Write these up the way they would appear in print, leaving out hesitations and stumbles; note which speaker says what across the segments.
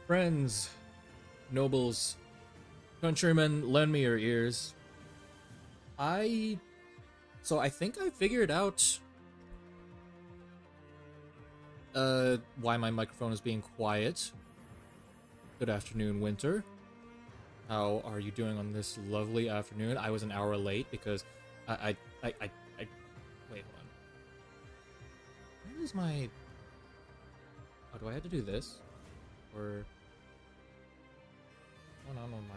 Speaker 1: Friends, nobles, countrymen, lend me your ears. I I think I figured out why my microphone is being quiet. Good afternoon, Winter. How are you doing on this lovely afternoon? I was an hour late because I wait, hold on. Where is my oh, do I have to do this? Or what's going on my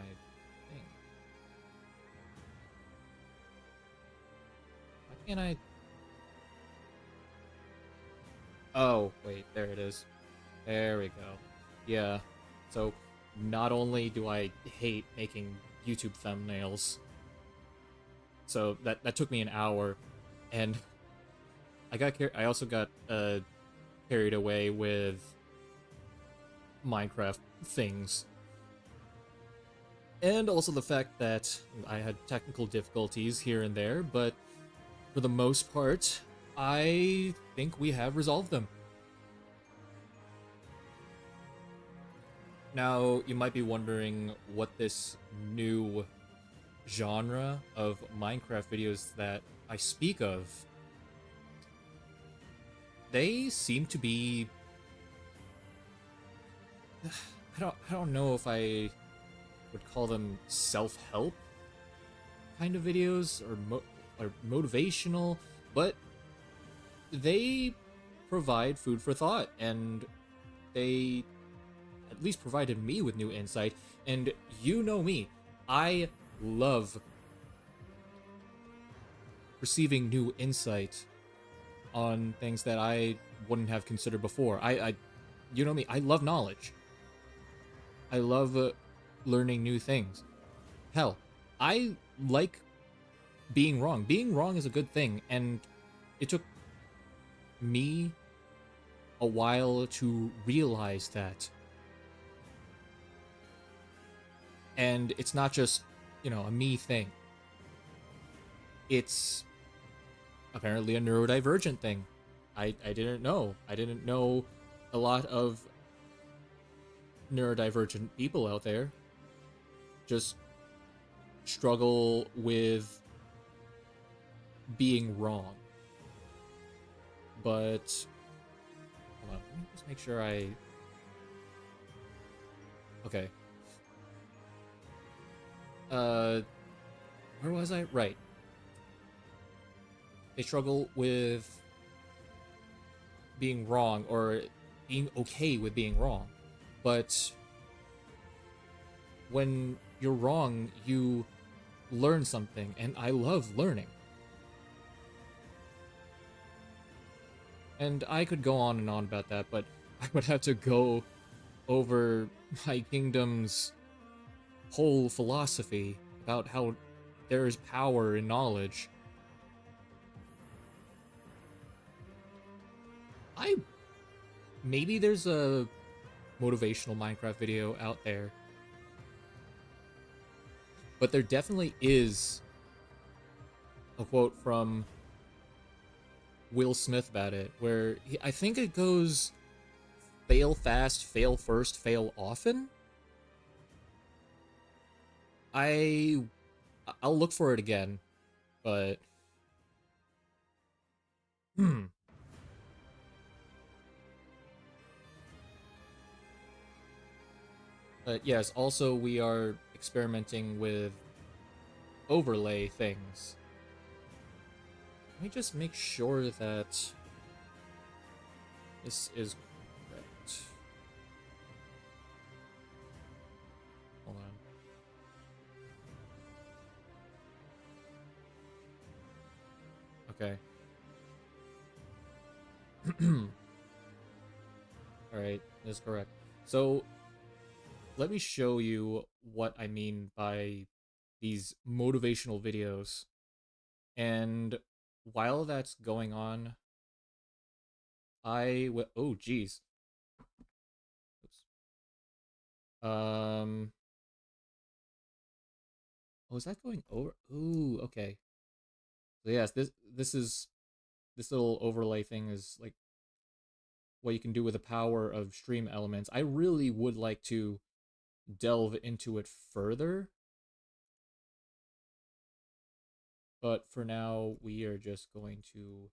Speaker 1: thing? Why can't I Oh, wait, there it is. There we go. Yeah. So, not only do I hate making YouTube thumbnails, so that took me an hour, and I also got carried away with Minecraft things, and also the fact that I had technical difficulties here and there, but for the most part, I think we have resolved them. Now, you might be wondering what this new genre of Minecraft videos that I speak of, they seem to be I don't know if I would call them self-help kind of videos or motivational, but they provide food for thought, and they at least provided me with new insight. And you know me, I love receiving new insight on things that I wouldn't have considered before. You know me, I love knowledge. I love learning new things. Hell, I like being wrong. Being wrong is a good thing, and it took me a while to realize that. And it's not just, a me thing. It's apparently a neurodivergent thing. I didn't know. I didn't know a lot of neurodivergent people out there just struggle with being wrong. But hold on, let me just make sure okay. Where was I? Right. They struggle with being wrong or being okay with being wrong. But when you're wrong, you learn something, and I love learning. And I could go on and on about that, but I would have to go over my kingdom's whole philosophy about how there is power in knowledge. Maybe there's a motivational Minecraft video out there, but there definitely is a quote from Will Smith about it, where I think it goes, fail fast, fail first, fail often. I'll look for it again, but but yes, also we are experimenting with overlay things. Let me just make sure that this is correct. Hold on. Okay. Alright, that's correct. So, let me show you what I mean by these motivational videos. And while that's going on, oh, geez. Oops. Oh, is that going over? Ooh, okay. So yes, this little overlay thing is like what you can do with the power of stream elements. I really would like to delve into it further. But for now, we are just going to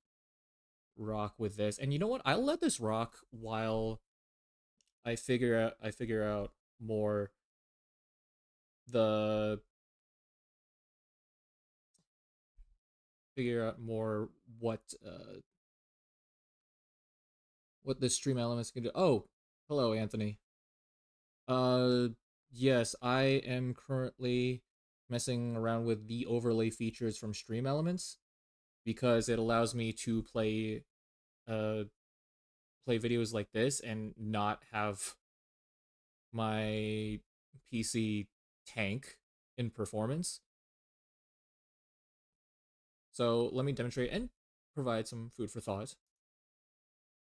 Speaker 1: rock with this. And you know what? I'll let this rock while I figure out more the what the stream elements can do. Oh, hello, Anthony. Yes, I am currently messing around with the overlay features from Stream Elements because it allows me to play videos like this and not have my PC tank in performance. So let me demonstrate and provide some food for thought.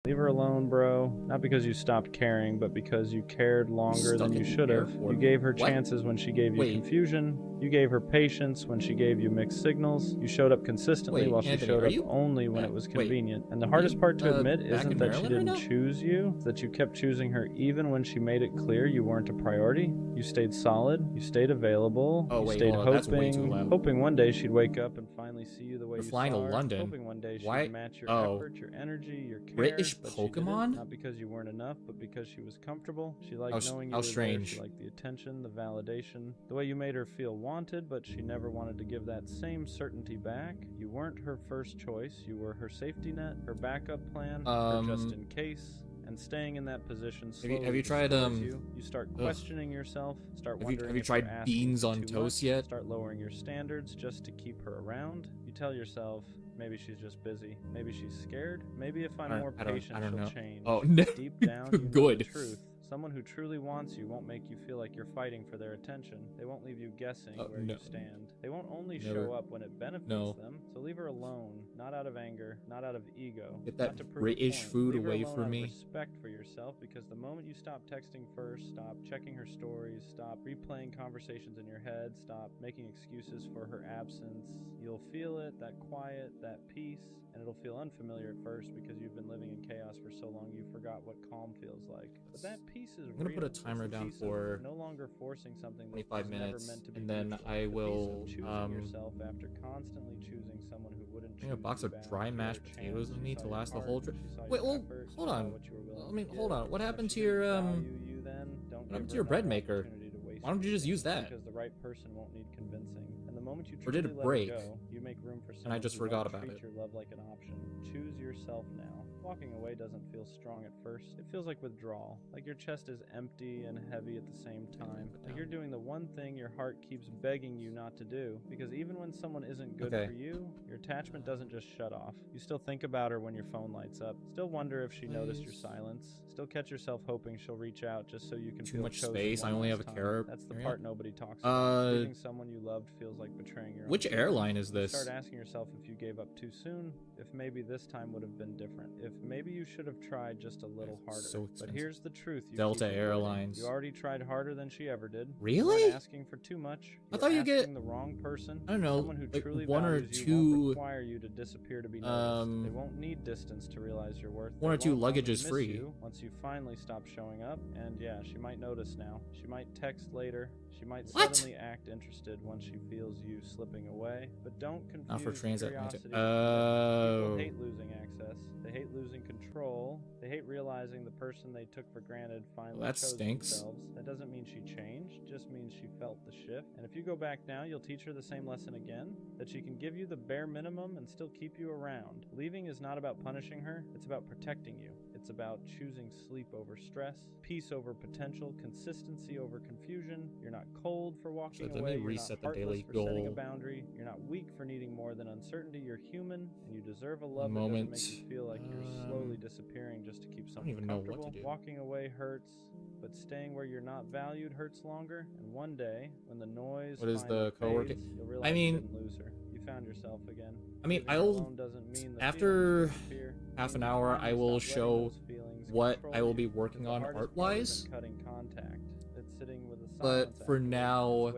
Speaker 2: Leave her alone, bro. Not because you stopped caring, but because you cared longer than you should have. You gave her chances when she gave you confusion. You gave her patience when she gave you mixed signals. You showed up consistently while she showed up only when it was convenient. And the hardest part to admit isn't that she didn't choose you, it's that you kept choosing her even when she made it clear you weren't a priority. You stayed solid. You stayed available. You stayed hoping one day she'd wake up and finally see you the way you saw her.
Speaker 1: Flying to London.
Speaker 2: Hoping one day she'd match your effort, your energy, your care.
Speaker 1: British Pokemon?
Speaker 2: Not because you weren't enough, but because she was comfortable. She liked knowing you were there. She liked the attention, the validation, the way you made her feel wanted, but she never wanted to give that same certainty back. You weren't her first choice. You were her safety net, her backup plan, her just in case. And staying in that position slowly
Speaker 1: have you tried
Speaker 2: you start questioning yourself, start wondering
Speaker 1: have you tried beans on toast yet?
Speaker 2: Start lowering your standards just to keep her around. You tell yourself, maybe she's just busy. Maybe she's scared. Maybe if I'm more patient, she'll change.
Speaker 1: Oh, no.
Speaker 2: Deep down, you know the truth. Someone who truly wants you won't make you feel like you're fighting for their attention. They won't leave you guessing where you stand. They won't only show up when it benefits them. So leave her alone, not out of anger, not out of ego.
Speaker 1: Get that British food away from me.
Speaker 2: Respect for yourself, because the moment you stop texting first, stop checking her stories, stop replaying conversations in your head, stop making excuses for her absence, you'll feel it, that quiet, that peace, and it'll feel unfamiliar at first because you've been living in chaos for so long you forgot what calm feels like. But that peace is
Speaker 1: I'm gonna put a timer down for
Speaker 2: no longer forcing something
Speaker 1: 25 minutes, and then I will
Speaker 2: yourself after constantly choosing someone who wouldn't choose
Speaker 1: a box of dry mashed potatoes with me to last the whole trip. Wait, well, hold on. Hold on. What happened to your bread maker? Why don't you just use that?
Speaker 2: Because the right person won't need convincing. And the moment you
Speaker 1: or did it break?
Speaker 2: You make room for someone
Speaker 1: and I just forgot about it.
Speaker 2: Treat your love like an option. Choose yourself now. Walking away doesn't feel strong at first. It feels like withdrawal. Like your chest is empty and heavy at the same time. Like you're doing the one thing your heart keeps begging you not to do. Because even when someone isn't good for you, your attachment doesn't just shut off. You still think about her when your phone lights up. Still wonder if she noticed your silence. Still catch yourself hoping she'll reach out just so you can feel
Speaker 1: much space. I only have a carrot.
Speaker 2: That's the part nobody talks about. Leaving someone you loved feels like betraying your own.
Speaker 1: Which airline is this?
Speaker 2: Start asking yourself if you gave up too soon, if maybe this time would have been different, if maybe you should have tried just a little harder.
Speaker 1: So
Speaker 2: but here's the truth.
Speaker 1: Delta Airlines.
Speaker 2: You already tried harder than she ever did.
Speaker 1: Really?
Speaker 2: You weren't asking for too much.
Speaker 1: I thought you get
Speaker 2: the wrong person.
Speaker 1: I don't know,
Speaker 2: someone who
Speaker 1: like
Speaker 2: truly
Speaker 1: one or
Speaker 2: two.
Speaker 1: two.
Speaker 2: Won't require you to disappear to be noticed. They won't need distance to realize your worth.
Speaker 1: One or two luggages free.
Speaker 2: Once you finally stop showing up, and yeah, she might notice now. She might text later. She might suddenly act interested once she feels you slipping away. But don't confuse
Speaker 1: not for transatlantic.
Speaker 2: People hate losing access. They hate losing control. They hate realizing the person they took for granted finally chose themselves. That doesn't mean she changed. It just means she felt the shift. And if you go back now, you'll teach her the same lesson again. That she can give you the bare minimum and still keep you around. Leaving is not about punishing her. It's about protecting you. It's about choosing sleep over stress, peace over potential, consistency over confusion. You're not cold for walking away.
Speaker 1: Let me reset the daily
Speaker 2: goal. Setting a boundary. You're not weak for needing more than uncertainty. You're human, and you deserve a love that doesn't make you feel like you're slowly disappearing just to keep someone comfortable. Walking away hurts, but staying where you're not valued hurts longer. And one day, when the noise
Speaker 1: what is the co-working?
Speaker 2: You'll realize you didn't lose her. You found yourself again.
Speaker 1: I mean, after half an hour, I will show what I will be working on art-wise. But for now,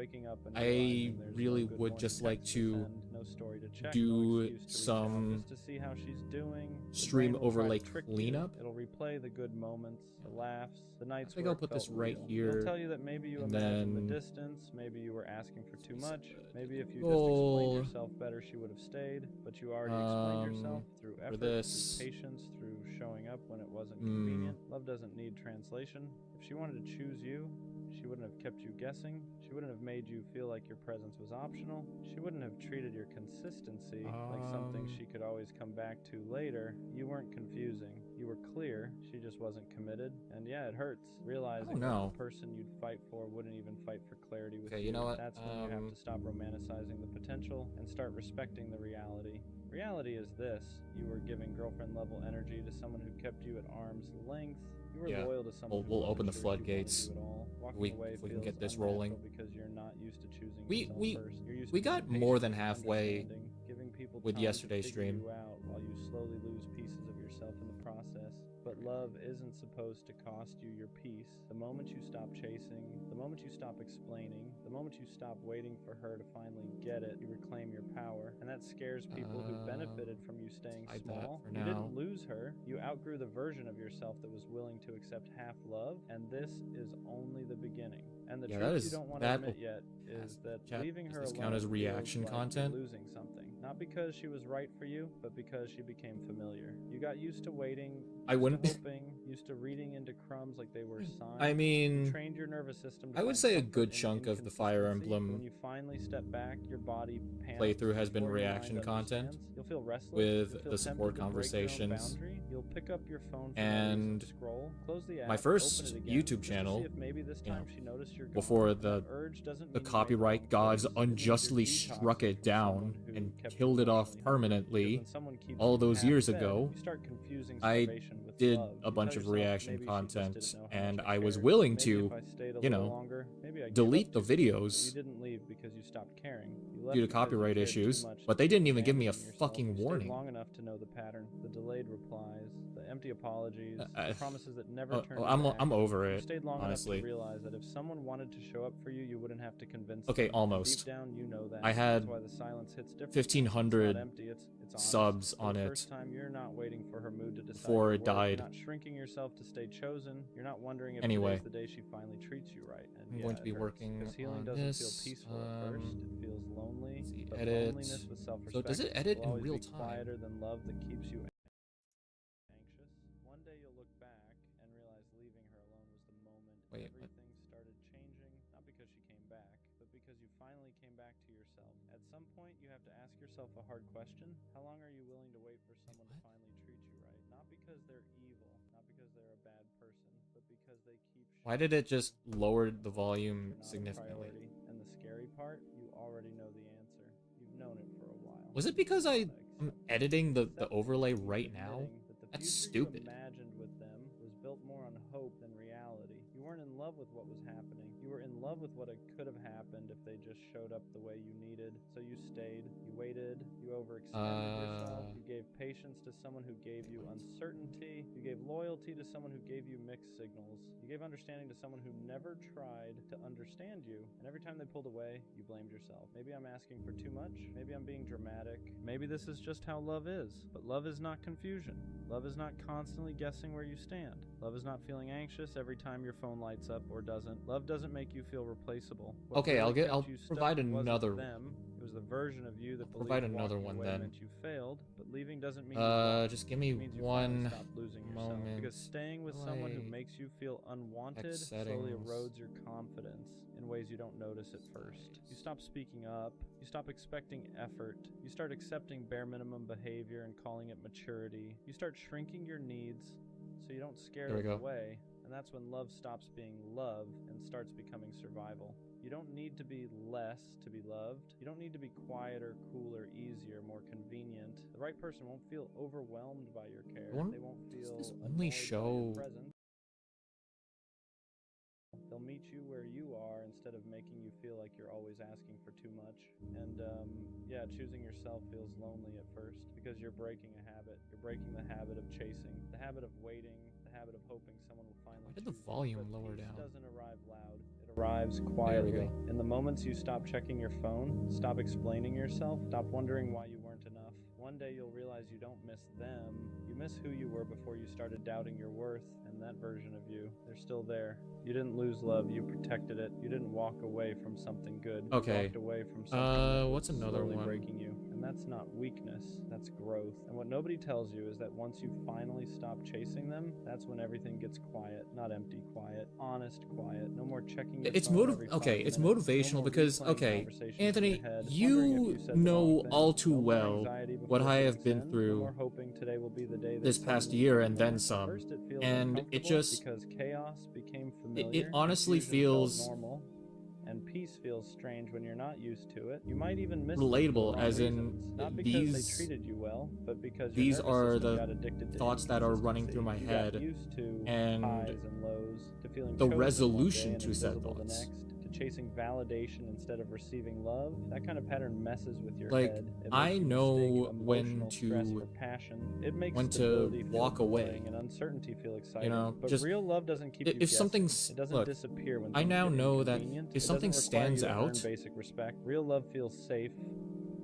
Speaker 1: I really would just like to
Speaker 2: story to check,
Speaker 1: do
Speaker 2: no excuse to
Speaker 1: some
Speaker 2: just to see how she's doing.
Speaker 1: stream overlay cleanup.
Speaker 2: It'll replay the good moments, the laughs, the nights
Speaker 1: I think
Speaker 2: where
Speaker 1: I'll put this
Speaker 2: real.
Speaker 1: right here.
Speaker 2: It'll tell you that maybe you
Speaker 1: and
Speaker 2: imagined
Speaker 1: then
Speaker 2: the distance, maybe you were asking for too much, maybe if you
Speaker 1: goal.
Speaker 2: just explained yourself better, she would have stayed, but you already explained yourself through effort, through patience, through showing up when it wasn't convenient. Love doesn't need translation. If she wanted to choose you, she wouldn't have kept you guessing. She wouldn't have made you feel like your presence was optional. She wouldn't have treated your consistency like something she could always come back to later. You weren't confusing. You were clear. She just wasn't committed. And yeah, it hurts realizing that the person you'd fight for wouldn't even fight for clarity with you.
Speaker 1: You know what?
Speaker 2: That's when you have to stop romanticizing the potential and start respecting the reality. Reality is this: you were giving girlfriend level energy to someone who kept you at arm's length. You were loyal to someone who
Speaker 1: we'll open the floodgates.
Speaker 2: If we can get this rolling. Because you're not used to choosing
Speaker 1: we got more than halfway with yesterday's stream.
Speaker 2: While you slowly lose pieces of yourself in the process. But love isn't supposed to cost you your peace. The moment you stop chasing, the moment you stop explaining, the moment you stop waiting for her to finally get it, you reclaim your power. And that scares people who benefited from you staying small. You didn't lose her. You outgrew the version of yourself that was willing to accept half love. And this is only the beginning. And the truth you don't want to admit yet is that leaving her alone
Speaker 1: count as reaction content?
Speaker 2: Losing something. Not because she was right for you, but because she became familiar. You got used to waiting, hoping, used to reading into crumbs like they were signs.
Speaker 1: I mean,
Speaker 2: you trained your nervous system to
Speaker 1: I would say a good chunk of the Fire Emblem
Speaker 2: when you finally step back, your body
Speaker 1: playthrough has been reaction content.
Speaker 2: You'll feel restless,
Speaker 1: with the support conversations.
Speaker 2: You'll pick up your phone
Speaker 1: and
Speaker 2: scroll, close the app,
Speaker 1: my first YouTube channel, before the copyright gods unjustly struck it down and killed it off permanently all those years ago, I did a bunch of reaction content, and I was willing to, delete the videos due to copyright issues, but they didn't even give me a fucking warning.
Speaker 2: Long enough to know the pattern, the delayed replies, the empty apologies, the promises that never turned back.
Speaker 1: I'm over it,
Speaker 2: stayed long
Speaker 1: honestly.
Speaker 2: enough to realize that if someone wanted to show up for you, you wouldn't have to convince them.
Speaker 1: Okay, almost.
Speaker 2: Deep down, you know that.
Speaker 1: I had
Speaker 2: That's why the silence hits different.
Speaker 1: 1,500
Speaker 2: it's
Speaker 1: subs on it
Speaker 2: first time, you're not waiting for her mood to decide
Speaker 1: before it died.
Speaker 2: You're not shrinking yourself to stay chosen. You're not wondering if
Speaker 1: anyway,
Speaker 2: today's the day she finally treats you right. And
Speaker 1: I'm going to be working
Speaker 2: healing
Speaker 1: on
Speaker 2: doesn't
Speaker 1: this.
Speaker 2: feel peaceful at first. It feels lonely. But
Speaker 1: edit.
Speaker 2: loneliness with self-respect
Speaker 1: So does it edit in real time?
Speaker 2: Quieter than love that keeps you anxious. One day you'll look back and realize leaving her alone was the moment everything started changing. Not because she came back, but because you finally came back to yourself. At some point, you have to ask yourself a hard question. How long are you willing to wait for someone to finally treat you right? Not because they're evil, not because they're a bad person, but because they keep.
Speaker 1: Why did it just lower the volume significantly?
Speaker 2: And the scary part, you already know the answer. You've known it for a while.
Speaker 1: Was it because I'm editing the overlay right now? That's stupid.
Speaker 2: Imagined with them was built more on hope than reality. You weren't in love with what was happening. You were in love with what it could have happened if they just showed up the way you needed. So you stayed, you waited, you overextended yourself, you gave patience to someone who gave you uncertainty, you gave loyalty to someone who gave you mixed signals, you gave understanding to someone who never tried to understand you, and every time they pulled away, you blamed yourself. Maybe I'm asking for too much, maybe I'm being dramatic, maybe this is just how love is, but love is not confusion. Love is not constantly guessing where you stand. Love is not feeling anxious every time your phone lights up or doesn't. Love doesn't make you feel replaceable.
Speaker 1: Okay, I'll provide another.
Speaker 2: It was the version of you that
Speaker 1: provide another one then.
Speaker 2: Meant you failed, but leaving doesn't mean
Speaker 1: just give me one moment.
Speaker 2: Because staying with someone who makes you feel unwanted slowly erodes your confidence in ways you don't notice at first. You stop speaking up, you stop expecting effort, you start accepting bare minimum behavior and calling it maturity. You start shrinking your needs so you don't scare them away, and that's when love stops being love and starts becoming survival. You don't need to be less to be loved. You don't need to be quieter, cooler, easier, more convenient. The right person won't feel overwhelmed by your care. They won't feel
Speaker 1: only show.
Speaker 2: They'll meet you where you are instead of making you feel like you're always asking for too much. And choosing yourself feels lonely at first because you're breaking a habit. You're breaking the habit of chasing, the habit of waiting, the habit of hoping someone will finally
Speaker 1: Why did the
Speaker 2: choose you,
Speaker 1: volume
Speaker 2: but
Speaker 1: lower
Speaker 2: peace
Speaker 1: down?
Speaker 2: doesn't arrive loud. It arrives quietly. In the moments you stop checking your phone, stop explaining yourself, stop wondering why you weren't enough, one day you'll realize you don't miss them. You miss who you were before you started doubting your worth, and that version of you, they're still there. You didn't lose love, you protected it. You didn't walk away from something good.
Speaker 1: Okay.
Speaker 2: You walked away from something that was
Speaker 1: what's another
Speaker 2: slowly
Speaker 1: one?
Speaker 2: breaking you. And that's not weakness, that's growth. And what nobody tells you is that once you finally stop chasing them, that's when everything gets quiet. Not empty quiet, honest quiet. No more checking your
Speaker 1: It's
Speaker 2: phone every 5
Speaker 1: it's
Speaker 2: minutes.
Speaker 1: motivational
Speaker 2: No more
Speaker 1: because,
Speaker 2: replaying
Speaker 1: okay,
Speaker 2: conversations in
Speaker 1: Anthony,
Speaker 2: your head, wondering if
Speaker 1: you
Speaker 2: said the
Speaker 1: know
Speaker 2: wrong thing.
Speaker 1: all too
Speaker 2: No more
Speaker 1: well
Speaker 2: anxiety
Speaker 1: what
Speaker 2: before
Speaker 1: I
Speaker 2: hitting
Speaker 1: have been
Speaker 2: send. No
Speaker 1: through
Speaker 2: more hoping today will be the day
Speaker 1: this
Speaker 2: that
Speaker 1: past
Speaker 2: suddenly
Speaker 1: year
Speaker 2: feel
Speaker 1: and then
Speaker 2: more.
Speaker 1: some.
Speaker 2: First it feels
Speaker 1: And it
Speaker 2: uncomfortable
Speaker 1: just,
Speaker 2: because chaos became
Speaker 1: it
Speaker 2: familiar.
Speaker 1: honestly
Speaker 2: Confusion felt
Speaker 1: feels
Speaker 2: normal. And peace feels strange when you're not used to it. You might even miss
Speaker 1: relatable,
Speaker 2: them for the wrong
Speaker 1: as in
Speaker 2: reasons. Not because they treated you well, but because your
Speaker 1: these
Speaker 2: nervous
Speaker 1: are
Speaker 2: system
Speaker 1: the
Speaker 2: got addicted to
Speaker 1: thoughts that are running through my
Speaker 2: inconsistency.
Speaker 1: head,
Speaker 2: You got used to
Speaker 1: and
Speaker 2: highs and lows, to feeling
Speaker 1: the
Speaker 2: chosen one day
Speaker 1: resolution
Speaker 2: and
Speaker 1: to said
Speaker 2: invisible the
Speaker 1: thoughts.
Speaker 2: next, to chasing validation instead of receiving love. That kind of pattern messes with your
Speaker 1: Like,
Speaker 2: head. It
Speaker 1: I
Speaker 2: makes you
Speaker 1: know
Speaker 2: mistake
Speaker 1: when
Speaker 2: emotional stress
Speaker 1: to
Speaker 2: for passion. It makes
Speaker 1: when to
Speaker 2: stability feel
Speaker 1: walk away.
Speaker 2: boring and uncertainty feel exciting.
Speaker 1: You know,
Speaker 2: but
Speaker 1: just
Speaker 2: real love doesn't keep you
Speaker 1: if
Speaker 2: guessing.
Speaker 1: something's,
Speaker 2: It doesn't
Speaker 1: look,
Speaker 2: disappear when
Speaker 1: I
Speaker 2: things
Speaker 1: now
Speaker 2: get
Speaker 1: know that
Speaker 2: inconvenient.
Speaker 1: if
Speaker 2: It
Speaker 1: something
Speaker 2: doesn't require
Speaker 1: stands
Speaker 2: you to earn
Speaker 1: out,
Speaker 2: basic respect. Real love feels safe,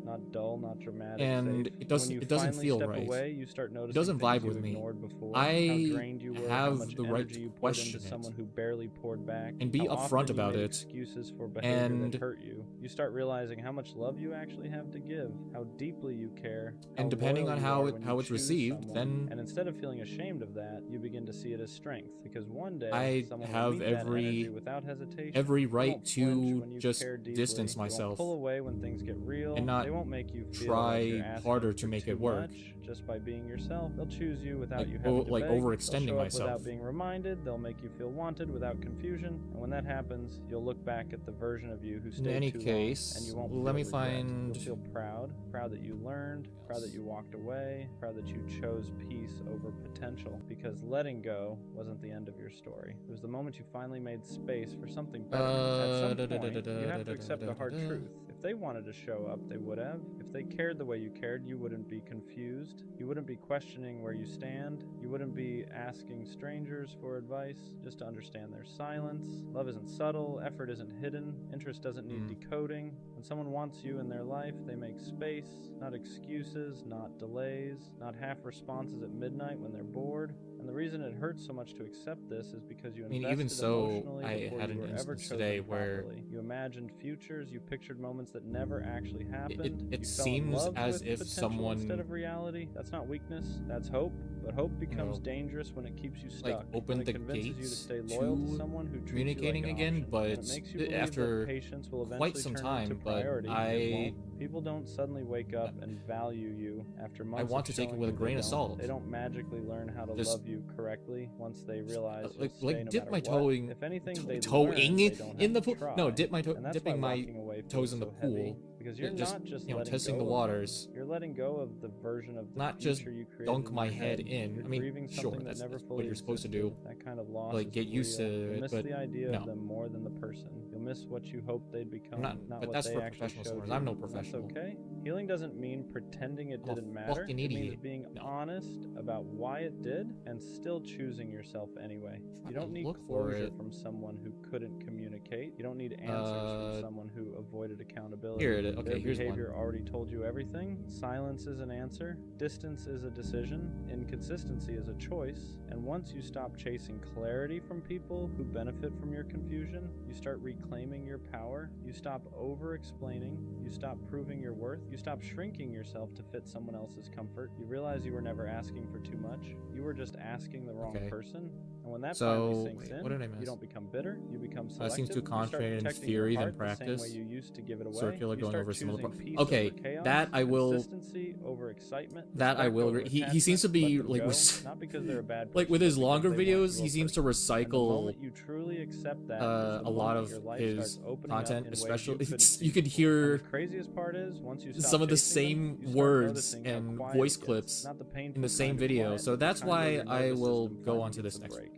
Speaker 2: not dull, not dramatic,
Speaker 1: and
Speaker 2: safe.
Speaker 1: it
Speaker 2: When you
Speaker 1: doesn't
Speaker 2: finally
Speaker 1: feel
Speaker 2: step
Speaker 1: right.
Speaker 2: away, you start
Speaker 1: It
Speaker 2: noticing
Speaker 1: doesn't
Speaker 2: things
Speaker 1: vibe
Speaker 2: you
Speaker 1: with me.
Speaker 2: ignored before. How
Speaker 1: I
Speaker 2: drained you were, how
Speaker 1: have
Speaker 2: much
Speaker 1: the right
Speaker 2: energy
Speaker 1: to
Speaker 2: you poured
Speaker 1: question
Speaker 2: into
Speaker 1: it
Speaker 2: someone who barely poured back,
Speaker 1: and be
Speaker 2: how
Speaker 1: upfront
Speaker 2: often you
Speaker 1: about
Speaker 2: made
Speaker 1: it.
Speaker 2: excuses for behavior
Speaker 1: And
Speaker 2: that hurt you. You start realizing how much love you actually have to give, how deeply you care, how
Speaker 1: depending
Speaker 2: loyal
Speaker 1: on
Speaker 2: you
Speaker 1: how
Speaker 2: are
Speaker 1: it
Speaker 2: when
Speaker 1: how
Speaker 2: you
Speaker 1: it's
Speaker 2: choose
Speaker 1: received,
Speaker 2: someone.
Speaker 1: then
Speaker 2: And instead of feeling ashamed of that, you begin to see it as strength, because one day
Speaker 1: I
Speaker 2: someone will
Speaker 1: have
Speaker 2: meet that energy without hesitation.
Speaker 1: every
Speaker 2: They
Speaker 1: right
Speaker 2: won't flinch
Speaker 1: to
Speaker 2: when you
Speaker 1: just
Speaker 2: care deeply.
Speaker 1: distance
Speaker 2: They won't
Speaker 1: myself
Speaker 2: pull away when things get real.
Speaker 1: and not
Speaker 2: They won't make you feel like you're
Speaker 1: try
Speaker 2: asking
Speaker 1: harder to
Speaker 2: for
Speaker 1: make
Speaker 2: too
Speaker 1: it work.
Speaker 2: much just by being yourself. They'll choose you without
Speaker 1: Like,
Speaker 2: you having to
Speaker 1: like
Speaker 2: beg.
Speaker 1: overextending
Speaker 2: They'll show up
Speaker 1: myself.
Speaker 2: without being reminded. They'll make you feel wanted without confusion. And when that happens, you'll look back at the version of you who
Speaker 1: In
Speaker 2: stayed
Speaker 1: any
Speaker 2: too
Speaker 1: case,
Speaker 2: long, and you won't
Speaker 1: let
Speaker 2: feel
Speaker 1: me
Speaker 2: regret.
Speaker 1: find.
Speaker 2: You'll feel proud that you learned, proud that you walked away, proud that you chose peace over potential, because letting go wasn't the end of your story. It was the moment you finally made space for something better. At some point, you have to accept the hard truth. If they wanted to show up, they would have. If they cared the way you cared, you wouldn't be confused. You wouldn't be questioning where you stand. You wouldn't be asking strangers for advice just to understand their silence. Love isn't subtle, effort isn't hidden, interest doesn't need decoding. When someone wants you in their life, they make space, not excuses, not delays, not half responses at midnight when they're bored. And the reason it hurts so much to accept this is because you invested
Speaker 1: even so,
Speaker 2: emotionally
Speaker 1: I
Speaker 2: before
Speaker 1: had
Speaker 2: you
Speaker 1: an
Speaker 2: were ever
Speaker 1: instance
Speaker 2: chosen
Speaker 1: today where
Speaker 2: properly. You imagined futures, you pictured moments that never actually happened.
Speaker 1: it
Speaker 2: you fell in
Speaker 1: seems
Speaker 2: love
Speaker 1: as
Speaker 2: with
Speaker 1: if
Speaker 2: potential
Speaker 1: someone,
Speaker 2: instead of reality. That's not weakness, that's hope. But hope becomes dangerous when it keeps you stuck.
Speaker 1: opened
Speaker 2: when it
Speaker 1: the
Speaker 2: convinces you to
Speaker 1: gates
Speaker 2: stay loyal to
Speaker 1: to
Speaker 2: someone who treats
Speaker 1: communicating
Speaker 2: you like
Speaker 1: again,
Speaker 2: an option.
Speaker 1: but
Speaker 2: And it makes you believe
Speaker 1: after
Speaker 2: that patience will
Speaker 1: quite
Speaker 2: eventually
Speaker 1: some
Speaker 2: turn
Speaker 1: time,
Speaker 2: into
Speaker 1: but
Speaker 2: priority. It
Speaker 1: I
Speaker 2: won't. People don't suddenly wake up and value you after months
Speaker 1: want
Speaker 2: of
Speaker 1: to take it
Speaker 2: showing
Speaker 1: with a
Speaker 2: you
Speaker 1: grain
Speaker 2: they
Speaker 1: of
Speaker 2: don't.
Speaker 1: salt.
Speaker 2: They don't magically learn how to
Speaker 1: Just
Speaker 2: love you correctly once they realize you'll stay
Speaker 1: like
Speaker 2: no
Speaker 1: dip
Speaker 2: matter
Speaker 1: my
Speaker 2: what.
Speaker 1: toeing
Speaker 2: If anything, they
Speaker 1: toeing
Speaker 2: learn they don't
Speaker 1: in the
Speaker 2: have to
Speaker 1: pool.
Speaker 2: try.
Speaker 1: No, dip my
Speaker 2: And that's
Speaker 1: dipping
Speaker 2: why
Speaker 1: my
Speaker 2: walking away
Speaker 1: toes
Speaker 2: feels
Speaker 1: in the
Speaker 2: so heavy,
Speaker 1: pool.
Speaker 2: because you're
Speaker 1: Just,
Speaker 2: not just
Speaker 1: you know,
Speaker 2: letting
Speaker 1: testing
Speaker 2: go
Speaker 1: the
Speaker 2: of
Speaker 1: waters.
Speaker 2: them. You're letting go of the version of the
Speaker 1: Not just
Speaker 2: future you created
Speaker 1: dunk
Speaker 2: in
Speaker 1: my
Speaker 2: your
Speaker 1: head
Speaker 2: head.
Speaker 1: in.
Speaker 2: You're
Speaker 1: I mean,
Speaker 2: grieving
Speaker 1: sure,
Speaker 2: something
Speaker 1: that's
Speaker 2: that never
Speaker 1: what
Speaker 2: fully
Speaker 1: you're supposed to
Speaker 2: existed.
Speaker 1: do.
Speaker 2: That kind of loss
Speaker 1: Like,
Speaker 2: is
Speaker 1: get used
Speaker 2: real.
Speaker 1: to
Speaker 2: You'll
Speaker 1: it,
Speaker 2: miss
Speaker 1: but
Speaker 2: the idea
Speaker 1: no.
Speaker 2: of them more than the person. You'll miss what you hoped they'd become, not
Speaker 1: but
Speaker 2: what
Speaker 1: that's
Speaker 2: they
Speaker 1: for
Speaker 2: actually
Speaker 1: professional
Speaker 2: showed
Speaker 1: swimmers.
Speaker 2: you.
Speaker 1: I'm no
Speaker 2: And
Speaker 1: professional.
Speaker 2: That's okay. Healing doesn't mean pretending it
Speaker 1: I'm a
Speaker 2: didn't matter.
Speaker 1: fucking
Speaker 2: It means
Speaker 1: idiot.
Speaker 2: being
Speaker 1: No.
Speaker 2: honest about why it did and still choosing yourself anyway. You don't need
Speaker 1: Look for
Speaker 2: closure
Speaker 1: it.
Speaker 2: from someone who couldn't communicate. You don't need answers from someone who avoided accountability.
Speaker 1: Here it is. Okay,
Speaker 2: Their
Speaker 1: here's
Speaker 2: behavior
Speaker 1: one.
Speaker 2: already told you everything. Silence is an answer. Distance is a decision. Inconsistency is a choice. And once you stop chasing clarity from people who benefit from your confusion, you start reclaiming your power. You stop over-explaining. You stop proving your worth. You stop shrinking yourself to fit someone else's comfort. You realize you were never asking for too much. You were just asking the wrong person. And when that finally sinks in,
Speaker 1: what did I miss?
Speaker 2: you don't become bitter. You become selective.
Speaker 1: Seems too
Speaker 2: You start
Speaker 1: concentrated in
Speaker 2: protecting your
Speaker 1: theory than
Speaker 2: heart the
Speaker 1: practice.
Speaker 2: same way you used to give it away.
Speaker 1: Circular
Speaker 2: You
Speaker 1: going
Speaker 2: start
Speaker 1: over similar.
Speaker 2: choosing peace
Speaker 1: Okay,
Speaker 2: over chaos,
Speaker 1: that I will.
Speaker 2: consistency over excitement.
Speaker 1: That I
Speaker 2: respect
Speaker 1: will.
Speaker 2: over
Speaker 1: He seems to be
Speaker 2: attachment. Let
Speaker 1: like
Speaker 2: them go, not because they're a bad person,
Speaker 1: like with his
Speaker 2: but because
Speaker 1: longer
Speaker 2: they weren't
Speaker 1: videos,
Speaker 2: your
Speaker 1: he seems to
Speaker 2: person. And the
Speaker 1: recycle
Speaker 2: moment you truly accept that is the
Speaker 1: a lot
Speaker 2: moment
Speaker 1: of
Speaker 2: your life
Speaker 1: his
Speaker 2: starts opening up
Speaker 1: content,
Speaker 2: in ways
Speaker 1: especially
Speaker 2: you couldn't see
Speaker 1: you could
Speaker 2: before.
Speaker 1: hear
Speaker 2: And the craziest part is once you stop
Speaker 1: some of the
Speaker 2: chasing them,
Speaker 1: same
Speaker 2: you start
Speaker 1: words
Speaker 2: noticing how
Speaker 1: and
Speaker 2: quiet
Speaker 1: voice
Speaker 2: it gets.
Speaker 1: clips
Speaker 2: Not the painful
Speaker 1: in the same
Speaker 2: kind of
Speaker 1: video.
Speaker 2: quiet,
Speaker 1: So
Speaker 2: but the
Speaker 1: that's
Speaker 2: kind where
Speaker 1: why
Speaker 2: your
Speaker 1: I
Speaker 2: nervous
Speaker 1: will
Speaker 2: system
Speaker 1: go
Speaker 2: finally
Speaker 1: on to
Speaker 2: gets
Speaker 1: this
Speaker 2: a
Speaker 1: next.
Speaker 2: break.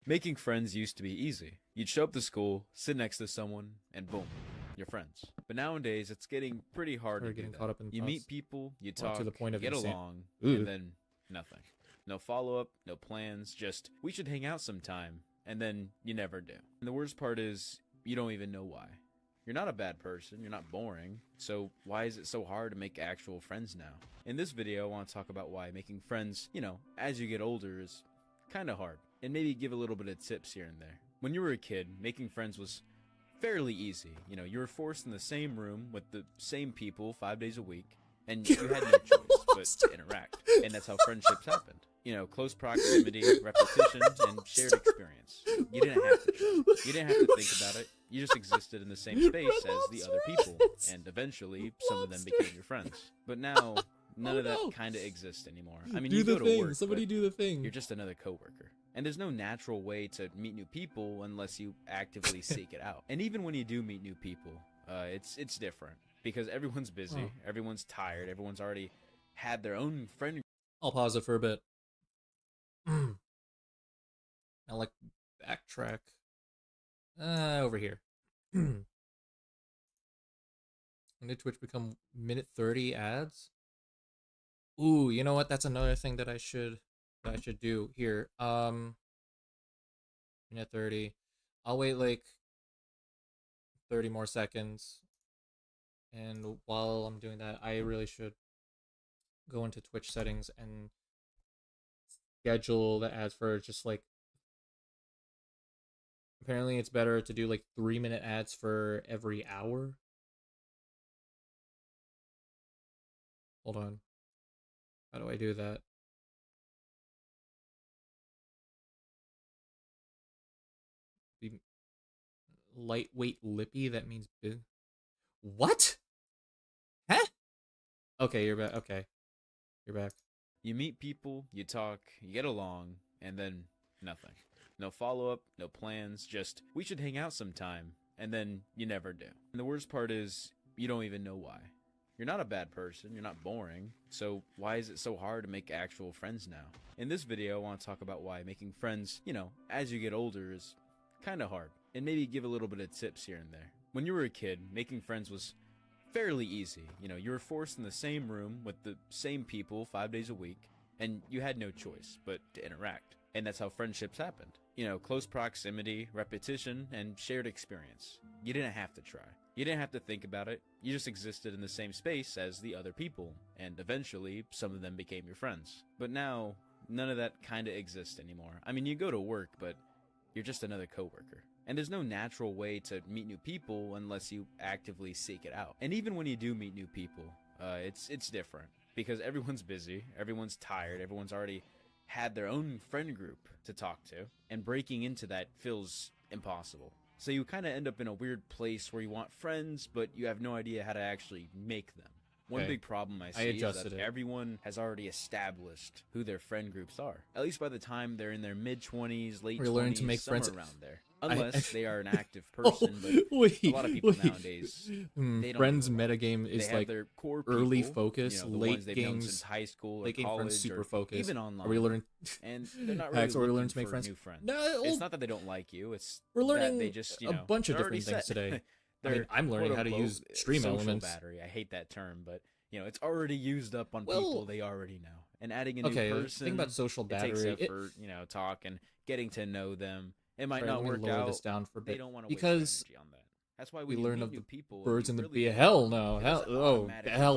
Speaker 3: Making friends used to be easy. You'd show up to school, sit next to someone, and boom, you're friends. But nowadays, it's getting pretty hard to do
Speaker 1: Getting
Speaker 3: that.
Speaker 1: caught up in
Speaker 3: You
Speaker 1: thoughts.
Speaker 3: meet people, you
Speaker 1: Well,
Speaker 3: talk,
Speaker 1: to the point of
Speaker 3: get
Speaker 1: insane.
Speaker 3: along,
Speaker 1: Ooh.
Speaker 3: and then nothing. No follow-up, no plans, just, we should hang out sometime, and then you never do. And the worst part is, you don't even know why. You're not a bad person, you're not boring, so why is it so hard to make actual friends now? In this video, I want to talk about why making friends, as you get older is kind of hard, and maybe give a little bit of tips here and there. When you were a kid, making friends was fairly easy. You were forced in the same room with the same people 5 days a week, and you had no choice but to interact. And that's how friendships happened. Close proximity, repetition, and shared experience. You didn't have to try. You didn't have to think about it. You just existed in the same space as the other people, and eventually some of them became your friends. But now, none of that kind of exists anymore. I mean, you go to work,
Speaker 1: somebody do the thing.
Speaker 3: You're just another coworker. And there's no natural way to meet new people unless you actively seek it out. And even when you do meet new people, it's different because everyone's busy, everyone's tired, everyone's already had their own friend.
Speaker 1: I'll pause it for a bit. Now, backtrack. Over here. When did Twitch become minute 30 ads? Ooh, you know what? That's another thing that I should do here. Minute 30. I'll wait 30 more seconds. And while I'm doing that, I really should go into Twitch settings and schedule the ads for just apparently it's better to do 3-minute ads for every hour. Hold on. How do I do that? Lightweight lippy, that means big. What? Huh? Okay, you're back. Okay. You're back.
Speaker 3: You meet people, you talk, you get along, and then nothing. No follow-up, no plans, just, we should hang out sometime, and then you never do. And the worst part is, you don't even know why. You're not a bad person, you're not boring, so why is it so hard to make actual friends now? In this video, I want to talk about why making friends, as you get older is kind of hard, and maybe give a little bit of tips here and there. When you were a kid, making friends was fairly easy. You were forced in the same room with the same people 5 days a week, and you had no choice but to interact. And that's how friendships happened. Close proximity, repetition, and shared experience. You didn't have to try. You didn't have to think about it. You just existed in the same space as the other people, and eventually some of them became your friends. But now, none of that kind of exists anymore. I mean, you go to work, but you're just another coworker. And there's no natural way to meet new people unless you actively seek it out. And even when you do meet new people, it's different because everyone's busy, everyone's tired, everyone's already had their own friend group to talk to, and breaking into that feels impossible. So you kind of end up in a weird place where you want friends, but you have no idea how to actually make them. One big problem I see is that everyone has already established who their friend groups are. At least by the time they're in their mid-20s, late 20s,
Speaker 1: learning to make friends
Speaker 3: around there. Unless they are an active person, but a lot of people nowadays, they don't
Speaker 1: friends metagame is
Speaker 3: their core
Speaker 1: early
Speaker 3: people,
Speaker 1: focus,
Speaker 3: the
Speaker 1: late
Speaker 3: ones they've known
Speaker 1: games,
Speaker 3: since high school or
Speaker 1: late game
Speaker 3: college,
Speaker 1: friends super
Speaker 3: or
Speaker 1: focus.
Speaker 3: even online.
Speaker 1: Are we learning?
Speaker 3: And they're not really
Speaker 1: Are we
Speaker 3: looking
Speaker 1: learning to make
Speaker 3: for
Speaker 1: friends?
Speaker 3: new friends.
Speaker 1: No,
Speaker 3: It's not that they don't like you. It's
Speaker 1: we're
Speaker 3: that
Speaker 1: learning
Speaker 3: they just,
Speaker 1: a bunch of different things today. I mean, I'm learning how to use stream
Speaker 3: social
Speaker 1: elements.
Speaker 3: Battery. I hate that term, but it's already used up on people they already know. And adding a new person,
Speaker 1: think about social battery.
Speaker 3: It takes effort, talk and getting to know them. It might not work
Speaker 1: lower
Speaker 3: out.
Speaker 1: This down for a bit.
Speaker 3: They don't want to
Speaker 1: because
Speaker 3: waste energy on that. That's why
Speaker 1: we
Speaker 3: when
Speaker 1: learn
Speaker 3: you
Speaker 1: of
Speaker 3: meet
Speaker 1: the
Speaker 3: new people,
Speaker 1: birds in the
Speaker 3: really
Speaker 1: bee. Hell no.
Speaker 3: hell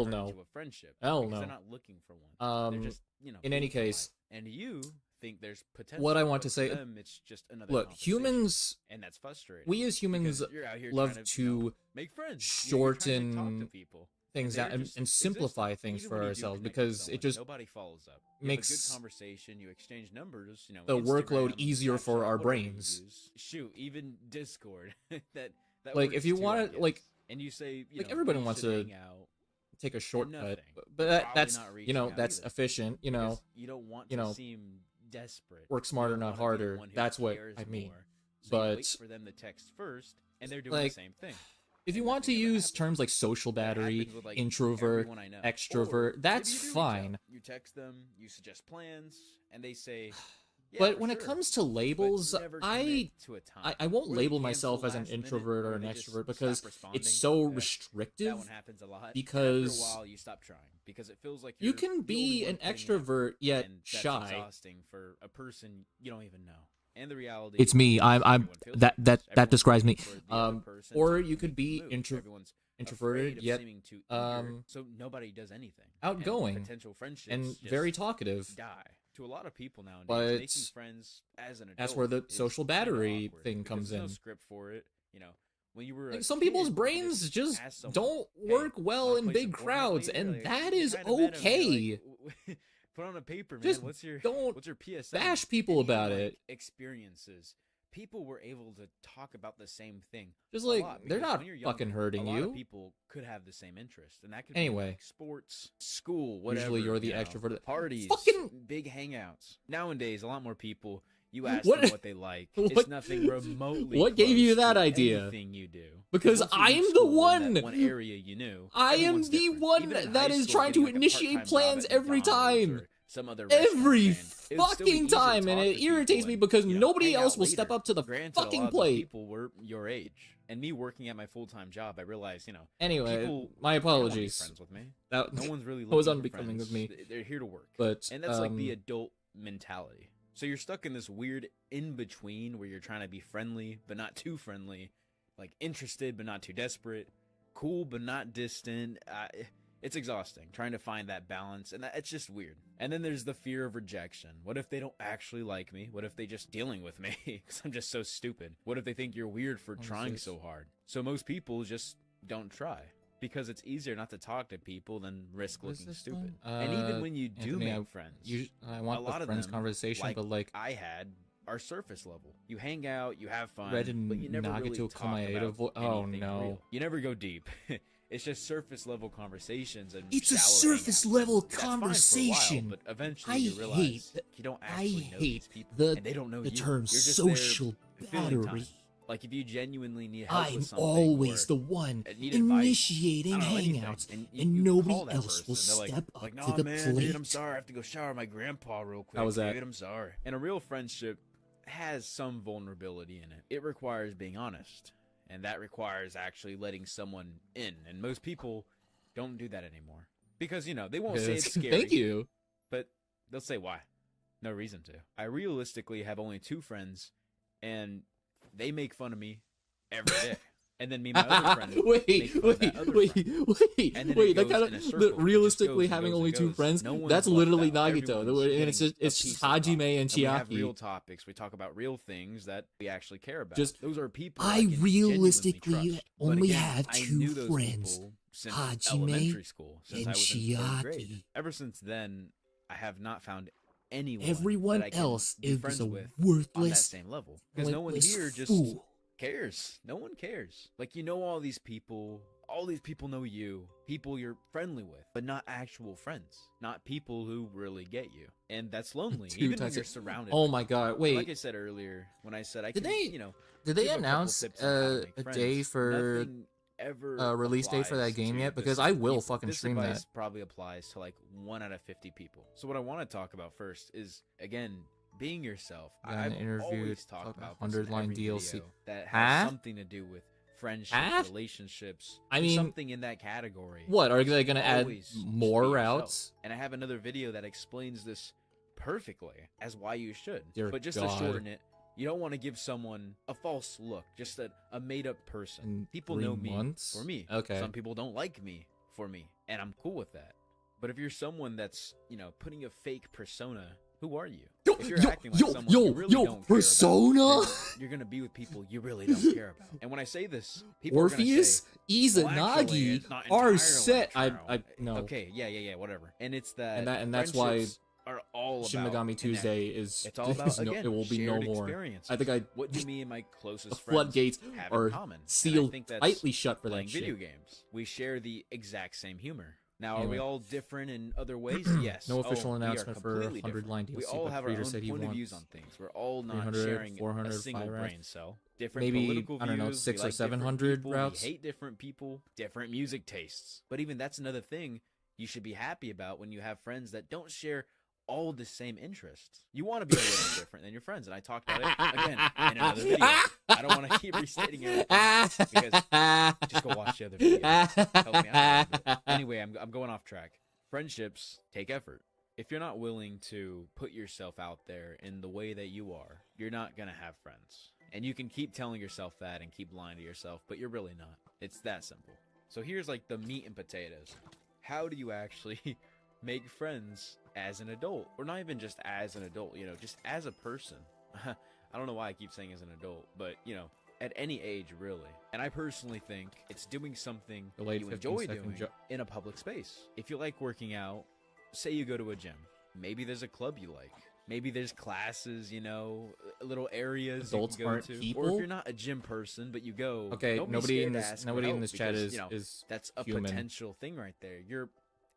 Speaker 1: No.
Speaker 3: To a friendship.
Speaker 1: Hell
Speaker 3: Because
Speaker 1: no.
Speaker 3: They're not looking for one. They're just,
Speaker 1: in any case,
Speaker 3: and you think there's potential.
Speaker 1: What I want
Speaker 3: but
Speaker 1: to say,
Speaker 3: them, it's just another
Speaker 1: look, humans,
Speaker 3: and that's frustrating.
Speaker 1: we as humans love to
Speaker 3: make friends,
Speaker 1: shorten
Speaker 3: talk to people.
Speaker 1: things down and simplify things for ourselves because it just
Speaker 3: nobody follows up.
Speaker 1: makes
Speaker 3: a good conversation. You exchange numbers.
Speaker 1: the workload
Speaker 3: Instagram,
Speaker 1: easier for
Speaker 3: Snapchat,
Speaker 1: our
Speaker 3: whatever
Speaker 1: brains.
Speaker 3: you use. Shoot, even Discord. that
Speaker 1: like
Speaker 3: works
Speaker 1: if you
Speaker 3: too,
Speaker 1: want to
Speaker 3: and you say
Speaker 1: everybody
Speaker 3: we
Speaker 1: wants
Speaker 3: should
Speaker 1: to
Speaker 3: hang out.
Speaker 1: take a shortcut,
Speaker 3: Nothing.
Speaker 1: but
Speaker 3: Probably
Speaker 1: that's
Speaker 3: not reaching out
Speaker 1: that's
Speaker 3: either.
Speaker 1: efficient.
Speaker 3: You don't want to seem desperate.
Speaker 1: Work smarter, not harder. That's what I mean.
Speaker 3: So
Speaker 1: but
Speaker 3: you wait for them to text first, and they're doing the same thing.
Speaker 1: If you want to use terms like social battery, introvert, extrovert, that's fine.
Speaker 3: You text them, you suggest plans, and they say, Yeah,
Speaker 1: But
Speaker 3: for
Speaker 1: when it
Speaker 3: sure.
Speaker 1: comes to
Speaker 3: But
Speaker 1: labels,
Speaker 3: never
Speaker 1: I
Speaker 3: commit to a time.
Speaker 1: I won't
Speaker 3: Or they
Speaker 1: label
Speaker 3: cancel
Speaker 1: myself as an
Speaker 3: last minute,
Speaker 1: introvert or
Speaker 3: or
Speaker 1: an
Speaker 3: they just
Speaker 1: extrovert
Speaker 3: stop
Speaker 1: because
Speaker 3: responding.
Speaker 1: it's so
Speaker 3: That
Speaker 1: restrictive.
Speaker 3: one happens a lot. And after a
Speaker 1: Because
Speaker 3: while, you stop trying because it feels like
Speaker 1: you
Speaker 3: you're
Speaker 1: can
Speaker 3: the only
Speaker 1: be
Speaker 3: one
Speaker 1: an
Speaker 3: putting in
Speaker 1: extrovert
Speaker 3: effort,
Speaker 1: yet
Speaker 3: and that's
Speaker 1: shy.
Speaker 3: exhausting for a person you don't even know. And the reality
Speaker 1: It's me.
Speaker 3: is
Speaker 1: I'm
Speaker 3: everyone feels like this.
Speaker 1: that
Speaker 3: Everyone's
Speaker 1: describes me.
Speaker 3: waiting for the other person
Speaker 1: Or
Speaker 3: to
Speaker 1: you could
Speaker 3: make the
Speaker 1: be
Speaker 3: move. Everyone's
Speaker 1: introverted
Speaker 3: afraid of
Speaker 1: yet
Speaker 3: seeming too eager, so nobody does anything. And
Speaker 1: outgoing
Speaker 3: potential friendships
Speaker 1: and
Speaker 3: just
Speaker 1: very talkative.
Speaker 3: die. To a lot of people nowadays,
Speaker 1: But
Speaker 3: making friends as an adult
Speaker 1: that's where the
Speaker 3: is
Speaker 1: social
Speaker 3: kinda
Speaker 1: battery
Speaker 3: awkward
Speaker 1: thing
Speaker 3: because
Speaker 1: comes
Speaker 3: there's no
Speaker 1: in.
Speaker 3: script for it. You know, when you were
Speaker 1: Like,
Speaker 3: a
Speaker 1: some
Speaker 3: kid,
Speaker 1: people's
Speaker 3: you could
Speaker 1: brains just
Speaker 3: ask someone,
Speaker 1: don't
Speaker 3: "Hey,
Speaker 1: work well
Speaker 3: wanna
Speaker 1: in
Speaker 3: play
Speaker 1: big
Speaker 3: some Fortnite
Speaker 1: crowds,
Speaker 3: later?"
Speaker 1: and
Speaker 3: Like,
Speaker 1: that
Speaker 3: you
Speaker 1: is
Speaker 3: kinda met 'em, and you're
Speaker 1: okay.
Speaker 3: like, put on a paper, man.
Speaker 1: Just
Speaker 3: What's your
Speaker 1: don't
Speaker 3: PSN?
Speaker 1: bash people
Speaker 3: And even,
Speaker 1: about
Speaker 3: like,
Speaker 1: it.
Speaker 3: experiences. People were able to talk about the same thing
Speaker 1: Just
Speaker 3: a
Speaker 1: like
Speaker 3: lot
Speaker 1: they're
Speaker 3: because
Speaker 1: not
Speaker 3: when you're
Speaker 1: fucking
Speaker 3: younger,
Speaker 1: hurting
Speaker 3: a lot of
Speaker 1: you.
Speaker 3: people could have the same interest, and that could be
Speaker 1: Anyway,
Speaker 3: like sports, school, whatever.
Speaker 1: usually you're the
Speaker 3: you know,
Speaker 1: extrovert.
Speaker 3: parties,
Speaker 1: Fucking
Speaker 3: big hangouts. Nowadays, a lot more people. You ask
Speaker 1: what?
Speaker 3: them what they like.
Speaker 1: What?
Speaker 3: It's nothing remotely.
Speaker 1: What gave you
Speaker 3: close
Speaker 1: that
Speaker 3: to
Speaker 1: idea?
Speaker 3: Anything you do.
Speaker 1: Because
Speaker 3: once you
Speaker 1: I
Speaker 3: leave
Speaker 1: am the
Speaker 3: school in that
Speaker 1: one.
Speaker 3: one area you knew.
Speaker 1: I am
Speaker 3: everyone's
Speaker 1: the
Speaker 3: different.
Speaker 1: one
Speaker 3: Even in
Speaker 1: that
Speaker 3: high
Speaker 1: is
Speaker 3: school,
Speaker 1: trying to
Speaker 3: getting, like, a
Speaker 1: initiate
Speaker 3: part-time
Speaker 1: plans
Speaker 3: job at
Speaker 1: every
Speaker 3: McDonald's
Speaker 1: time.
Speaker 3: or some other restaurant
Speaker 1: Every
Speaker 3: chain. It would still be
Speaker 1: fucking
Speaker 3: easy to
Speaker 1: time,
Speaker 3: talk
Speaker 1: and
Speaker 3: to
Speaker 1: it
Speaker 3: people
Speaker 1: irritates me
Speaker 3: and,
Speaker 1: because
Speaker 3: you know,
Speaker 1: nobody
Speaker 3: hang
Speaker 1: else
Speaker 3: out
Speaker 1: will
Speaker 3: later.
Speaker 1: step up to the
Speaker 3: Granted,
Speaker 1: fucking
Speaker 3: a lot of
Speaker 1: plate.
Speaker 3: those people were your age, and me working at my full-time job, I realized, you know,
Speaker 1: Anyway,
Speaker 3: people,
Speaker 1: my
Speaker 3: they don't wanna be
Speaker 1: apologies.
Speaker 3: friends with me.
Speaker 1: That
Speaker 3: No one's really
Speaker 1: was
Speaker 3: looking for
Speaker 1: unbecoming
Speaker 3: friends.
Speaker 1: of me.
Speaker 3: They're here to work,
Speaker 1: But
Speaker 3: and that's like the adult mentality. So you're stuck in this weird in-between where you're trying to be friendly but not too friendly, like interested but not too desperate, cool but not distant. It's exhausting trying to find that balance, and it's just weird. And then there's the fear of rejection. What if they don't actually like me? What if they just dealing with me because I'm just so stupid? What if they think you're weird for trying so hard? So most people just don't try because it's easier not to talk to people than risk looking stupid. And even when you do
Speaker 1: Anthony,
Speaker 3: make friends,
Speaker 1: I want
Speaker 3: a lot
Speaker 1: the
Speaker 3: of
Speaker 1: friends
Speaker 3: them,
Speaker 1: conversation,
Speaker 3: like
Speaker 1: but like
Speaker 3: I had, are surface level. You hang out, you have fun,
Speaker 1: Red and
Speaker 3: but you never really
Speaker 1: Nagato
Speaker 3: talk
Speaker 1: Komaeda
Speaker 3: about
Speaker 1: oh
Speaker 3: anything
Speaker 1: no.
Speaker 3: real. You never go deep. It's just surface level conversations and
Speaker 1: It's a
Speaker 3: shallow
Speaker 1: surface
Speaker 3: hangouts.
Speaker 1: level
Speaker 3: That's fine for a
Speaker 1: conversation.
Speaker 3: while, but eventually
Speaker 1: I
Speaker 3: you realize
Speaker 1: hate-
Speaker 3: you don't actually know
Speaker 1: hate
Speaker 3: these people,
Speaker 1: the
Speaker 3: and they don't know
Speaker 1: the
Speaker 3: you.
Speaker 1: term
Speaker 3: You're just
Speaker 1: social
Speaker 3: there filling time.
Speaker 1: battery.
Speaker 3: Like if you genuinely need help
Speaker 1: I'm
Speaker 3: with something,
Speaker 1: always
Speaker 3: or
Speaker 1: the one
Speaker 3: need advice,
Speaker 1: initiating
Speaker 3: I don't know, anything,
Speaker 1: hangouts,
Speaker 3: and
Speaker 1: and
Speaker 3: you
Speaker 1: nobody
Speaker 3: call that
Speaker 1: else will
Speaker 3: person. They're
Speaker 1: step up
Speaker 3: like,
Speaker 1: to
Speaker 3: "Nah,
Speaker 1: the
Speaker 3: man,
Speaker 1: plate.
Speaker 3: dude, I'm sorry, I have to go shower my grandpa real quick.
Speaker 1: How was that?
Speaker 3: Dude, I'm sorry." And a real friendship has some vulnerability in it. It requires being honest, and that requires actually letting someone in. And most people don't do that anymore because, you know, they won't say it's scary.
Speaker 1: Thank you.
Speaker 3: But they'll say why. No reason to. I realistically have only 2 friends, and they make fun of me every day. And then me and my other friend make fun of that other friend. And then
Speaker 1: wait.
Speaker 3: it
Speaker 1: That
Speaker 3: goes
Speaker 1: kind
Speaker 3: in a
Speaker 1: of
Speaker 3: circle. It just
Speaker 1: realistically
Speaker 3: goes and
Speaker 1: having
Speaker 3: goes
Speaker 1: only
Speaker 3: and
Speaker 1: 2
Speaker 3: goes.
Speaker 1: friends.
Speaker 3: No one's
Speaker 1: That's
Speaker 3: left
Speaker 1: literally
Speaker 3: out.
Speaker 1: Nagito,
Speaker 3: Everyone's
Speaker 1: and it's
Speaker 3: getting
Speaker 1: just it's
Speaker 3: a piece
Speaker 1: just
Speaker 3: of the
Speaker 1: Hajime
Speaker 3: pie.
Speaker 1: and
Speaker 3: We have real
Speaker 1: Chiaki.
Speaker 3: topics. We talk about real things that we actually care about.
Speaker 1: Just
Speaker 3: those are people
Speaker 1: I
Speaker 3: can
Speaker 1: realistically
Speaker 3: genuinely trust. But
Speaker 1: only
Speaker 3: again,
Speaker 1: have
Speaker 3: I
Speaker 1: 2
Speaker 3: knew those
Speaker 1: friends,
Speaker 3: people since
Speaker 1: Hajime
Speaker 3: elementary school, since
Speaker 1: and
Speaker 3: I was in 3rd grade.
Speaker 1: Chiaki.
Speaker 3: Ever since then, I have not found anyone
Speaker 1: Everyone
Speaker 3: that I can
Speaker 1: else
Speaker 3: be
Speaker 1: is
Speaker 3: friends
Speaker 1: a
Speaker 3: with on that
Speaker 1: worthless,
Speaker 3: same level, because no one
Speaker 1: pointless
Speaker 3: here just
Speaker 1: fool.
Speaker 3: cares. No one cares. Like, you know, all these people know you, people you're friendly with, but not actual friends, not people who really get you. And that's lonely,
Speaker 1: Two
Speaker 3: even when
Speaker 1: times
Speaker 3: you're
Speaker 1: a-
Speaker 3: surrounded.
Speaker 1: Oh
Speaker 3: by
Speaker 1: my
Speaker 3: people.
Speaker 1: god!
Speaker 3: And
Speaker 1: Wait,
Speaker 3: like I said earlier, when I said I
Speaker 1: did
Speaker 3: can,
Speaker 1: they
Speaker 3: you know,
Speaker 1: did they
Speaker 3: give a couple
Speaker 1: announce
Speaker 3: tips on how to make
Speaker 1: a
Speaker 3: friends,
Speaker 1: day for
Speaker 3: nothing ever
Speaker 1: a release date for that
Speaker 3: applies
Speaker 1: game
Speaker 3: to
Speaker 1: yet?
Speaker 3: the
Speaker 1: Because
Speaker 3: same
Speaker 1: I will
Speaker 3: people.
Speaker 1: fucking
Speaker 3: This
Speaker 1: stream
Speaker 3: advice
Speaker 1: that.
Speaker 3: probably applies to like 1 out of 50 people. So what I want to talk about first is, again, being yourself.
Speaker 1: Yeah,
Speaker 3: I've
Speaker 1: an interview,
Speaker 3: always
Speaker 1: talk
Speaker 3: talked
Speaker 1: about
Speaker 3: about this in
Speaker 1: 100-line
Speaker 3: every
Speaker 1: DLC.
Speaker 3: video that has
Speaker 1: Huh?
Speaker 3: something to do with friendships,
Speaker 1: Huh?
Speaker 3: relationships.
Speaker 1: I mean,
Speaker 3: something in that category.
Speaker 1: What are they gonna add
Speaker 3: Always just
Speaker 1: more
Speaker 3: be yourself.
Speaker 1: routes?
Speaker 3: And I have another video that explains this perfectly as why you should.
Speaker 1: Dear
Speaker 3: but just
Speaker 1: God.
Speaker 3: to shorten it, you don't want to give someone a false look, just a made-up person.
Speaker 1: In
Speaker 3: People
Speaker 1: 3
Speaker 3: know me
Speaker 1: months?
Speaker 3: for me.
Speaker 1: Okay.
Speaker 3: Some people don't like me for me, and I'm cool with that. But if you're someone that's, you know, putting a fake persona, who are you? If you're acting like someone you really don't care
Speaker 1: persona.
Speaker 3: about, then you're gonna be with people you really don't care about. And when I say this, people are gonna
Speaker 1: Orpheus,
Speaker 3: say, "Well, actually,
Speaker 1: Izanagi
Speaker 3: it's not
Speaker 1: are
Speaker 3: entirely
Speaker 1: set.
Speaker 3: true."
Speaker 1: I no.
Speaker 3: Okay, yeah, whatever. And it's that,
Speaker 1: And that's why
Speaker 3: friendships are all
Speaker 1: Shin
Speaker 3: about
Speaker 1: Megami Tuesday
Speaker 3: connection.
Speaker 1: is
Speaker 3: It's all about,
Speaker 1: no,
Speaker 3: again,
Speaker 1: it will be no
Speaker 3: shared
Speaker 1: more.
Speaker 3: experiences.
Speaker 1: I think I
Speaker 3: What do me and my closest
Speaker 1: the
Speaker 3: friends
Speaker 1: floodgates
Speaker 3: have in
Speaker 1: are
Speaker 3: common? And I
Speaker 1: sealed
Speaker 3: think that's
Speaker 1: tightly shut for that
Speaker 3: playing
Speaker 1: shit.
Speaker 3: video games. We share the exact same humor. Now, are
Speaker 1: Anyway.
Speaker 3: we all different in other ways? Yes.
Speaker 1: No official
Speaker 3: we are
Speaker 1: announcement for
Speaker 3: completely
Speaker 1: 100-line
Speaker 3: different.
Speaker 1: DLC,
Speaker 3: We all
Speaker 1: but
Speaker 3: have our
Speaker 1: creator
Speaker 3: own
Speaker 1: said he
Speaker 3: point of
Speaker 1: wants
Speaker 3: views on things. We're all not
Speaker 1: 300,
Speaker 3: sharing
Speaker 1: 400,
Speaker 3: a single
Speaker 1: 500.
Speaker 3: brain cell. Different
Speaker 1: Maybe,
Speaker 3: political
Speaker 1: I don't know,
Speaker 3: views,
Speaker 1: 600
Speaker 3: we
Speaker 1: or
Speaker 3: like different
Speaker 1: 700
Speaker 3: people,
Speaker 1: routes.
Speaker 3: We hate different people, different music tastes. But even that's another thing you should be happy about when you have friends that don't share all the same interests. You want to be a little different than your friends, and I talked about it again in another video. I don't want to keep restating everything because just go watch the other video. Help me out a little bit. Anyway, I'm going off track. Friendships take effort. If you're not willing to put yourself out there in the way that you are, you're not gonna have friends. And you can keep telling yourself that and keep lying to yourself, but you're really not. It's that simple. So here's like the meat and potatoes. How do you actually make friends as an adult? Or not even just as an adult, you know, just as a person. I don't know why I keep saying as an adult, but, you know, at any age, really. And I personally think it's doing something you enjoy doing in a public space. If you like working out, say you go to a gym. Maybe there's a club you like. Maybe there's classes, you know, little areas
Speaker 1: adults
Speaker 3: you can go
Speaker 1: aren't
Speaker 3: to.
Speaker 1: people?
Speaker 3: Or if you're not a gym person, but you go.
Speaker 1: Okay, nobody in this chat
Speaker 3: because,
Speaker 1: is
Speaker 3: you know,
Speaker 1: is
Speaker 3: that's a
Speaker 1: human.
Speaker 3: potential thing right there. You're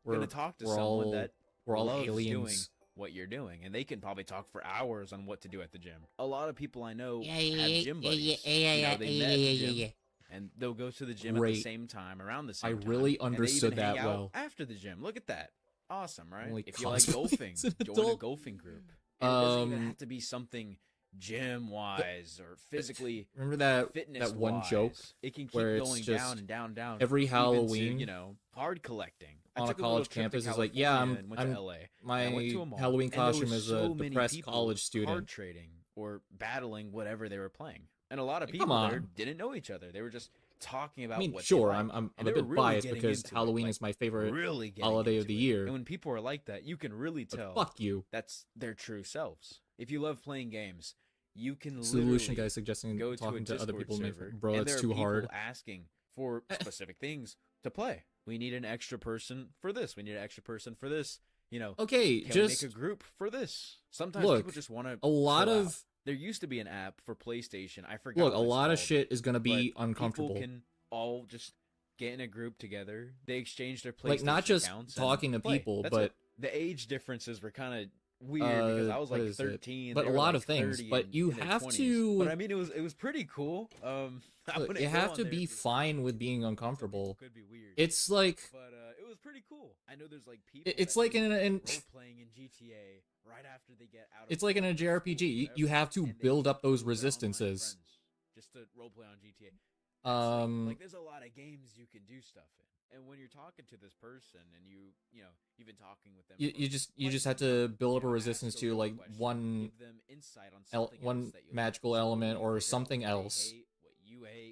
Speaker 1: We're
Speaker 3: gonna talk to
Speaker 1: we're
Speaker 3: someone
Speaker 1: all-
Speaker 3: that
Speaker 1: we're all
Speaker 3: loves doing
Speaker 1: aliens.
Speaker 3: what you're doing, and they can probably talk for hours on what to do at the gym. A lot of people I know
Speaker 4: Yeah,
Speaker 3: have gym buddies. You know, they met at the gym, and they'll go to the gym at the
Speaker 1: Great.
Speaker 3: same time, around the
Speaker 1: I
Speaker 3: same time.
Speaker 1: really
Speaker 3: and they
Speaker 1: understood
Speaker 3: even hang
Speaker 1: that
Speaker 3: out
Speaker 1: well.
Speaker 3: after the gym. Look at that. Awesome, right?
Speaker 1: Only
Speaker 3: If you like
Speaker 1: cosplay
Speaker 3: golfing,
Speaker 1: as an
Speaker 3: join a
Speaker 1: adult.
Speaker 3: golfing group. And it doesn't even
Speaker 1: Um,
Speaker 3: have to be something gym-wise or physically
Speaker 1: Remember that
Speaker 3: fitness
Speaker 1: one joke
Speaker 3: it can keep
Speaker 1: where it's
Speaker 3: going
Speaker 1: just
Speaker 3: down and down and down.
Speaker 1: every
Speaker 3: even to,
Speaker 1: Halloween
Speaker 3: you know, card collecting. I
Speaker 1: on a
Speaker 3: took little
Speaker 1: college
Speaker 3: trip to
Speaker 1: campus is like, yeah,
Speaker 3: California and went
Speaker 1: I'm
Speaker 3: to LA.
Speaker 1: my
Speaker 3: I went to a mall,
Speaker 1: Halloween
Speaker 3: and there
Speaker 1: costume
Speaker 3: was
Speaker 1: is a
Speaker 3: so many
Speaker 1: depressed
Speaker 3: people
Speaker 1: college student.
Speaker 3: card trading or battling whatever they were playing, and a lot of
Speaker 1: Come
Speaker 3: people there
Speaker 1: on.
Speaker 3: didn't know each other. They were just talking about
Speaker 1: I mean,
Speaker 3: what
Speaker 1: sure,
Speaker 3: they liked.
Speaker 1: I'm
Speaker 3: And
Speaker 1: a
Speaker 3: they were
Speaker 1: bit
Speaker 3: really
Speaker 1: biased
Speaker 3: getting
Speaker 1: because
Speaker 3: into it,
Speaker 1: Halloween
Speaker 3: like,
Speaker 1: is my favorite
Speaker 3: really getting
Speaker 1: holiday of
Speaker 3: into
Speaker 1: the
Speaker 3: it.
Speaker 1: year.
Speaker 3: And when people are like that, you can really
Speaker 1: But
Speaker 3: tell
Speaker 1: fuck you.
Speaker 3: that's their true selves. If you love playing games, you can
Speaker 1: Solution
Speaker 3: literally
Speaker 1: guy suggesting
Speaker 3: go to a
Speaker 1: talking to other
Speaker 3: Discord
Speaker 1: people.
Speaker 3: server,
Speaker 1: Bro,
Speaker 3: and
Speaker 1: that's
Speaker 3: there are
Speaker 1: too
Speaker 3: people
Speaker 1: hard.
Speaker 3: asking for specific things to play. We need an extra person for this. We need an extra person for this. You know,
Speaker 1: Okay,
Speaker 3: can
Speaker 1: just
Speaker 3: we make a group for this? Sometimes
Speaker 1: look,
Speaker 3: people just want to.
Speaker 1: a lot of
Speaker 3: There used to be an app for PlayStation. I forgot.
Speaker 1: look, a
Speaker 3: what it's
Speaker 1: lot of
Speaker 3: called,
Speaker 1: shit is gonna be
Speaker 3: but
Speaker 1: uncomfortable.
Speaker 3: People can all just get in a group together. They exchange their PlayStation
Speaker 1: Like not just
Speaker 3: accounts
Speaker 1: talking to
Speaker 3: and play.
Speaker 1: people,
Speaker 3: That's
Speaker 1: but
Speaker 3: it. The age differences were kind of weird because I was
Speaker 1: what
Speaker 3: like
Speaker 1: is it?
Speaker 3: 13.
Speaker 1: But
Speaker 3: they
Speaker 1: a
Speaker 3: were
Speaker 1: lot
Speaker 3: like
Speaker 1: of things.
Speaker 3: 30
Speaker 1: But
Speaker 3: in-
Speaker 1: you
Speaker 3: in their
Speaker 1: have
Speaker 3: 20s.
Speaker 1: to.
Speaker 3: But I mean, it was pretty cool. I
Speaker 1: Look,
Speaker 3: wouldn't
Speaker 1: you
Speaker 3: go
Speaker 1: have
Speaker 3: on
Speaker 1: to
Speaker 3: there
Speaker 1: be
Speaker 3: because
Speaker 1: fine with being
Speaker 3: some
Speaker 1: uncomfortable.
Speaker 3: people could be weird.
Speaker 1: It's like
Speaker 3: But it was pretty cool. I know there's like people.
Speaker 1: it's
Speaker 3: that
Speaker 1: like
Speaker 3: do
Speaker 1: in
Speaker 3: role playing in GTA right after they get out.
Speaker 1: it's like in a JRPG. You have to build up those resistances.
Speaker 3: Just to roleplay on GTA. Like there's a lot of games you can do stuff in, and when you're talking to this person and you know you've been talking with them,
Speaker 1: you just have to build up a resistance to like one
Speaker 3: give them insight on something else
Speaker 1: one
Speaker 3: that you
Speaker 1: magical
Speaker 3: like. So
Speaker 1: element
Speaker 3: you
Speaker 1: or
Speaker 3: figure out
Speaker 1: something
Speaker 3: what they
Speaker 1: else,
Speaker 3: hate,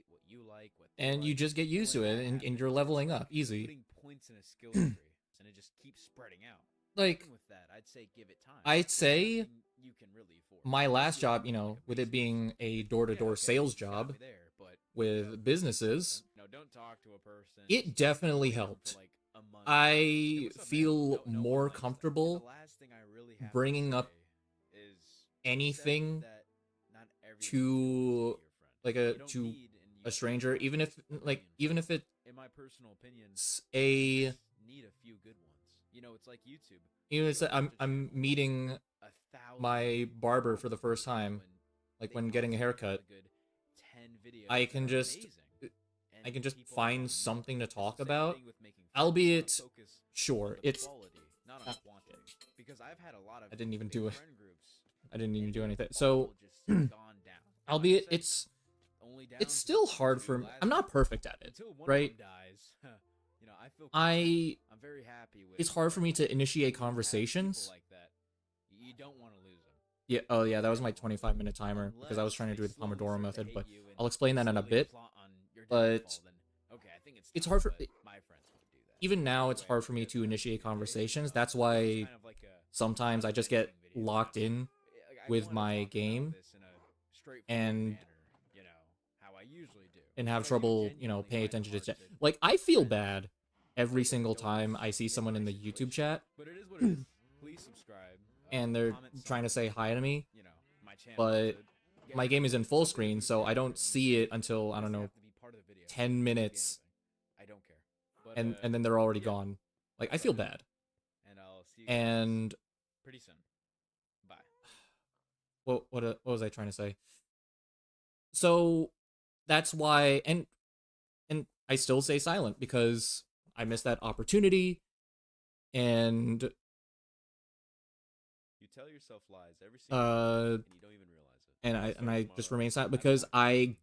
Speaker 3: what you like, what they
Speaker 1: and you
Speaker 3: like,
Speaker 1: just get used to it, and you're leveling up easy.
Speaker 3: Putting points in a skill tree, and it just keeps spreading out.
Speaker 1: Like
Speaker 3: Even with that, I'd say give it time.
Speaker 1: I'd say
Speaker 3: Nothing you can really afford.
Speaker 1: my last job, you
Speaker 3: Like
Speaker 1: know,
Speaker 3: a
Speaker 1: with it
Speaker 3: business.
Speaker 1: being a
Speaker 3: Yeah,
Speaker 1: door-to-door
Speaker 3: okay,
Speaker 1: sales
Speaker 3: it's gotta
Speaker 1: job
Speaker 3: be there, but,
Speaker 1: with businesses,
Speaker 3: don't talk to a person.
Speaker 1: it definitely
Speaker 3: Wait for,
Speaker 1: helped.
Speaker 3: like, a month.
Speaker 1: I
Speaker 3: Hey, what's up, man?
Speaker 1: feel
Speaker 3: No
Speaker 1: more
Speaker 3: one likes that.
Speaker 1: comfortable
Speaker 3: And the last thing I really have to
Speaker 1: bringing up
Speaker 3: say is
Speaker 1: anything
Speaker 3: accept that not everyone
Speaker 1: to,
Speaker 3: can be your friend.
Speaker 1: like
Speaker 3: You don't
Speaker 1: to
Speaker 3: need and you
Speaker 1: a
Speaker 3: don't
Speaker 1: stranger,
Speaker 3: want
Speaker 1: even if
Speaker 3: a million
Speaker 1: like even if
Speaker 3: friends.
Speaker 1: it's
Speaker 3: in my personal opinion,
Speaker 1: a
Speaker 3: just need a few good ones. You know, it's like YouTube.
Speaker 1: even if it's
Speaker 3: You don't have to
Speaker 1: I'm
Speaker 3: channel
Speaker 1: meeting
Speaker 3: 1,000
Speaker 1: my
Speaker 3: people
Speaker 1: barber for the first time, like
Speaker 3: they
Speaker 1: when getting a
Speaker 3: constantly have
Speaker 1: haircut.
Speaker 3: a good 10 videos
Speaker 1: I
Speaker 3: that
Speaker 1: can
Speaker 3: are
Speaker 1: just
Speaker 3: amazing.
Speaker 1: I
Speaker 3: And
Speaker 1: can just
Speaker 3: people
Speaker 1: find
Speaker 3: don't
Speaker 1: something to
Speaker 3: It's the
Speaker 1: talk
Speaker 3: same
Speaker 1: about,
Speaker 3: thing with making friends.
Speaker 1: albeit
Speaker 3: You wanna focus
Speaker 1: sure
Speaker 3: on the
Speaker 1: it's
Speaker 3: quality, not on quantity. Because I've had a lot of
Speaker 1: I didn't even
Speaker 3: big
Speaker 1: do it.
Speaker 3: friend groups,
Speaker 1: I didn't even
Speaker 3: and
Speaker 1: do
Speaker 3: they've
Speaker 1: anything.
Speaker 3: all
Speaker 1: So
Speaker 3: just gone down. Like I
Speaker 1: albeit
Speaker 3: said, only down
Speaker 1: it's
Speaker 3: to
Speaker 1: still
Speaker 3: the
Speaker 1: hard
Speaker 3: two
Speaker 1: for me.
Speaker 3: last
Speaker 1: I'm not
Speaker 3: ones.
Speaker 1: perfect at it,
Speaker 3: Until one
Speaker 1: right?
Speaker 3: of them dies, you know, I feel I'm very happy with.
Speaker 1: It's hard for me to initiate
Speaker 3: when you have
Speaker 1: conversations.
Speaker 3: people like that. You don't want to lose them.
Speaker 1: Yeah, oh yeah, that was my 25-minute timer because I was trying to do the Pomodoro method, but I'll explain that in a bit. But it's hard for even now it's hard for me to initiate conversations. That's why sometimes I just get locked in with my game and have trouble, you know, paying attention to chat. Like I feel bad every single time I see someone in the YouTube chat
Speaker 3: But it is what it is. Please subscribe.
Speaker 1: and they're trying to say hi to me,
Speaker 3: You know, my channel.
Speaker 1: but my game is in full screen, so I don't see it until I don't know 10 minutes,
Speaker 3: I don't care. But,
Speaker 1: and then they're already gone. Like I feel bad.
Speaker 3: and I'll see you guys
Speaker 1: And
Speaker 3: pretty soon. Bye.
Speaker 1: what was I trying to say? So that's why and I still stay silent because I missed that opportunity, and
Speaker 3: tell yourself lies every single day, and you don't even realize it.
Speaker 1: and I just remain silent
Speaker 3: I'm
Speaker 1: because
Speaker 3: not tired.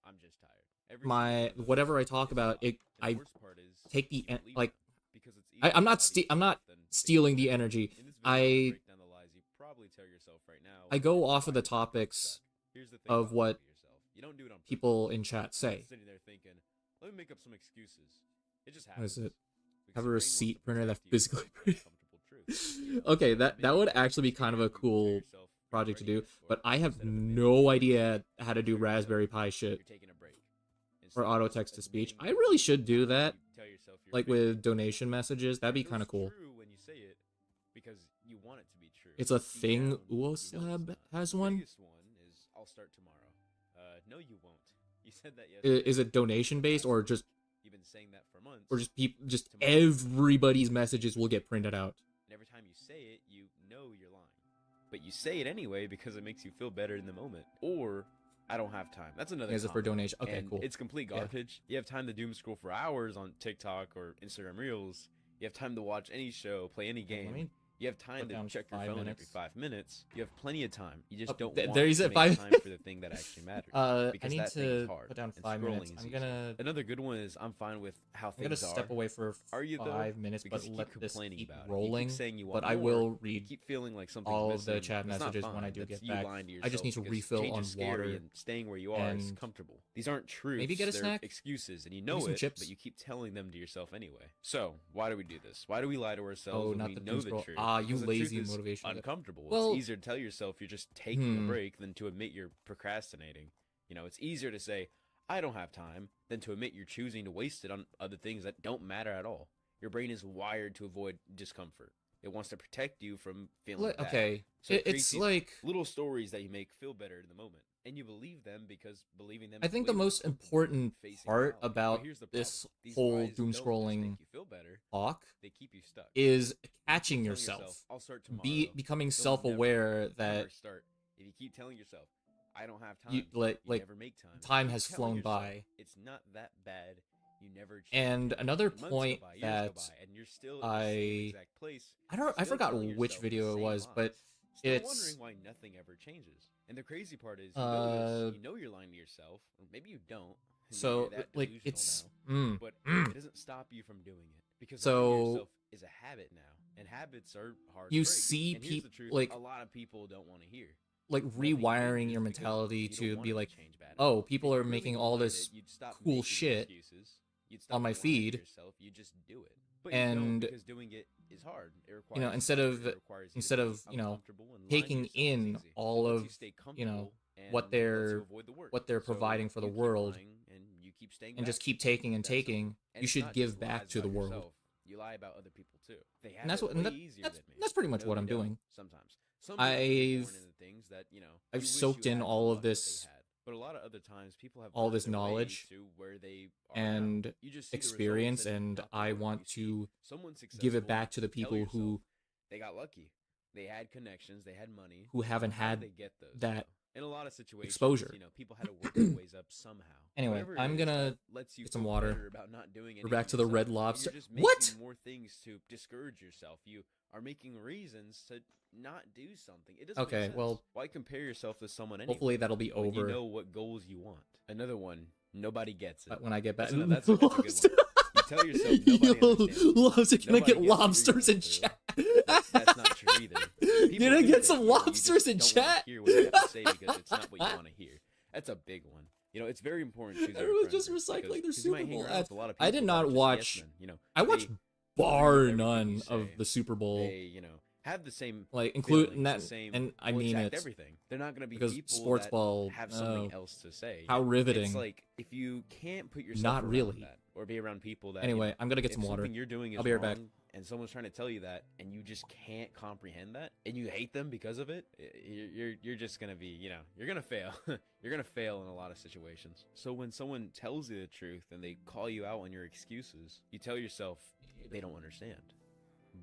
Speaker 3: I'm just tired. Every single
Speaker 1: my
Speaker 3: one of those
Speaker 1: whatever I
Speaker 3: things
Speaker 1: talk
Speaker 3: is
Speaker 1: about
Speaker 3: a lie.
Speaker 1: it,
Speaker 3: And the
Speaker 1: I
Speaker 3: worst part is
Speaker 1: take
Speaker 3: you
Speaker 1: the
Speaker 3: believe
Speaker 1: like
Speaker 3: them because it's easier
Speaker 1: I'm
Speaker 3: to
Speaker 1: not
Speaker 3: lie to
Speaker 1: I'm not
Speaker 3: yourself than
Speaker 1: stealing
Speaker 3: face
Speaker 1: the
Speaker 3: it.
Speaker 1: energy.
Speaker 3: In this video, I'm gonna break down the lies you probably tell yourself right now.
Speaker 1: I go
Speaker 3: and
Speaker 1: off of
Speaker 3: why
Speaker 1: the
Speaker 3: you're feeling
Speaker 1: topics
Speaker 3: stuck. Here's the thing
Speaker 1: of
Speaker 3: about
Speaker 1: what
Speaker 3: lying to yourself. You don't do it on purpose.
Speaker 1: people in chat
Speaker 3: You're not
Speaker 1: say.
Speaker 3: sitting there thinking, let me make up some excuses. It just
Speaker 1: What is
Speaker 3: happens.
Speaker 1: it?
Speaker 3: Because
Speaker 1: Have a
Speaker 3: your brain wants to
Speaker 1: receipt printer that
Speaker 3: protect you from
Speaker 1: physically
Speaker 3: the uncomfortable truth, you know?
Speaker 1: Okay,
Speaker 3: So
Speaker 1: that
Speaker 3: maybe
Speaker 1: would
Speaker 3: it's
Speaker 1: actually be kind of a
Speaker 3: easier for you to tell
Speaker 1: cool
Speaker 3: yourself you're
Speaker 1: project to
Speaker 3: writing
Speaker 1: do,
Speaker 3: it, or
Speaker 1: but I have
Speaker 3: instead of admitting
Speaker 1: no
Speaker 3: it,
Speaker 1: idea how to
Speaker 3: you
Speaker 1: do
Speaker 3: tell yourself
Speaker 1: Raspberry Pi shit
Speaker 3: you're taking a break.
Speaker 1: or
Speaker 3: Instead of
Speaker 1: auto
Speaker 3: just
Speaker 1: text to speech.
Speaker 3: admitting
Speaker 1: I really should do
Speaker 3: you
Speaker 1: that,
Speaker 3: tell yourself you're
Speaker 1: like
Speaker 3: faking
Speaker 1: with
Speaker 3: it.
Speaker 1: donation messages. That'd be
Speaker 3: It
Speaker 1: kind of
Speaker 3: feels
Speaker 1: cool.
Speaker 3: true when you say it because you want it to be true.
Speaker 1: It's a
Speaker 3: Deep
Speaker 1: thing.
Speaker 3: down, you know it's
Speaker 1: Uoslab
Speaker 3: not.
Speaker 1: has
Speaker 3: The
Speaker 1: one.
Speaker 3: biggest one is I'll start tomorrow. No, you won't. You said that yesterday.
Speaker 1: Is it donation based or just
Speaker 3: You've been saying that for months.
Speaker 1: just
Speaker 3: Tomorrow.
Speaker 1: everybody's messages will get printed out?
Speaker 3: And every time you say it, you know you're lying. But you say it anyway because it makes you feel better in the moment. Or, I don't have time. That's another
Speaker 1: Is it for
Speaker 3: comment.
Speaker 1: donation? Okay,
Speaker 3: And
Speaker 1: cool.
Speaker 3: it's complete
Speaker 1: Yeah.
Speaker 3: garbage. You have time to doom scroll for hours on TikTok or Instagram Reels. You have time to watch any show, play any
Speaker 1: Let
Speaker 3: game.
Speaker 1: me
Speaker 3: You have time
Speaker 1: put
Speaker 3: to
Speaker 1: down
Speaker 3: check your
Speaker 1: 5
Speaker 3: phone
Speaker 1: minutes.
Speaker 3: every 5 minutes. You have plenty of time. You just
Speaker 1: Oh,
Speaker 3: don't
Speaker 1: there
Speaker 3: want
Speaker 1: you
Speaker 3: to
Speaker 1: said
Speaker 3: make
Speaker 1: 5
Speaker 3: time for the thing that actually matters.
Speaker 1: I
Speaker 3: because
Speaker 1: need
Speaker 3: that thing is
Speaker 1: to
Speaker 3: hard,
Speaker 1: put down
Speaker 3: and
Speaker 1: 5
Speaker 3: scrolling
Speaker 1: minutes.
Speaker 3: is
Speaker 1: I'm
Speaker 3: easy.
Speaker 1: gonna
Speaker 3: Another good one is I'm fine with how
Speaker 1: I'm
Speaker 3: things
Speaker 1: gonna step
Speaker 3: are.
Speaker 1: away for
Speaker 3: Are you, though?
Speaker 1: 5 minutes,
Speaker 3: Because
Speaker 1: but
Speaker 3: you
Speaker 1: let
Speaker 3: keep
Speaker 1: this
Speaker 3: complaining
Speaker 1: keep
Speaker 3: about it. You
Speaker 1: rolling.
Speaker 3: keep saying you
Speaker 1: But
Speaker 3: want
Speaker 1: I
Speaker 3: more.
Speaker 1: will
Speaker 3: You
Speaker 1: read
Speaker 3: keep feeling like something's
Speaker 1: all of the
Speaker 3: missing.
Speaker 1: chat
Speaker 3: That's not
Speaker 1: messages when
Speaker 3: fine.
Speaker 1: I do
Speaker 3: That's
Speaker 1: get
Speaker 3: you
Speaker 1: back.
Speaker 3: lying to
Speaker 1: I just need to
Speaker 3: yourself because
Speaker 1: refill
Speaker 3: change
Speaker 1: on
Speaker 3: is scary
Speaker 1: water.
Speaker 3: and staying where you are is
Speaker 1: and
Speaker 3: comfortable. These aren't truths.
Speaker 1: maybe get a
Speaker 3: They're
Speaker 1: snack?
Speaker 3: excuses, and you
Speaker 1: Maybe
Speaker 3: know
Speaker 1: some
Speaker 3: it,
Speaker 1: chips?
Speaker 3: but you keep telling them to yourself anyway. So why do we do this? Why do we lie to ourselves
Speaker 1: Oh,
Speaker 3: when
Speaker 1: not
Speaker 3: we
Speaker 1: the
Speaker 3: know
Speaker 1: doom
Speaker 3: the
Speaker 1: scroll.
Speaker 3: truth?
Speaker 1: Ah, you
Speaker 3: Because the truth
Speaker 1: lazy
Speaker 3: is
Speaker 1: motivational.
Speaker 3: uncomfortable.
Speaker 1: Well,
Speaker 3: it's easier to tell yourself you're just taking a
Speaker 1: hmm.
Speaker 3: break than to admit you're procrastinating. You know, it's easier to say I don't have time than to admit you're choosing to waste it on other things that don't matter at all. Your brain is wired to avoid discomfort. It wants to protect you from feeling bad.
Speaker 1: Okay,
Speaker 3: So it creates
Speaker 1: it's
Speaker 3: these
Speaker 1: like
Speaker 3: little stories that you make feel better in the moment, and you believe them because believing them.
Speaker 1: I
Speaker 3: is
Speaker 1: think the
Speaker 3: way
Speaker 1: most
Speaker 3: worse than
Speaker 1: important
Speaker 3: facing
Speaker 1: part
Speaker 3: reality. But
Speaker 1: about
Speaker 3: here's the problem.
Speaker 1: this
Speaker 3: These
Speaker 1: whole
Speaker 3: lies
Speaker 1: doom
Speaker 3: don't just
Speaker 1: scrolling
Speaker 3: make you feel better,
Speaker 1: talk
Speaker 3: they keep you stuck.
Speaker 1: is
Speaker 3: You
Speaker 1: catching
Speaker 3: keep telling
Speaker 1: yourself,
Speaker 3: I'll start tomorrow.
Speaker 1: becoming
Speaker 3: You'll
Speaker 1: self-aware
Speaker 3: never
Speaker 1: that
Speaker 3: start. If you keep telling yourself, I don't have time,
Speaker 1: you like
Speaker 3: never make time.
Speaker 1: time
Speaker 3: Keep
Speaker 1: has
Speaker 3: telling
Speaker 1: flown
Speaker 3: yourself,
Speaker 1: by.
Speaker 3: It's not that bad. You never change.
Speaker 1: And another
Speaker 3: And months
Speaker 1: point
Speaker 3: go by, years
Speaker 1: that
Speaker 3: go by, and you're still in the same exact place.
Speaker 1: I
Speaker 3: Still
Speaker 1: forgot
Speaker 3: telling
Speaker 1: which
Speaker 3: yourself
Speaker 1: video
Speaker 3: the
Speaker 1: it
Speaker 3: same
Speaker 1: was, but
Speaker 3: lies. Still
Speaker 1: it's
Speaker 3: wondering why nothing ever changes. And the crazy part is, you know this, you know you're lying to yourself, or maybe you don't. and
Speaker 1: so
Speaker 3: you're that
Speaker 1: like
Speaker 3: delusional
Speaker 1: it's
Speaker 3: now, but it doesn't stop you from doing it because
Speaker 1: So,
Speaker 3: lying to yourself is a habit now, and habits are hard.
Speaker 1: you
Speaker 3: to break.
Speaker 1: see
Speaker 3: and here's the
Speaker 1: peop-
Speaker 3: truth,
Speaker 1: like-
Speaker 3: a lot of people don't want to hear.
Speaker 1: like
Speaker 3: Nothing
Speaker 1: rewiring
Speaker 3: changes
Speaker 1: your
Speaker 3: because
Speaker 1: mentality
Speaker 3: you don't
Speaker 1: to
Speaker 3: want
Speaker 1: be
Speaker 3: it
Speaker 1: like,
Speaker 3: change bad
Speaker 1: oh,
Speaker 3: enough.
Speaker 1: people
Speaker 3: If you
Speaker 1: are
Speaker 3: really
Speaker 1: making all
Speaker 3: wanted
Speaker 1: this
Speaker 3: it, you'd stop
Speaker 1: cool
Speaker 3: making
Speaker 1: shit
Speaker 3: excuses. You'd stop
Speaker 1: on my
Speaker 3: lying to
Speaker 1: feed,
Speaker 3: yourself. You just do it. But you don't,
Speaker 1: and
Speaker 3: because doing it is hard. It requires
Speaker 1: you know, instead
Speaker 3: effort.
Speaker 1: of
Speaker 3: It requires you to
Speaker 1: instead
Speaker 3: be
Speaker 1: of you know
Speaker 3: uncomfortable, and lying to
Speaker 1: taking
Speaker 3: yourself is
Speaker 1: in
Speaker 3: easy.
Speaker 1: all
Speaker 3: It lets
Speaker 1: of
Speaker 3: you stay
Speaker 1: you know
Speaker 3: comfortable and
Speaker 1: what
Speaker 3: lets you
Speaker 1: they're
Speaker 3: avoid the work.
Speaker 1: what they're
Speaker 3: So
Speaker 1: providing for the
Speaker 3: you keep
Speaker 1: world,
Speaker 3: lying and you keep staying
Speaker 1: and just
Speaker 3: back.
Speaker 1: keep taking and
Speaker 3: It's that simple.
Speaker 1: taking.
Speaker 3: And
Speaker 1: You
Speaker 3: it's
Speaker 1: should
Speaker 3: not
Speaker 1: give
Speaker 3: just
Speaker 1: back
Speaker 3: lies
Speaker 1: to the
Speaker 3: about
Speaker 1: world,
Speaker 3: yourself. You lie about other people too. They have
Speaker 1: and that's
Speaker 3: it
Speaker 1: what and
Speaker 3: way
Speaker 1: that,
Speaker 3: easier
Speaker 1: that's
Speaker 3: than me.
Speaker 1: that's pretty much
Speaker 3: No,
Speaker 1: what
Speaker 3: they
Speaker 1: I'm
Speaker 3: don't,
Speaker 1: doing.
Speaker 3: sometimes. Some people get born
Speaker 1: I've
Speaker 3: into things that, you know,
Speaker 1: I've
Speaker 3: you wish
Speaker 1: soaked
Speaker 3: you
Speaker 1: in
Speaker 3: had the
Speaker 1: all of
Speaker 3: luck that they
Speaker 1: this
Speaker 3: had. But a lot of other times, people have
Speaker 1: all
Speaker 3: worked
Speaker 1: this
Speaker 3: their way
Speaker 1: knowledge
Speaker 3: to where they are now.
Speaker 1: and
Speaker 3: You just see the results
Speaker 1: experience,
Speaker 3: and
Speaker 1: and
Speaker 3: not the
Speaker 1: I
Speaker 3: road
Speaker 1: want
Speaker 3: you see.
Speaker 1: to
Speaker 3: Someone
Speaker 1: give
Speaker 3: successful,
Speaker 1: it back to the
Speaker 3: tell
Speaker 1: people
Speaker 3: yourself
Speaker 1: who
Speaker 3: they got lucky. They had connections, they had money.
Speaker 1: haven't
Speaker 3: How
Speaker 1: had
Speaker 3: did they get those?
Speaker 1: that
Speaker 3: though? In a lot of situations,
Speaker 1: exposure.
Speaker 3: you know, people had to work their ways up somehow.
Speaker 1: Anyway,
Speaker 3: Whatever it
Speaker 1: I'm
Speaker 3: is
Speaker 1: gonna
Speaker 3: that lets you
Speaker 1: get some
Speaker 3: feel
Speaker 1: water.
Speaker 3: better about not doing
Speaker 1: We're back
Speaker 3: anything
Speaker 1: to the Red
Speaker 3: yourself, but
Speaker 1: Lobster.
Speaker 3: You're just making
Speaker 1: What?
Speaker 3: more things to discourage yourself. You are making reasons to not do something. It doesn't
Speaker 1: Okay,
Speaker 3: make sense.
Speaker 1: well,
Speaker 3: Why compare yourself to someone anyway?
Speaker 1: hopefully that'll be
Speaker 3: when
Speaker 1: over
Speaker 3: you know what goals you want. Another one, nobody gets it.
Speaker 1: when I get back.
Speaker 3: That's a good one. You tell yourself nobody understands.
Speaker 1: Lobster, can I
Speaker 3: Nobody
Speaker 1: get
Speaker 3: gets what you're
Speaker 1: lobsters in
Speaker 3: going through.
Speaker 1: chat?
Speaker 3: That's not true either. People
Speaker 1: Can I
Speaker 3: do
Speaker 1: get some
Speaker 3: you. You
Speaker 1: lobsters
Speaker 3: just
Speaker 1: in
Speaker 3: don't wanna
Speaker 1: chat?
Speaker 3: hear what you have to say because it's not what you want to hear. That's a big one. You know, it's very important to choose our
Speaker 1: Everyone's
Speaker 3: friend
Speaker 1: just
Speaker 3: group
Speaker 1: recycling
Speaker 3: because
Speaker 1: their
Speaker 3: you
Speaker 1: Super
Speaker 3: might hang
Speaker 1: Bowl
Speaker 3: around
Speaker 1: ads.
Speaker 3: with a lot of
Speaker 1: I did
Speaker 3: people that
Speaker 1: not
Speaker 3: are just
Speaker 1: watch.
Speaker 3: yes men, you know,
Speaker 1: I watched
Speaker 3: they
Speaker 1: bar
Speaker 3: agree with everything
Speaker 1: none
Speaker 3: you
Speaker 1: of
Speaker 3: say.
Speaker 1: the Super Bowl.
Speaker 3: They, you know, have the same
Speaker 1: Like include
Speaker 3: feelings,
Speaker 1: that,
Speaker 3: the same,
Speaker 1: and I
Speaker 3: well,
Speaker 1: mean
Speaker 3: exact
Speaker 1: it's
Speaker 3: everything. They're not going to be
Speaker 1: because
Speaker 3: people
Speaker 1: sports
Speaker 3: that
Speaker 1: ball.
Speaker 3: have something else to say.
Speaker 1: How riveting!
Speaker 3: It's like if you can't put yourself
Speaker 1: Not
Speaker 3: around
Speaker 1: really.
Speaker 3: that, or be around people that.
Speaker 1: Anyway,
Speaker 3: you know,
Speaker 1: I'm gonna get some
Speaker 3: if
Speaker 1: water.
Speaker 3: something you're doing is
Speaker 1: I'll be right back.
Speaker 3: wrong, and someone's trying to tell you that, and you just can't comprehend that, and you hate them because of it, you're just gonna be, you know, you're gonna fail. You're gonna fail in a lot of situations. So when someone tells you the truth and they call you out on your excuses, you tell yourself they don't understand.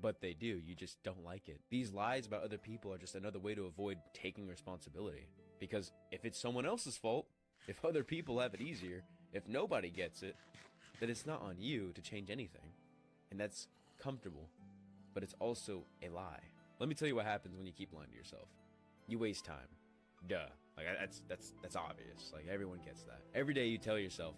Speaker 3: But they do, you just don't like it. These lies about other people are just another way to avoid taking responsibility. Because if it's someone else's fault, if other people have it easier, if nobody gets it, then it's not on you to change anything. And that's comfortable, but it's also a lie. Let me tell you what happens when you keep lying to yourself. You waste time. Duh. Like, that's obvious. Like, everyone gets that. Every day you tell yourself,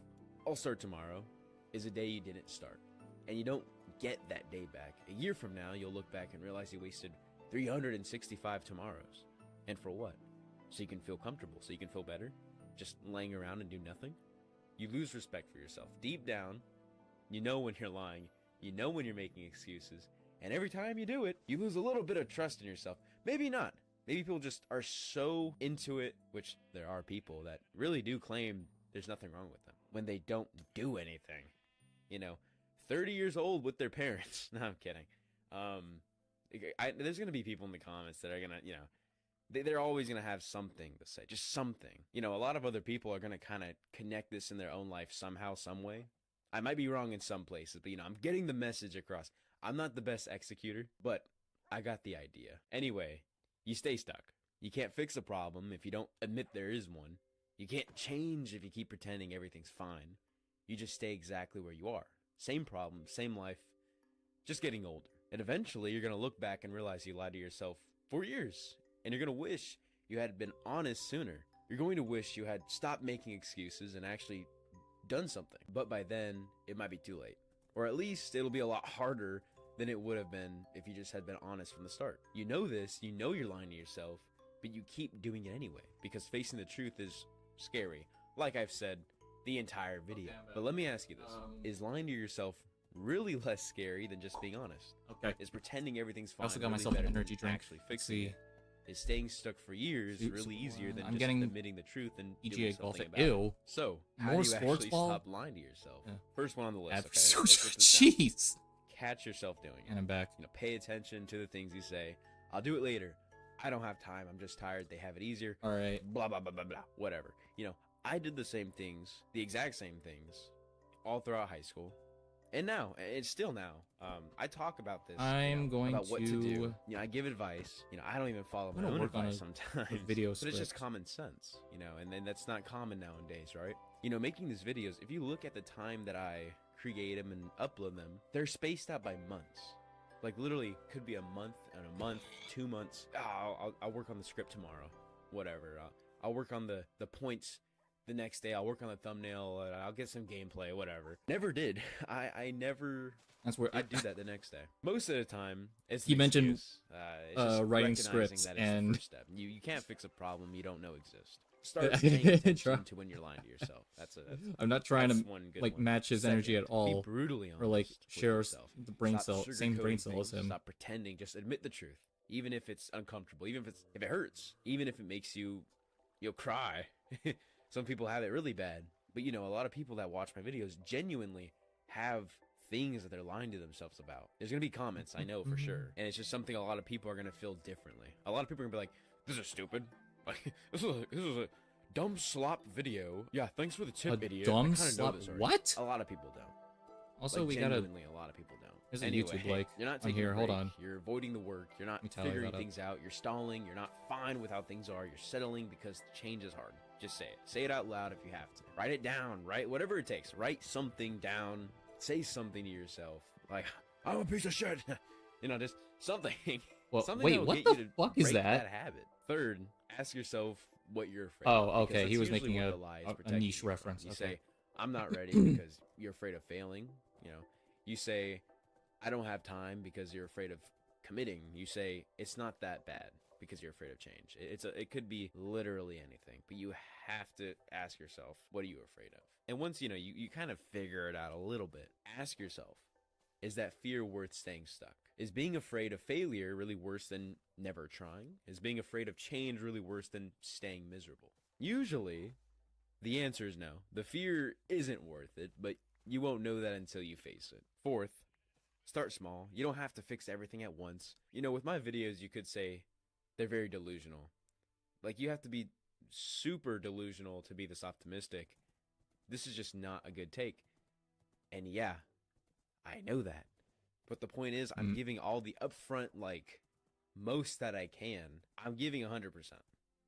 Speaker 3: I'll start tomorrow, is a day you didn't start. And you don't get that day back. A year from now, you'll look back and realize you wasted 365 tomorrows. And for what? So you can feel comfortable, so you can feel better? Just laying around and do nothing? You lose respect for yourself. Deep down, you know when you're lying. You know when you're making excuses. And every time you do it, you lose a little bit of trust in yourself. Maybe not. Maybe people just are so into it, which there are people that really do claim there's nothing wrong with them when they don't do anything. 30 years old with their parents. No, I'm kidding. There's going to be people in the comments that are going to, they're always going to have something to say, just something. A lot of other people are going to kind of connect this in their own life somehow, some way. I might be wrong in some places, but I'm getting the message across. I'm not the best executor, but I got the idea. Anyway, you stay stuck. You can't fix a problem if you don't admit there is one. You can't change if you keep pretending everything's fine. You just stay exactly where you are. Same problem, same life, just getting older. And eventually you're going to look back and realize you lied to yourself for years. And you're going to wish you had been honest sooner. You're going to wish you had stopped making excuses and actually done something. But by then, it might be too late. Or at least it'll be a lot harder than it would have been if you just had been honest from the start. You know this, you know you're lying to yourself, but you keep doing it anyway. Because facing the truth is scary. Like I've said the entire video. But let me ask you this. Is lying to yourself really less scary than just being honest?
Speaker 1: Okay.
Speaker 3: Is pretending everything's fine
Speaker 1: I also got
Speaker 3: really
Speaker 1: myself an
Speaker 3: better than
Speaker 1: energy drink.
Speaker 3: actually fixing it? Is staying stuck for years really easier than
Speaker 1: I'm
Speaker 3: just
Speaker 1: getting
Speaker 3: admitting the truth and doing
Speaker 1: EGA golf
Speaker 3: something
Speaker 1: at
Speaker 3: about it?
Speaker 1: ew.
Speaker 3: So, how
Speaker 1: More
Speaker 3: do you
Speaker 1: sports
Speaker 3: actually
Speaker 1: ball?
Speaker 3: stop lying to yourself?
Speaker 1: Yeah.
Speaker 3: First one on the list, okay? Let's get this down.
Speaker 1: Jeez.
Speaker 3: Catch yourself doing it.
Speaker 1: And I'm back.
Speaker 3: Pay attention to the things you say. I'll do it later. I don't have time. I'm just tired. They have it easier.
Speaker 1: All right.
Speaker 3: Blah, blah, blah, blah, blah. Whatever. I did the same things, the exact same things, all throughout high school. And now, it's still now. I talk about this.
Speaker 1: I'm going
Speaker 3: about what to do.
Speaker 1: to.
Speaker 3: I give advice. I don't even follow
Speaker 1: I'm
Speaker 3: my
Speaker 1: gonna
Speaker 3: own
Speaker 1: work on
Speaker 3: advice
Speaker 1: a
Speaker 3: sometimes.
Speaker 1: video
Speaker 3: but it's just
Speaker 1: script.
Speaker 3: common sense, and then that's not common nowadays, right? Making these videos, if you look at the time that I create them and upload them, they're spaced out by months. Like literally could be a month and a month, 2 months. I'll work on the script tomorrow, whatever. I'll work on the points the next day. I'll work on the thumbnail. I'll get some gameplay, whatever. Never did. I never.
Speaker 1: That's where
Speaker 3: I do that the next day. Most of the time, it's
Speaker 1: You
Speaker 3: an
Speaker 1: mentioned,
Speaker 3: excuse. It's just
Speaker 1: writing
Speaker 3: recognizing
Speaker 1: scripts
Speaker 3: that it's
Speaker 1: and-
Speaker 3: the first step. You can't fix a problem you don't know exists. Start
Speaker 1: I
Speaker 3: paying
Speaker 1: try.
Speaker 3: attention to when you're lying to yourself. That's
Speaker 1: I'm not trying
Speaker 3: that's
Speaker 1: to
Speaker 3: one good
Speaker 1: like
Speaker 3: one.
Speaker 1: match his energy
Speaker 3: Second,
Speaker 1: at all,
Speaker 3: Be brutally honest
Speaker 1: or like
Speaker 3: with
Speaker 1: share
Speaker 3: yourself.
Speaker 1: the brain
Speaker 3: Stop
Speaker 1: cell, same brain
Speaker 3: sugarcoating
Speaker 1: cell as
Speaker 3: things.
Speaker 1: him.
Speaker 3: Stop pretending. Just admit the truth, even if it's uncomfortable, even if it hurts, even if it makes you'll cry. Some people have it really bad, but a lot of people that watch my videos genuinely have things that they're lying to themselves about. There's gonna be comments, I know for sure, and it's just something a lot of people are gonna feel differently. A lot of people are gonna be like, "This is stupid. Like, this is a dumb slop video. Yeah, thanks for the tip, idiot."
Speaker 1: Dumb
Speaker 3: I kinda know
Speaker 1: slop.
Speaker 3: this already.
Speaker 1: What?
Speaker 3: A lot of people don't.
Speaker 1: Also,
Speaker 3: Like,
Speaker 1: we gotta.
Speaker 3: genuinely, a lot of people don't.
Speaker 1: There's a
Speaker 3: Anyway,
Speaker 1: YouTube like
Speaker 3: you're not
Speaker 1: on
Speaker 3: taking
Speaker 1: here.
Speaker 3: a
Speaker 1: Hold
Speaker 3: break.
Speaker 1: on.
Speaker 3: You're avoiding the work. You're not
Speaker 1: Let me tally
Speaker 3: figuring
Speaker 1: that up.
Speaker 3: things out. You're stalling. You're not fine with how things are. You're settling because change is hard. Just say it. Say it out loud if you have to. Write it down. Write whatever it takes. Write something down. Say something to yourself. Like, I'm a piece of shit. Just something.
Speaker 1: Well,
Speaker 3: Something
Speaker 1: wait,
Speaker 3: that'll
Speaker 1: what
Speaker 3: get you
Speaker 1: the
Speaker 3: to
Speaker 1: fuck is
Speaker 3: break
Speaker 1: that?
Speaker 3: habit. Third, ask yourself what you're afraid
Speaker 1: Oh,
Speaker 3: of.
Speaker 1: okay,
Speaker 3: because
Speaker 1: he was
Speaker 3: that's usually
Speaker 1: making
Speaker 3: what the lie is
Speaker 1: a
Speaker 3: protecting
Speaker 1: niche
Speaker 3: you from.
Speaker 1: reference,
Speaker 3: You
Speaker 1: okay.
Speaker 3: say, I'm not ready because you're afraid of failing. You say, I don't have time because you're afraid of committing. You say, it's not that bad because you're afraid of change. It could be literally anything, but you have to ask yourself, what are you afraid of? And once you kind of figure it out a little bit, ask yourself, is that fear worth staying stuck? Is being afraid of failure really worse than never trying? Is being afraid of change really worse than staying miserable? Usually, the answer is no. The fear isn't worth it, but you won't know that until you face it. Fourth, start small. You don't have to fix everything at once. With my videos, you could say they're very delusional. Like, you have to be super delusional to be this optimistic. This is just not a good take. And yeah, I know that. But the point is, I'm giving all the upfront, most that I can. I'm giving 100%.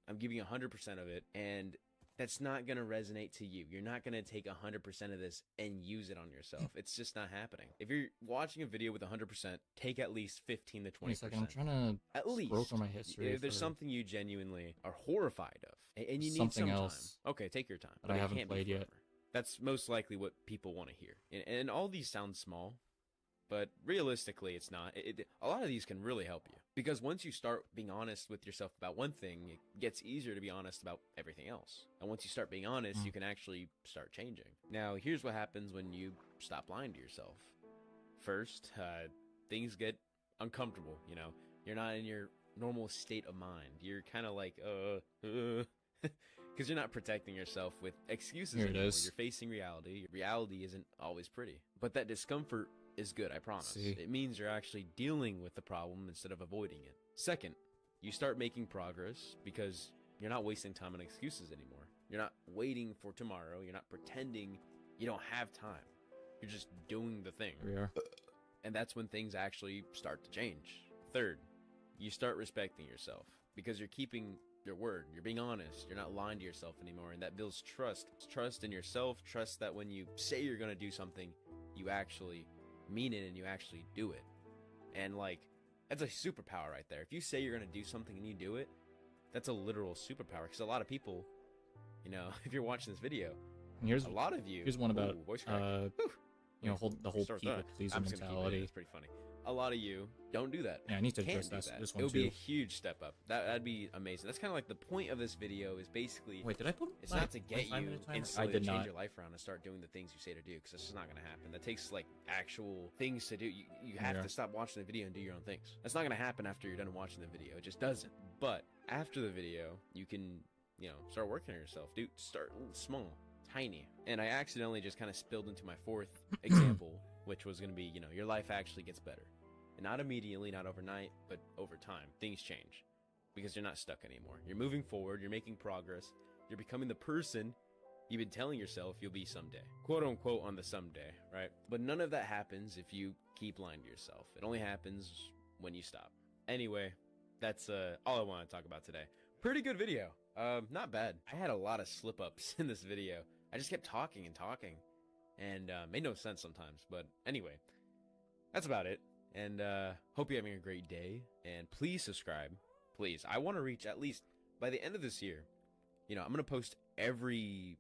Speaker 3: I'm giving 100% of it. And that's not going to resonate to you. You're not going to take 100% of this and use it on yourself. It's just not happening. If you're watching a video with 100%, take at least 15 to 20%.
Speaker 1: Wait a second, I'm trying to
Speaker 3: at least
Speaker 1: scroll through my history.
Speaker 3: If there's something you genuinely are horrified of, and you need
Speaker 1: something
Speaker 3: some
Speaker 1: else
Speaker 3: time. Okay, take your time.
Speaker 1: that I haven't played yet.
Speaker 3: That's most likely what people want to hear. And all these sound small, but realistically, it's not. A lot of these can really help you. Because once you start being honest with yourself about one thing, it gets easier to be honest about everything else. And once you start being honest, you can actually start changing. Now, here's what happens when you stop lying to yourself. First, things get uncomfortable, you know. You're not in your normal state of mind. You're kind of like, because you're not protecting yourself with excuses
Speaker 1: Here it
Speaker 3: anymore.
Speaker 1: is.
Speaker 3: You're facing reality. Reality isn't always pretty. But that discomfort is good, I promise.
Speaker 1: See?
Speaker 3: It means you're actually dealing with the problem instead of avoiding it. Second, you start making progress because you're not wasting time on excuses anymore. You're not waiting for tomorrow. You're not pretending you don't have time. You're just doing the thing.
Speaker 1: Here we are.
Speaker 3: And that's when things actually start to change. Third, you start respecting yourself because you're keeping your word. You're being honest. You're not lying to yourself anymore. And that builds trust. Trust in yourself. Trust that when you say you're going to do something, you actually mean it and you actually do it. And like, that's a superpower right there. If you say you're going to do something and you do it, that's a literal superpower. Because a lot of people, you know, if you're watching this video,
Speaker 1: And here's
Speaker 3: a lot of you.
Speaker 1: here's one about
Speaker 3: voice crack.
Speaker 1: you know, the whole
Speaker 3: Start
Speaker 1: people
Speaker 3: that.
Speaker 1: pleaser
Speaker 3: I'm just gonna keep it in.
Speaker 1: mentality.
Speaker 3: It's pretty funny. A lot of you don't do that.
Speaker 1: Yeah, I need to
Speaker 3: Can't
Speaker 1: address
Speaker 3: do that.
Speaker 1: this
Speaker 3: It
Speaker 1: one
Speaker 3: would be a
Speaker 1: too.
Speaker 3: huge step up. That'd be amazing. That's kind of like the point of this video is basically.
Speaker 1: Wait, did I put?
Speaker 3: It's
Speaker 1: my-
Speaker 3: not to
Speaker 1: my
Speaker 3: get you
Speaker 1: 5-minute timer?
Speaker 3: instantly
Speaker 1: I did
Speaker 3: to change
Speaker 1: not.
Speaker 3: your life around and start doing the things you say to do, because that's just not going to happen. That takes like actual things to do. You have
Speaker 1: Yeah.
Speaker 3: to stop watching the video and do your own things. That's not going to happen after you're done watching the video. It just doesn't. But after the video, you can, you know, start working on yourself. Dude, start small, tiny. And I accidentally just kind of spilled into my fourth example, which was going to be, you know, your life actually gets better. And not immediately, not overnight, but over time, things change because you're not stuck anymore. You're moving forward, you're making progress, you're becoming the person you've been telling yourself you'll be someday. Quote unquote on the someday, right? But none of that happens if you keep lying to yourself. It only happens when you stop. Anyway, that's all I want to talk about today. Pretty good video. Not bad. I had a lot of slip-ups in this video. I just kept talking and talking and made no sense sometimes. But anyway, that's about it. And hope you're having a great day. And please subscribe. Please. I want to reach at least by the end of this year. You know, I'm going to post every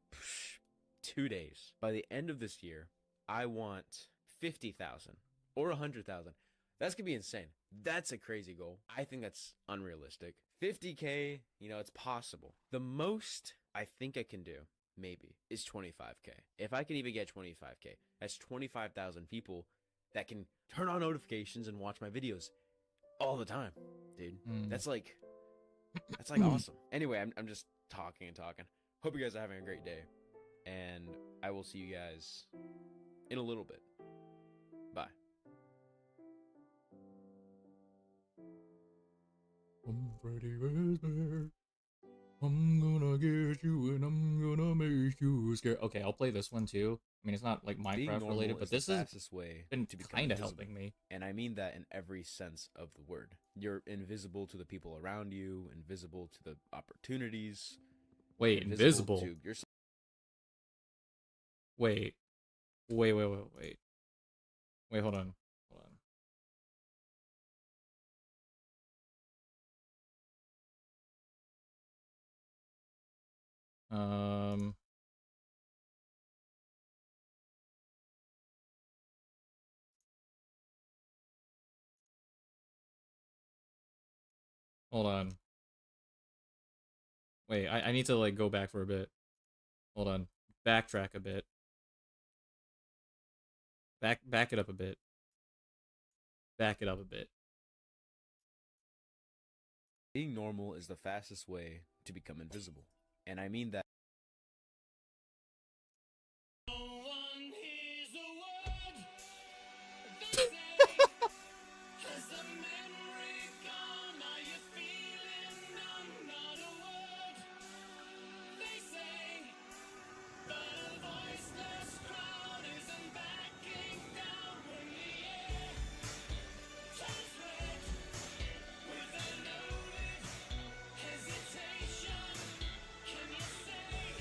Speaker 3: 2 days. By the end of this year, I want 50,000 or 100,000. That's going to be insane. That's a crazy goal. I think that's unrealistic. 50K, you know, it's possible. The most I think I can do, maybe, is 25K. If I can even get 25K, that's 25,000 people that can turn on notifications and watch my videos all the time, dude. That's like awesome. Anyway, I'm just talking and talking. Hope you guys are having a great day, and I will see you guys in a little bit. Bye.
Speaker 1: Freddy Fazbear. I'm gonna get you and I'm gonna make you scared. Okay, I'll play this one too. I mean, it's not like
Speaker 3: Being
Speaker 1: Minecraft
Speaker 3: normal
Speaker 1: related, but
Speaker 3: is the
Speaker 1: this has
Speaker 3: fastest way
Speaker 1: been
Speaker 3: to become
Speaker 1: kind of
Speaker 3: invisible.
Speaker 1: helping me.
Speaker 3: And I mean that in every sense of the word. You're invisible to the people around you, invisible to the opportunities.
Speaker 1: Wait, invisible?
Speaker 3: to yourself.
Speaker 1: Wait, wait, hold on. Um. Hold on. Wait, I need to like go back for a bit. Hold on. Backtrack a bit. Back it up a bit. Back it up a bit.
Speaker 3: Being normal is the fastest way to become invisible. And I mean that.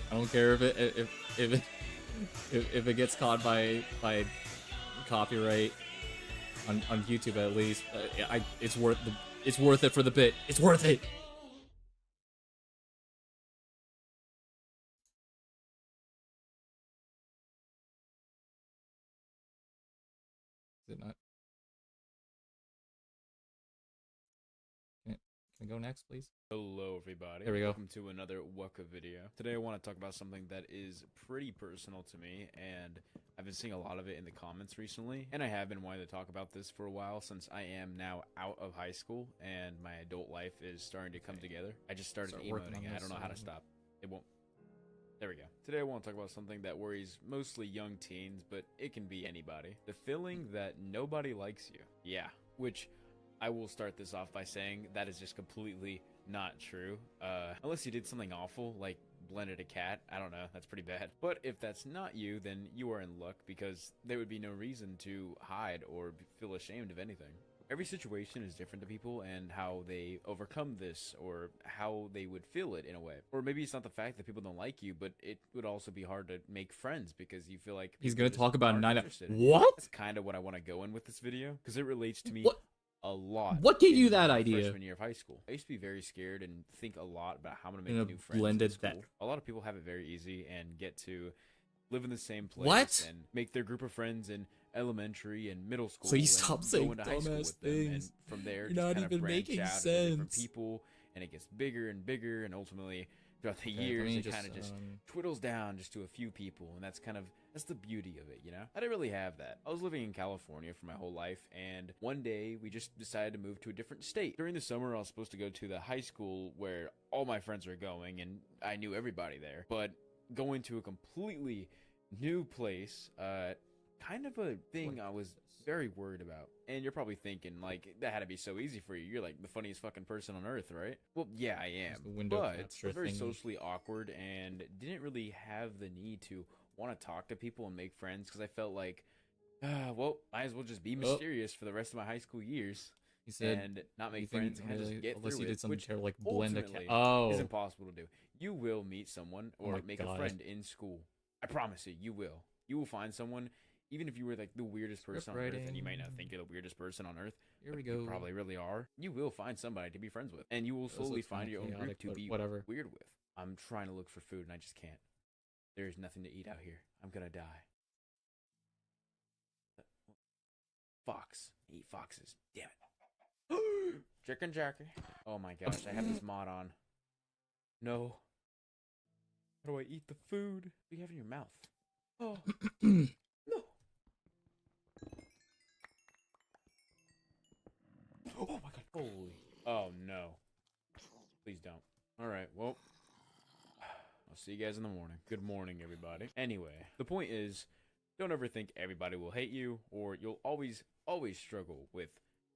Speaker 1: I don't care if it gets caught by copyright on YouTube at least. It's worth it for the bit. It's worth it. Is it not? Can we go next, please?
Speaker 3: Hello, everybody.
Speaker 1: There we go.
Speaker 3: Welcome to another Waka video. Today, I want to talk about something that is pretty personal to me, and I've been seeing a lot of it in the comments recently. And I have been wanting to talk about this for a while since I am now out of high school and my adult life is starting to come together. I just started emoting, and I don't know how to stop. It won't. There we go. Today I want to talk about something that worries mostly young teens, but it can be anybody. The feeling that nobody likes you. Yeah, which I will start this off by saying that is just completely not true. Unless you did something awful, like blended a cat. I don't know, that's pretty bad. But if that's not you, then you are in luck because there would be no reason to hide or feel ashamed of anything. Every situation is different to people and how they overcome this or how they would feel it in a way. Or maybe it's not the fact that people don't like you, but it would also be hard to make friends because you feel like
Speaker 1: he's going to talk about 9.
Speaker 3: What? That's kind of what I want to go in with this video because it relates to me a lot.
Speaker 1: What gave you that idea?
Speaker 3: Freshman year of high school. I used to be very scared and think a lot about how I'm going to make new friends.
Speaker 1: Blended that.
Speaker 3: A lot of people have it very easy and get to live in the same place and make their group of friends in elementary and middle school.
Speaker 1: Please stop saying
Speaker 3: dumbass things. And from there,
Speaker 1: you're not even making sense.
Speaker 3: Different people, and it gets bigger and bigger, and ultimately, throughout the years, it kind of just twiddles down just to a few people, and that's the beauty of it, you know? I didn't really have that. I was living in California for my whole life, and one day, we just decided to move to a different state. During the summer, I was supposed to go to the high school where all my friends were going, and I knew everybody there, but going to a completely new place, kind of a thing I was very worried about. And you're probably thinking, like, that had to be so easy for you. You're like the funniest fucking person on earth, right? Well, yeah, I am. But I was very socially awkward and didn't really have the need to want to talk to people and make friends because I felt like, well, might as well just be mysterious for the rest of my high school years.
Speaker 1: He said,
Speaker 3: and not make friends and just get
Speaker 1: unless
Speaker 3: through
Speaker 1: you
Speaker 3: it,
Speaker 1: did something
Speaker 3: which
Speaker 1: like blend a cat.
Speaker 3: is impossible to do. You will meet someone or make a friend in school. I promise you, you will. You will find someone, even if you were like the weirdest person on earth, and you might not think you're the weirdest person on earth.
Speaker 1: Here we go.
Speaker 3: You probably really are. You will find somebody to be friends with, and you will slowly find your own group to be weird with. I'm trying to look for food, and I just can't. There's nothing to eat out here. I'm gonna die. Fox. Eat foxes. Damn it. Chicken jerky. Oh my gosh, I have this mod on. No. How do I eat the food? What do you have in your mouth? Oh. No. Oh my god. Holy. Oh no. Please don't. Alright, well. I'll see you guys in the morning. Good morning, everybody. Anyway, the point is, don't ever think everybody will hate you, or you'll always struggle with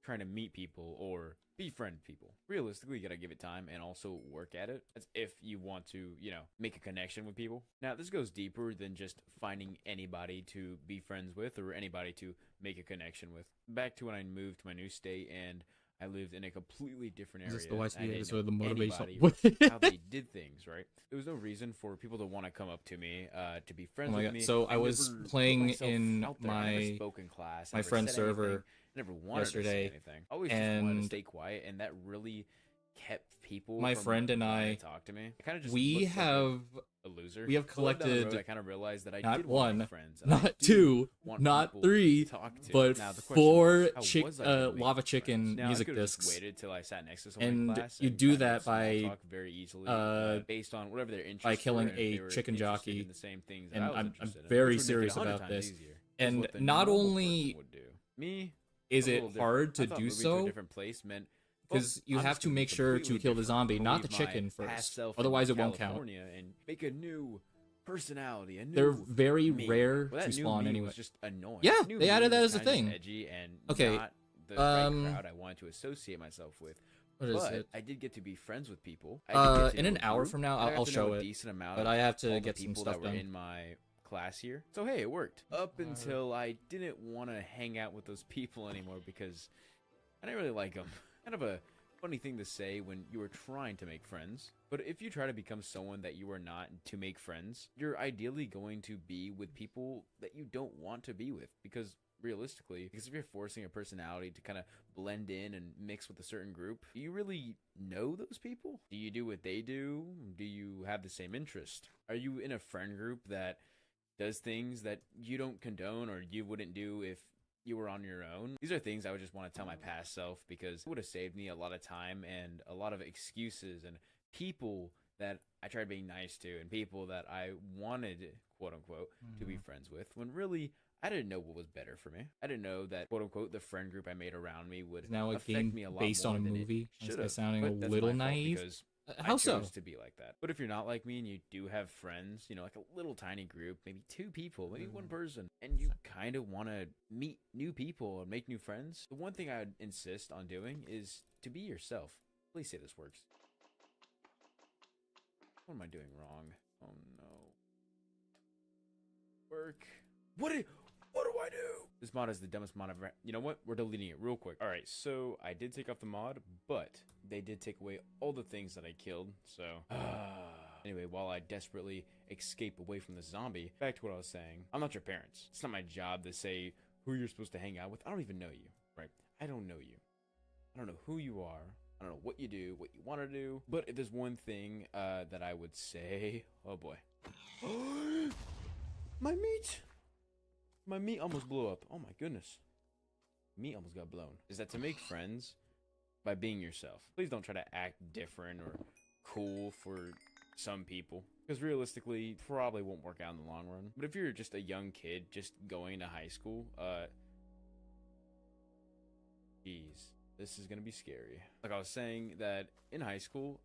Speaker 3: trying to meet people or befriend people. Realistically, you gotta give it time and also work at it. That's if you want to, make a connection with people. Now, this goes deeper than just finding anybody to be friends with or anybody to make a connection with. Back to when I moved to my new state and I lived in a completely different area.
Speaker 1: Is this the YC episode of the Motivational?
Speaker 3: How they did things, right? There was no reason for people to want to come up to me, to be friends with me.
Speaker 1: So I was playing in my friend's server
Speaker 3: never wanted
Speaker 1: yesterday,
Speaker 3: to say anything. I always just wanted to stay quiet, and that really kept people.
Speaker 1: My friend and I
Speaker 3: talk to me. I kind of just
Speaker 1: we have
Speaker 3: a loser.
Speaker 1: We have collected
Speaker 3: I kind of realized that I
Speaker 1: not
Speaker 3: did
Speaker 1: one,
Speaker 3: want friends,
Speaker 1: not two, not three, but
Speaker 3: now,
Speaker 1: 4 lava chicken
Speaker 3: now,
Speaker 1: music
Speaker 3: I
Speaker 1: discs.
Speaker 3: Waited till I sat next to someone in class
Speaker 1: you do that by
Speaker 3: talk very easily, based on whatever their interests
Speaker 1: by killing
Speaker 3: were,
Speaker 1: a chicken jockey.
Speaker 3: The same things
Speaker 1: and I'm
Speaker 3: in,
Speaker 1: very serious about this. And not only is it hard to do so, because you have to make sure to kill the zombie, not the chicken first. Otherwise, it won't count.
Speaker 3: And make a new personality.
Speaker 1: They're very rare to spawn anyway.
Speaker 3: Just annoying.
Speaker 1: Yeah, they added that as a thing.
Speaker 3: Edgy and
Speaker 1: okay.
Speaker 3: Not the crowd I wanted to associate myself with.
Speaker 1: What is it?
Speaker 3: I did get to be friends with people.
Speaker 1: In an hour from now, I'll show it. But I have to get some stuff done.
Speaker 3: In my class here. So hey, it worked. Up until I didn't want to hang out with those people anymore because I didn't really like them. Kind of a funny thing to say when you are trying to make friends. But if you try to become someone that you are not to make friends, you're ideally going to be with people that you don't want to be with, because realistically, because if you're forcing a personality to kind of blend in and mix with a certain group, do you really know those people? Do you do what they do? Do you have the same interest? Are you in a friend group that does things that you don't condone or you wouldn't do if you were on your own? These are things I would just want to tell my past self, because it would have saved me a lot of time and a lot of excuses and people that I tried being nice to and people that I wanted, quote unquote, to be friends with, when really I didn't know what was better for me. I didn't know that, quote unquote, the friend group I made around me would
Speaker 1: Now a
Speaker 3: affect
Speaker 1: game
Speaker 3: me a lot
Speaker 1: based
Speaker 3: more
Speaker 1: on a
Speaker 3: than it
Speaker 1: movie.
Speaker 3: should
Speaker 1: That's
Speaker 3: have.
Speaker 1: sounding a
Speaker 3: But that's
Speaker 1: little
Speaker 3: my fault
Speaker 1: naive.
Speaker 3: because
Speaker 1: How
Speaker 3: I
Speaker 1: so?
Speaker 3: chose to be like that. But if you're not like me and you do have friends, you know, like a little tiny group, maybe 2 people, maybe 1 person, and you kind of want to meet new people and make new friends, the one thing I would insist on doing is to be yourself. Please say this works. What am I doing wrong? Oh no. Work. What do I do? This mod is the dumbest mod I've ever. You know what? We're deleting it real quick. All right, so I did take off the mod, but they did take away all the things that I killed. So anyway, while I desperately escape away from the zombie, back to what I was saying. I'm not your parents. It's not my job to say who you're supposed to hang out with. I don't even know you, right? I don't know you. I don't know who you are. I don't know what you do, what you want to do. But if there's one thing that I would say, oh boy. My meat almost blew up. Oh my goodness. Meat almost got blown. Is that to make friends by being yourself. Please don't try to act different or cool for some people, because realistically, probably won't work out in the long run. But if you're just a young kid just going to high school, geez, this is gonna be scary. Like I was saying, that in high school,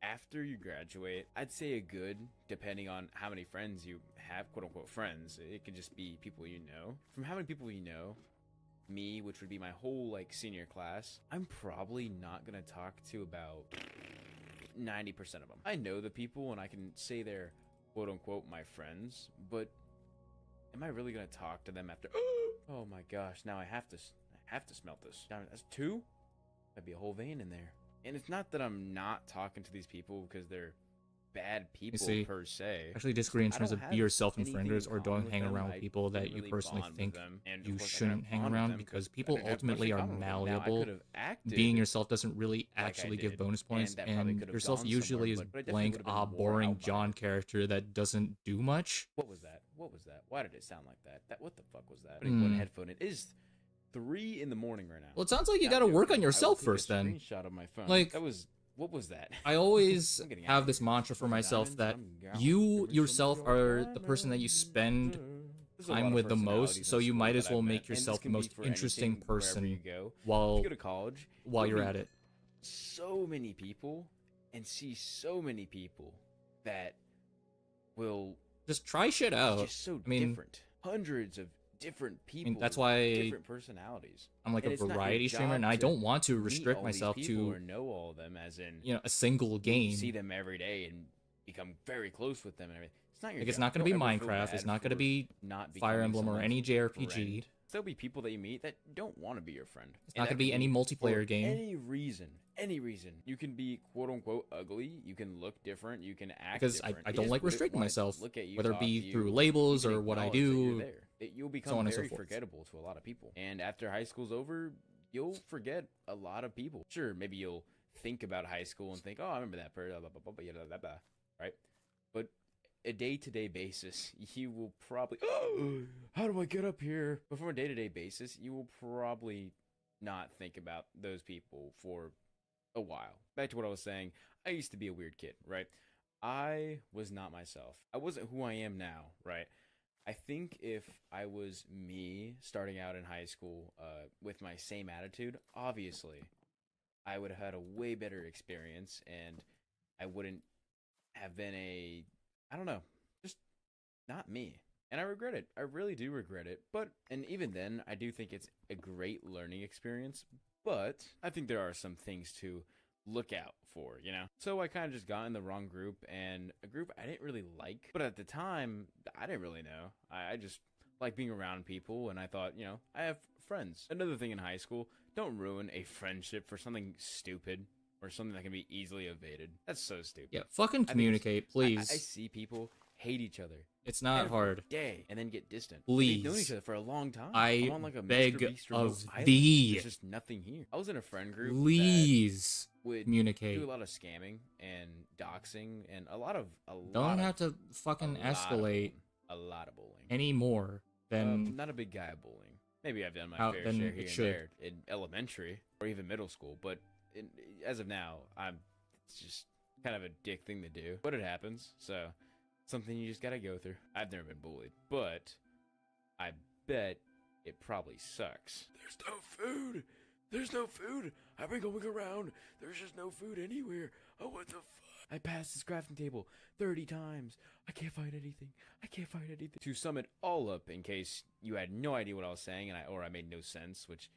Speaker 3: after you graduate, I'd say a good, depending on how many friends you have, quote unquote friends, it could just be people you know. From how many people you know, me, which would be my whole like senior class, I'm probably not gonna talk to about 90% of them. I know the people and I can say they're quote unquote my friends, but am I really gonna talk to them after? Oh my gosh, now I have to smelt this. Damn it, that's 2? That'd be a whole vein in there. And it's not that I'm not talking to these people because they're bad people per se.
Speaker 1: Actually disagree in terms of be yourself in frienders, or don't hang around with people that you personally think you shouldn't hang around, because people ultimately are malleable. Being yourself doesn't really actually give bonus points, and yourself usually is blank, boring John character that doesn't do much.
Speaker 3: What was that? What was that? Why did it sound like that? What the fuck was that? Putting one headphone. It is 3 in the morning right now.
Speaker 1: Well, it sounds like you gotta work on yourself first then.
Speaker 3: Screenshot of my phone.
Speaker 1: Like,
Speaker 3: that was, what was that?
Speaker 1: I always have this mantra for myself that you yourself are the person that you spend time with the most, so you might as well make yourself the most interesting person while
Speaker 3: go to college,
Speaker 1: you're at it.
Speaker 3: So many people and see so many people that will
Speaker 1: just try shit out.
Speaker 3: Just so different. Hundreds of different people.
Speaker 1: I mean, that's why
Speaker 3: different personalities.
Speaker 1: I'm like a variety streamer, and I don't want to restrict myself to
Speaker 3: or know all of them, as in,
Speaker 1: you know, a single game.
Speaker 3: See them every day and become very close with them and everything. It's not your
Speaker 1: like,
Speaker 3: job.
Speaker 1: It's not going to be Minecraft. It's not going to be Fire Emblem or any JRPG.
Speaker 3: Friend. There'll be people that you meet that don't want to be your friend.
Speaker 1: It's not going to be any multiplayer game.
Speaker 3: Any reason. You can be quote unquote ugly. You can look different. You can act
Speaker 1: because
Speaker 3: different.
Speaker 1: I don't like restricting myself,
Speaker 3: look at you,
Speaker 1: whether it be through labels or what I do.
Speaker 3: You'll become very forgettable to a lot of people. And after high school's over, you'll forget a lot of people. Sure, maybe you'll think about high school and think, oh, I remember that person, right? But a day-to-day basis, you will probably, oh, how do I get up here? But from a day-to-day basis, you will probably not think about those people for a while. Back to what I was saying, I used to be a weird kid, right? I was not myself. I wasn't who I am now, right? I think if I was me starting out in high school with my same attitude, obviously, I would have had a way better experience, and I wouldn't have been I don't know, just not me. And I regret it. I really do regret it. And even then, I do think it's a great learning experience, but I think there are some things to look out for, you know? So I kind of just got in the wrong group, and a group I didn't really like, but at the time, I didn't really know. I just like being around people, and I thought, you know, I have friends. Another thing in high school, don't ruin a friendship for something stupid or something that can be easily evaded. That's so stupid.
Speaker 1: Yeah, fucking communicate, please.
Speaker 3: I see people hate each other.
Speaker 1: It's not hard.
Speaker 3: Day and then get distant.
Speaker 1: Please.
Speaker 3: They've known each other for a long time.
Speaker 1: I'm
Speaker 3: on like a
Speaker 1: beg
Speaker 3: Mr. Beast
Speaker 1: of
Speaker 3: island.
Speaker 1: thee.
Speaker 3: There's just nothing here. I was in a friend group.
Speaker 1: Please
Speaker 3: that would
Speaker 1: communicate.
Speaker 3: do a lot of scamming and doxing and a lot of
Speaker 1: Don't have to fucking escalate
Speaker 3: a lot of bullying
Speaker 1: anymore than
Speaker 3: not a big guy at bullying. Maybe I've done my fair share here and there in elementary or even middle school, but as of now, it's just kind of a dick thing to do. But it happens, so something you just gotta go through. I've never been bullied, but I bet it probably sucks. There's no food. There's no food. I've been going around. There's just no food anywhere. Oh, what the fuck? I passed this crafting table 30 times. I can't find anything. I can't find anything. To sum it all up, in case you had no idea what I was saying or I made no sense, which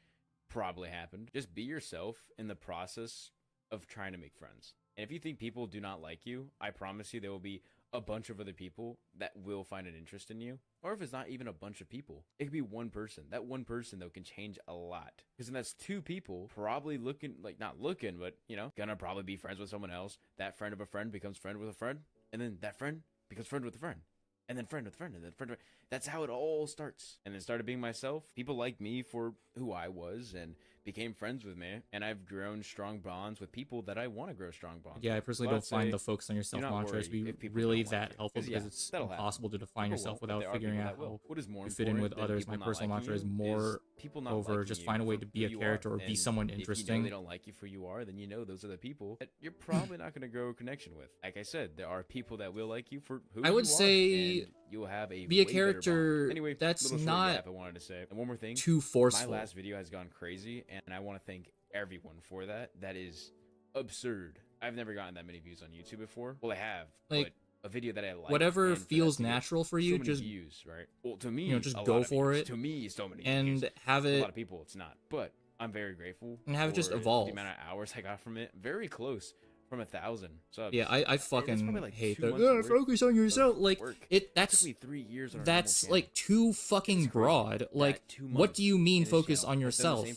Speaker 3: probably happened, just be yourself in the process of trying to make friends. And if you think people do not like you, I promise you there will be a bunch of other people that will find an interest in you. Or if it's not even a bunch of people, it could be one person. That one person, though, can change a lot. Because then that's two people probably looking, like, not looking, but, you know, gonna probably be friends with someone else. That friend of a friend becomes friend with a friend. And then that friend becomes friend with a friend. And then friend with a friend. And then friend with... That's how it all starts. And then started being myself. People liked me for who I was and became friends with me. And I've grown strong bonds with people that I want to grow strong bonds with.
Speaker 1: Yeah, I personally don't find the focus on yourself mantra to be really that helpful because it's impossible to define yourself without figuring out how you fit in with others. My personal mantra is more over just find a way to be a character or be someone interesting.
Speaker 3: If they don't like you for who you are, then you know those are the people that you're probably not going to grow a connection with. Like I said, there are people that will like you for who you are.
Speaker 1: I would say
Speaker 3: you'll have a
Speaker 1: be a character.
Speaker 3: Anyway,
Speaker 1: that's not
Speaker 3: I wanted to say. And one more thing,
Speaker 1: too forceful.
Speaker 3: My last video has gone crazy, and I want to thank everyone for that. That is absurd. I've never gotten that many views on YouTube before. Well, I have, but a video that I like.
Speaker 1: Whatever feels natural for you, just
Speaker 3: views, right? Well, to me,
Speaker 1: just go for it.
Speaker 3: To me, so many
Speaker 1: and
Speaker 3: views.
Speaker 1: have it.
Speaker 3: A lot of people, it's not, but I'm very grateful.
Speaker 1: And have it just evolve.
Speaker 3: The amount of hours I got from it, very close. From 1,000 subs.
Speaker 1: Yeah, I fucking
Speaker 3: like
Speaker 1: hate that. Focus on yourself. Like that's
Speaker 3: took me 3 years.
Speaker 1: That's like too fucking broad. Like, what do you mean focus on yourself?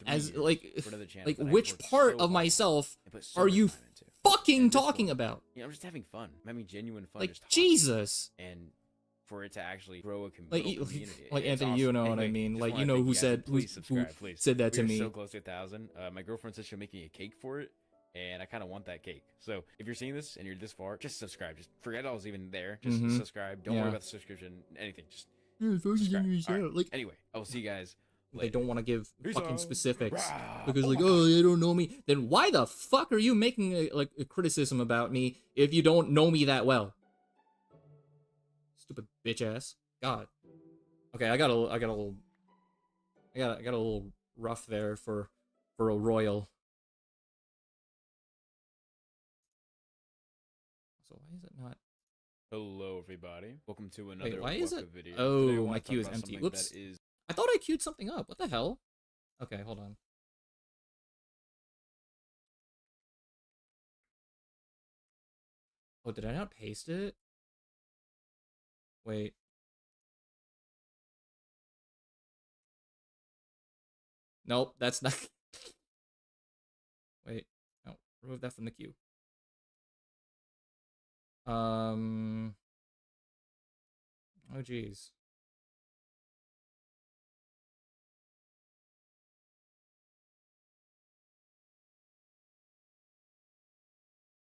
Speaker 1: As like which part of myself are you fucking talking about?
Speaker 3: Yeah, I'm just having fun. I'm having genuine fun.
Speaker 1: Like Jesus.
Speaker 3: And for it to actually grow a community.
Speaker 1: Like Anthony, awesome. You know what I mean. Like, you know who said who said that to me.
Speaker 3: So close to 1,000. My girlfriend said she'll make me a cake for it. And I kind of want that cake. So if you're seeing this and you're this far, just subscribe. Just forget I was even there. Just subscribe. Don't worry about the subscription. Anything. Just subscribe. Right. Like, anyway, I will see you guys later.
Speaker 1: They don't want to give fucking specifics because like, oh, they don't know me. Then why the fuck are you making a criticism about me if you don't know me that well? Stupid bitch ass. God. Okay, I got a little rough there for a royal. So why is it not?
Speaker 3: Hello, everybody. Welcome to another
Speaker 1: Wait, why is it?
Speaker 3: Video.
Speaker 1: Oh, my queue is empty. Whoops. I thought I queued something up. What the hell? Okay, hold on. Oh, did I not paste it? Wait. Nope, that's not... Wait. No, remove that from the queue. Oh, geez.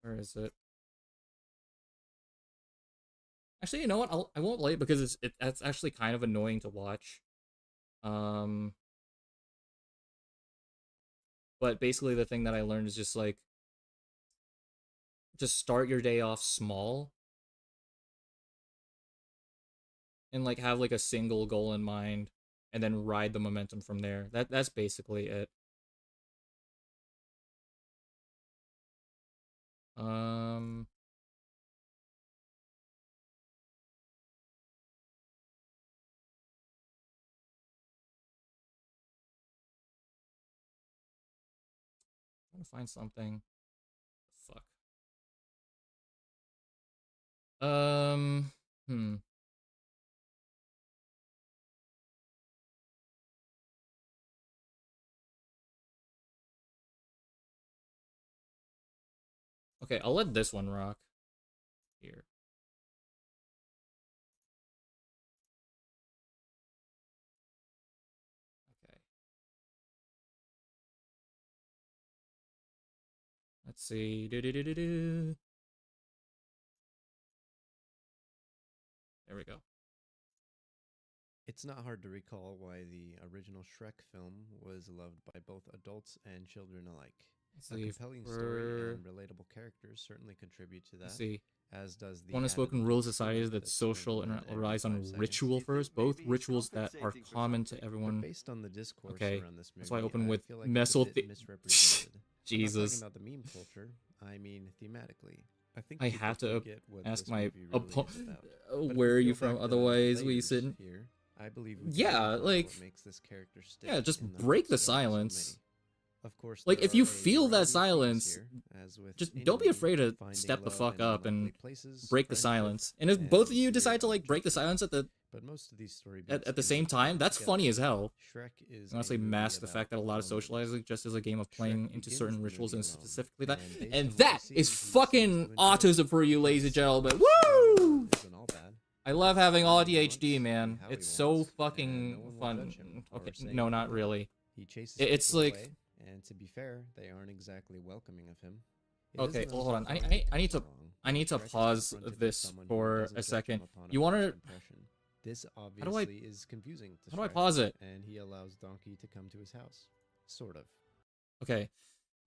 Speaker 1: Where is it? Actually, you know what? I won't play it because it's actually kind of annoying to watch. But basically the thing that I learned is just like, just start your day off small and like have like a single goal in mind and then ride the momentum from there. That's basically it. I'm trying to find something. Fuck. Okay, I'll let this one rock. Here. Okay. Let's see. Do. There we go.
Speaker 4: It's not hard to recall why the original Shrek film was loved by both adults and children alike. A compelling story and relatable characters certainly contribute to that.
Speaker 1: Let's see.
Speaker 4: As does the
Speaker 1: One unspoken rule of society that social and relies on ritual first. Both rituals that are common to everyone.
Speaker 4: But based on the discourse
Speaker 1: okay,
Speaker 4: around this movie,
Speaker 1: that's why I open with
Speaker 4: feel like
Speaker 1: Messel.
Speaker 4: Misrepresented.
Speaker 1: Jesus.
Speaker 4: I'm not talking about the meme culture. I mean thematically. I think
Speaker 1: I have to ask my
Speaker 4: really
Speaker 1: where are you from? Otherwise, we sit.
Speaker 4: Here, I believe.
Speaker 1: Yeah, like.
Speaker 4: What makes this character stick
Speaker 1: Yeah, just break the silence.
Speaker 4: Of course,
Speaker 1: like if you feel that silence, just don't be afraid to step the fuck up and break the silence. And if both of you decide to like break the silence at the at the same time, that's funny as hell. Honestly, mask the fact that a lot of socializing just is a game of playing into certain rituals and specifically that. And that is fucking autism for you, ladies and gentlemen. Woo! I love having ADHD, man. It's so fucking fun. Okay, no, not really. It's like.
Speaker 4: And to be fair, they aren't exactly welcoming of him.
Speaker 1: Okay, well, hold on. I need to pause this for a second. You want to?
Speaker 4: This obviously is confusing.
Speaker 1: How do I pause it?
Speaker 4: And he allows Donkey to come to his house, sort of.
Speaker 1: Okay,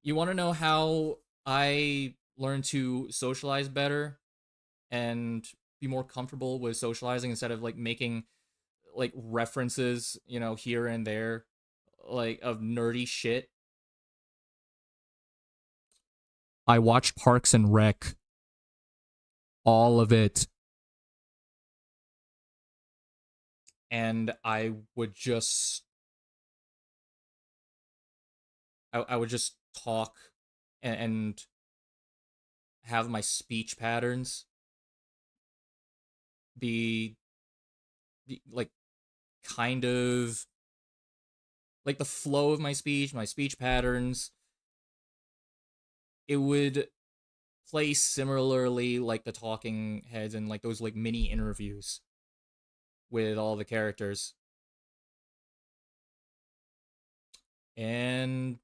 Speaker 1: you want to know how I learned to socialize better and be more comfortable with socializing instead of like making like references, you know, here and there, like of nerdy shit? I watched Parks and Rec. All of it. And I would just... I would just talk and have my speech patterns be like kind of like the flow of my speech patterns, it would play similarly like the talking heads and like those like mini interviews with all the characters. And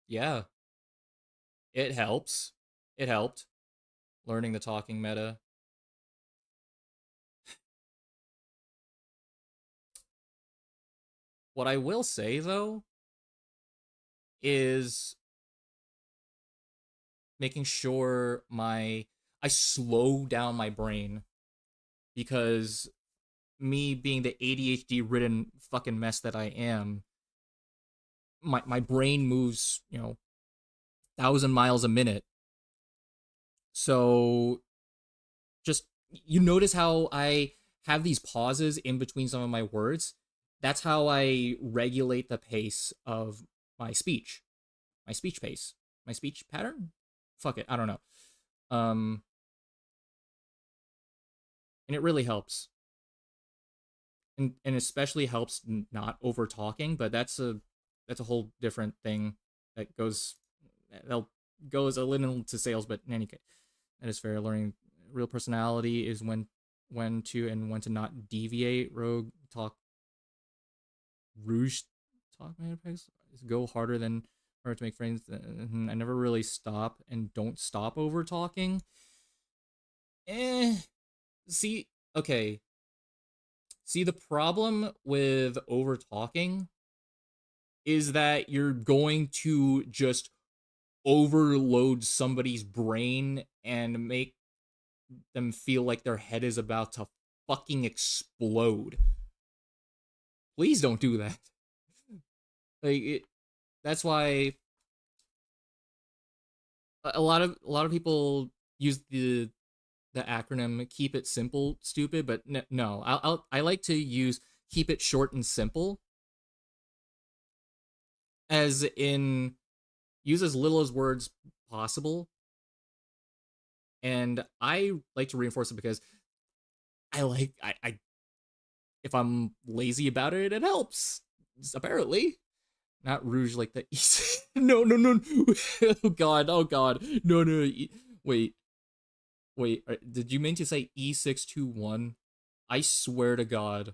Speaker 1: yeah, it helps. It helped learning the talking meta. What I will say though is making sure I slow down my brain, because me being the ADHD ridden fucking mess that I am, my brain moves, you know, 1,000 miles a minute. So just, you notice how I have these pauses in between some of my words? That's how I regulate the pace of my speech. My speech pace. My speech pattern? Fuck it, I don't know. And it really helps. And especially helps not over talking, but that's a whole different thing that goes a little into sales, but in any case, that is fair. Learning real personality is when to and when to not deviate. Rogue talk, Rouge talk, man, go harder than or to make friends. I never really stop and don't stop over talking. See, okay. See, the problem with over talking is that you're going to just overload somebody's brain and make them feel like their head is about to fucking explode. Please don't do that. Like that's why a lot of people use the acronym keep it simple stupid, but no, I like to use keep it short and simple, as in use as little as words possible. And I like to reinforce it because I if I'm lazy about it, it helps, apparently. Not Rouge like the East. No. Oh god. No. Wait, did you mean to say E621? I swear to God.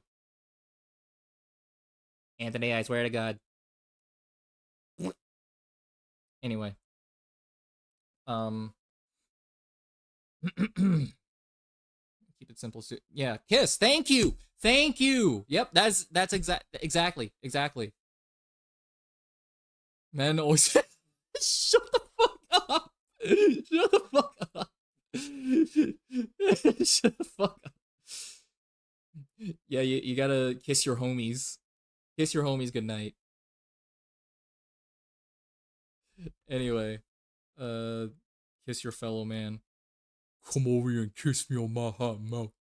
Speaker 1: Anthony, I swear to God. Anyway. Keep it simple. Yeah, kiss. Thank you. Thank you. Yep, that's exactly. Men always shut the fuck up. Shut the fuck up. Shut the fuck up. Yeah, you gotta kiss your homies. Kiss your homies goodnight. Anyway, kiss your fellow man. Come over here and kiss me on my hot mouth.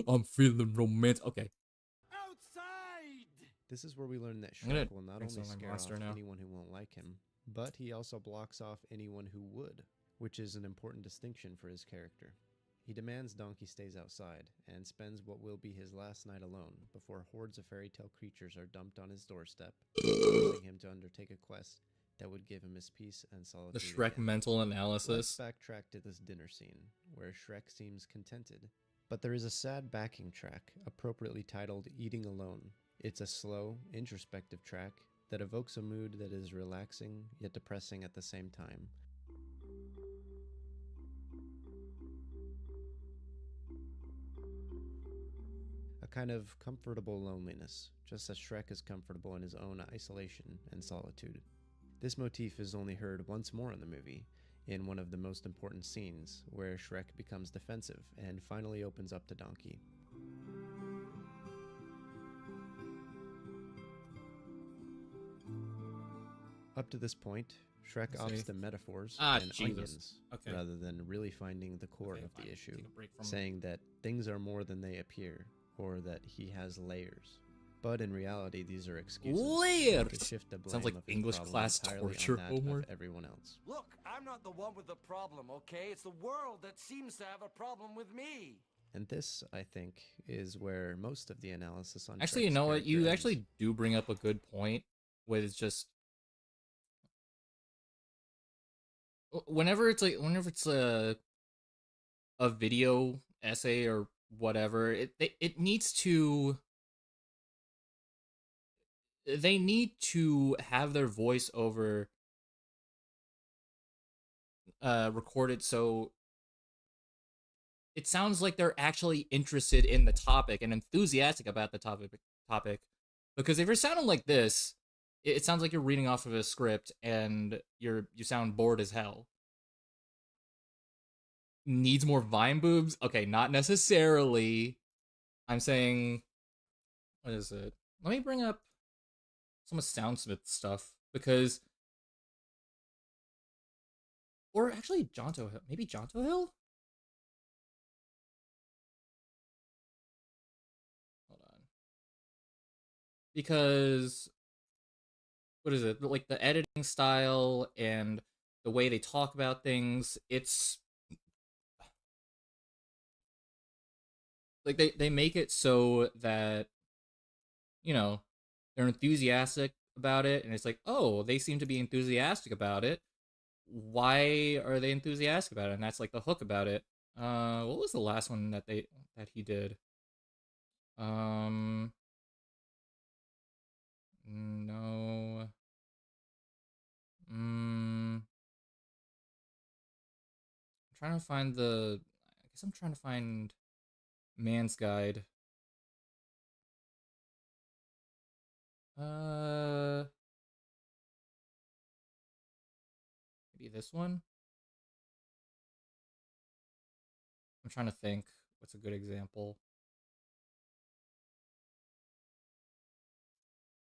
Speaker 1: I'm feeling romantic. Okay.
Speaker 4: Outside! This is where we learn that Shrek will not only scare off anyone who won't like him, but he also blocks off anyone who would, which is an important distinction for his character. He demands Donkey stays outside, and spends what will be his last night alone before hordes of fairy tale creatures are dumped on his doorstep, forcing him to undertake a quest that would give him his peace and solitude.
Speaker 1: The Shrek again. Mental analysis.
Speaker 4: Let's backtrack to this dinner scene, where Shrek seems contented. But there is a sad backing track, appropriately titled Eating Alone. It's a slow, introspective track that evokes a mood that is relaxing, yet depressing at the same time. A kind of comfortable loneliness, just as Shrek is comfortable in his own isolation and solitude. This motif is only heard once more in the movie, in one of the most important scenes, where Shrek becomes defensive and finally opens up to Donkey. Up to this point, Shrek opts to metaphors and onions, rather than really finding the core of the issue, saying that things are more than they appear, or that he has layers. But in reality, these are excuses.
Speaker 1: Layers!
Speaker 4: To shift the blame
Speaker 1: sounds like English class torture
Speaker 4: of everyone else.
Speaker 5: Look, I'm not the one with the problem, okay? It's the world that seems to have a problem with me.
Speaker 4: And this, I think, is where most of the analysis on
Speaker 1: actually, you know what? You actually do bring up a good point, with just whenever it's a video essay or whatever, it needs to. They need to have their voiceover recorded so it sounds like they're actually interested in the topic and enthusiastic about the topic. Because if you're sounding like this, it sounds like you're reading off of a script and you sound bored as hell. Needs more vine boobs? Okay, not necessarily. I'm saying, what is it? Let me bring up some of Soundsmith stuff, because, or actually Jonto Hill, maybe Jonto Hill? Hold on. Because, what is it? Like the editing style and the way they talk about things, it's like they make it so that, you know, they're enthusiastic about it, and it's like, oh, they seem to be enthusiastic about it. Why are they enthusiastic about it? And that's like the hook about it. What was the last one that he did? No. I'm trying to find I guess I'm trying to find Man's Guide. Maybe this one? I'm trying to think what's a good example.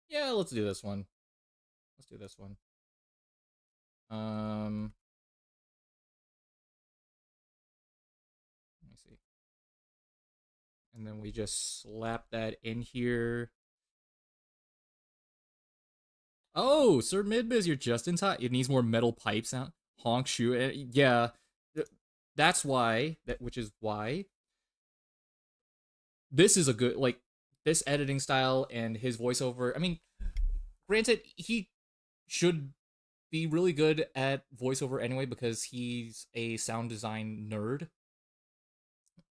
Speaker 1: Yeah, let's do this one. Let's do this one. Let me see. And then we just slap that in here. Oh, Sir Midbiz, you're just in time. It needs more metal pipes out. Honk shoe. Yeah, that's why. Which is why this is a good, like, this editing style and his voiceover. I mean, granted, he should be really good at voiceover anyway because he's a sound design nerd.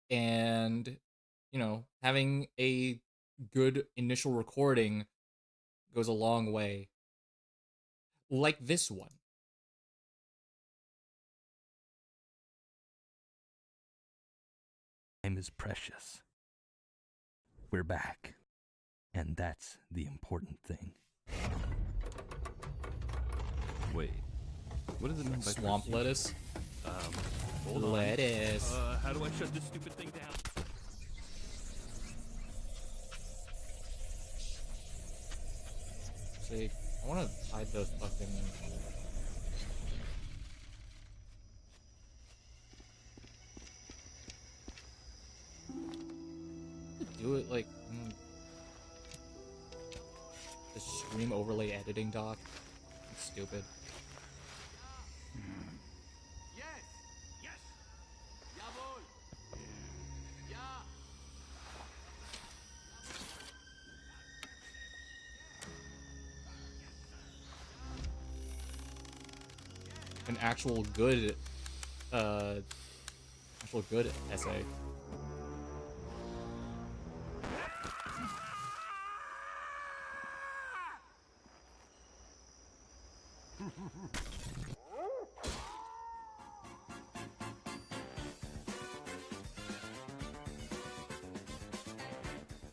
Speaker 1: And, you know, having a good initial recording goes a long way. Like this one.
Speaker 6: Time is precious. We're back. And that's the important thing. Wait. What does it mean by
Speaker 1: swamp lettuce?
Speaker 6: Hold on.
Speaker 1: Lettuce.
Speaker 6: How do I shut this stupid thing down?
Speaker 1: See, I want to hide the fucking... Do it like... the stream overlay editing doc. It's stupid. An actual good essay.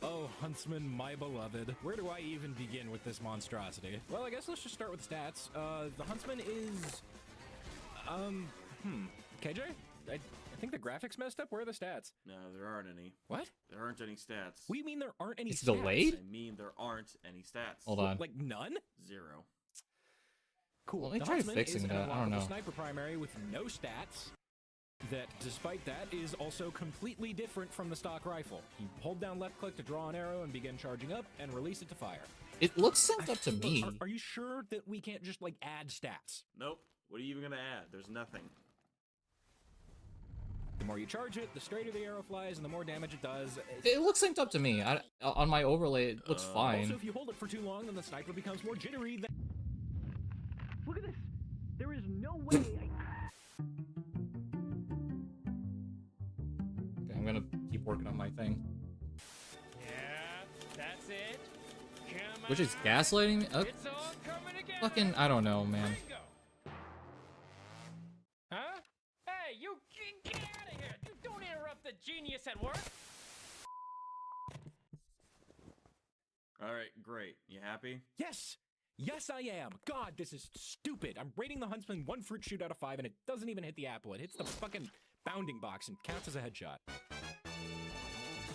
Speaker 7: Oh, Huntsman, my beloved. Where do I even begin with this monstrosity? Well, I guess let's just start with stats. The Huntsman is... KJ? I think the graphics messed up. Where are the stats?
Speaker 8: No, there aren't any.
Speaker 7: What?
Speaker 8: There aren't any stats.
Speaker 7: What do you mean there aren't any
Speaker 1: It's
Speaker 7: stats?
Speaker 1: delayed?
Speaker 8: I mean there aren't any stats.
Speaker 1: Hold on.
Speaker 7: Like none?
Speaker 8: 0.
Speaker 7: Cool.
Speaker 1: Let me
Speaker 7: The
Speaker 1: try
Speaker 7: Huntsman
Speaker 1: fixing
Speaker 7: is an
Speaker 1: that. I don't
Speaker 7: unlockable
Speaker 1: know.
Speaker 7: sniper primary with no stats. That, despite that, is also completely different from the stock rifle. You hold down left click to draw an arrow and begin charging up, and release it to fire.
Speaker 1: It looks synced up to
Speaker 7: Look,
Speaker 1: me.
Speaker 7: Are you sure that we can't just, like, add stats?
Speaker 8: Nope. What are you even gonna add? There's nothing.
Speaker 7: The more you charge it, the straighter the arrow flies, and the more damage it does.
Speaker 1: It looks synced up to me. On my overlay, it looks fine.
Speaker 7: Also, if you hold it for too long, then the sniper becomes more jittery. Look at this! There is no way
Speaker 1: Okay, I'm gonna keep working on my thing.
Speaker 9: Yeah, that's it. Come
Speaker 1: Which is gaslighting me?
Speaker 9: It's all coming together.
Speaker 1: Fucking, I don't know, man.
Speaker 9: Let's go. Huh? Hey, you get out of here! You don't interrupt the genius at work.
Speaker 8: Alright, great. You happy?
Speaker 7: Yes! Yes, I am! God, this is stupid! I'm rating the Huntsman 1 fruit shoot out of 5, and it doesn't even hit the apple. It hits the fucking bounding box and counts as a headshot.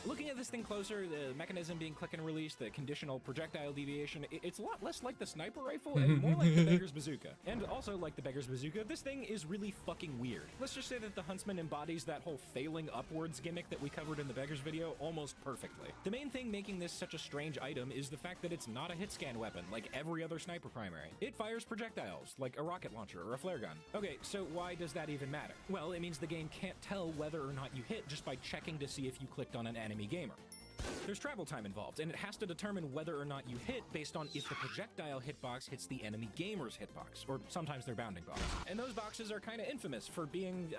Speaker 7: Looking at this thing closer, the mechanism being click and release, the conditional projectile deviation, it's a lot less like the sniper rifle and more like the Beggar's Bazooka. And also like the Beggar's Bazooka, this thing is really fucking weird. Let's just say that the Huntsman embodies that whole failing upwards gimmick that we covered in the Beggar's video almost perfectly. The main thing making this such a strange item is the fact that it's not a hit scan weapon like every other sniper primary. It fires projectiles, like a rocket launcher or a flare gun. Okay, so why does that even matter? Well, it means the game can't tell whether or not you hit just by checking to see if you clicked on an enemy gamer. There's travel time involved, and it has to determine whether or not you hit based on if the projectile hitbox hits the enemy gamer's hitbox, or sometimes their bounding box. And those boxes are kind of infamous for being,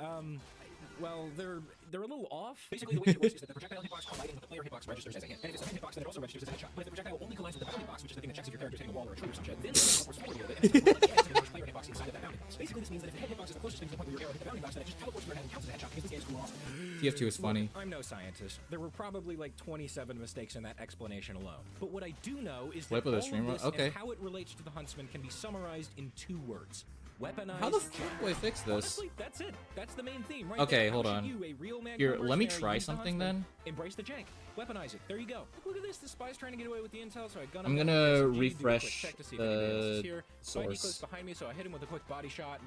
Speaker 7: well, they're a little off. Basically, the way it works is that the projectile hitbox colliding with the player hitbox registers as a hit, and if it's a hit hitbox, then it also registers as a headshot. But if the projectile only collides with the bounding box, which is the thing that checks if your character's hitting a wall or a tree or some shit, then the teleports forward a little bit, and it's the nearest player hitbox inside of that bounding box. Basically, this means that if the hit hitbox is the closest thing to the point where your arrow hit the bounding box, then it just teleports your head and counts as a headshot because this game's cool awesome.
Speaker 1: TF2 is funny.
Speaker 7: Look, I'm no scientist. There were probably like 27 mistakes in that explanation alone. But what I do know is that
Speaker 1: Flip of the
Speaker 7: all
Speaker 1: stream,
Speaker 7: of this
Speaker 1: okay.
Speaker 7: and how it relates to the Huntsman can be summarized in 2 words. Weaponized.
Speaker 1: How the fuck do I fix this?
Speaker 7: Honestly, that's it. That's the main theme, right?
Speaker 1: Okay,
Speaker 7: there.
Speaker 1: hold
Speaker 7: How
Speaker 1: on.
Speaker 7: should you, a real man
Speaker 1: Here, let me
Speaker 7: mercenary,
Speaker 1: try
Speaker 7: use the
Speaker 1: something
Speaker 7: Huntsman?
Speaker 1: then.
Speaker 7: Embrace the jank. Weaponize it. There you go. Look at this. The spy's trying to get away with the intel, so I gun
Speaker 1: I'm
Speaker 7: him
Speaker 1: gonna
Speaker 7: down with the SMG, do a quick
Speaker 1: refresh
Speaker 7: check to see if anybody else is
Speaker 1: the
Speaker 7: here. Spy
Speaker 1: source.
Speaker 7: decoys behind me, so I hit him with a quick body shot.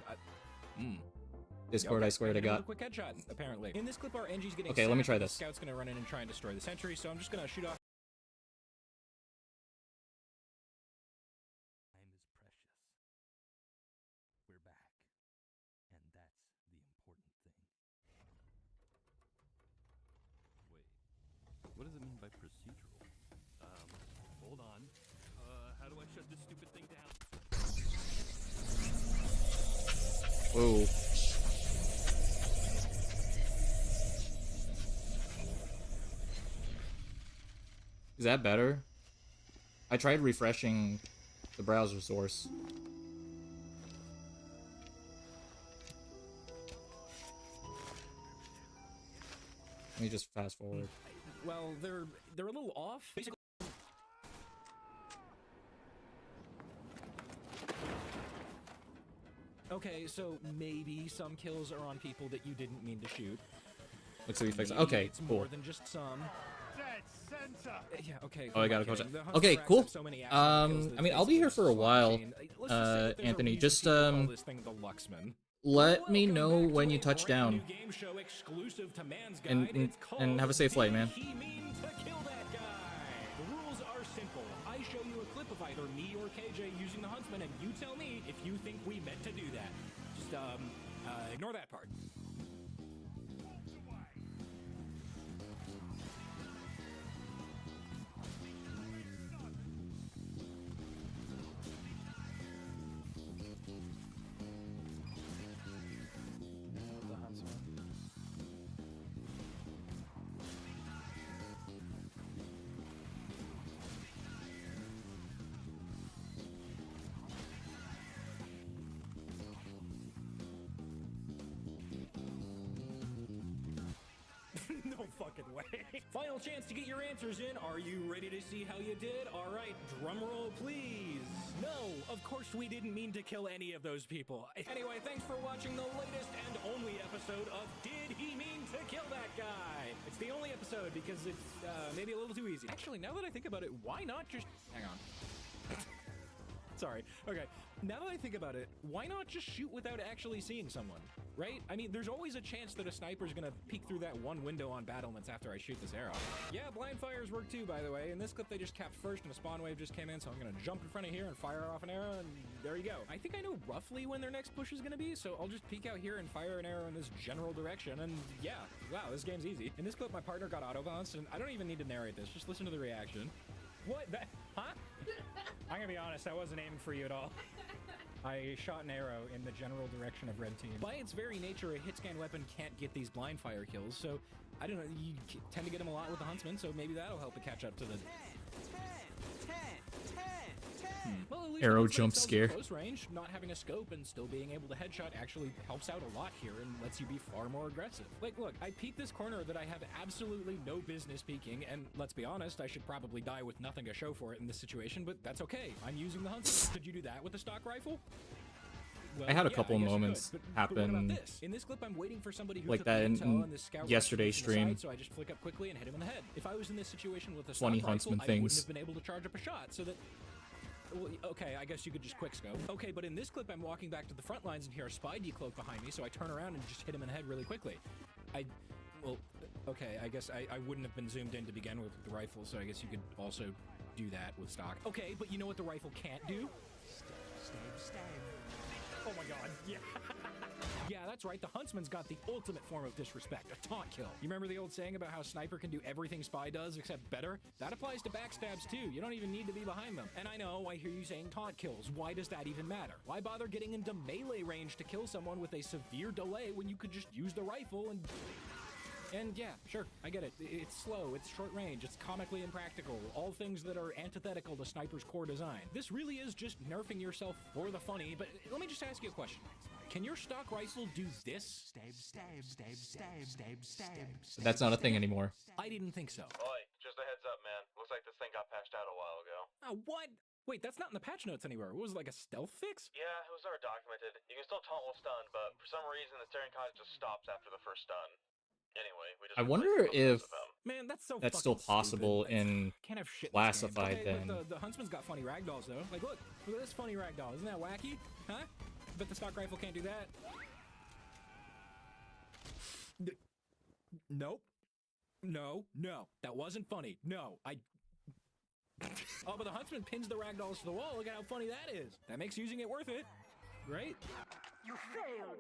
Speaker 1: Discord,
Speaker 7: Okay,
Speaker 1: I swear to
Speaker 7: hit him
Speaker 1: God.
Speaker 7: with a quick headshot, apparently. In this clip, our NG's getting
Speaker 1: Okay, let me
Speaker 7: sacked,
Speaker 1: try
Speaker 7: and the
Speaker 1: this.
Speaker 7: Scout's gonna run in and try and destroy the sentry, so I'm just gonna shoot off.
Speaker 6: Time is precious. We're back. And that's the important thing. Wait. What does it mean by procedural? Hold on. How do I shut this stupid thing down?
Speaker 1: Whoa. Is that better? I tried refreshing the browser source. Let me just fast forward.
Speaker 7: Well, they're a little off. Basically. Okay, so maybe some kills are on people that you didn't mean to shoot.
Speaker 1: Looks like we fixed it. Okay,
Speaker 7: it's
Speaker 1: cool.
Speaker 7: more than just some. Yeah, okay.
Speaker 1: Oh, I got a coach. Okay, cool. I mean, I'll be here for a while, Anthony. Just let me know when you touch down, and have a safe flight, man.
Speaker 7: The rules are simple. I show you a clip of either me or KJ using the Huntsman, and you tell me if you think we meant to do that. Just ignore that part. No fucking way. Final chance to get your answers in. Are you ready to see how you did? All right, drum roll, please. No, of course we didn't mean to kill any of those people. Anyway, thanks for watching the latest and only episode of Did He Mean to Kill That Guy? It's the only episode because it's maybe a little too easy. Actually, now that I think about it, why not just... Hang on. Sorry. Okay. Now that I think about it, why not just shoot without actually seeing someone, right? I mean, there's always a chance that a sniper's gonna peek through that one window on battlements after I shoot this arrow. Yeah, blind fires work too, by the way. In this clip, they just capped first and a spawn wave just came in, so I'm gonna jump in front of here and fire off an arrow, and there you go. I think I know roughly when their next push is gonna be, so I'll just peek out here and fire an arrow in this general direction, and yeah, wow, this game's easy. In this clip, my partner got auto-bounced, and I don't even need to narrate this, just listen to the reaction. What? That, huh? I'm gonna be honest, I wasn't aiming for you at all. I shot an arrow in the general direction of red team. By its very nature, a hit scan weapon can't get these blind fire kills, so I don't know, you tend to get them a lot with the Huntsman, so maybe that'll help it catch up to the... Well, at least
Speaker 1: Arrow jump scare.
Speaker 7: Close range, not having a scope and still being able to headshot actually helps out a lot here and lets you be far more aggressive. Like, look, I peeked this corner that I have absolutely no business peeking, and let's be honest, I should probably die with nothing to show for it in this situation, but that's okay. I'm using the Huntsman. Could you do that with a stock rifle? Well,
Speaker 1: I had a couple moments happen
Speaker 7: in this clip. I'm waiting for somebody who
Speaker 1: like that in yesterday's stream.
Speaker 7: So I just flick up quickly and hit him in the head. If I was in this situation with a
Speaker 1: funny
Speaker 7: stock
Speaker 1: Huntsman
Speaker 7: rifle,
Speaker 1: things.
Speaker 7: I wouldn't have been able to charge up a shot. So that. Well, okay, I guess you could just quick scope. Okay, but in this clip, I'm walking back to the front lines and hear a spy decloak behind me, so I turn around and just hit him in the head really quickly. Well, okay, I guess I wouldn't have been zoomed in to begin with the rifle, so I guess you could also do that with stock. Okay, but you know what the rifle can't do? Stab. Oh my god, yeah. Yeah, that's right, the Huntsman's got the ultimate form of disrespect, a taunt kill. You remember the old saying about how Sniper can do everything Spy does except better? That applies to backstabs too, you don't even need to be behind them. And I know, I hear you saying taunt kills, why does that even matter? Why bother getting into melee range to kill someone with a severe delay when you could just use the rifle and... And yeah, sure, I get it. It's slow, it's short range, it's comically impractical, all things that are antithetical to Sniper's core design. This really is just nerfing yourself for the funny, but let me just ask you a question. Can your stock rifle do this?
Speaker 1: But that's not a thing anymore.
Speaker 7: I didn't think so.
Speaker 10: Oi, just a heads up, man. Looks like this thing got patched out a while ago.
Speaker 7: What? Wait, that's not in the patch notes anywhere. What was it, like a stealth fix?
Speaker 10: Yeah, it was already documented. You can still taunt while stunned, but for some reason the staring contest just stops after the first stun. Anyway, we just
Speaker 1: I wonder if
Speaker 7: man, that's
Speaker 1: still possible in
Speaker 7: can't have shit
Speaker 1: classified
Speaker 7: okay,
Speaker 1: then.
Speaker 7: The Huntsman's got funny ragdolls though. Like look at this funny ragdoll. Isn't that wacky? Huh? Bet the stock rifle can't do that. Nope. No. That wasn't funny. No, Oh, but the Huntsman pins the ragdolls to the wall. Look at how funny that is. That makes using it worth it, right? You failed.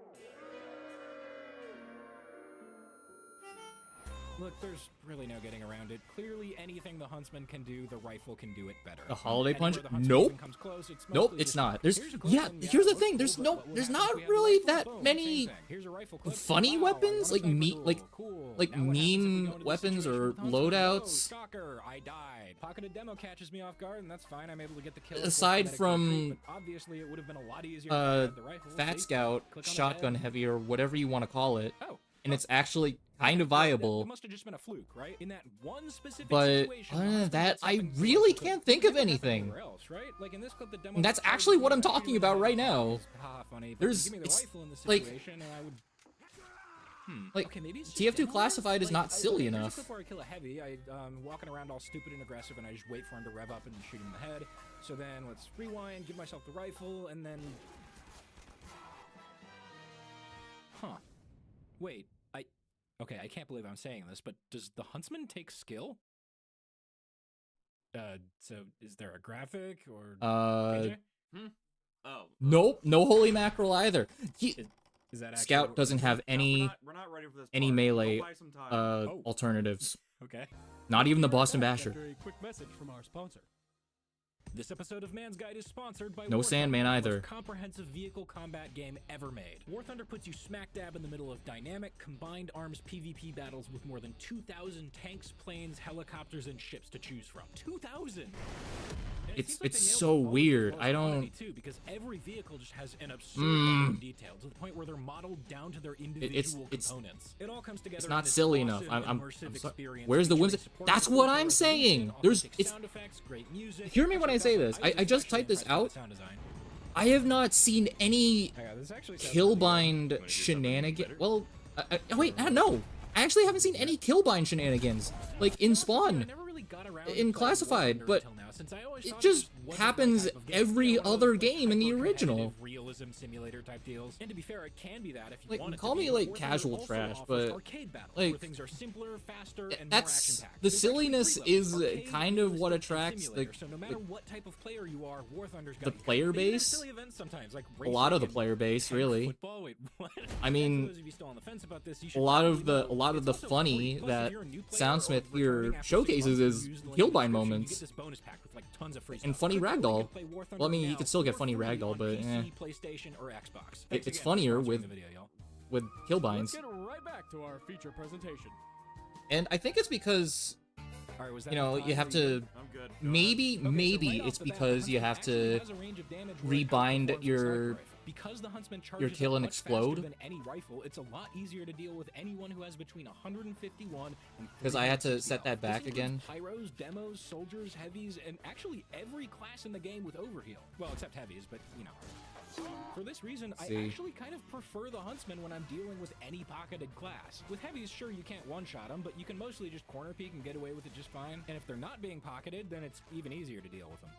Speaker 7: Look, there's really no getting around it. Clearly, anything the Huntsman can do, the rifle can do it better.
Speaker 1: A holiday punch?
Speaker 7: Anywhere the Huntsman
Speaker 1: Nope.
Speaker 7: even comes close, it's
Speaker 1: Nope,
Speaker 7: mostly
Speaker 1: it's
Speaker 7: just,
Speaker 1: not. There's
Speaker 7: here's a close
Speaker 1: yeah.
Speaker 7: one,
Speaker 1: Here's the
Speaker 7: it
Speaker 1: thing.
Speaker 7: looks
Speaker 1: There's
Speaker 7: cool,
Speaker 1: no.
Speaker 7: but what
Speaker 1: There's
Speaker 7: happens
Speaker 1: not
Speaker 7: if we have a
Speaker 1: really
Speaker 7: rifle?
Speaker 1: that
Speaker 7: Boom,
Speaker 1: many
Speaker 7: same thing. Here's a rifle clip.
Speaker 1: funny
Speaker 7: Wow,
Speaker 1: weapons,
Speaker 7: I
Speaker 1: like
Speaker 7: want a
Speaker 1: me,
Speaker 7: sniper
Speaker 1: like
Speaker 7: tool. Cool.
Speaker 1: like
Speaker 7: Now what happens if we
Speaker 1: meme
Speaker 7: go into this
Speaker 1: weapons
Speaker 7: situation
Speaker 1: or
Speaker 7: with the Huntsman? Oh,
Speaker 1: loadouts.
Speaker 7: shocker, I died. Pocketed demo catches me off guard, and that's fine. I'm able to get the kill.
Speaker 1: Aside from
Speaker 7: obviously, it would have been a lot easier to have the rifle.
Speaker 1: Fat
Speaker 7: See?
Speaker 1: Scout,
Speaker 7: Click on the
Speaker 1: shotgun
Speaker 7: head.
Speaker 1: heavy, or whatever you want to call it,
Speaker 7: Oh.
Speaker 1: and it's actually kind of
Speaker 7: Right,
Speaker 1: viable.
Speaker 7: It must have just been a fluke, right? In that one specific
Speaker 1: But
Speaker 7: situation,
Speaker 1: other
Speaker 7: the
Speaker 1: than
Speaker 7: Huntsman
Speaker 1: that,
Speaker 7: did
Speaker 1: I
Speaker 7: something
Speaker 1: really
Speaker 7: cool.
Speaker 1: can't think
Speaker 7: It
Speaker 1: of
Speaker 7: never happened
Speaker 1: anything.
Speaker 7: anywhere else, right? Like in this clip, the demo
Speaker 1: And that's
Speaker 7: started
Speaker 1: actually what
Speaker 7: with
Speaker 1: I'm
Speaker 7: the
Speaker 1: talking
Speaker 7: shooting
Speaker 1: about
Speaker 7: the
Speaker 1: right
Speaker 7: Huntsman.
Speaker 1: now.
Speaker 7: It's funny, but
Speaker 1: There's-
Speaker 7: give me the
Speaker 1: it's
Speaker 7: rifle in this
Speaker 1: like-
Speaker 7: situation, and I would.
Speaker 1: Like,
Speaker 7: Okay, maybe it's just
Speaker 1: TF2
Speaker 7: demo
Speaker 1: classified is
Speaker 7: like,
Speaker 1: not silly
Speaker 7: here's
Speaker 1: enough.
Speaker 7: A clip where I kill a heavy. I walking around all stupid and aggressive, and I just wait for him to rev up and shoot him in the head. So then let's rewind, give myself the rifle, and then. Huh. Wait, Okay, I can't believe I'm saying this, but does the Huntsman take skill? So is there a graphic or KJ?
Speaker 8: Oh.
Speaker 1: Nope, no holy mackerel either.
Speaker 7: Is that
Speaker 1: Scout
Speaker 7: actually
Speaker 1: doesn't have any
Speaker 8: We're not ready for this
Speaker 1: any
Speaker 8: part.
Speaker 1: melee
Speaker 8: Go buy some time.
Speaker 1: alternatives.
Speaker 7: Okay.
Speaker 1: Not even the Boston Basher.
Speaker 6: After a quick message from our sponsor.
Speaker 7: This episode of Man's Guide is sponsored by
Speaker 1: No
Speaker 7: War
Speaker 1: Sandman
Speaker 7: Thunder, the
Speaker 1: either.
Speaker 7: most comprehensive vehicle combat game ever made. War Thunder puts you smack dab in the middle of dynamic, combined arms PvP battles with more than 2,000 tanks, planes, helicopters, and ships to choose from. 2,000!
Speaker 1: It's so weird. I don't.
Speaker 7: Too, because every vehicle just has an absurd amount of detail to the point where they're modeled down to their individual components. It all comes together.
Speaker 1: It's not
Speaker 7: in
Speaker 1: silly
Speaker 7: awesome,
Speaker 1: enough. I'm
Speaker 7: immersive
Speaker 1: sorry.
Speaker 7: experience
Speaker 1: Where's the
Speaker 7: featuring
Speaker 1: whimsy?
Speaker 7: support
Speaker 1: That's
Speaker 7: for
Speaker 1: what
Speaker 7: 4K
Speaker 1: I'm saying.
Speaker 7: resolution,
Speaker 1: There's
Speaker 7: authentic
Speaker 1: it's.
Speaker 7: sound effects, great music.
Speaker 1: Hear me when I say this. I just typed this out. I have not seen any killbind shenanigans. Well, wait, no. I actually haven't seen any killbind shenanigans like in Spawn, in Classified, but it just happens every other game in the original.
Speaker 7: Realism simulator type deals. And to be fair, it can be that if you
Speaker 1: Like,
Speaker 7: want it
Speaker 1: call
Speaker 7: to be.
Speaker 1: me like
Speaker 7: War Thunder
Speaker 1: casual
Speaker 7: also
Speaker 1: offers
Speaker 7: offers
Speaker 1: but
Speaker 7: arcade battles,
Speaker 1: like
Speaker 7: where things are simpler, faster, and
Speaker 1: that's
Speaker 7: more action-packed.
Speaker 1: the
Speaker 7: There's actually
Speaker 1: silliness
Speaker 7: 3 levels,
Speaker 1: is
Speaker 7: arcade,
Speaker 1: kind of what
Speaker 7: realistic, and
Speaker 1: attracts
Speaker 7: simulator. So no matter what type of player you are, War Thunder's got
Speaker 1: the
Speaker 7: you.
Speaker 1: player
Speaker 7: They even have
Speaker 1: base.
Speaker 7: silly events sometimes, like
Speaker 1: A lot of the
Speaker 7: racing
Speaker 1: player
Speaker 7: and
Speaker 1: base,
Speaker 7: tank
Speaker 1: really.
Speaker 7: football. Wait, what?
Speaker 1: I mean,
Speaker 7: For those of you still on the fence about this, you
Speaker 1: a
Speaker 7: should
Speaker 1: lot
Speaker 7: probably
Speaker 1: of the
Speaker 7: know it's also
Speaker 1: funny
Speaker 7: free. Plus,
Speaker 1: that
Speaker 7: if you're a new player or
Speaker 1: Soundsmith
Speaker 7: returning
Speaker 1: here
Speaker 7: after 6
Speaker 1: showcases
Speaker 7: months,
Speaker 1: is
Speaker 7: use the link in the
Speaker 1: killbind
Speaker 7: description, you
Speaker 1: moments
Speaker 7: get this bonus pack with, like, tons of free
Speaker 1: and
Speaker 7: stuff.
Speaker 1: funny
Speaker 7: Click the link
Speaker 1: ragdoll.
Speaker 7: and play War Thunder
Speaker 1: Well, I mean, you
Speaker 7: now
Speaker 1: could still get
Speaker 7: for
Speaker 1: funny
Speaker 7: free
Speaker 1: ragdoll,
Speaker 7: on
Speaker 1: but
Speaker 7: PC, PlayStation, or Xbox. Thanks
Speaker 1: it's
Speaker 7: again for
Speaker 1: funnier
Speaker 7: sponsoring
Speaker 1: with
Speaker 7: the video, y'all.
Speaker 1: with killbinds.
Speaker 6: Let's get right back to our feature presentation.
Speaker 1: And I think it's because
Speaker 7: Alright, was that
Speaker 1: you know
Speaker 7: enough
Speaker 1: you
Speaker 7: time?
Speaker 1: have
Speaker 7: Are you
Speaker 1: to
Speaker 7: good?
Speaker 8: I'm good.
Speaker 1: maybe
Speaker 7: Okay, so
Speaker 1: maybe
Speaker 7: right off
Speaker 1: it's
Speaker 7: the bat,
Speaker 1: because
Speaker 7: the
Speaker 1: you
Speaker 7: Huntsman
Speaker 1: have
Speaker 7: actually
Speaker 1: to
Speaker 7: has a range of damage where it
Speaker 1: rebind
Speaker 7: outperforms the
Speaker 1: your
Speaker 7: sniper rifle. Because the Huntsman charges
Speaker 1: kill
Speaker 7: up
Speaker 1: and
Speaker 7: much faster
Speaker 1: explode.
Speaker 7: than any rifle, it's a lot easier to deal with anyone who has between 151 and
Speaker 1: 'Cause I had to
Speaker 7: 360
Speaker 1: set that
Speaker 7: health.
Speaker 1: back
Speaker 7: This includes
Speaker 1: again.
Speaker 7: Pyros, demos, soldiers, heavies, and actually every class in the game with overheal. Well, except heavies, but you know. For this reason, I
Speaker 1: See.
Speaker 7: actually kind of prefer the Huntsman when I'm dealing with any pocketed class. With heavies, sure, you can't one-shot them, but you can mostly just corner peek and get away with it just fine. And if they're not being pocketed, then it's even easier to deal with them.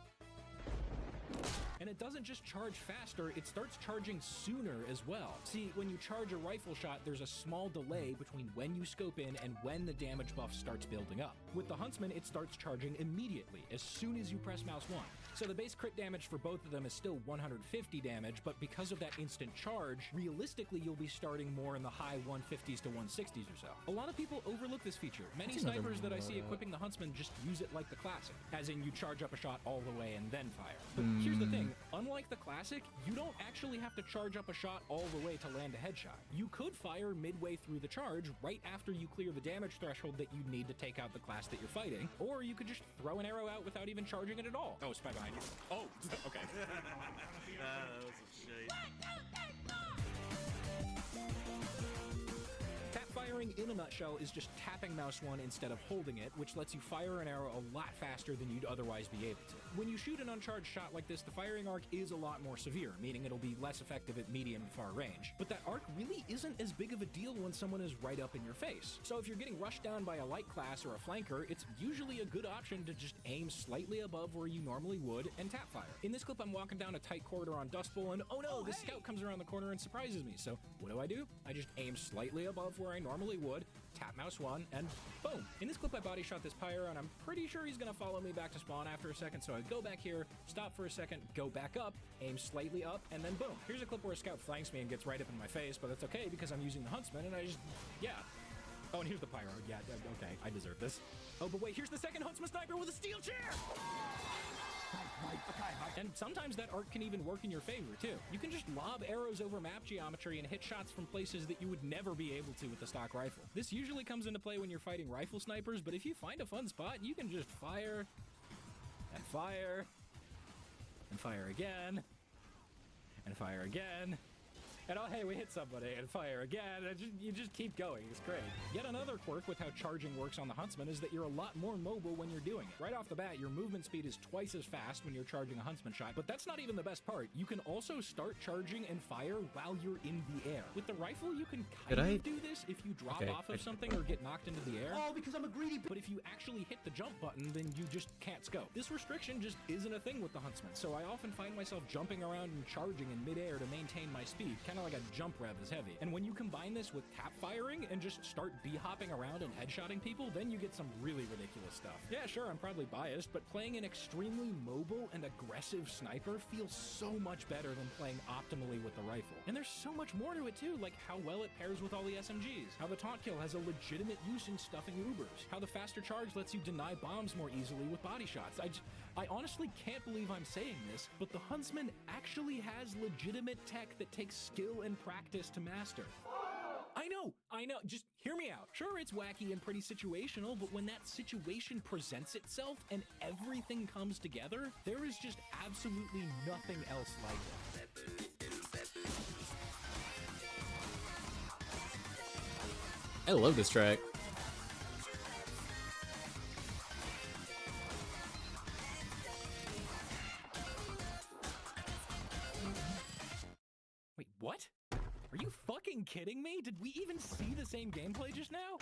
Speaker 7: And it doesn't just charge faster, it starts charging sooner as well. See, when you charge a rifle shot, there's a small delay between when you scope in and when the damage buff starts building up. With the Huntsman, it starts charging immediately, as soon as you press mouse 1. So the base crit damage for both of them is still 150 damage, but because of that instant charge, realistically you'll be starting more in the high 150s to 160s or so. A lot of people overlook this feature. Many
Speaker 1: That's another
Speaker 7: snipers that I see equipping the Huntsman just use it like the classic, as in you charge up a shot all the way and then fire. But here's the thing, unlike the classic, you don't actually have to charge up a shot all the way to land a headshot. You could fire midway through the charge, right after you clear the damage threshold that you need to take out the class that you're fighting, or you could just throw an arrow out without even charging it at all. Oh, spy behind you. Oh, okay.
Speaker 8: That was a shit.
Speaker 7: Tap firing in a nutshell is just tapping mouse 1 instead of holding it, which lets you fire an arrow a lot faster than you'd otherwise be able to. When you shoot an uncharged shot like this, the firing arc is a lot more severe, meaning it'll be less effective at medium and far range. But that arc really isn't as big of a deal when someone is right up in your face. So if you're getting rushed down by a light class or a flanker, it's usually a good option to just aim slightly above where you normally would and tap fire. In this clip, I'm walking down a tight corridor on Dust Bowl and oh no, this scout comes around the corner and surprises me. So what do? I just aim slightly above where I normally would, tap mouse 1, and boom. In this clip, I body shot this pyro, and I'm pretty sure he's gonna follow me back to spawn after a second, so I go back here, stop for a second, go back up, aim slightly up, and then boom. Here's a clip where a scout flanks me and gets right up in my face, but that's okay because I'm using the Huntsman, and I just, yeah. Oh, and here's the pyro. Yeah, okay, I deserve this. Oh, but wait, here's the second Huntsman sniper with a steel chair! And sometimes that art can even work in your favor, too. You can just lob arrows over map geometry and hit shots from places that you would never be able to with the stock rifle. This usually comes into play when you're fighting rifle snipers, but if you find a fun spot, you can just fire, and fire, and fire again, and fire again. And oh, hey, we hit somebody, and fire again, and you just keep going. It's great. Yet another quirk with how charging works on the Huntsman is that you're a lot more mobile when you're doing it. Right off the bat, your movement speed is twice as fast when you're charging a Huntsman shot, but that's not even the best part. You can also start charging and fire while you're in the air. With the rifle, you can kind of do this if you drop off of something or get knocked into the air.
Speaker 5: Oh, because I'm a greedy.
Speaker 7: But if you actually hit the jump button, then you just can't scope. This restriction just isn't a thing with the Huntsman, so I often find myself jumping around and charging in midair to maintain my speed, kind of like a jump rev is heavy. And when you combine this with tap firing and just start b-hopping around and headshotting people, then you get some really ridiculous stuff. Yeah, sure, I'm probably biased, but playing an extremely mobile and aggressive sniper feels so much better than playing optimally with the rifle. And there's so much more to it too, like how well it pairs with all the SMGs, how the taunt kill has a legitimate use in stuffing Ubers, how the faster charge lets you deny bombs more easily with body shots. I honestly can't believe I'm saying this, but the Huntsman actually has legitimate tech that takes skill and practice to master. I know, just hear me out. Sure, it's wacky and pretty situational, but when that situation presents itself and everything comes together, there is just absolutely nothing else like it.
Speaker 1: I love this track.
Speaker 7: Wait, what? Are you fucking kidding me? Did we even see the same gameplay just now?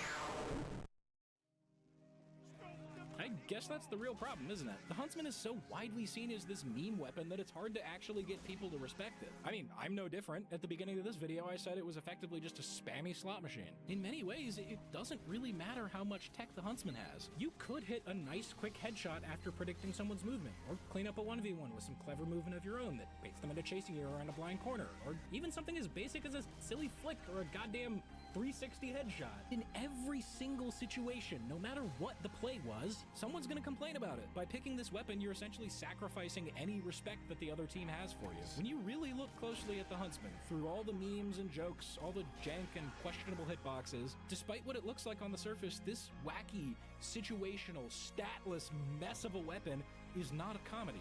Speaker 7: I guess that's the real problem, isn't it? The Huntsman is so widely seen as this meme weapon that it's hard to actually get people to respect it. I mean, I'm no different. At the beginning of this video, I said it was effectively just a spammy slot machine. In many ways, it doesn't really matter how much tech the Huntsman has. You could hit a nice quick headshot after predicting someone's movement, or clean up a 1v1 with some clever movement of your own that baits them into chasing you around a blind corner, or even something as basic as a silly flick or a goddamn 360 headshot. In every single situation, no matter what the play was, someone's gonna complain about it. By picking this weapon, you're essentially sacrificing any respect that the other team has for you. When you really look closely at the Huntsman, through all the memes and jokes, all the jank and questionable hitboxes, despite what it looks like on the surface, this wacky, situational, statless mess of a weapon is not a comedy.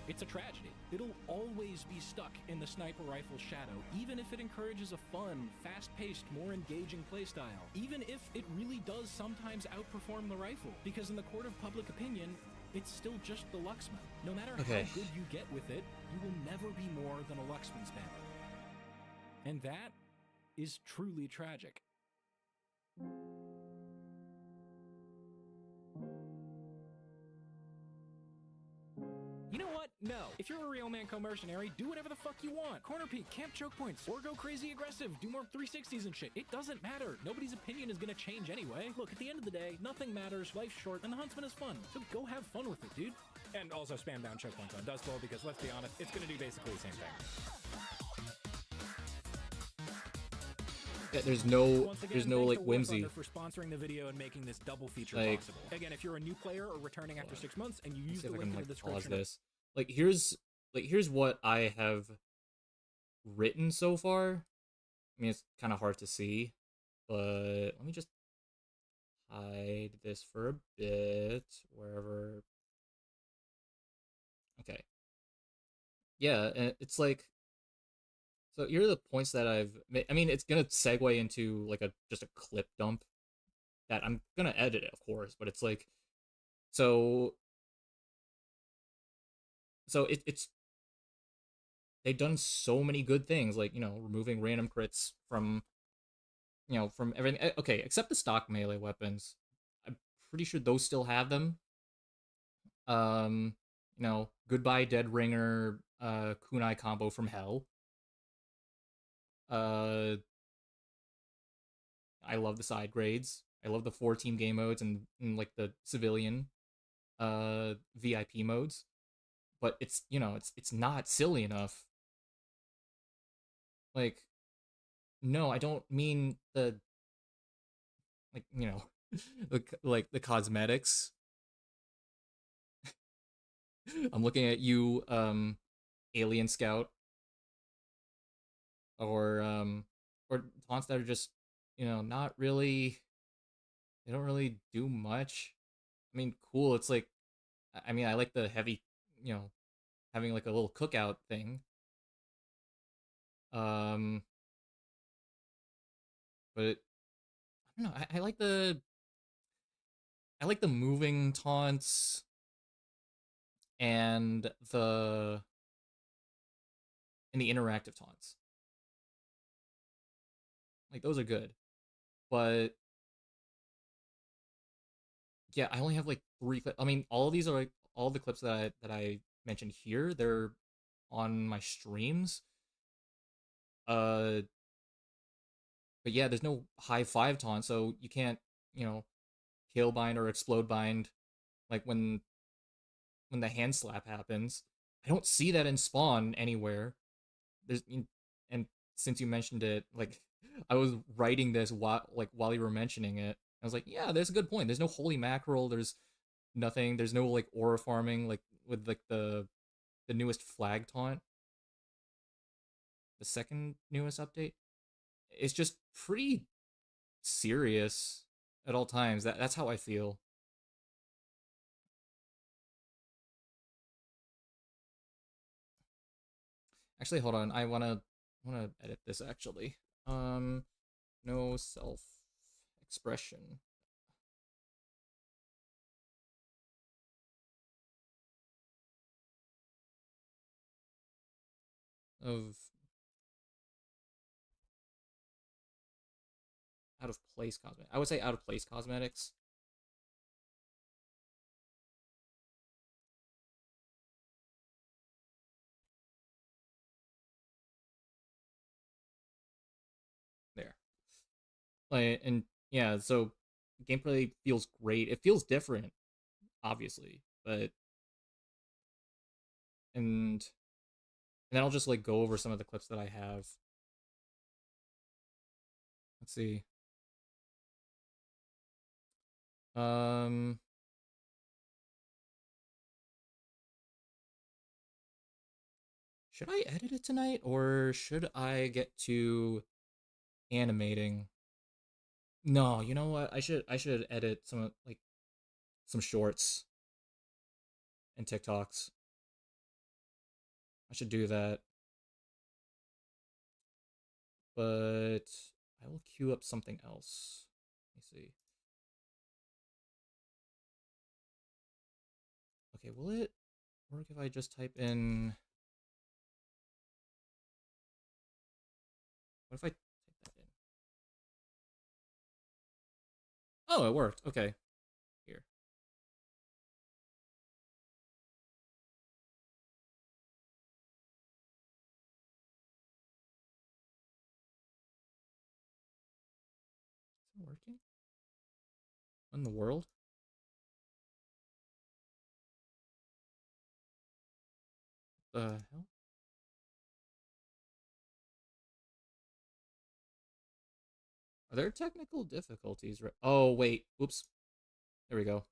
Speaker 7: It's a tragedy. It'll always be stuck in the sniper rifle's shadow, even if it encourages a fun, fast-paced, more engaging playstyle. Even if it really does sometimes outperform the rifle, because in the court of public opinion, it's still just the Luxman. No matter how good you get with it, you will never be more than a Luxman spammer. And that is truly tragic. You know what? No. If you're a real man co-mercenary, do whatever the fuck you want. Corner peek, camp choke points, or go crazy aggressive, do more 360s and shit. It doesn't matter. Nobody's opinion is gonna change anyway. Look, at the end of the day, nothing matters, life's short, and the Huntsman is fun. So go have fun with it, dude. And also spam down choke points on Dust Bowl, because let's be honest, it's gonna do basically the same thing.
Speaker 1: Yeah, there's no like whimsy
Speaker 7: for sponsoring the video and making this double feature possible. Again, if you're a new player or returning after 6 months and you use the link in the description.
Speaker 1: This. Here's what I have written so far. I mean, it's kind of hard to see, but let me just hide this for a bit wherever. Okay. Yeah, and it's like, so here are the points that I've made. I mean, it's gonna segue into like just a clip dump that I'm gonna edit it, of course, but it's like, so it's they've done so many good things, like, you know, removing random crits from, you know, from everything. Okay, except the stock melee weapons. I'm pretty sure those still have them. You know, goodbye Dead Ringer, kunai combo from hell. I love the side grades. I love the 4-team game modes and like the civilian VIP modes. But it's, you know, it's not silly enough. Like, no, I don't mean the, like, you know, like the cosmetics. I'm looking at you, Alien Scout, or taunts that are just, you know, not really, they don't really do much. I mean, cool. It's like, I mean, I like the heavy, you know, having like a little cookout thing. But I don't know. I like the moving taunts and the interactive taunts. Like those are good. But yeah, I only have like 3 I mean, all of these are like all the clips that I mentioned here, they're on my streams. But yeah, there's no high 5 taunt, so you can't, you know, kill bind or explode bind like when the hand slap happens. I don't see that in Spawn anywhere. And since you mentioned it, like I was writing this while you were mentioning it. I was like, yeah, there's a good point. There's no holy mackerel. There's nothing. There's no like aura farming like with like the newest flag taunt. The second newest update. It's just pretty serious at all times. That's how I feel. Actually, hold on. I wanna edit this actually. No self expression. Of out of place cosmetics. I would say out of place cosmetics. There. Like, and yeah, so gameplay feels great. It feels different, obviously, but and then I'll just like go over some of the clips that I have. Let's see. Should I edit it tonight or should I get to animating? No, you know what? I should edit some like some shorts and TikToks. I should do that. But I will queue up something else. Let me see. Okay, will it work if I just type in... What if I type that in? Oh, it worked. Okay. Here. Is it working? What in the world? The hell? Are there technical difficulties? Oh, wait. Oops. There we go.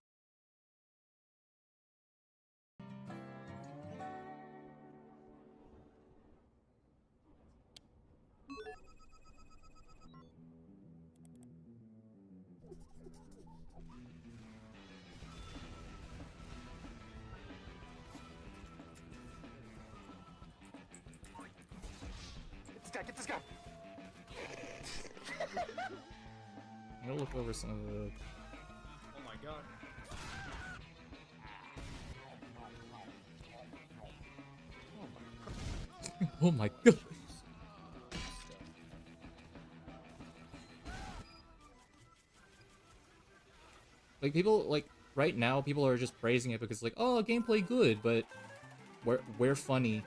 Speaker 5: Get this guy!
Speaker 1: I'm gonna look over some of the...
Speaker 3: Oh my god.
Speaker 1: Oh my god. Like people like right now people are just praising it because like, oh, gameplay good, but we're funny.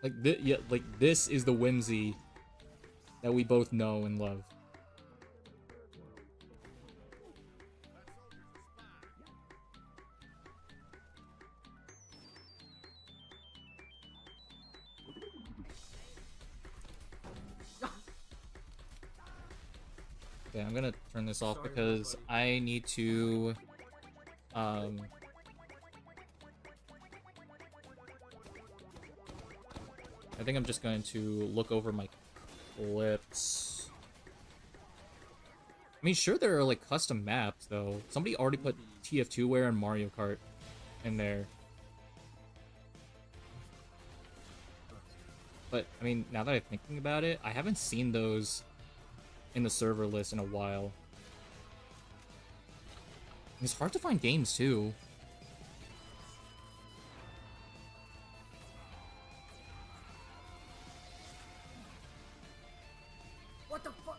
Speaker 1: Like yeah, like this is the whimsy that we both know and love. Okay, I'm gonna turn this off because I need to, I think I'm just going to look over my clips. I mean, sure, there are, like, custom maps, though. Somebody already put TF2ware and Mario Kart in there. But, I mean, now that I'm thinking about it, I haven't seen those in the server list in a while. It's hard to find games, too.
Speaker 5: What the fuck?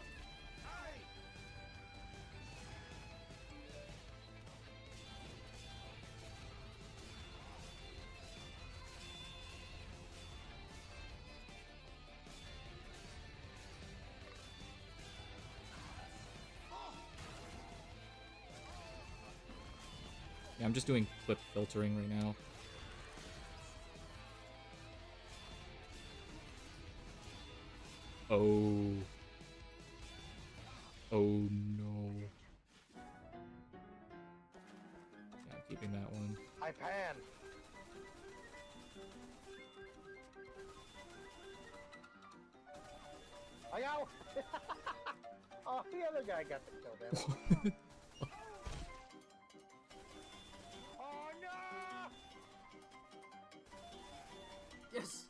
Speaker 1: Yeah, I'm just doing clip filtering right now. Oh. Oh no. Yeah, I'm keeping that one.
Speaker 10: I pan. I out. Oh, the other guy got the kill, damn it. Oh no!
Speaker 5: Yes.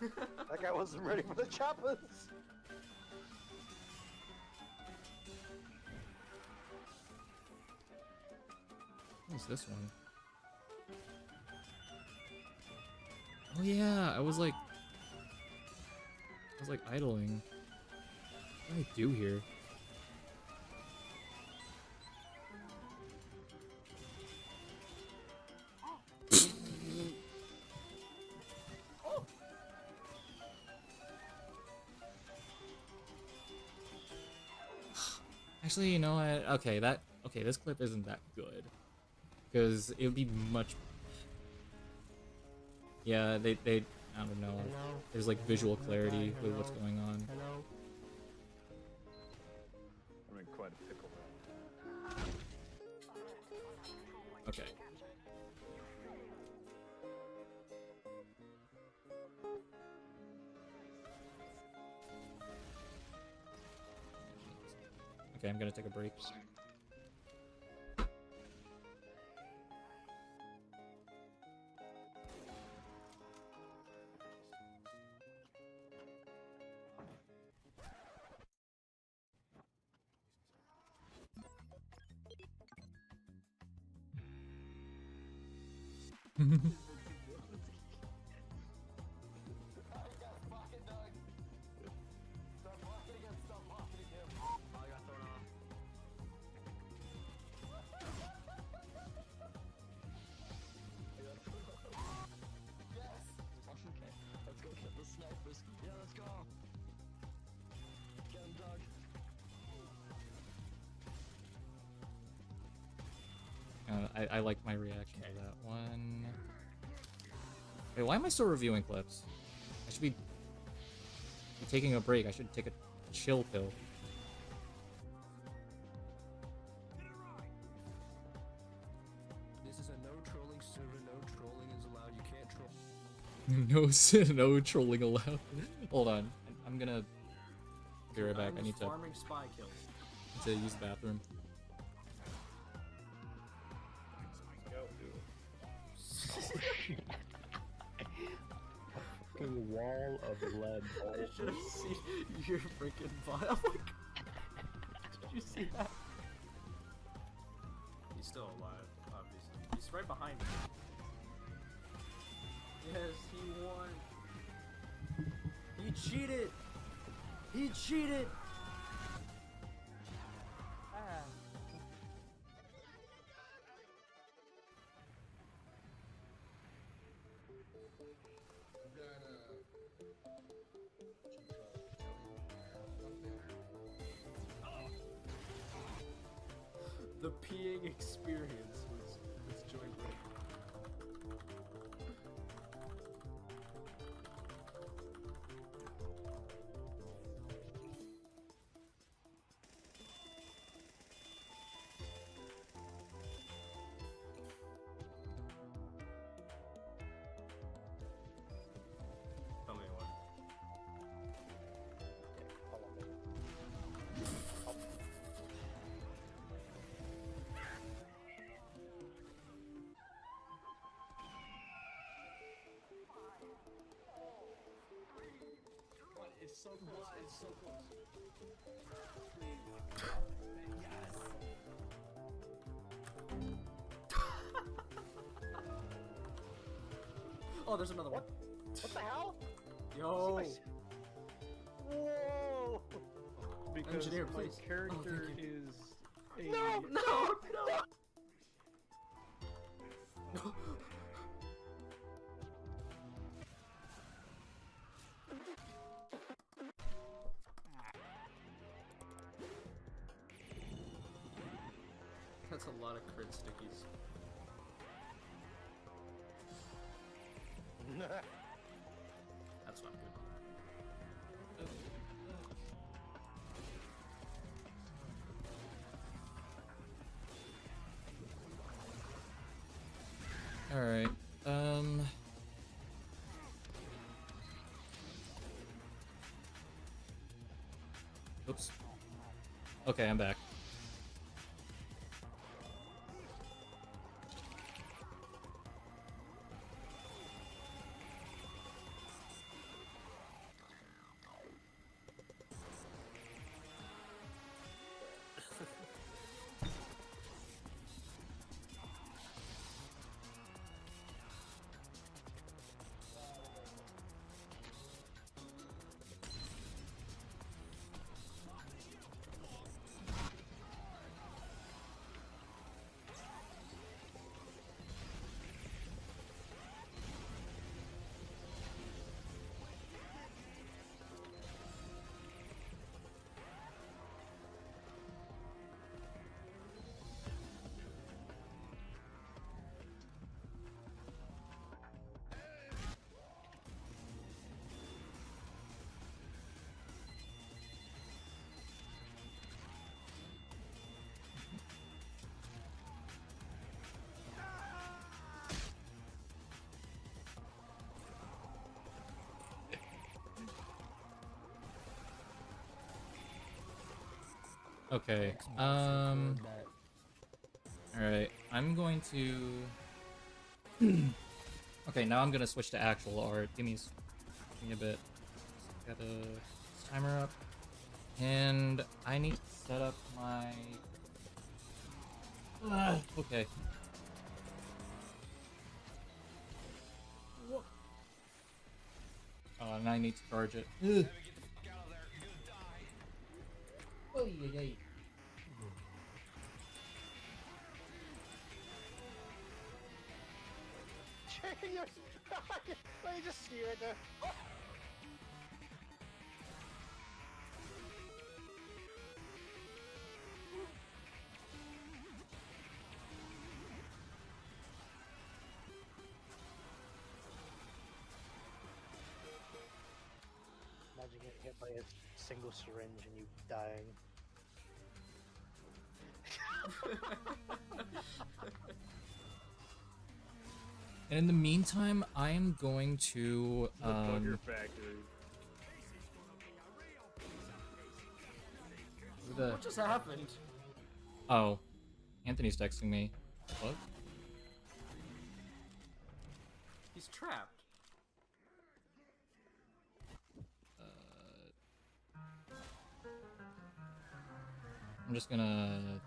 Speaker 10: That guy wasn't ready for the choppers.
Speaker 1: What's this one? Oh yeah, I was like idling. What do I do here? Actually, you know what? Okay, this clip isn't that good. Because it would be much... Yeah, they I don't know.
Speaker 10: Hello?
Speaker 1: There's like visual clarity with what's going on.
Speaker 10: Hello?
Speaker 6: I'm in quite a pickle.
Speaker 1: Okay. Okay, I'm gonna take a break. I like my reaction to that one. Wait, why am I still reviewing clips? I should be taking a break. I should take a chill pill.
Speaker 5: This is a no trolling server. No trolling is allowed. You can't troll.
Speaker 1: No trolling allowed. Hold on. I'm gonna be right back. I need to
Speaker 5: Farming spy kills.
Speaker 1: use the bathroom.
Speaker 2: Fucking wall of lead.
Speaker 5: I should have seen your freaking bot. Oh my god. Did you see that? He's still alive, obviously. He's right behind me. Yes, he won. He cheated. He cheated. Ah. The peeing experience was joint right.
Speaker 11: so close. It's so close.
Speaker 12: Oh, there's another one.
Speaker 11: What the hell?
Speaker 12: Yo.
Speaker 11: Whoa!
Speaker 2: Because
Speaker 12: Engineer,
Speaker 2: my
Speaker 12: please.
Speaker 2: character
Speaker 12: thank you.
Speaker 2: is a...
Speaker 12: No. That's a lot of crit stickies. That's not good.
Speaker 1: All right. Oops. Okay, I'm back. Okay. Alright, I'm going to... Okay, now I'm gonna switch to actual art. Give me a bit. Got a timer up. And I need to set up my... okay. Oh, and I need to charge it. Ugh. Oh, yeah, yeah.
Speaker 11: Let me just see right there. Oh. Imagine getting hit by a single syringe and you dying.
Speaker 1: And in the meantime, I am going to
Speaker 2: The Booger Factory.
Speaker 12: What just happened?
Speaker 1: Oh, Anthony's texting me. What?
Speaker 12: He's trapped.
Speaker 1: I'm just gonna...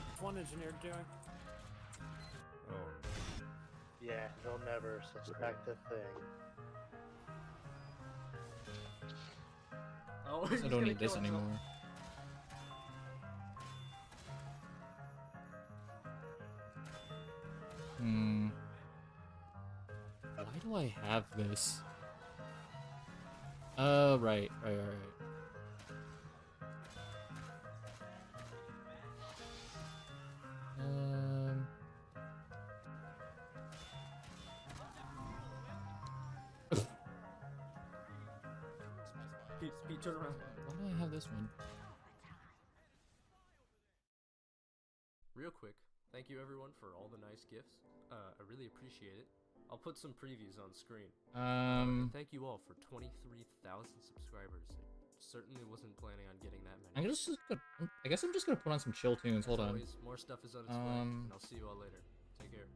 Speaker 11: What's one engineer doing?
Speaker 2: Oh.
Speaker 11: Yeah, they'll never suspect a thing.
Speaker 12: Oh,
Speaker 1: I guess I don't need this anymore. Why do I have this? Right.
Speaker 12: Pete, turn around.
Speaker 1: Why do I have this one?
Speaker 12: Real quick, thank you everyone for all the nice gifts. I really appreciate it. I'll put some previews on screen. Thank you all for 23,000 subscribers. Certainly wasn't planning on getting that many.
Speaker 1: I guess I'm just gonna put on some chill tunes. Hold on.
Speaker 12: Always, more stuff is on its way, and I'll see you all later. Take care.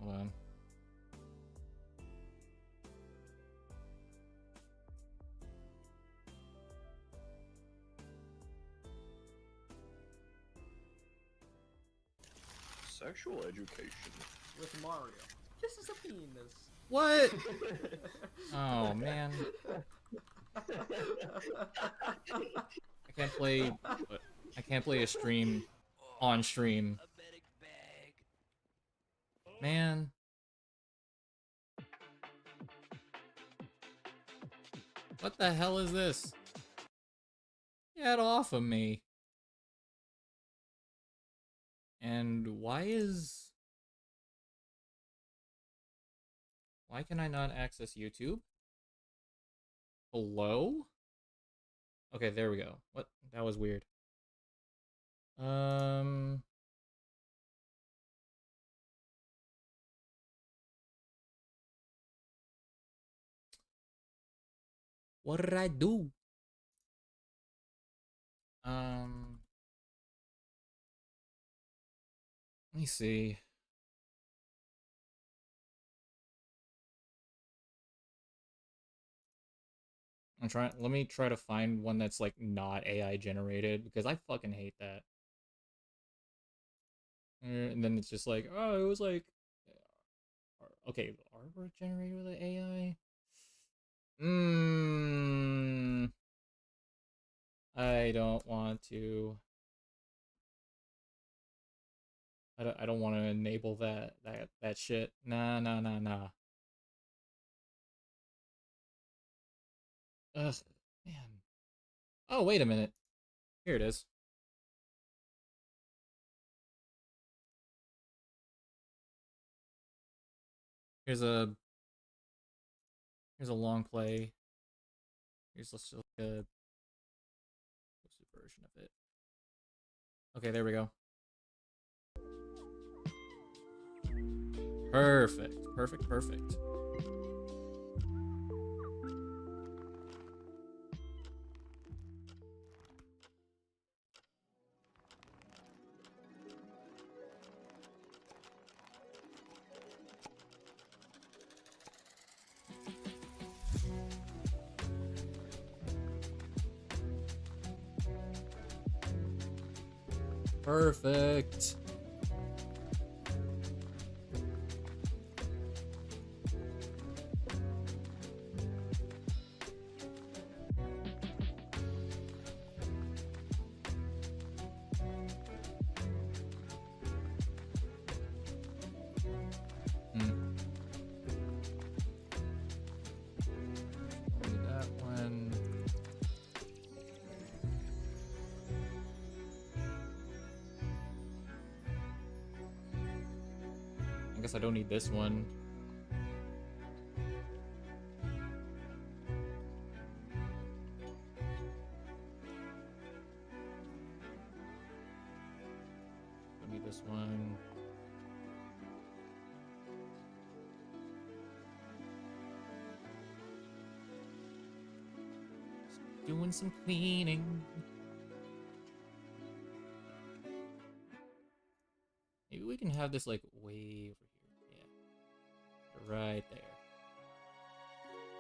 Speaker 1: Hold on.
Speaker 13: Sexual education.
Speaker 12: With Mario. This is a penis.
Speaker 1: What? Oh man. I can't play a stream on stream. Man. What the hell is this? Get off of me. And why can I not access YouTube? Hello? Okay, there we go. What? That was weird. What did I do? Let me see. Let me try to find one that's like not AI generated because I fucking hate that. And then it's just like, oh, it was like, okay, artwork generated with AI. I don't want to. I don't want to enable that shit. Nah. Ugh, man. Oh, wait a minute. Here it is. Here's a long play. Here's just like a version of it. Okay, there we go. Perfect. Perfect. I don't need this one. Don't need this one. Just doing some cleaning. Maybe we can have this like way over here. Right there.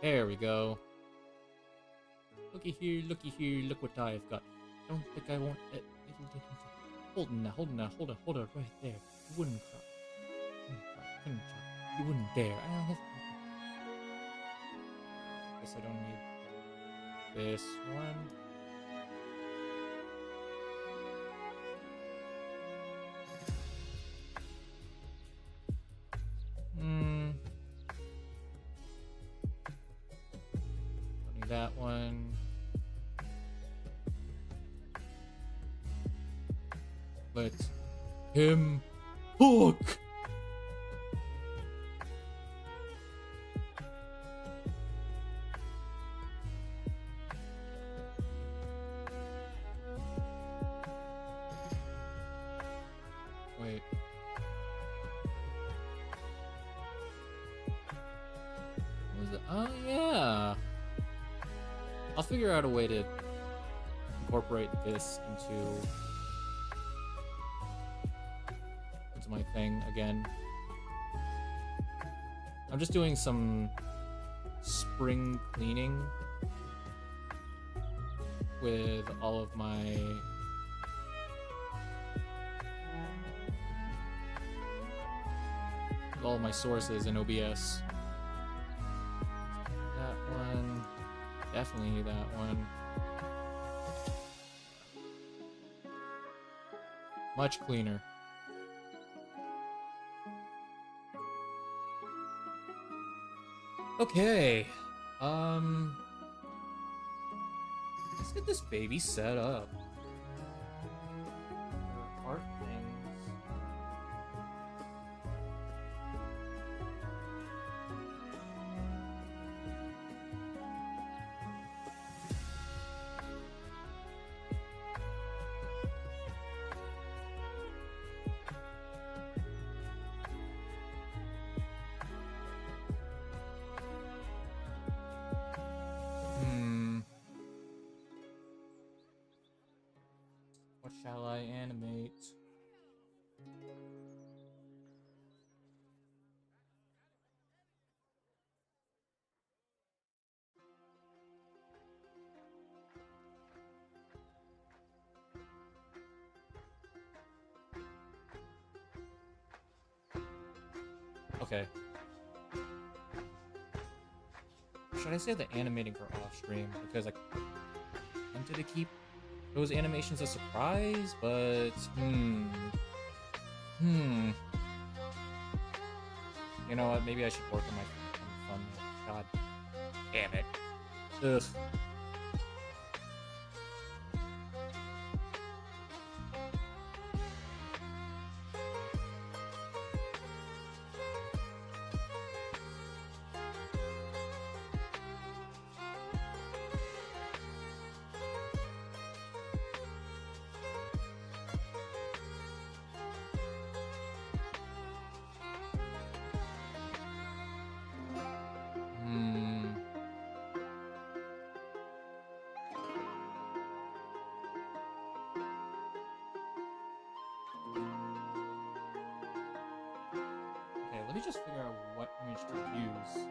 Speaker 1: There we go. Looky here, look what I've got. Don't think I won't. Hold on, right there. You wouldn't cry. Couldn't try. You wouldn't dare. Guess I don't need this one. That one. Let him hook. Wait. What was it? Oh yeah. I'll figure out a way to incorporate this into my thing again. I'm just doing some spring cleaning with all of my sources in OBS. That one, definitely that one. Much cleaner. Okay. Let's get this baby set up. Art things. What shall I animate? Okay. Should I say the animating for off stream? Because I wanted to keep those animations a surprise, but you know what? Maybe I should work on my fun. God damn it. Ugh. Let me just figure out what image to use.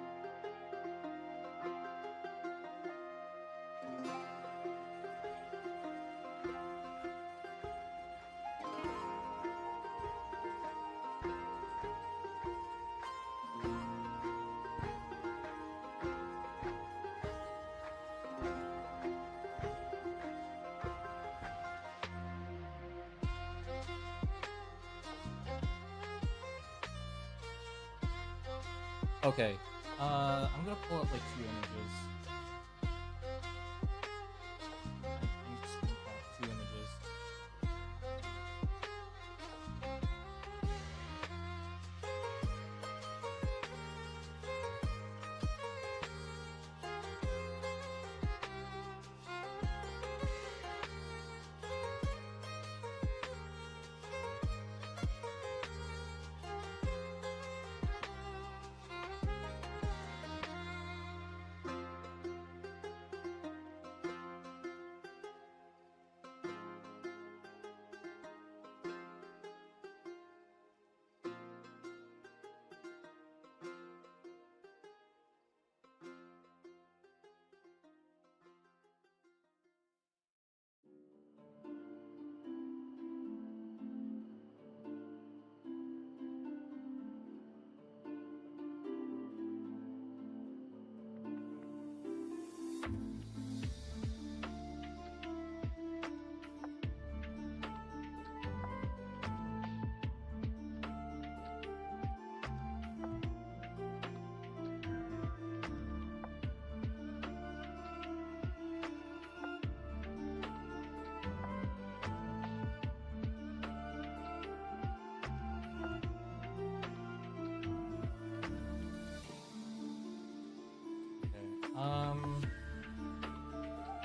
Speaker 1: Okay, I'm gonna pull up like 2 images. I'm just gonna pull up 2 images.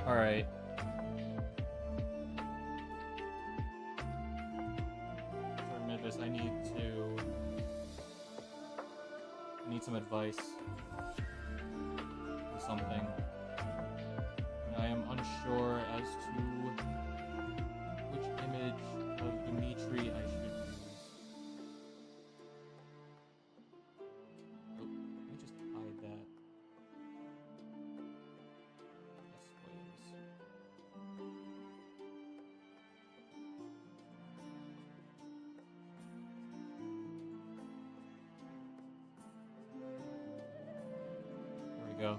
Speaker 1: Alright. For images, I need some advice on something. I am unsure as to which image of Dimitri I should use. Oh, go.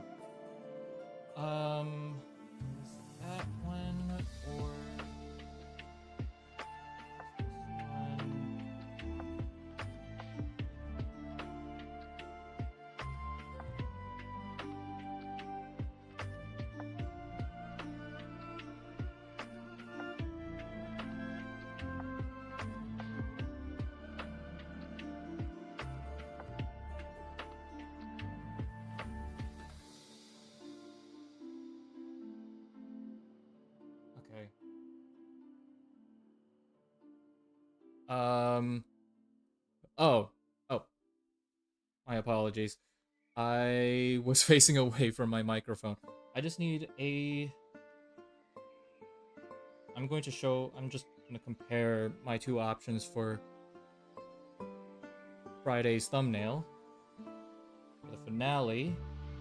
Speaker 1: Is that one or okay. Oh. My apologies. I was facing away from my microphone. I just need a... I'm just gonna compare my two options for Friday's thumbnail. For the finale,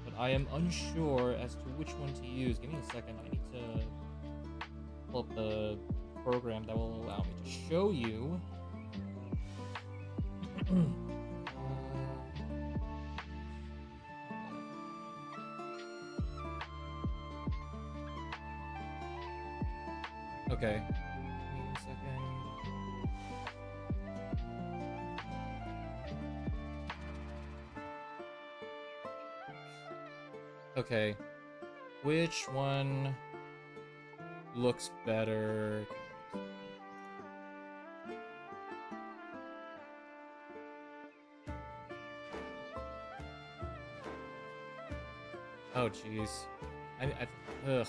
Speaker 1: but I am unsure as to which one to use. Give me a second, I need to pull up the program that will allow me to show you. Okay. Give me a second. Okay. Which one looks better? Oh, jeez. Ugh.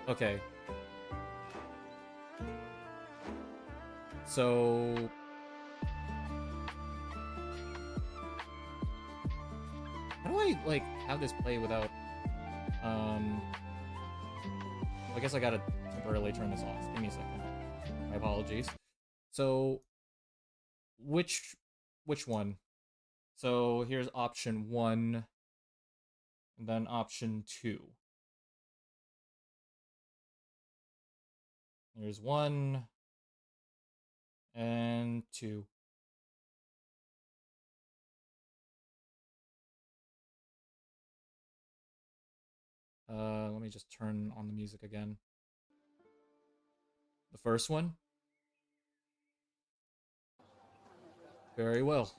Speaker 1: Okay. So... How do I, like, have this play without... I guess I gotta temporarily turn this off. Give me a second. My apologies. So... Which one? So, here's option 1. And then option 2. Here's 1. And 2. Let me just turn on the music again. The first one? Very well.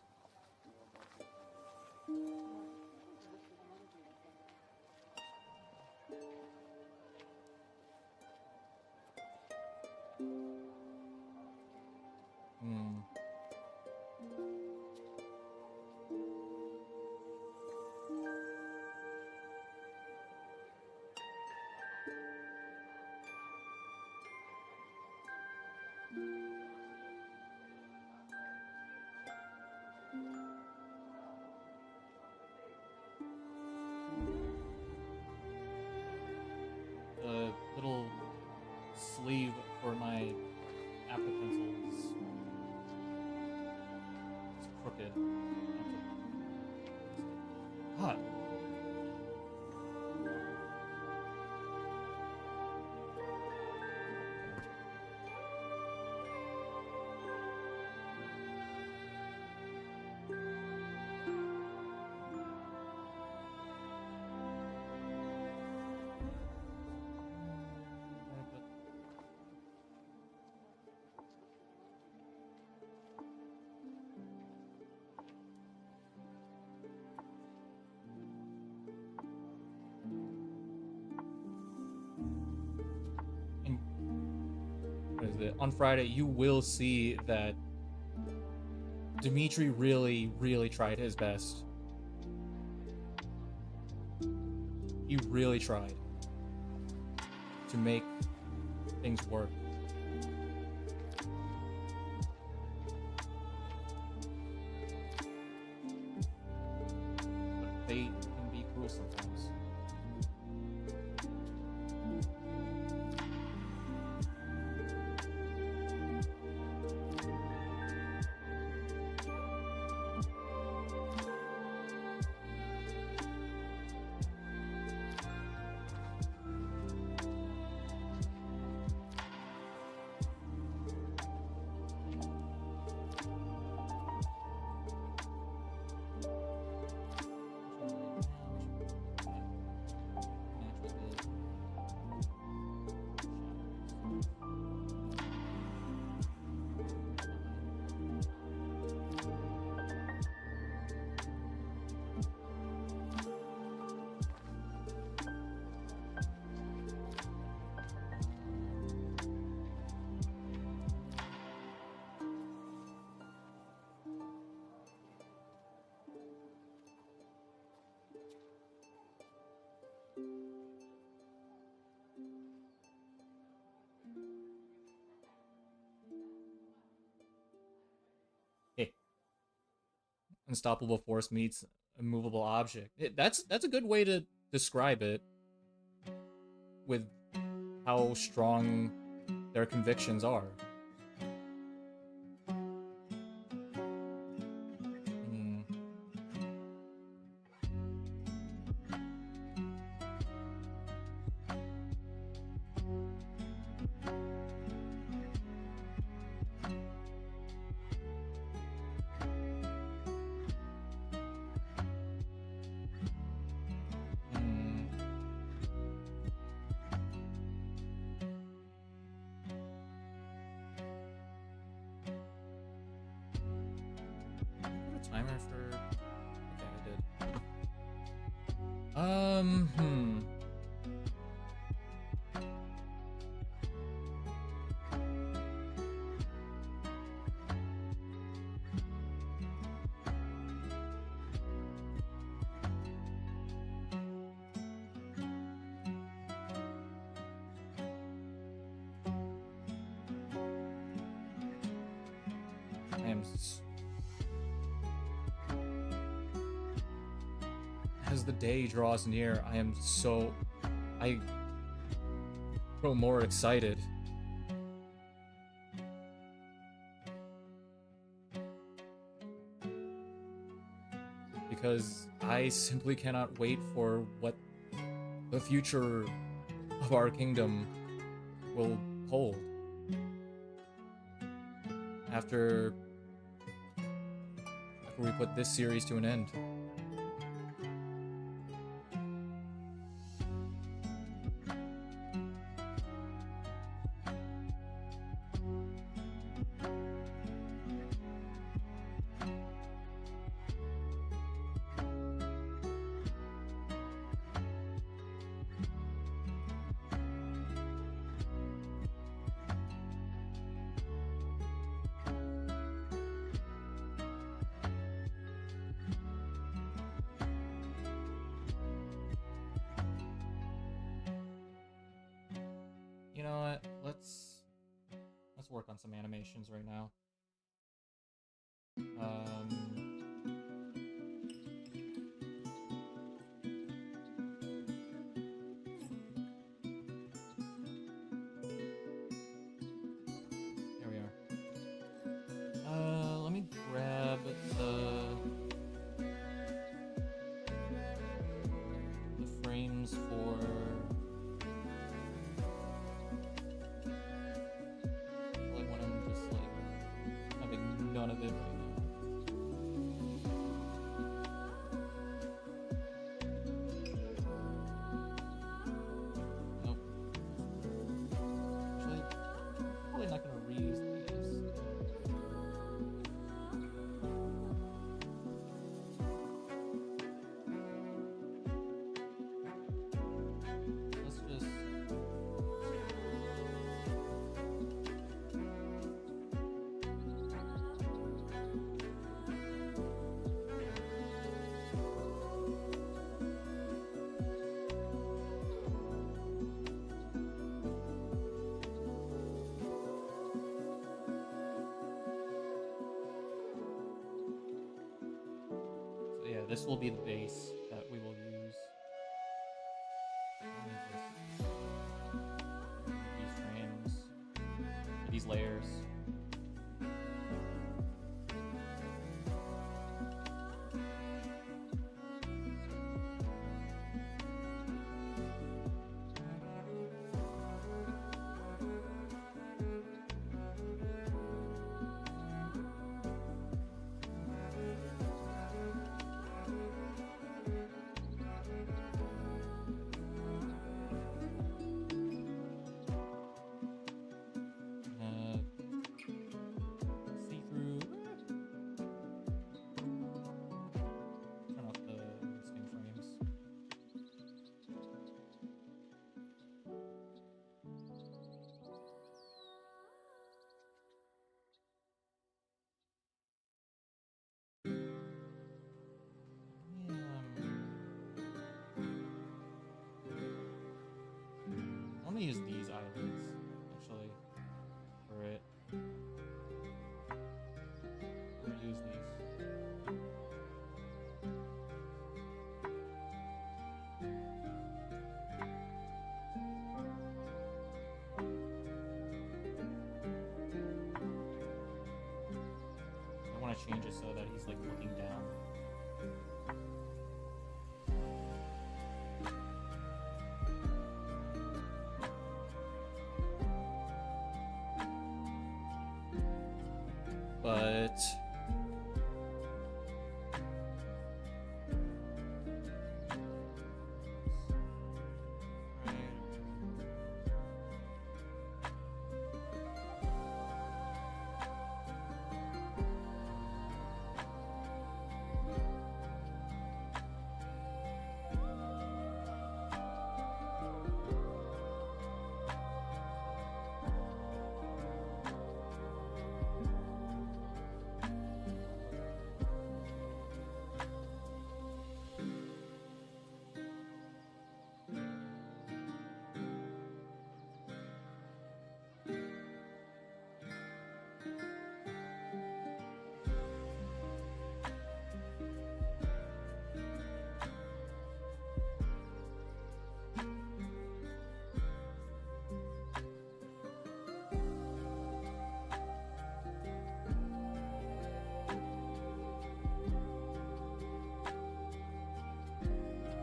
Speaker 1: The little sleeve for my Apple pencils is crooked. Hot. On Friday, you will see that Dimitri really tried his best. He really tried to make things work. But fate can be cruel sometimes. unstoppable force meets immovable object. That's a good way to describe it, with how strong their convictions are. Timer for... Okay, I did. As the day draws near, I grow more excited. Because I simply cannot wait for what the future of our kingdom will hold. After we put this series to an end. You know what? Let's work on some animations right now. There we are. Let me grab the frames for none of it right now. Nope. Actually, probably not gonna reuse these. Let's just... this will be the base that we will use. These frames, these layers. I'm gonna use these eyelids, actually, for it. I'm gonna use these. change it so that he's like looking down. But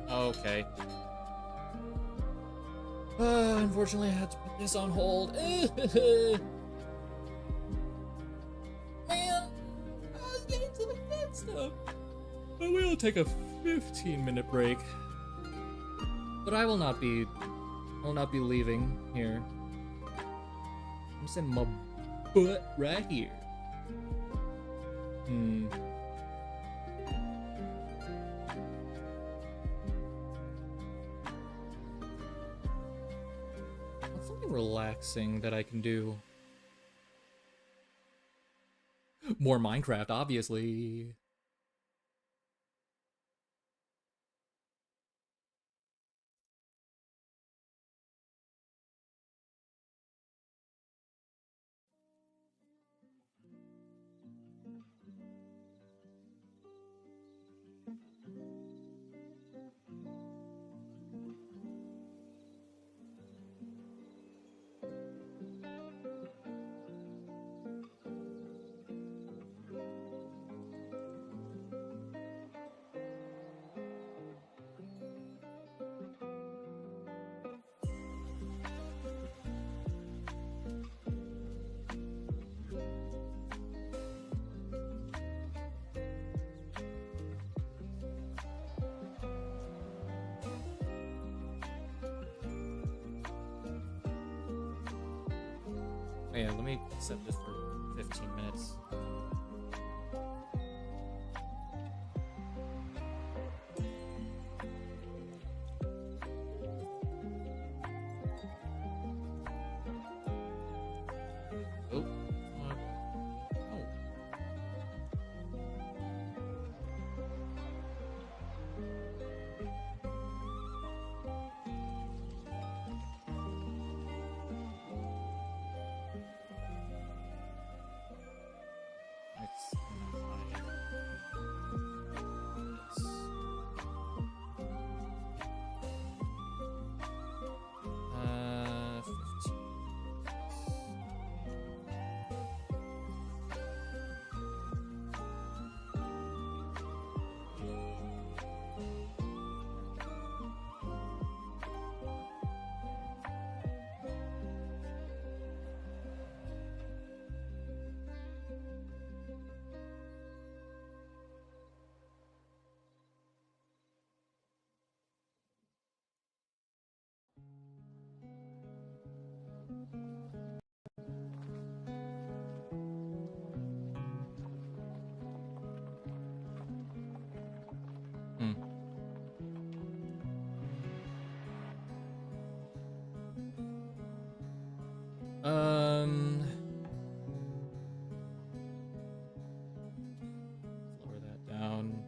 Speaker 1: okay. Unfortunately, I had to put this on hold. Man, I was getting to the good stuff. I will take a 15-minute break, but I will not be leaving here. I'm sitting my butt right here. Something relaxing that I can do. More Minecraft, obviously. Oh yeah, let me set this for 15 minutes. Oh. Lower that down.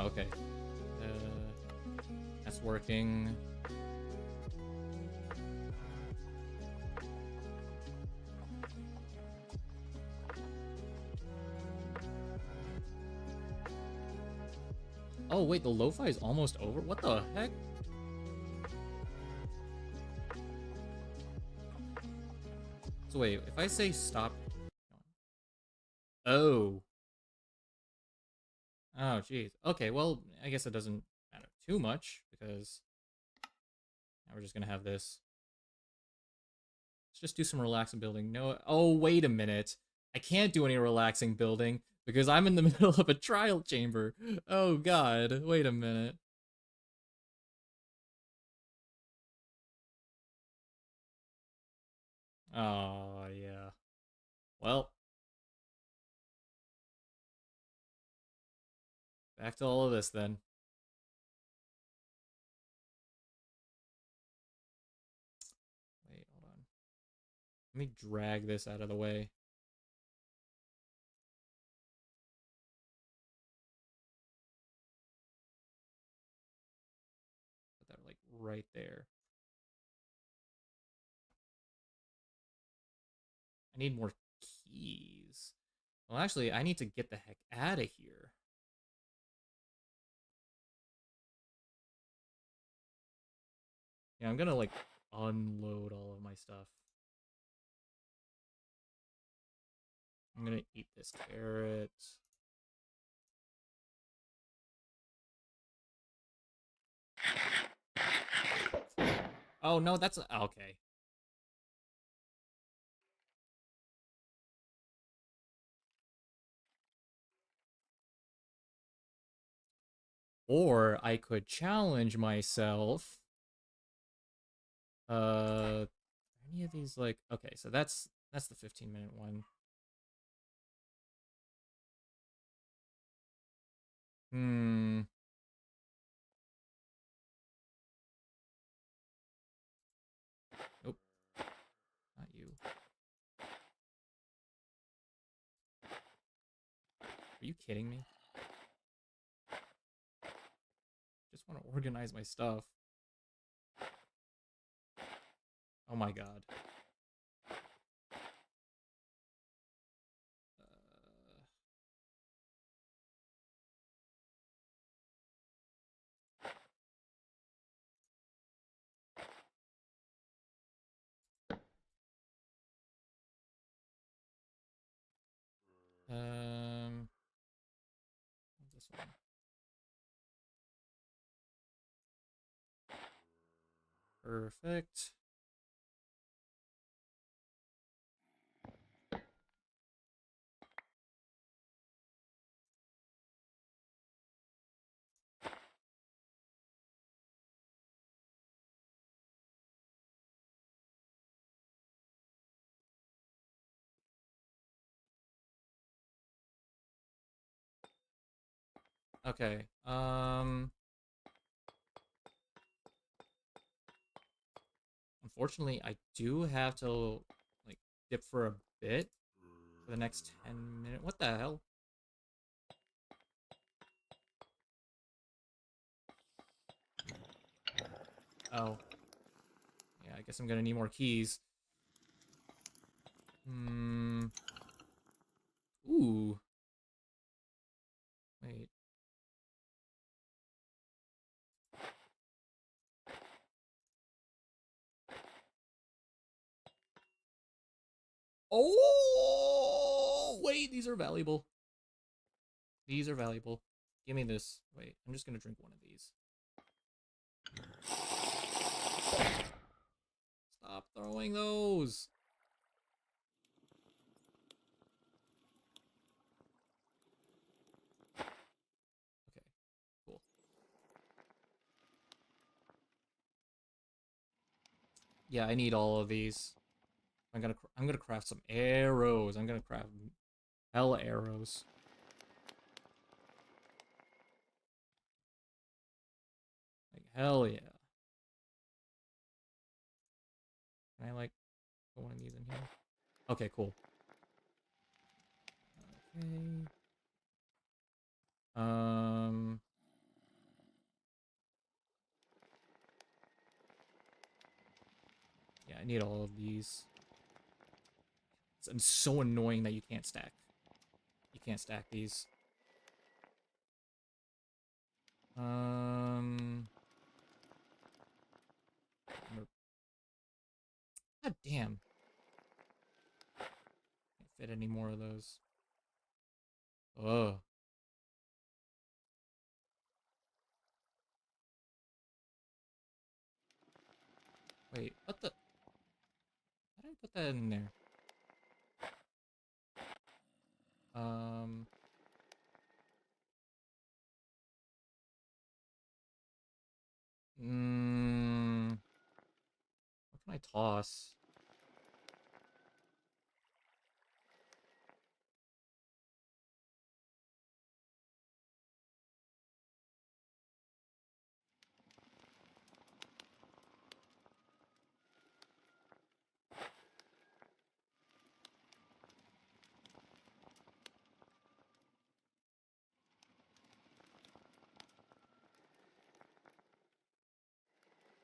Speaker 1: Oh, okay. That's working. Oh, wait, the lo-fi is almost over? What the heck? So wait, if I say stop... Oh. Oh, jeez. Okay, well, I guess it doesn't matter too much, because now we're just gonna have this. Let's just do some relaxing building. No... Oh, wait a minute. I can't do any relaxing building, because I'm in the middle of a trial chamber. Oh, God. Wait a minute. Oh, yeah. Well. Back to all of this, then. Wait, hold on. Let me drag this out of the way. Put that, like, right there. I need more keys. Well, actually, I need to get the heck out of here. Yeah, I'm gonna, like, unload all of my stuff. I'm gonna eat this carrot. Oh, no, that's... Okay. Or I could challenge myself. Any of these, like... Okay, so that's the 15-minute one. Hmm... Nope. Not you. Are you kidding me? Just want to organize my stuff. Oh my god. This one. Perfect. Okay. Unfortunately, I do have to, like, dip for a bit for the next 10 minutes. What the hell? Oh. Yeah, I guess I'm gonna need more keys. Ooh. Wait. Oh! Wait, these are valuable. These are valuable. Give me this. Wait, I'm just gonna drink one of these. Stop throwing those. Okay, cool. Yeah, I need all of these. I'm gonna craft some arrows. I'm gonna craft hella arrows. Like, hell yeah. Can I, like, put one of these in here? Okay, cool. Okay. Yeah, I need all of these. It's so annoying that you can't stack. You can't stack these. God damn. Can't fit any more of those. Ugh. Wait, what the? How did I put that in there? What can I toss?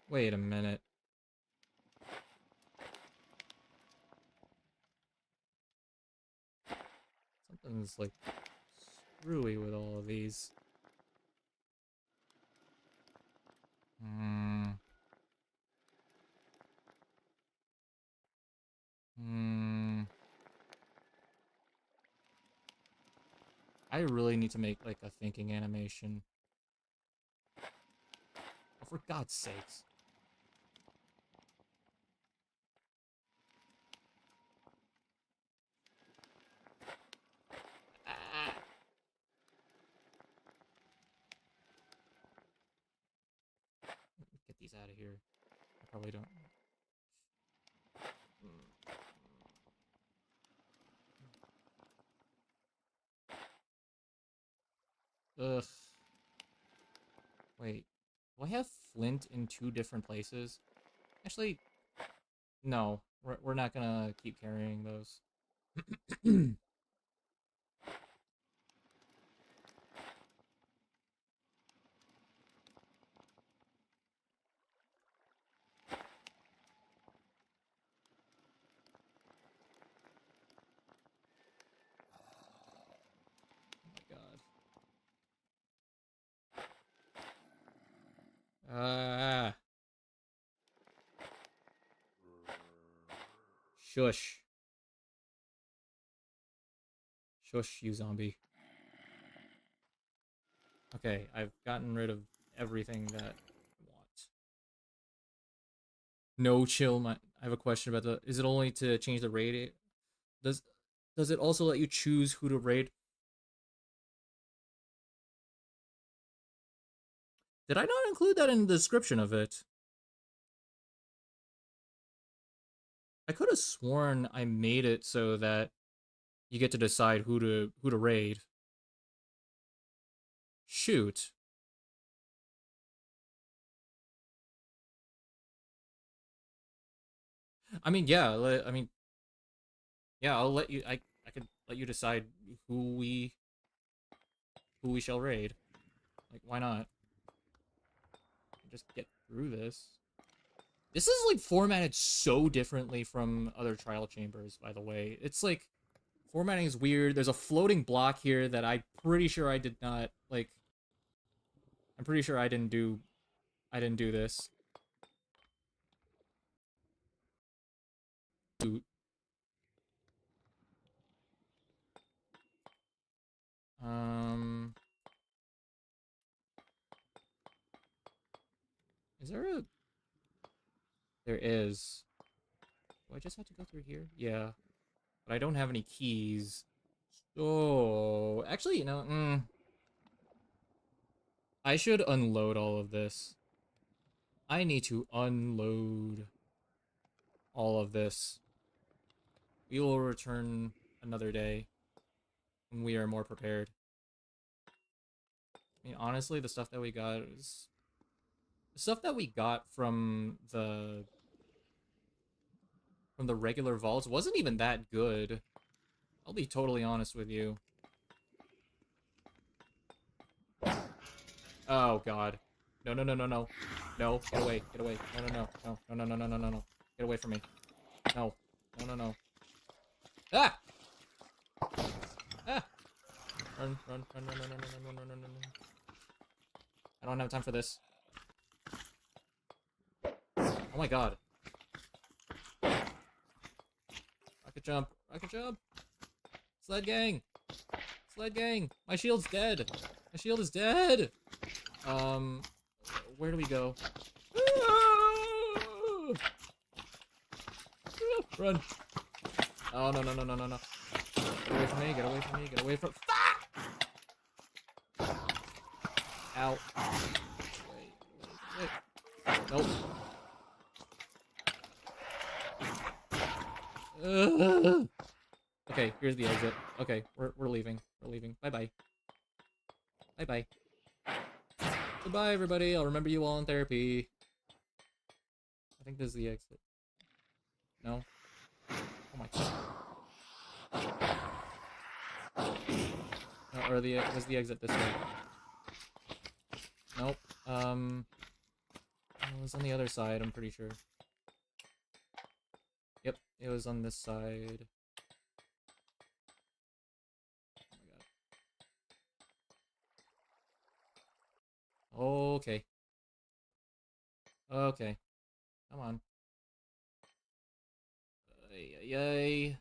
Speaker 1: Wait a minute. Something's like screwy with all of these. I really need to make like a thinking animation. Oh, for God's sakes. Get these out of here. I probably don't. Ugh. Wait. Do I have flint in 2 different places? Actually, no. We're not gonna keep carrying those. Shush. Shush, you zombie. Okay, I've gotten rid of everything that I want. No, chill. I have a question about the... Is it only to change the raid? Does it also let you choose who to raid? Did I not include that in the description of it? I could have sworn I made it so that you get to decide who to raid. Shoot. I mean, yeah, yeah, I'll let you. I could let you decide who we shall raid. Like, why not? Just get through this. This is like formatted so differently from other trial chambers, by the way. It's like formatting is weird. There's a floating block here that I'm pretty sure I did not like. I'm pretty sure I didn't do this. Is there a... There is. Do I just have to go through here? Yeah. But I don't have any keys. So... Actually, you know, I should unload all of this. I need to unload all of this. We will return another day when we are more prepared. I mean, honestly, the stuff that we got is... The stuff that we got from the regular vaults wasn't even that good. I'll be totally honest with you. Oh, God. No, no, no, no, no. No, get away, get away. No, no, no, no, no, no, no, no, no, no, no. Get away from me. No. No, no, no. Ah! Ah! Run, run, run, run, run, run, run, run, run, run, run, run. I don't have time for this. Oh my god. Rocket jump. Rocket jump. Sled gang. Sled gang. My shield's dead. My shield is dead. Where do we go? Run. Oh, no, no, no, no, no, no. Get away from me, get away from me, get away from... Ow. Wait. Nope. Okay, here's the exit. Okay, we're leaving. We're leaving. Bye-bye. Bye-bye. Goodbye, everybody. I'll remember you all in therapy. I think this is the exit. No? Oh my god. No, or was the exit this way? Nope. It was on the other side, I'm pretty sure. Yep, it was on this side. Oh my god. Okay. Okay. Come on. Yay.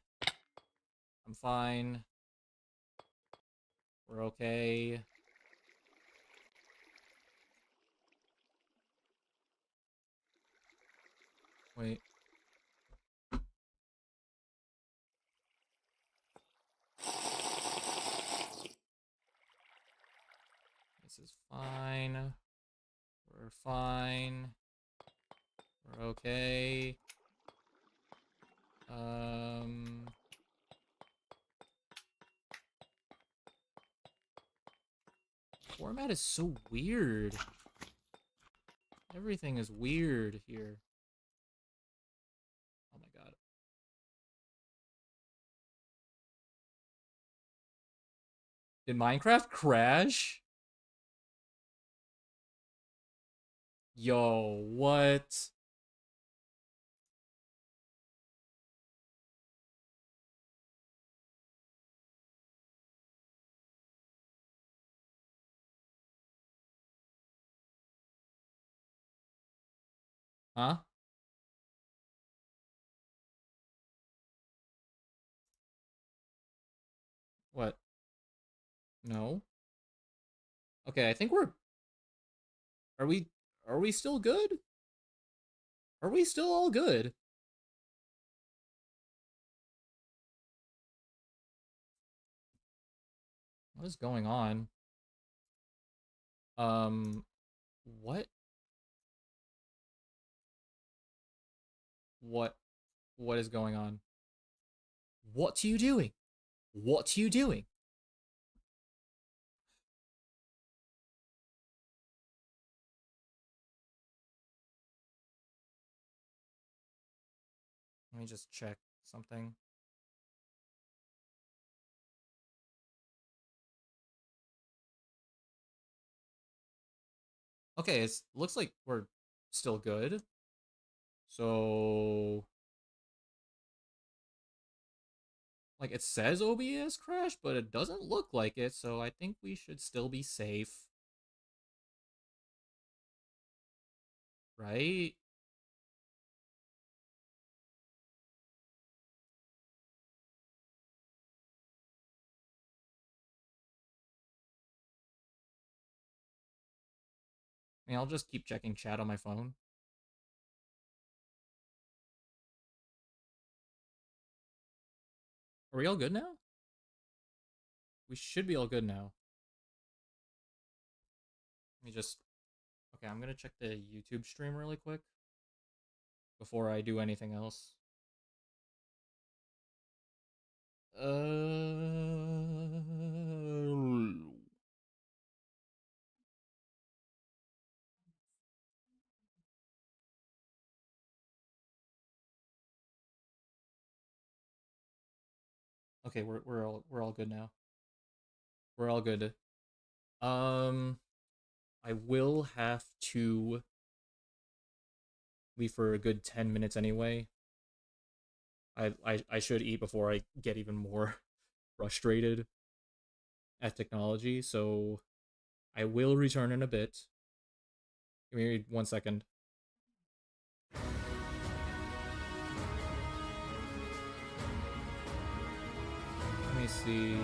Speaker 1: I'm fine. We're okay. Wait. This is fine. We're fine. We're okay. Format is so weird. Everything is weird here. Oh my god. Did Minecraft crash? Yo, what? Huh? What? No? Okay, I think we're... Are we still good? Are we still all good? What is going on? What? What is going on? What are you doing? What are you doing? Let me just check something. Okay, it looks like we're still good. So... Like, it says OBS crashed, but it doesn't look like it, so I think we should still be safe. Right? I mean, I'll just keep checking chat on my phone. Are we all good now? We should be all good now. Let me just... Okay, I'm gonna check the YouTube stream really quick before I do anything else. Okay, we're all good now. We're all good. I will have to leave for a good 10 minutes anyway. I should eat before I get even more frustrated at technology, so I will return in a bit. Give me 1 second. Let me see.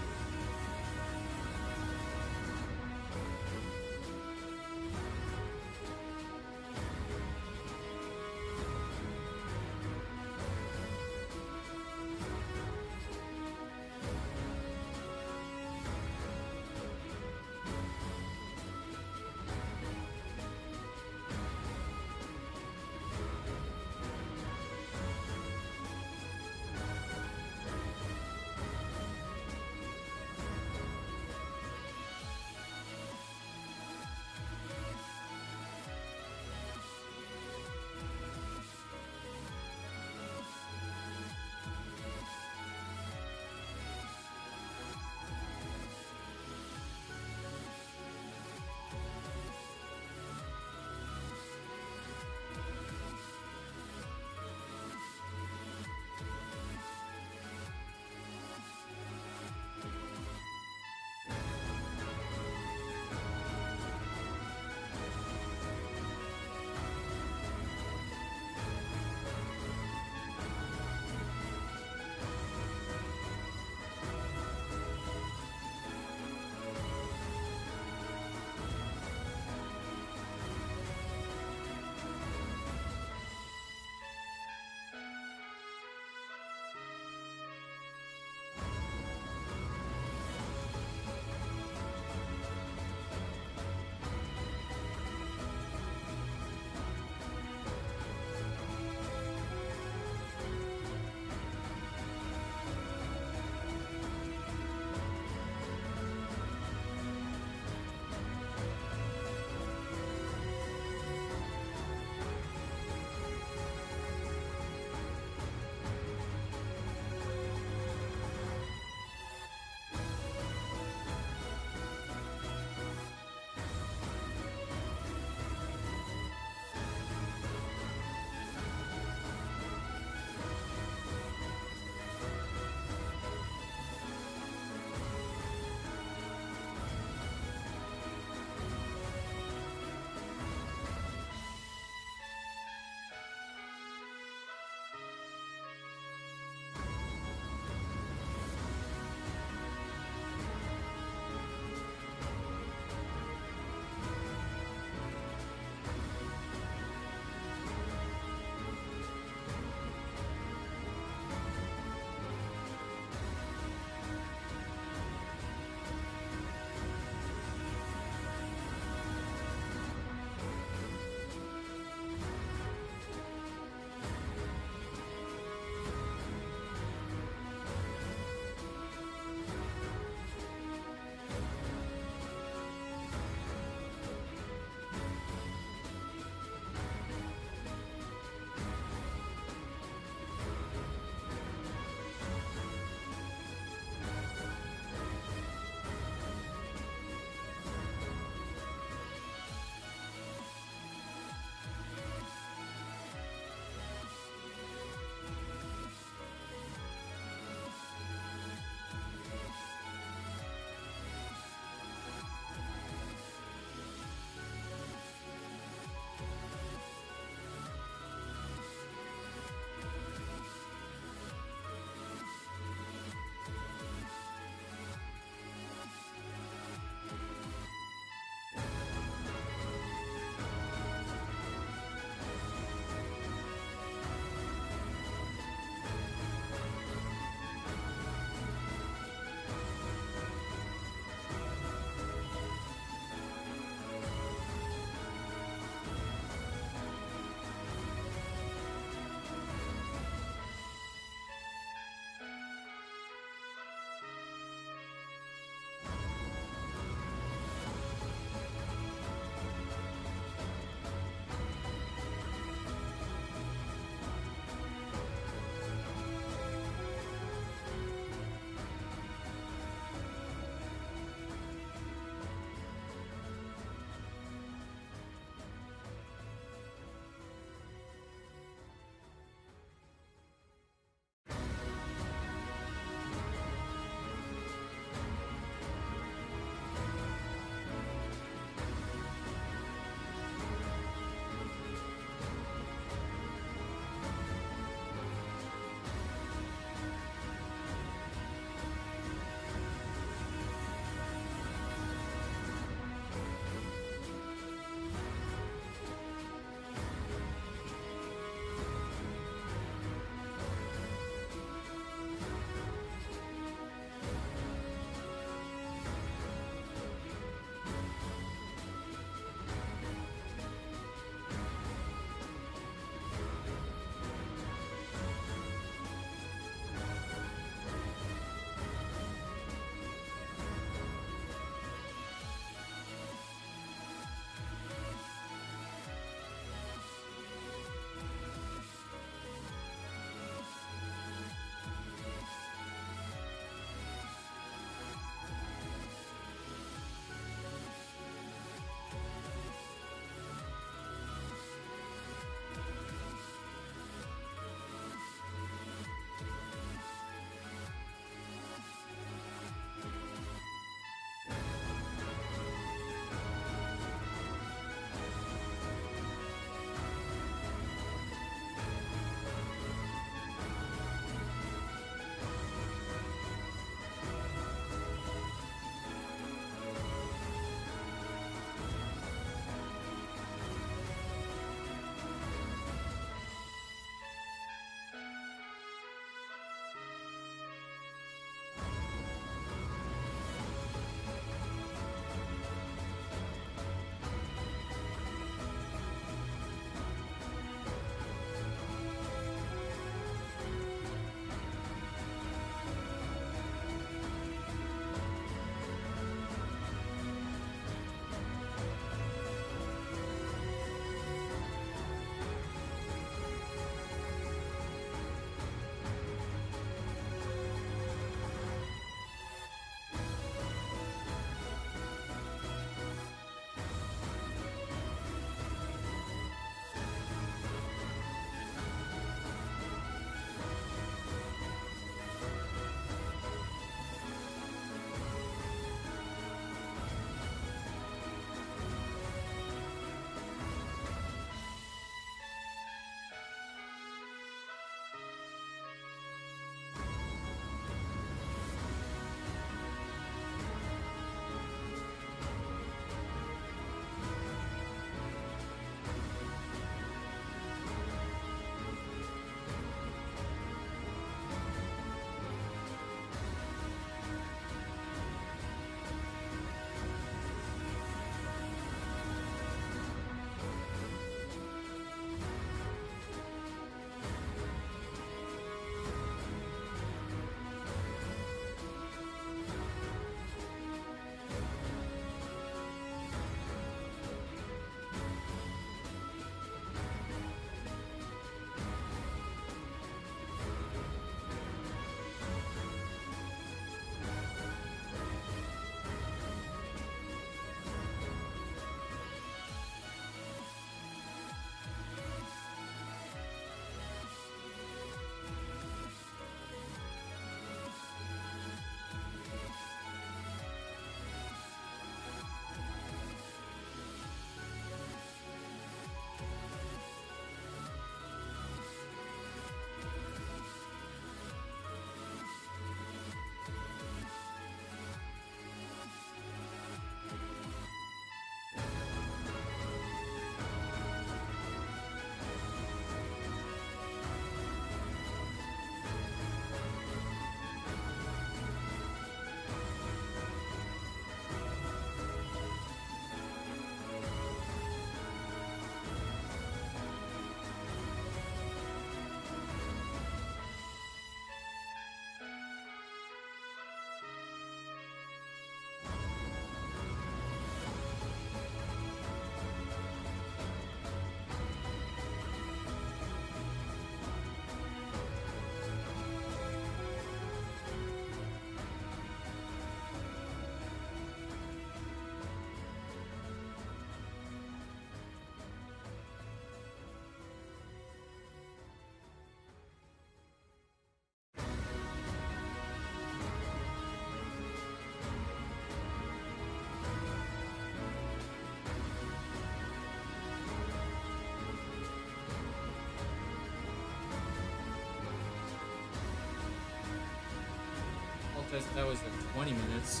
Speaker 1: That was like 20 minutes.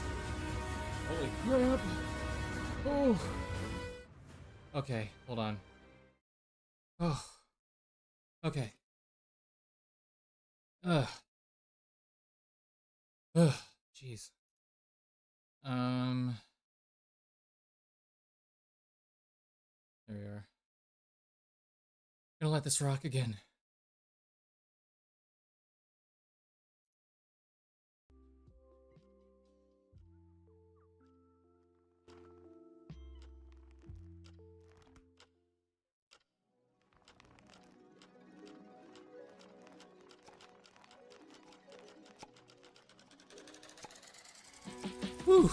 Speaker 1: Holy crap! Oh. Okay, hold on. Oh. Okay. Ugh. Ugh. Jeez. There we are. Gonna let this rock again. Whew.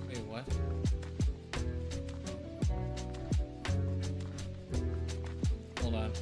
Speaker 1: Wait, what? Hold on.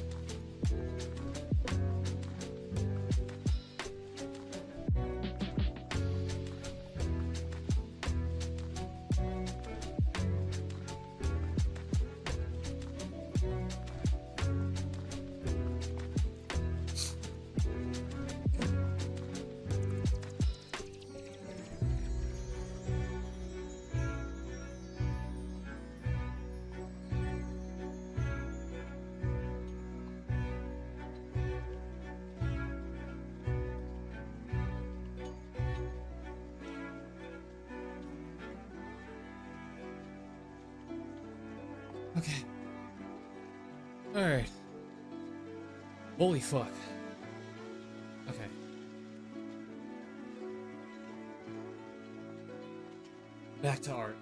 Speaker 1: Okay. Alright. Holy fuck. Okay. Back to art.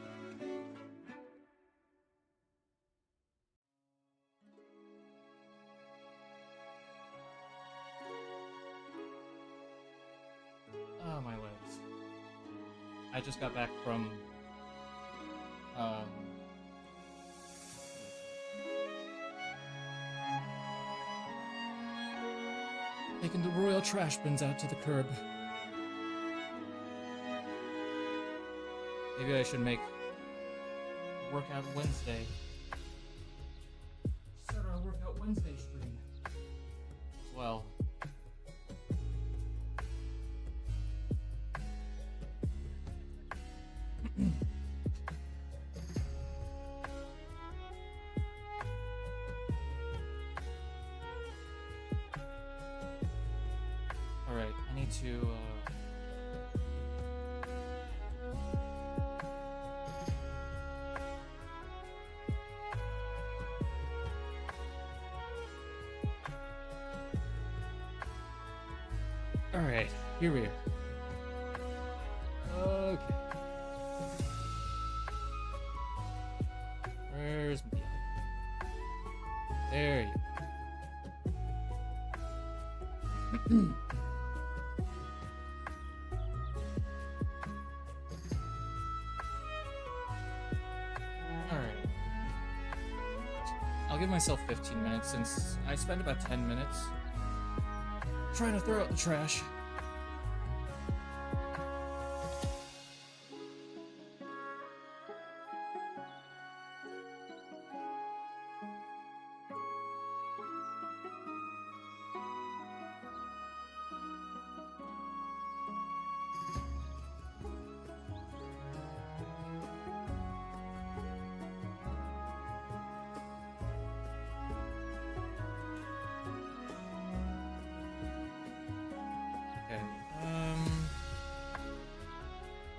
Speaker 1: Oh, my legs. I just got back from, taking the royal trash bins out to the curb. Maybe I should make Workout Wednesday. Start our Workout Wednesday stream as well. Alright, I need to, Alright, here we are. Okay. Where's Mia? There you go. Alright. I'll give myself 15 minutes since I spent about 10 minutes trying to throw out the trash.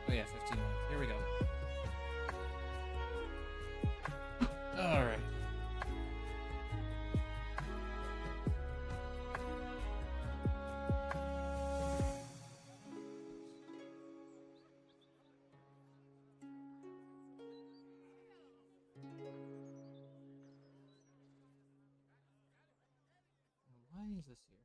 Speaker 1: Oh yeah, 15 minutes. Here we go. Alright. Why is this here?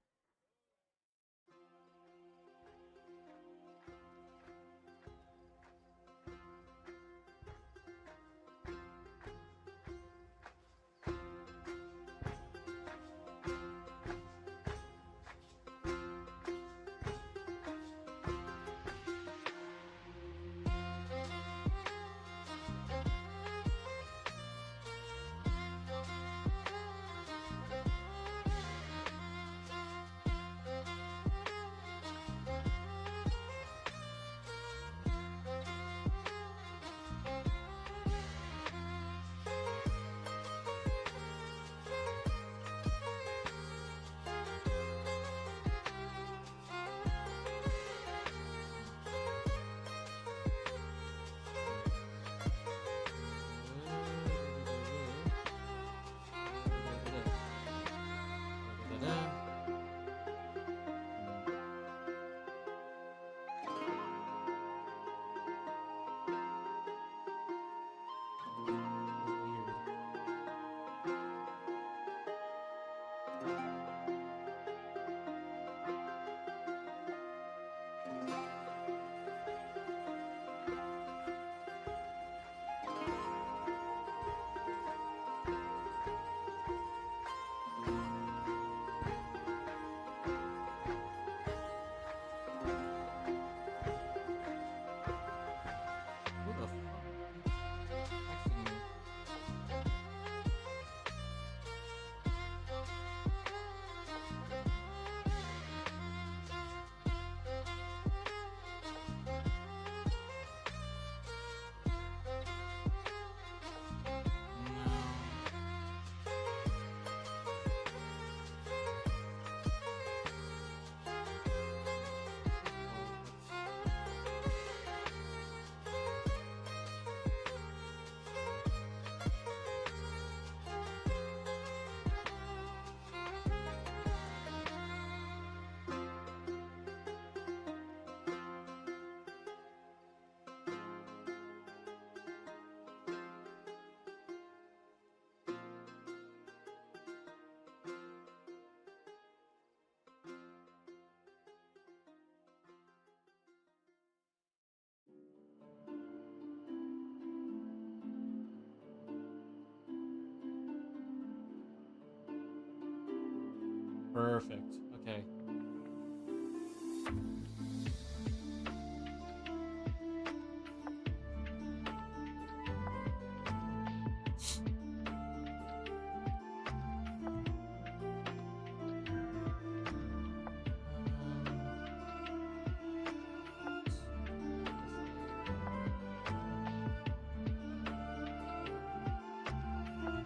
Speaker 1: Perfect. Okay.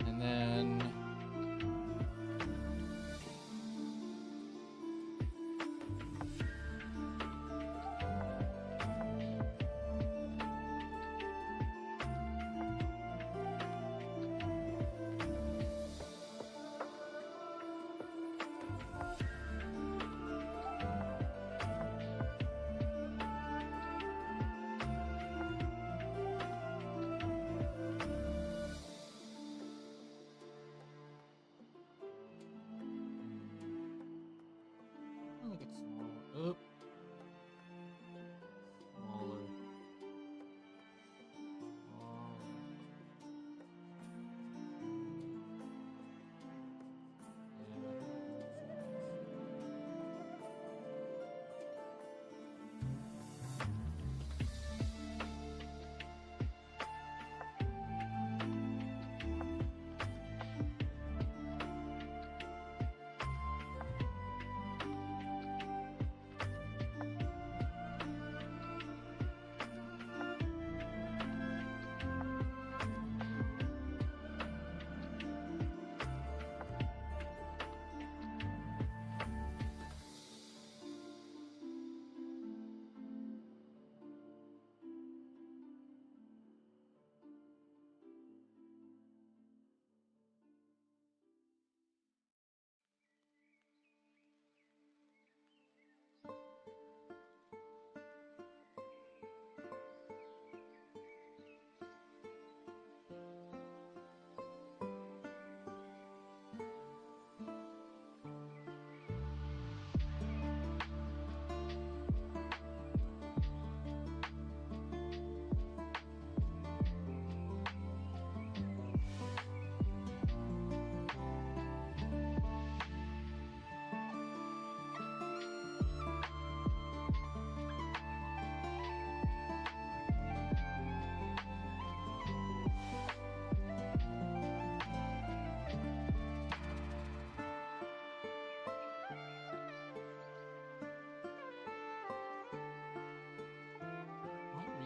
Speaker 1: And then I'll make it smaller. Oop. Smaller.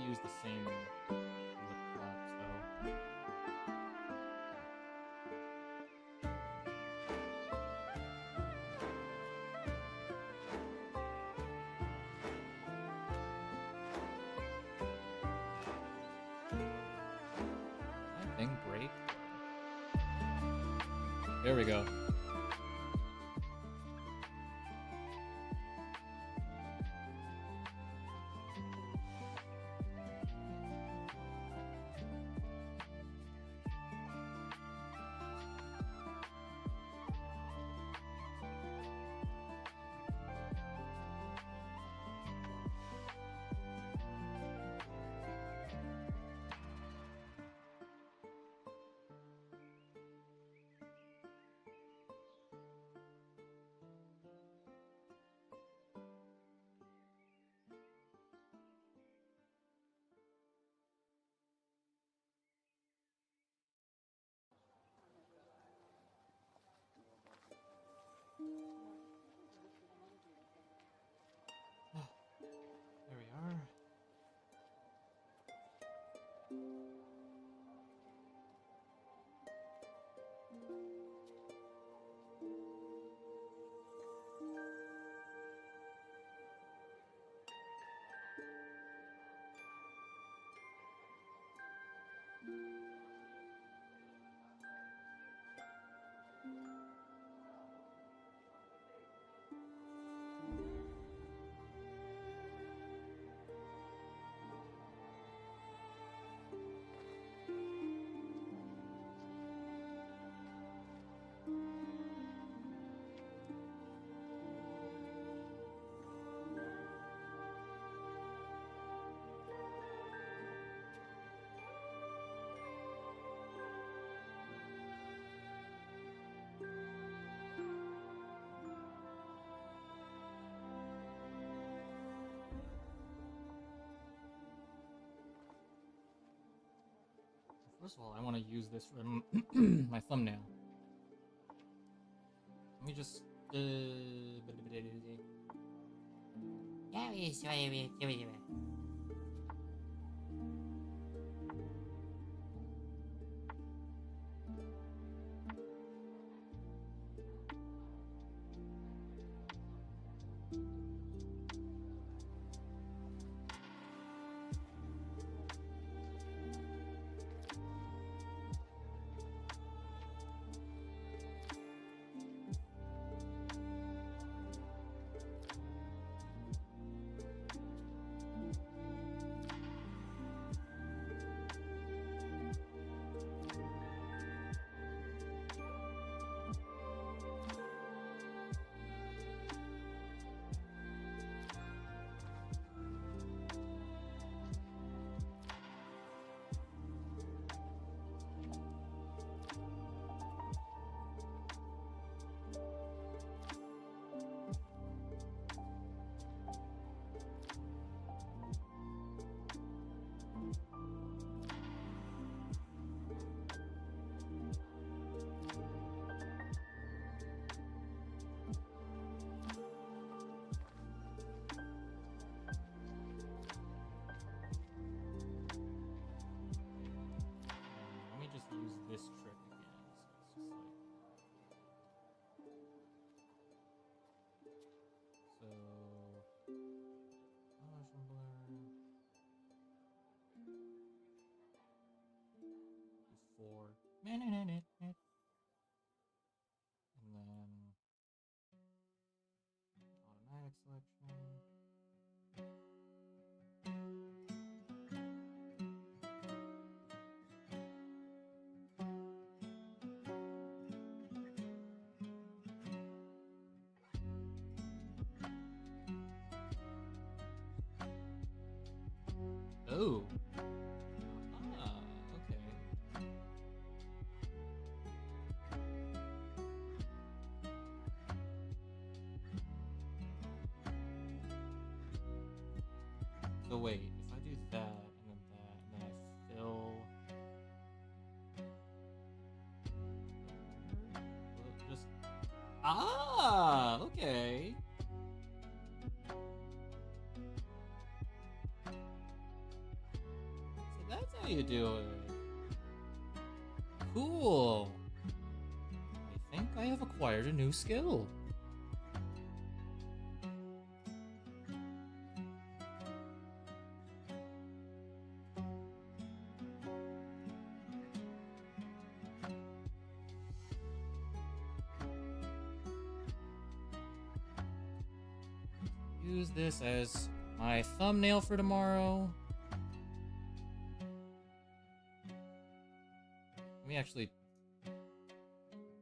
Speaker 1: Use the same lip flaps though. That thing break? There we go. There we are. First of all, I want to use this for my thumbnail. Let me just. This trick again, so it's just like motion blur before and then automatic selection. Oh. Ah, okay. So wait, if I do that and then I fill. Will it just. Ah, okay. That's how you do it. Cool. I think I have acquired a new skill. Use this as my thumbnail for tomorrow. Let me actually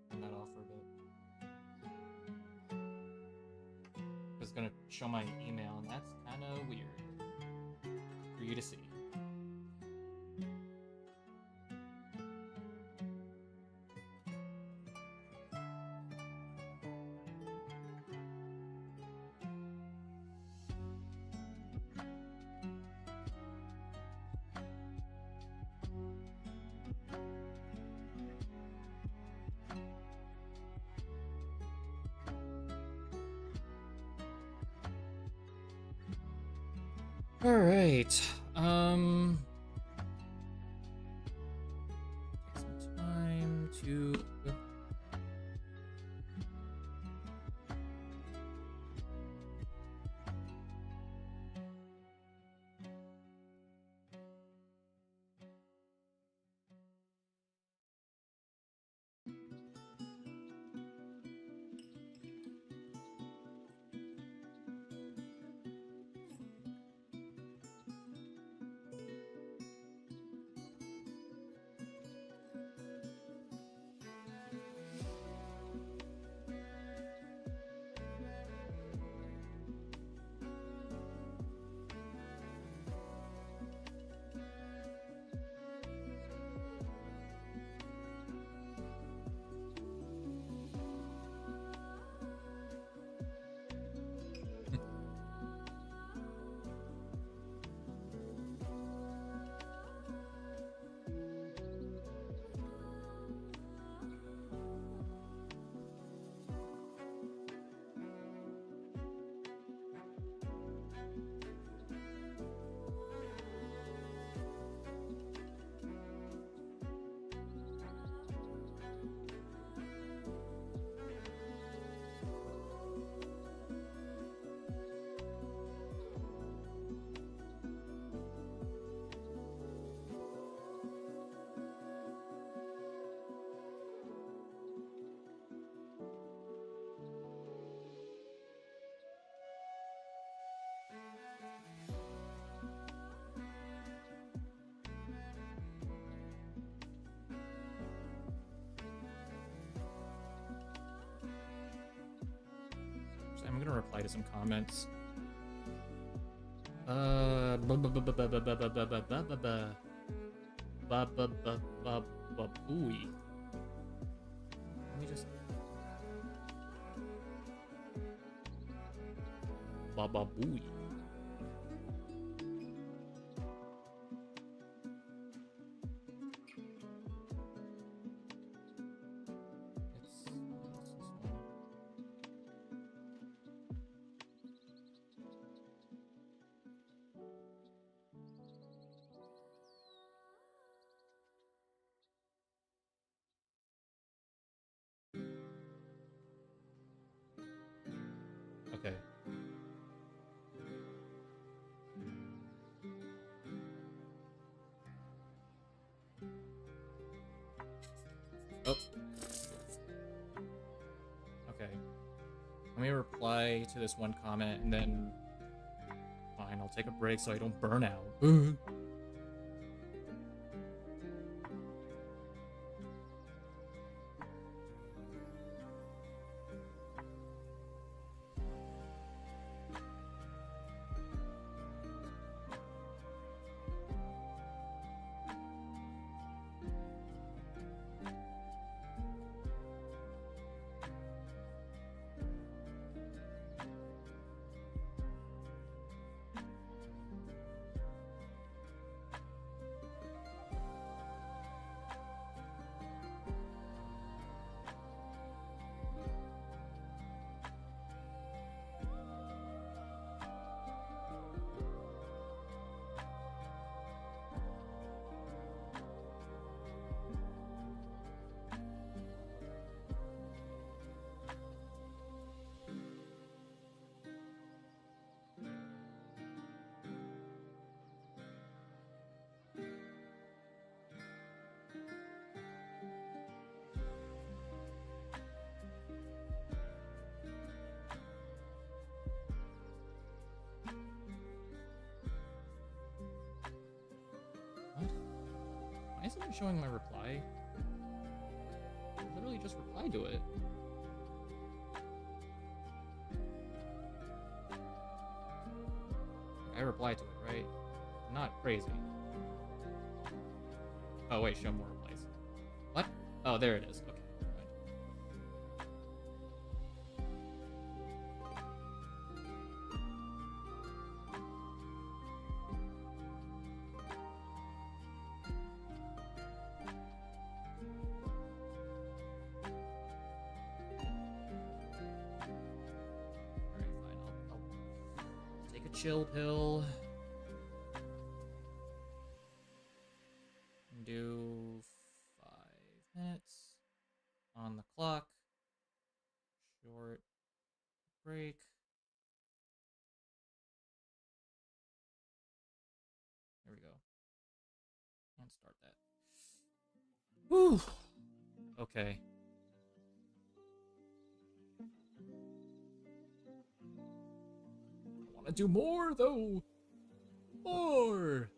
Speaker 1: turn that off for a bit. It's gonna show my email, and that's kind of weird for you to see. All right. Take some time to. I'm gonna reply to some comments. Booey. Let me just. Booey. Okay. Oh. Okay. Let me reply to this one comment and then... Fine, I'll take a break so I don't burn out. Why isn't it showing my reply? I literally just replied to it. I replied to it, right? I'm not crazy. Oh wait, show more replies. What? Oh, there it is. Okay. Chill pill. break. There we go. And start that. Whew. Okay. I want to do more, though. More.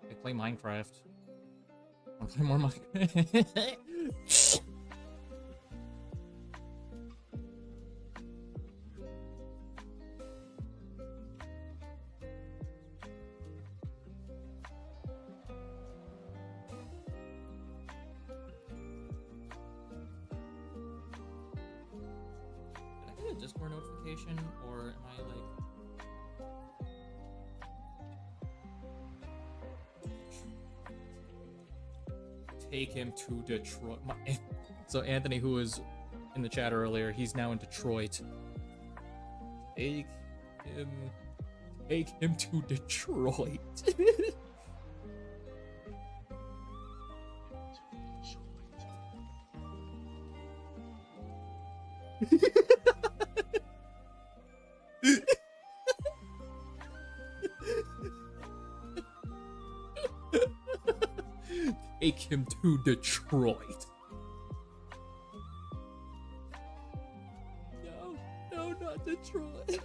Speaker 1: I play Minecraft. I want to play more Minecraft. Discord notification, or am I like take him to Detroit? So Anthony, who was in the chat earlier, he's now in Detroit. Take him to Detroit. Take him to Detroit. No, not Detroit.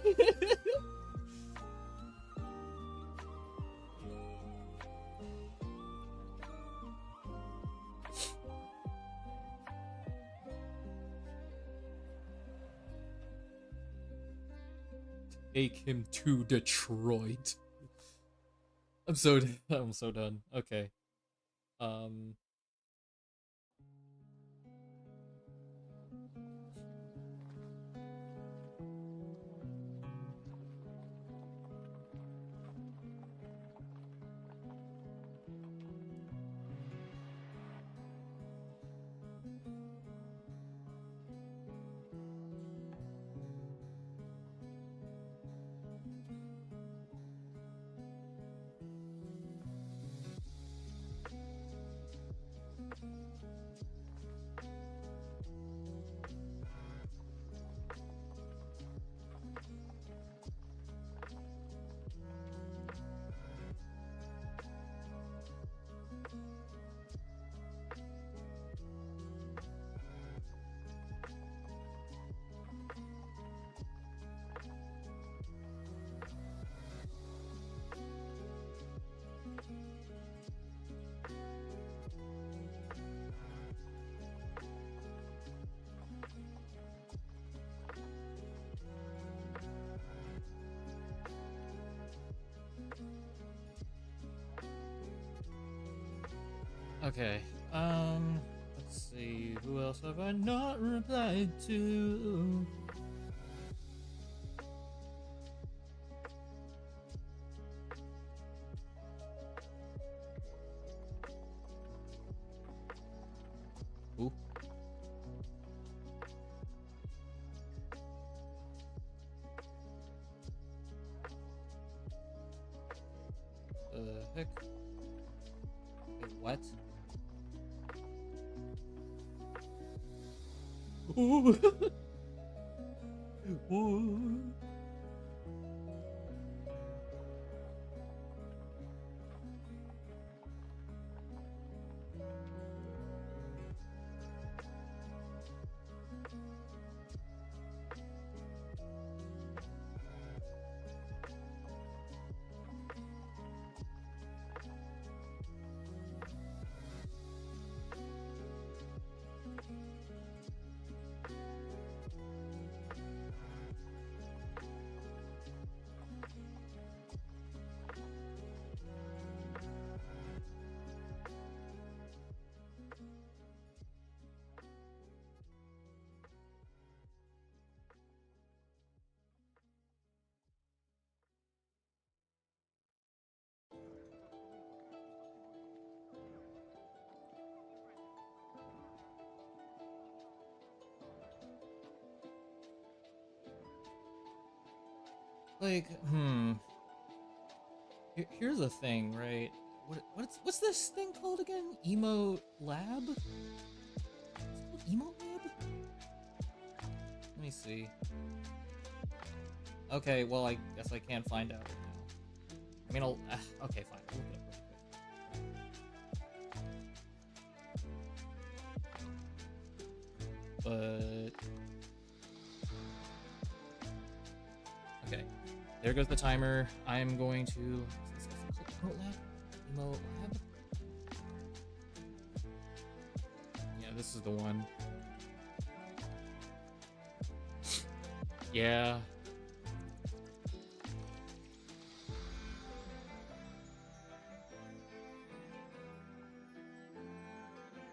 Speaker 1: Take him to Detroit. I'm so done. Okay. Okay, let's see, who else have I not replied to? Who? The heck? Wait, what? Ooh. Ooh. Like, here's the thing, right? What What's this thing called again? Emo Lab? It's called Emo Lab? Let me see. Okay, well, I guess I can't find out right now. I mean, I'll... okay, fine. I'll look it up real quick. But... okay. There goes the timer. I'm going to... is this called Emo Lab? Emo Lab? Yeah, this is the one. Yeah.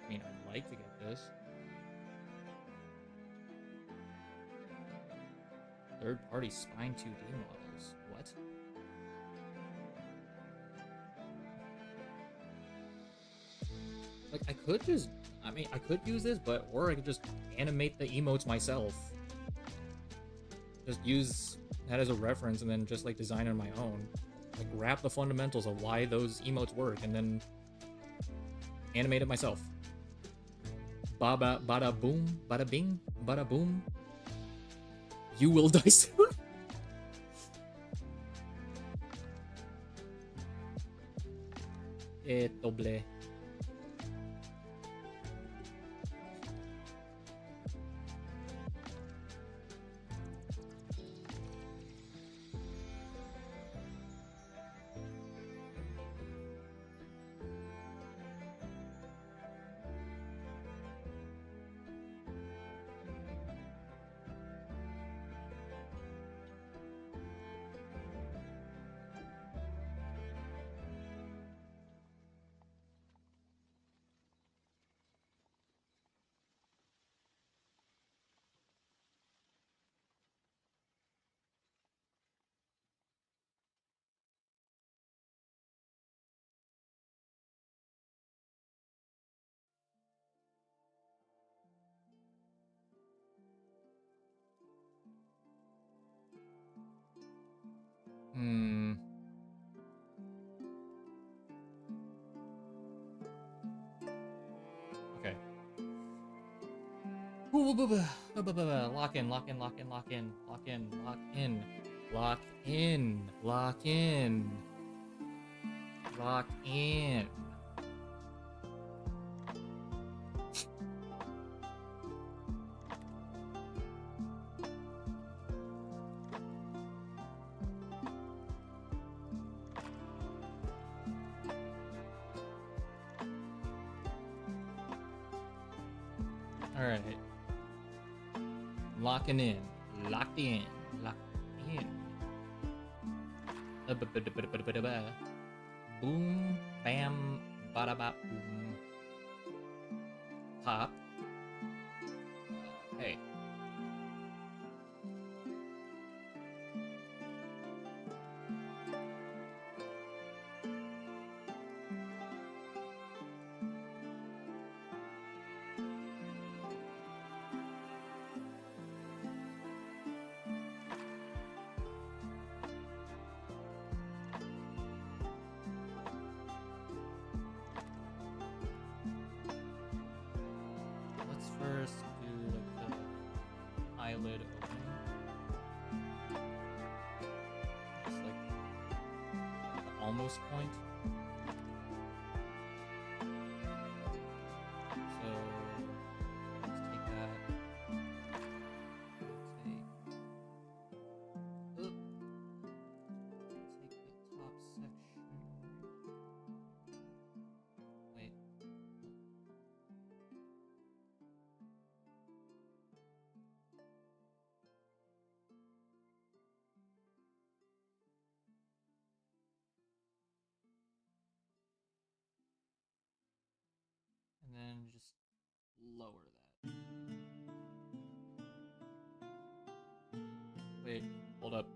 Speaker 1: I mean, I'd like to get this. Third-party spine 2D models. What? Like, I could just... I mean, I could use this, but... or I could just animate the emotes myself. Just use that as a reference and then just, like, design on my own. Like, wrap the fundamentals of why those emotes work and then... animate it myself. Bada boom, bada bing, bada boom. You will die soon. Doble. Okay. Lock in, lock in, lock in, lock in, lock in, lock in, lock in, lock in, lock in. Alright. Locking in. Locked in. Locked in. Boom. Bam. Bada bop. Boom. Pop. Hey. First, do like the eyelid opening. Just like the almost point. So let's take that. Take the top section. Wait. And then just lower that. Wait, hold up.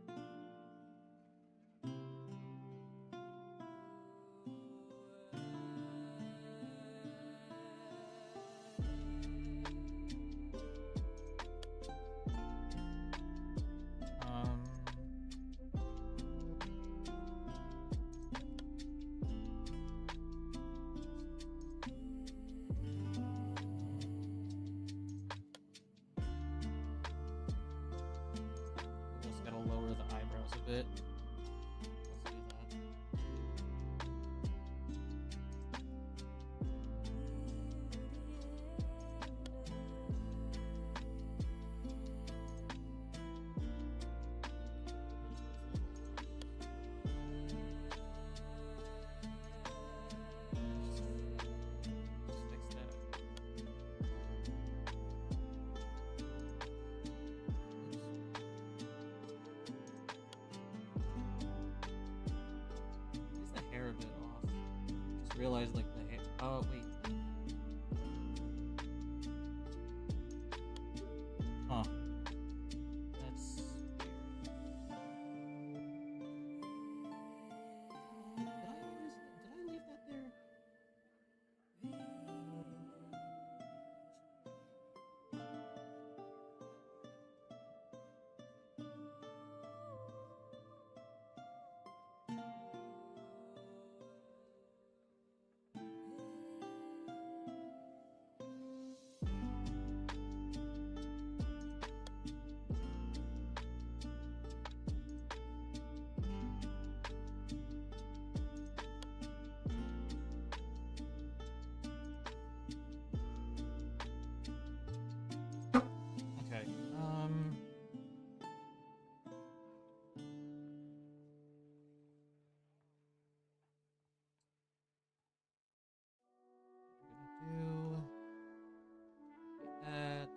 Speaker 1: realize like the hair. Oh wait. Huh. That's weird. Did I leave that there? Okay. Do that.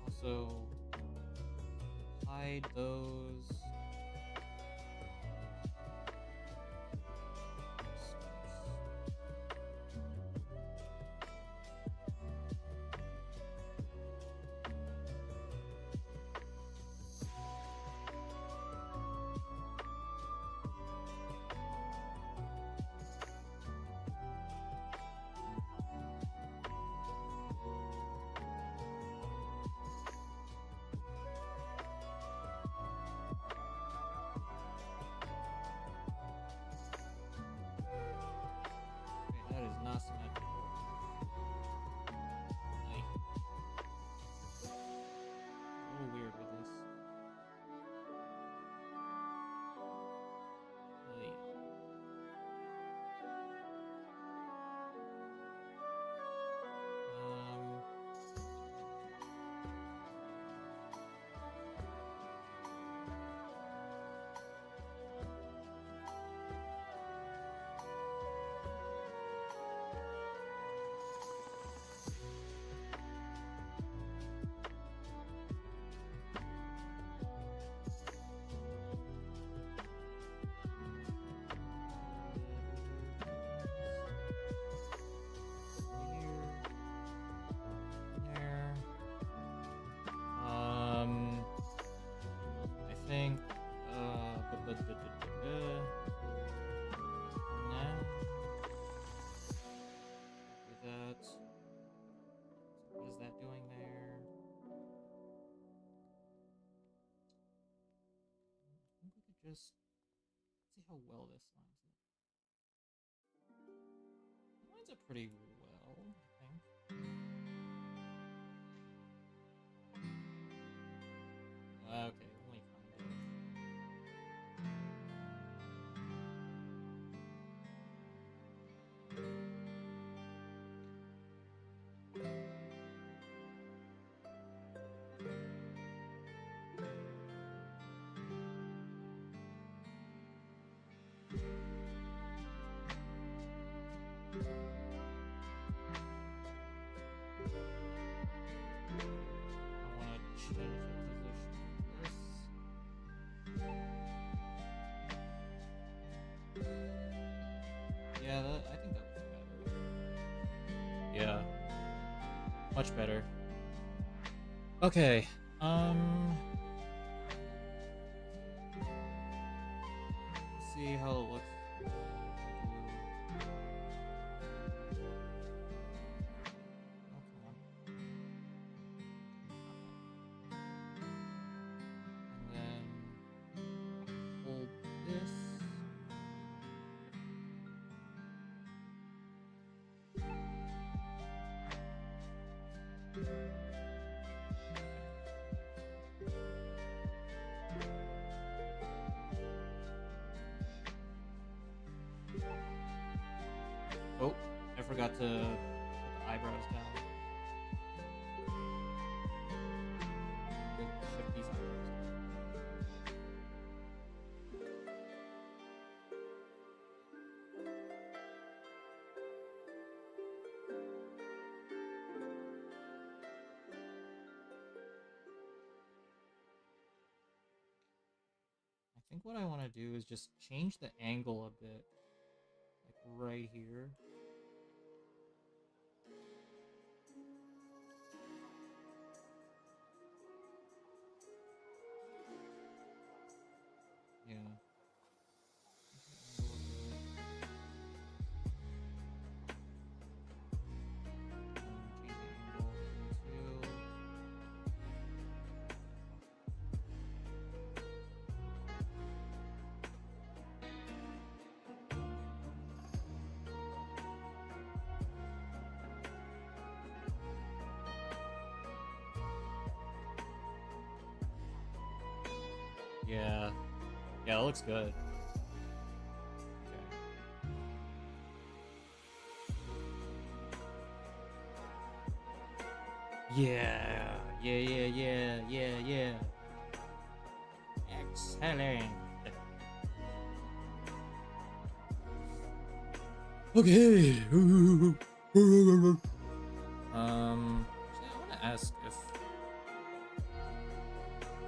Speaker 1: Also hide those. That is not symmetrical. Like, a little weird with this. Like, there. I think, nah. Do that. What is that doing there? I think we could just see how well this lines up. It lines up pretty well, I think. Okay, only kind of. I want to change the position of this. Yeah, I think that looks better. Yeah. Much better. Okay. See how it looks. Oh, I forgot to put the eyebrows down. Shift these eyebrows down. I think what I want to do is just change the angle a bit. Like right here. Yeah. Yeah. Yeah, that looks good. Yeah. Yeah. Excellent. Okay. Actually, I want to ask if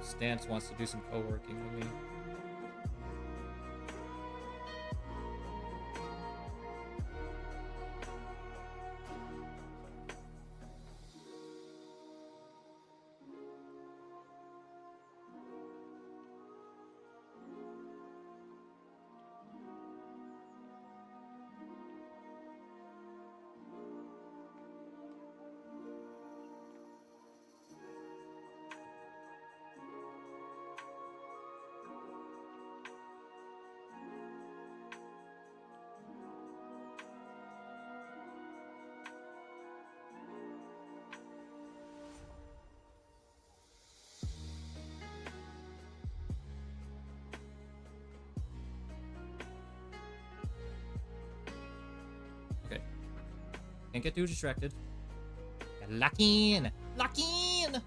Speaker 1: Stance wants to do some co-working with me. Okay. Can't get too distracted. Lock in! Lock in! Okay,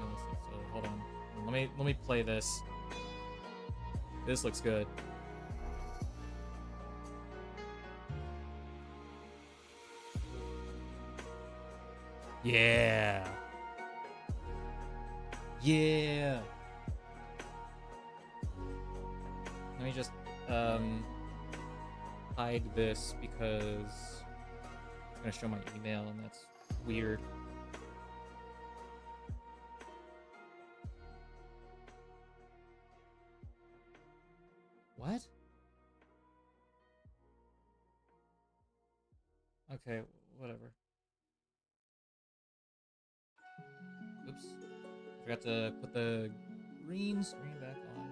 Speaker 1: let's see. So hold on. Let me play this. This looks good. Yeah. Yeah. Let me just hide this because it's gonna show my email and that's weird. What? Okay, whatever. Oops. Forgot to put the green screen back on.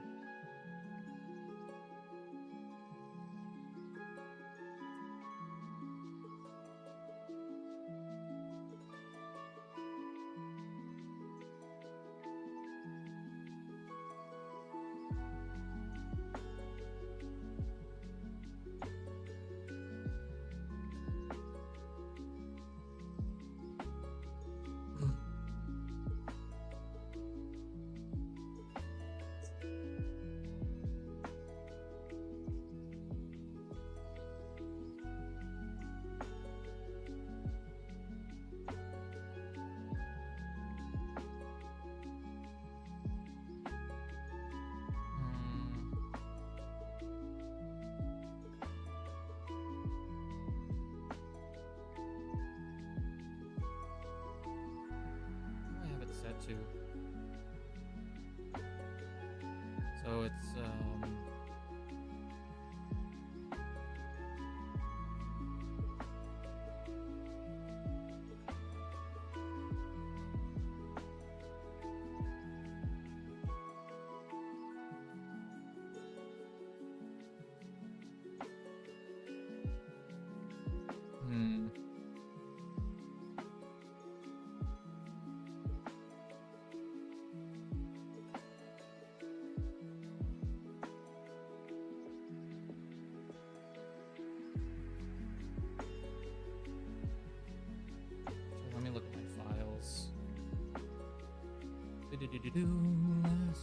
Speaker 1: To. So it's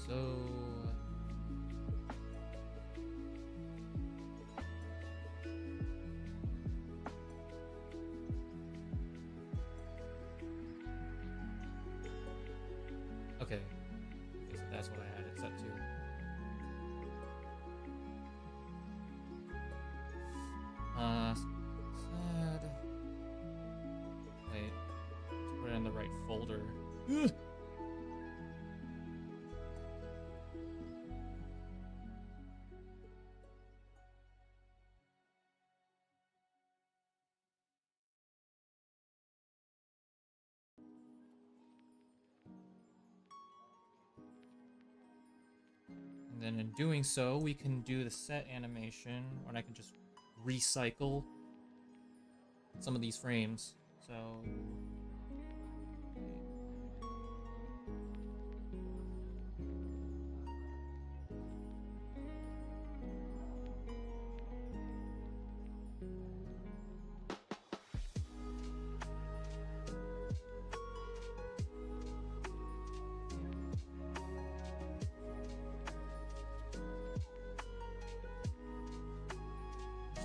Speaker 1: So okay, so that's what I had it set to. Sad. Wait, let's put it in the right folder. And then in doing so, we can do the set animation, when I can just recycle some of these frames. So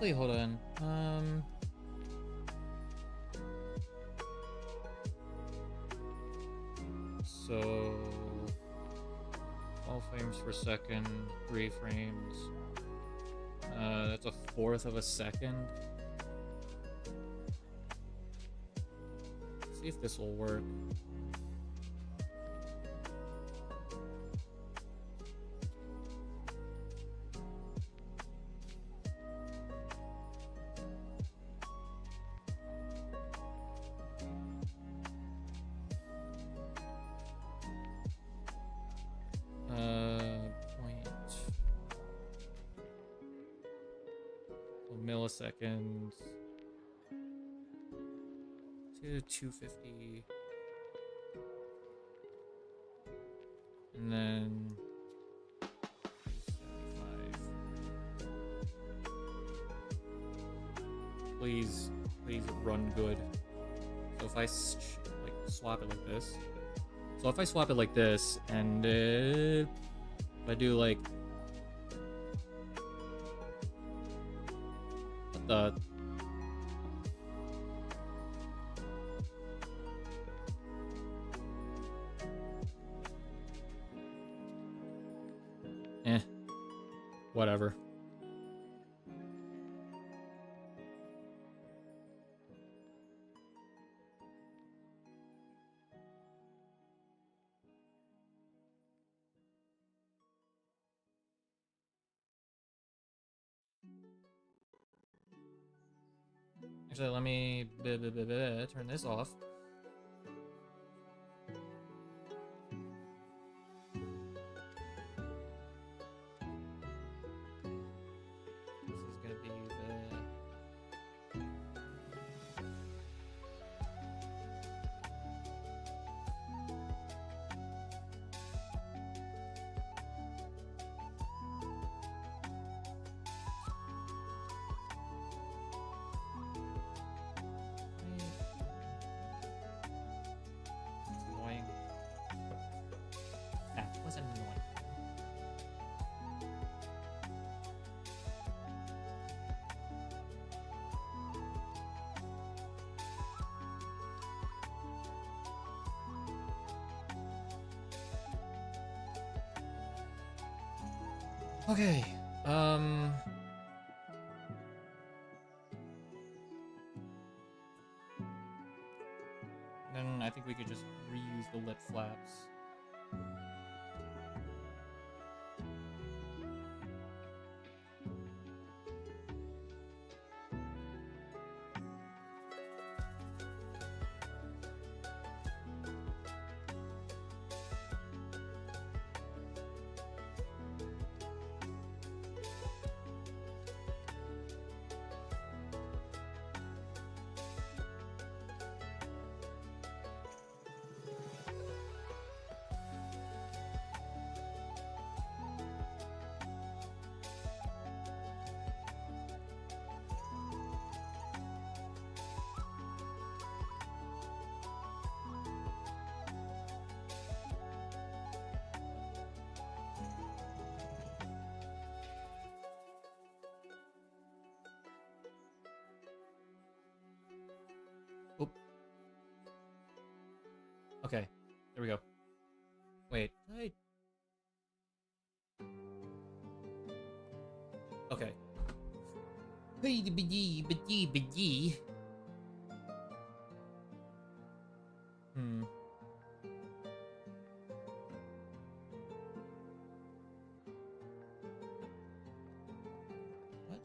Speaker 1: actually, hold on. So 12 frames per second, 3 frames. That's a fourth of a second. Let's see if this will work. Milliseconds to 250, and then 75. Please run good. So if I like swap it like this, and if I do like the whatever. Actually, let me turn this off. This is gonna be annoying. That was annoying. Okay, then I think we could just reuse the lip flaps. Okay, there we go. Wait, did I... Okay. Hmm. What?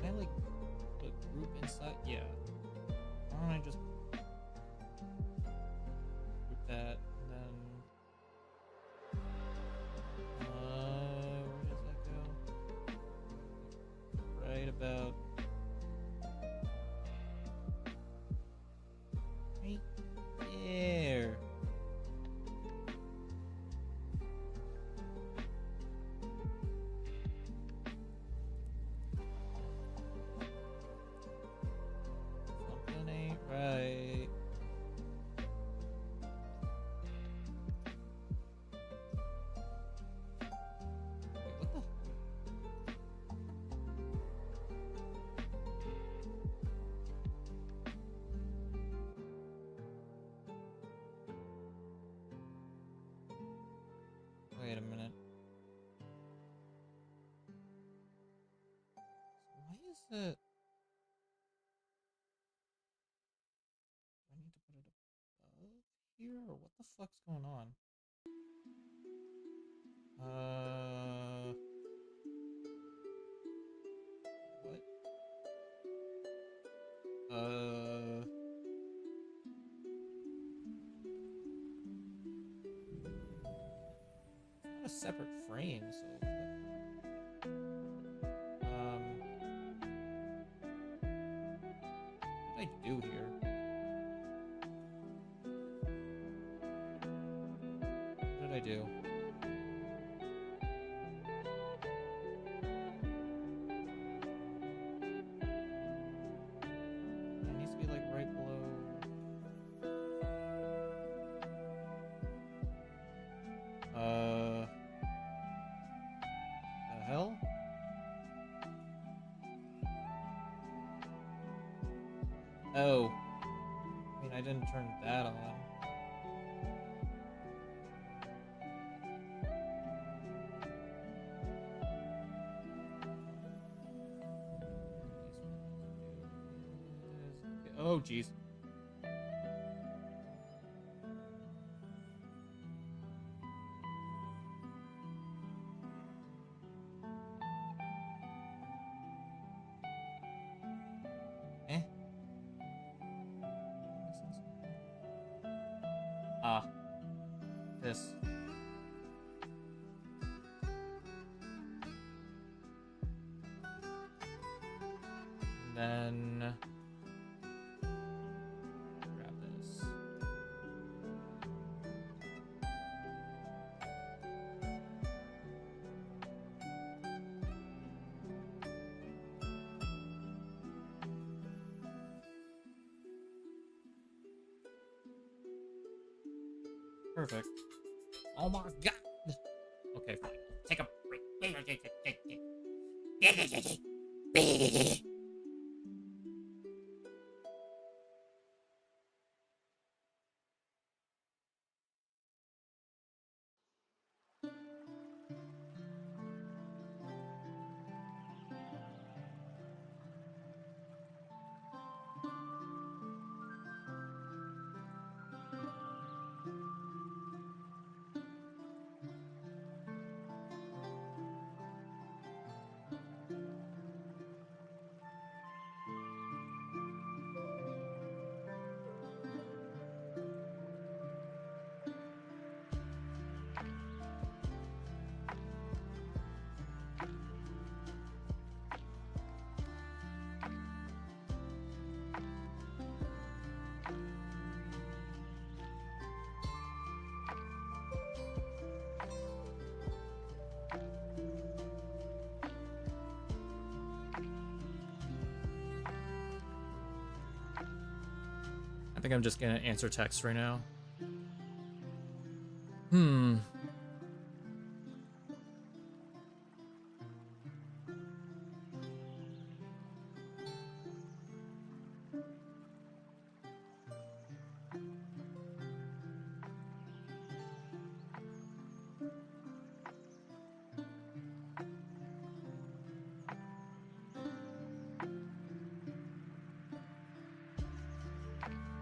Speaker 1: Can I, like, put group inside? Yeah. Why don't I just group that, and then... where does that go? Right about... right there. Something ain't right. Wait, what the? Wait a minute. Why is it? Do I need to put it above here, or what the fuck's going on? What? It's not a separate frame, so what did I do here? What did I do? It needs to be like right below. The hell? Oh. I mean, I didn't turn that on. Oh, jeez. Eh? Ah. This. Then... grab this. Perfect. Oh my god! Okay, fine. Take a break. I think I'm just gonna answer text right now.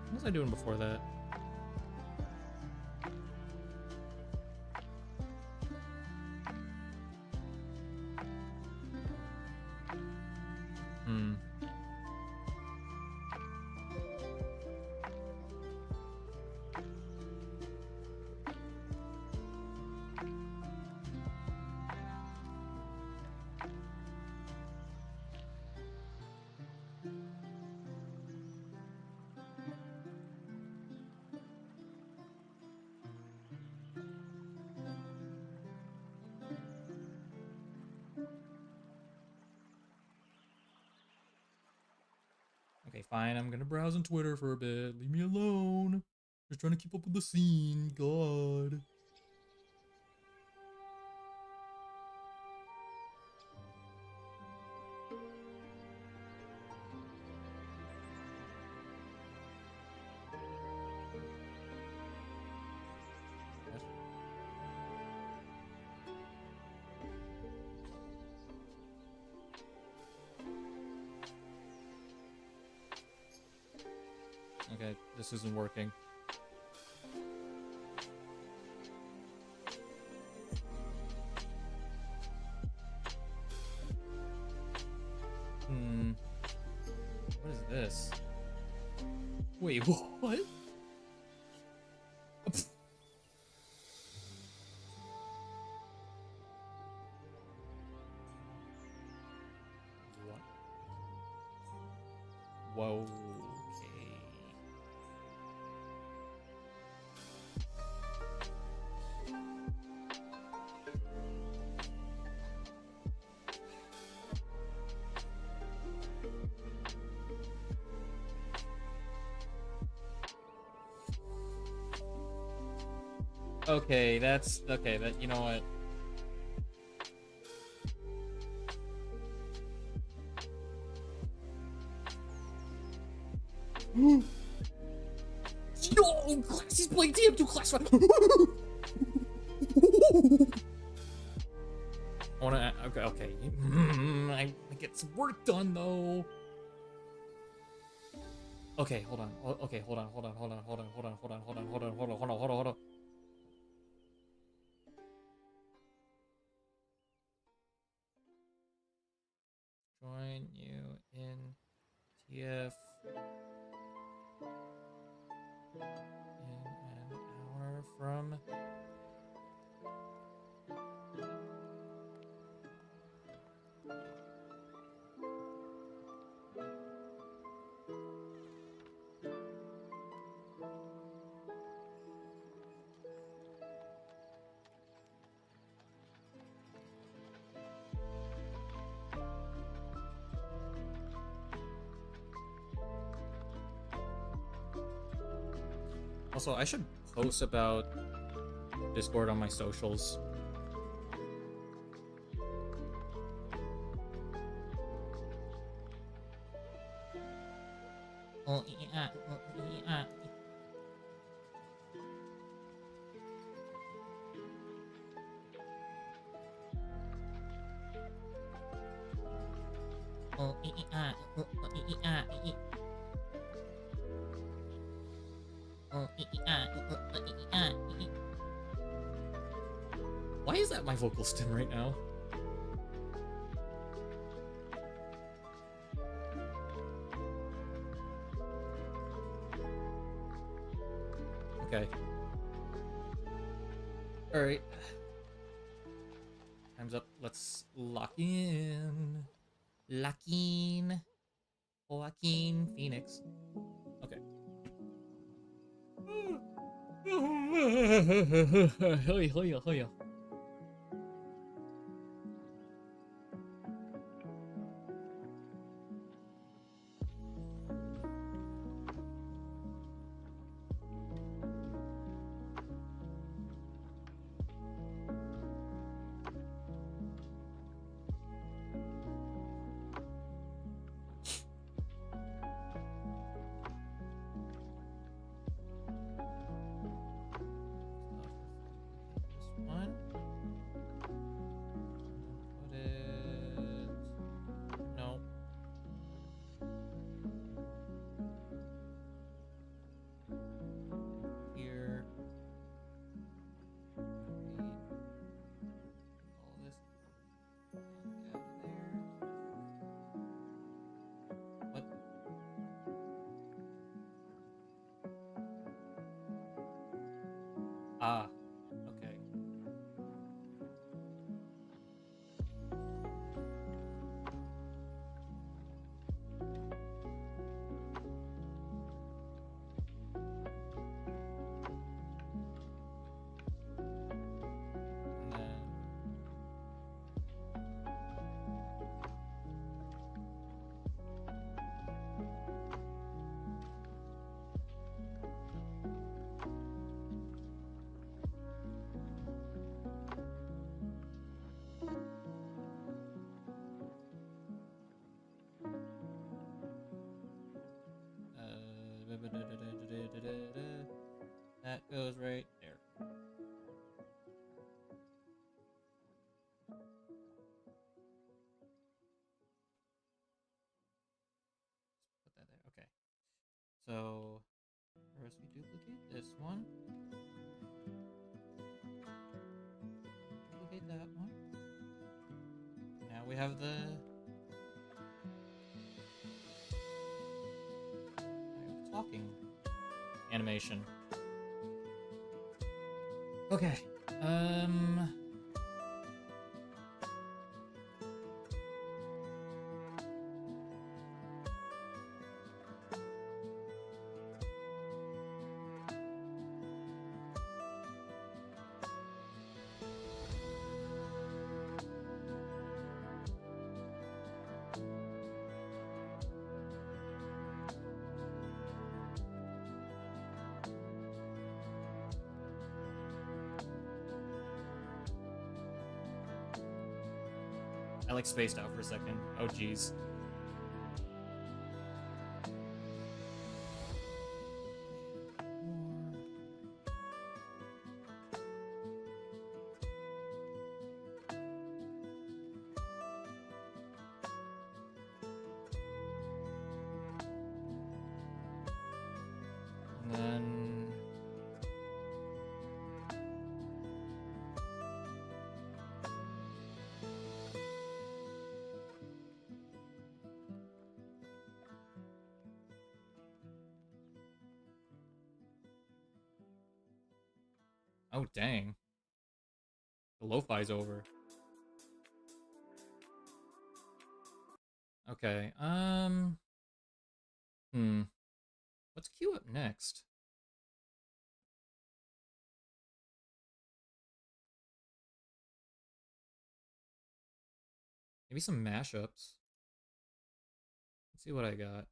Speaker 1: What was I doing before that? Okay, fine. I'm gonna browse on Twitter for a bit. Leave me alone. Just trying to keep up with the scene. God. Okay, this isn't working. What is this? Wait, what? What? Whoa. Okay, that's okay. That, you know what? Yo, Classy's playing TM2 Class 5. I wanna. Okay. I get some work done though. Okay, hold on. Okay, hold on. Join you in TF in an hour from. Also, I should post about Discord on my socials. Why is that my vocal stem right now? Okay. Alright. Time's up. Let's lock in. Joaquin Phoenix. Okay. Hoya. Ah, okay. That goes right there. Put that there. Okay. So first we duplicate this one. Duplicate that one. Now we have the talking animation. Okay. I like spaced out for a second. Oh geez. And then oh dang. The lo-fi's over. Okay, let's queue up next. Maybe some mashups. Let's see what I got.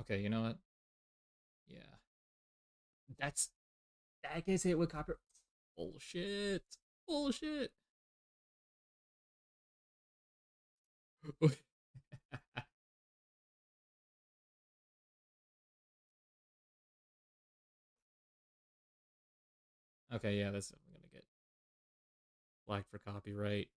Speaker 1: Okay, you know what? Yeah. That gets hit with copper. Bullshit. Bullshit. Okay, yeah, I'm gonna get flagged for copyright.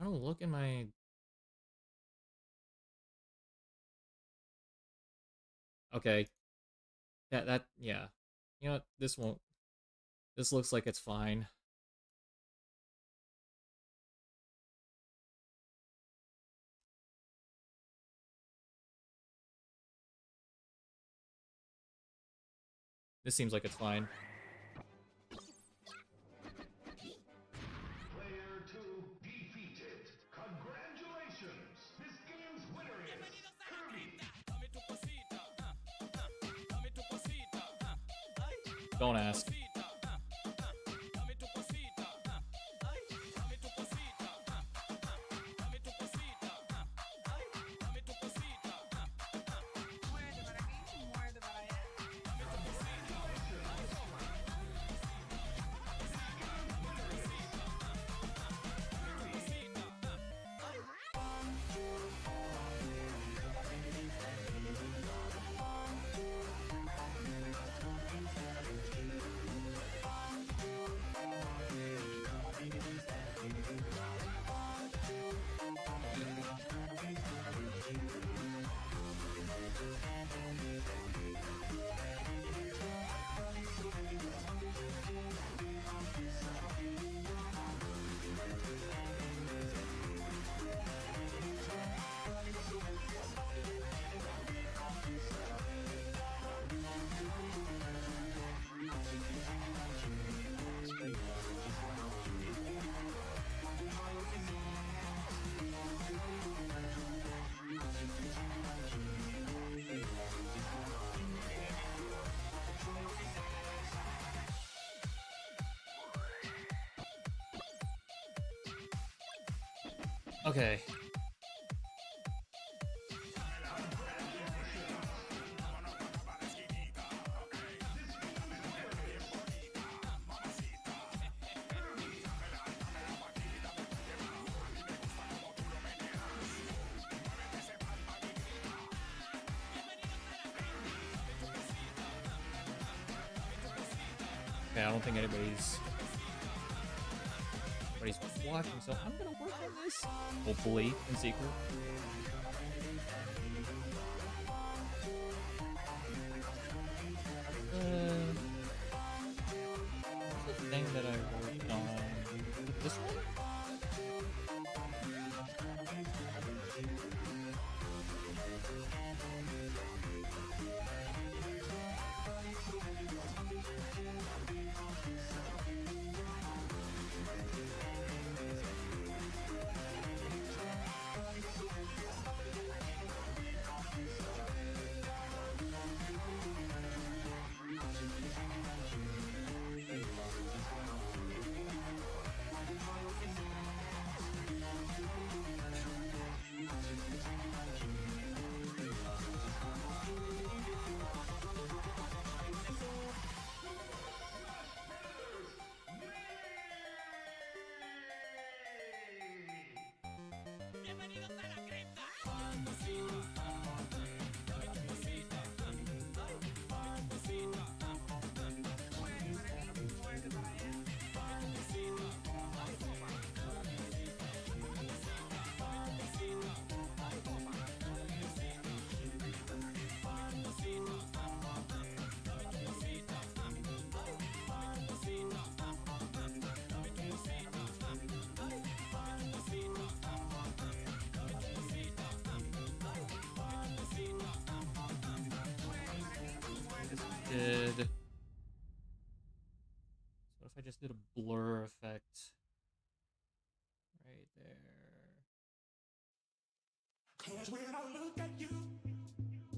Speaker 1: I'm trying to look in my okay. Yeah. You know what? This looks like it's fine. This seems like it's fine.
Speaker 14: Player 2 defeated. Congratulations! This game's winner is Kirby.
Speaker 1: Don't ask. Okay. Okay, I don't think anybody's watching, so I'm gonna work on this. Hopefully, in secret. What's the thing that I worked on? This one? So if I just did a blur effect right there.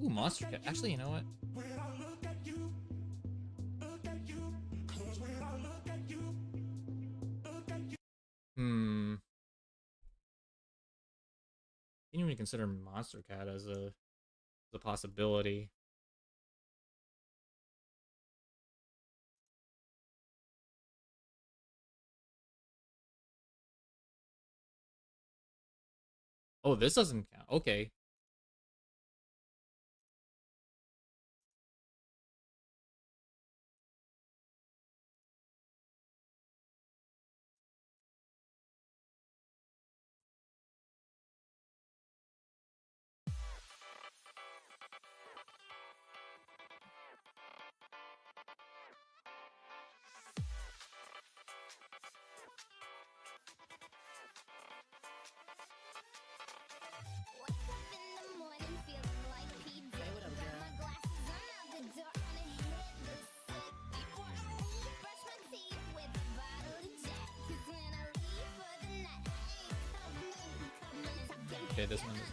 Speaker 1: Ooh, Monster Cat. Actually, you know what? Didn't even consider Monster Cat as a possibility. Oh, this doesn't count. Okay. Okay, this one doesn't.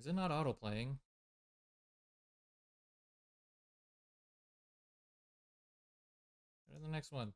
Speaker 1: Is it not auto-playing? Go to the next one.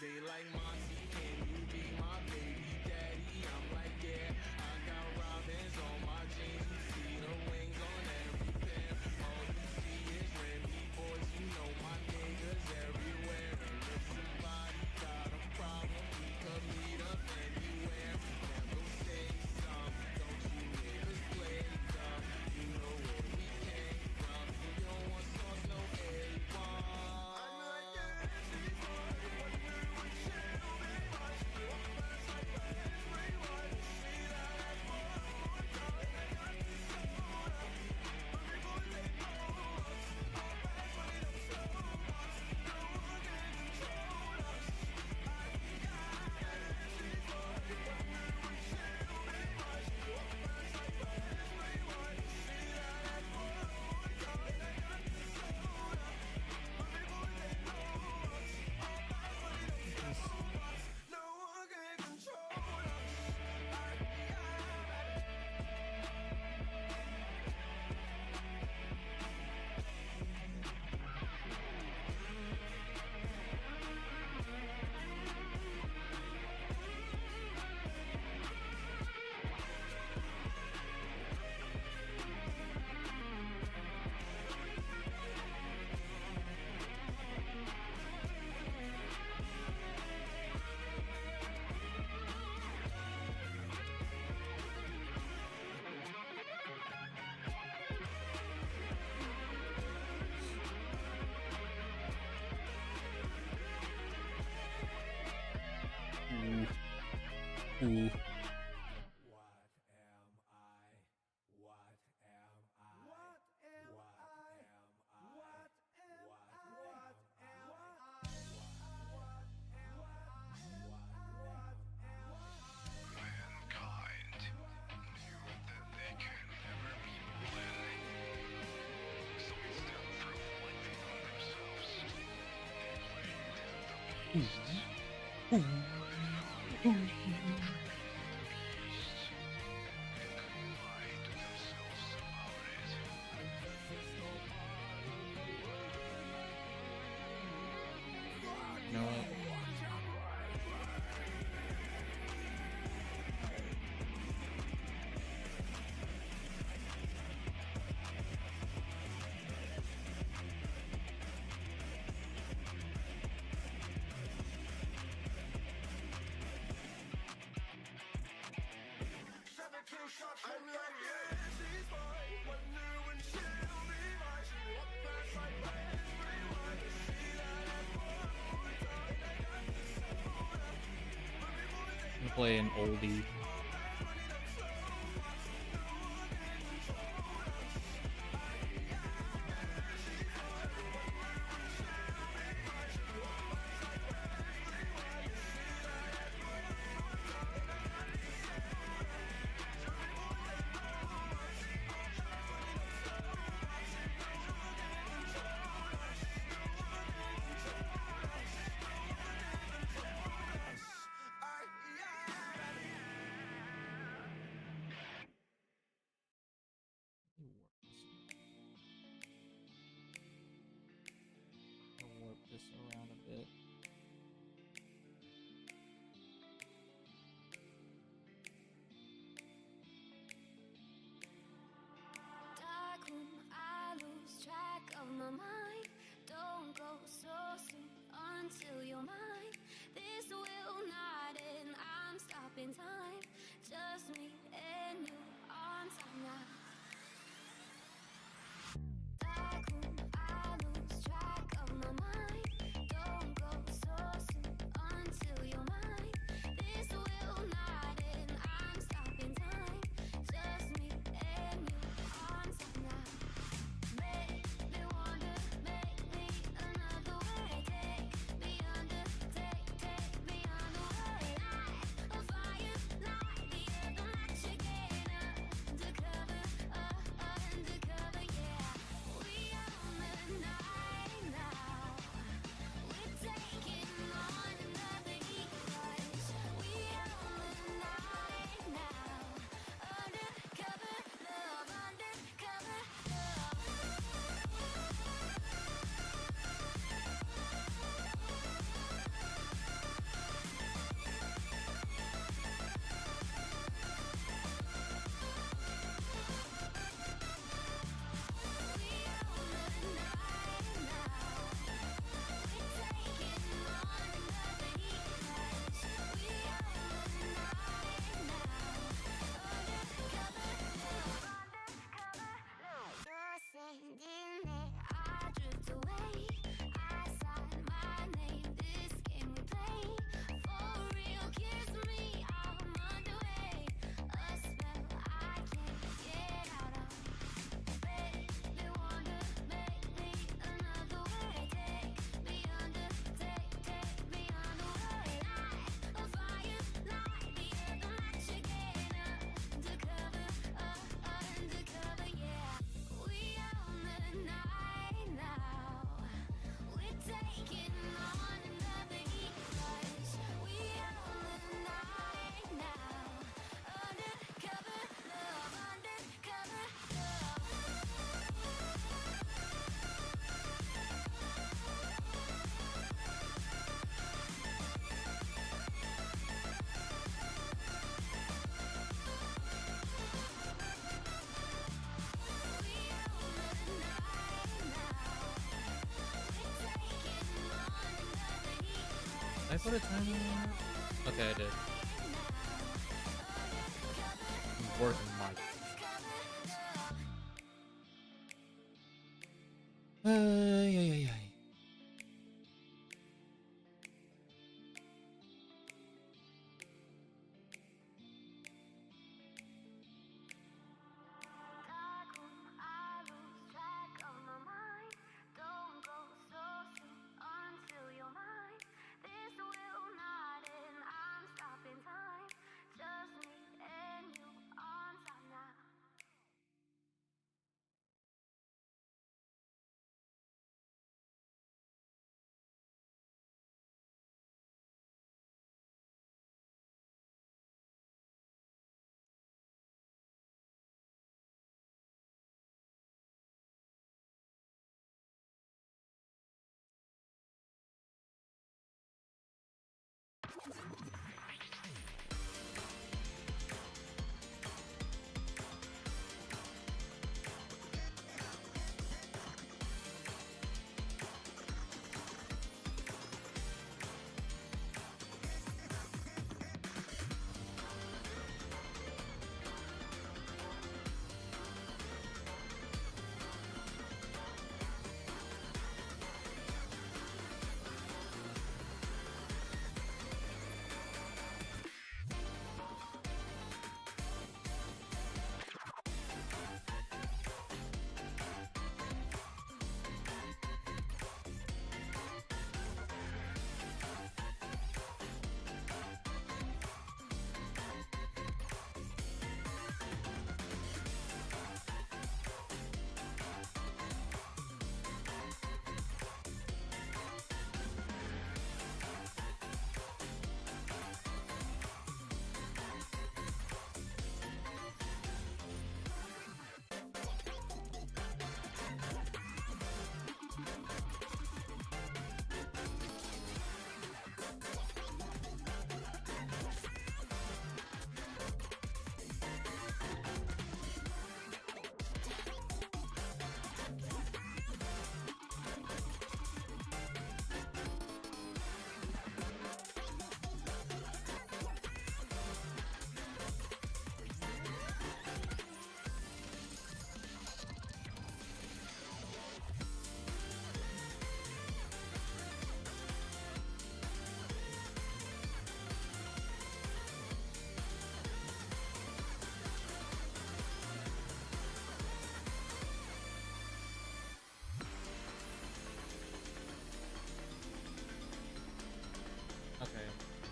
Speaker 15: They like Monty, can you be my baby daddy? I'm like, yeah, I got robins on my jeans. You see the wings on every pair. All you see is Remy boys. You know my niggas everywhere. And if somebody got a problem, we could meet up anywhere. Never say something, don't you niggas play dumb. You know where we came from. You don't want sauce, no A1. I'm like, yeah, she's
Speaker 1: Ooh.
Speaker 14: Mankind knew that they can never
Speaker 1: You know what? I'm gonna play an oldie. Warp this around a bit.
Speaker 16: Dark room, I lose track of my mind. Don't go so soon until you're mine. This will not end, I'm stopping time. Just me and you on time now. Dark room, I lose track of my mind. Don't go so soon until you're mine. This will not end, I'm stopping time. Just me and you on time now. Make me wonder, make me another way. Take me under, take me underway. Light a fire, light the other match again. Undercover, undercover, yeah. We own the night now. We're taking on another heat rush. We own the night now. Undercover love, undercover love. Sending it, I drift away. I sign my name. This game we play for real. Kiss me, I'm underway. A spell I can't get out of. Baby, wonder, make me another way. Take me under, take me underway. Light a fire, light the other match again. Undercover, undercover, yeah. We own the night now. We're taking on another heat rush. We own the night now. Undercover love, undercover love.
Speaker 1: Did I put a timer on it? Okay, I did. I'm working my. Yeah, yeah, yeah.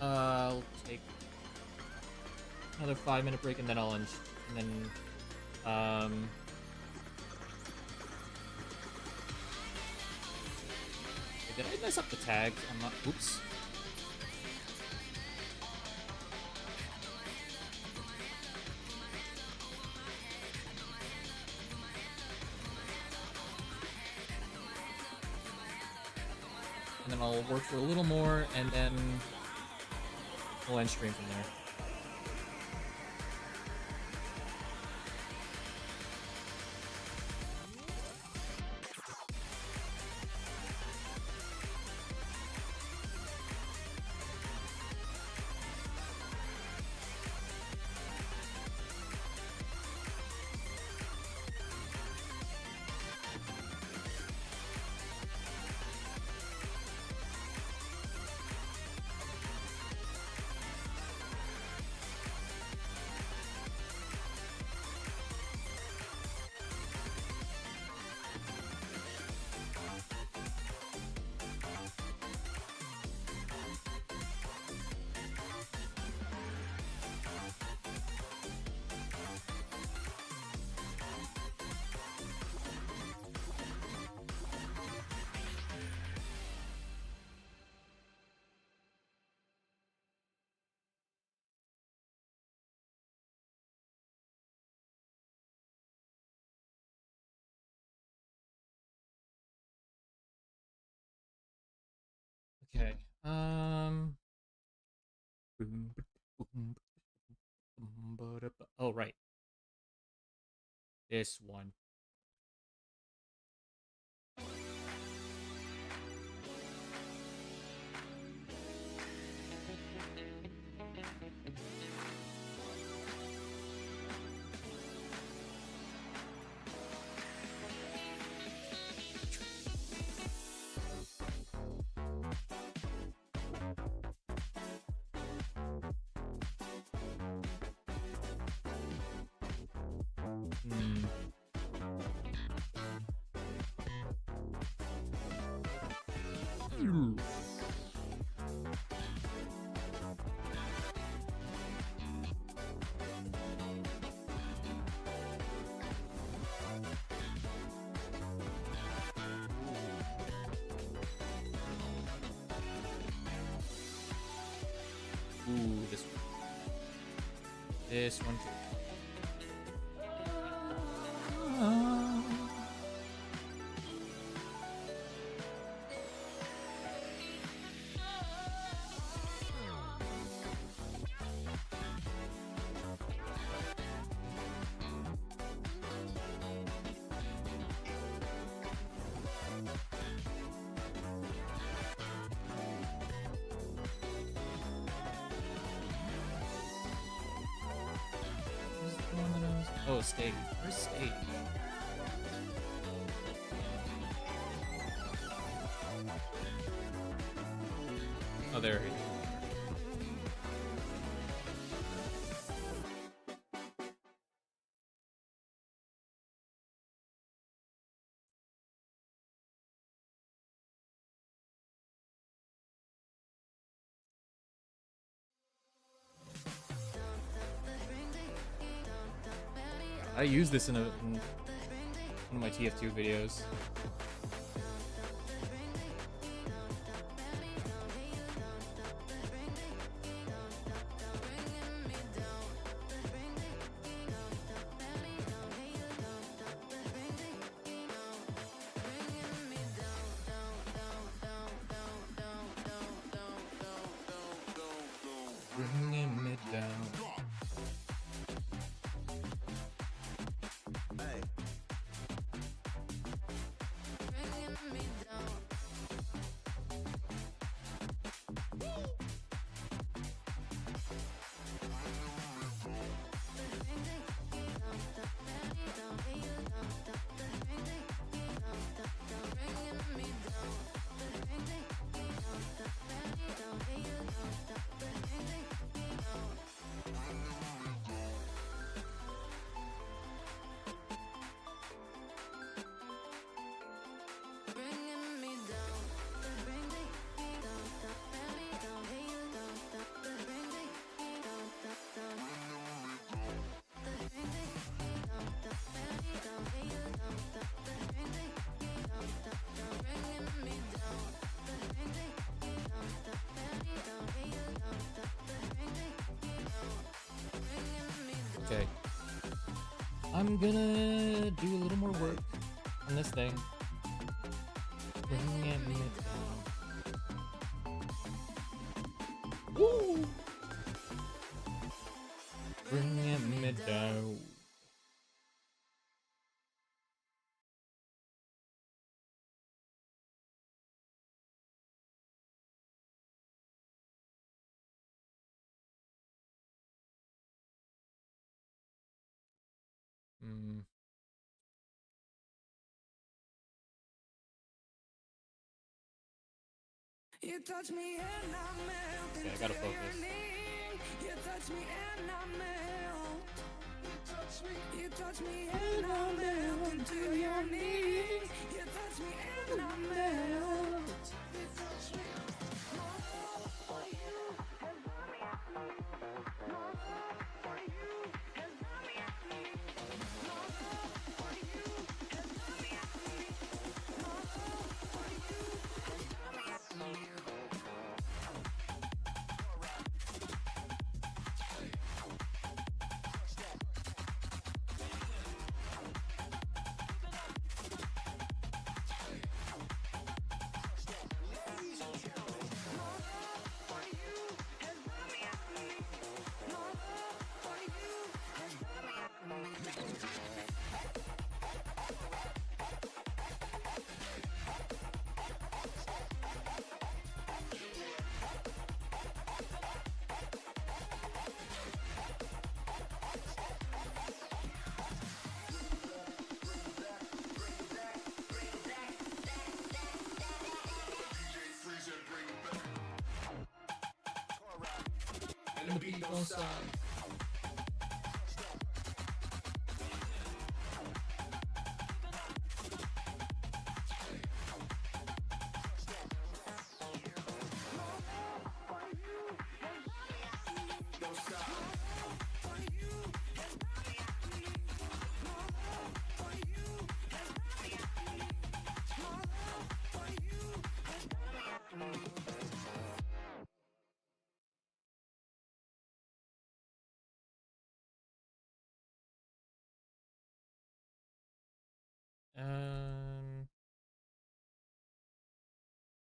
Speaker 1: I'll take another 5-minute break, and then I'll end. And then, did I mess up the tag? I'm not. Oops. And then I'll work for a little more, and then we'll end stream from there. Okay. Oh, right. This one. Ooh, this one. This one too. Oh, stage. Where's stage? Oh, there he is. I use this in one of my TF2 videos. Bringing me down. Okay. I'm gonna do a little more work on this thing. Bring it down. Woo! Bring it down.
Speaker 15: You touch me and I melt
Speaker 1: Okay, I gotta focus.
Speaker 15: You touch me and I melt. You touch me and I melt into your knees. You touch me and I melt. You touch me. My love for you has brought me out. My love for you has brought me out. My love for you has brought me out. My love for you has brought me out. And the beat don't stop.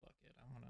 Speaker 1: Fuck it. I wanna.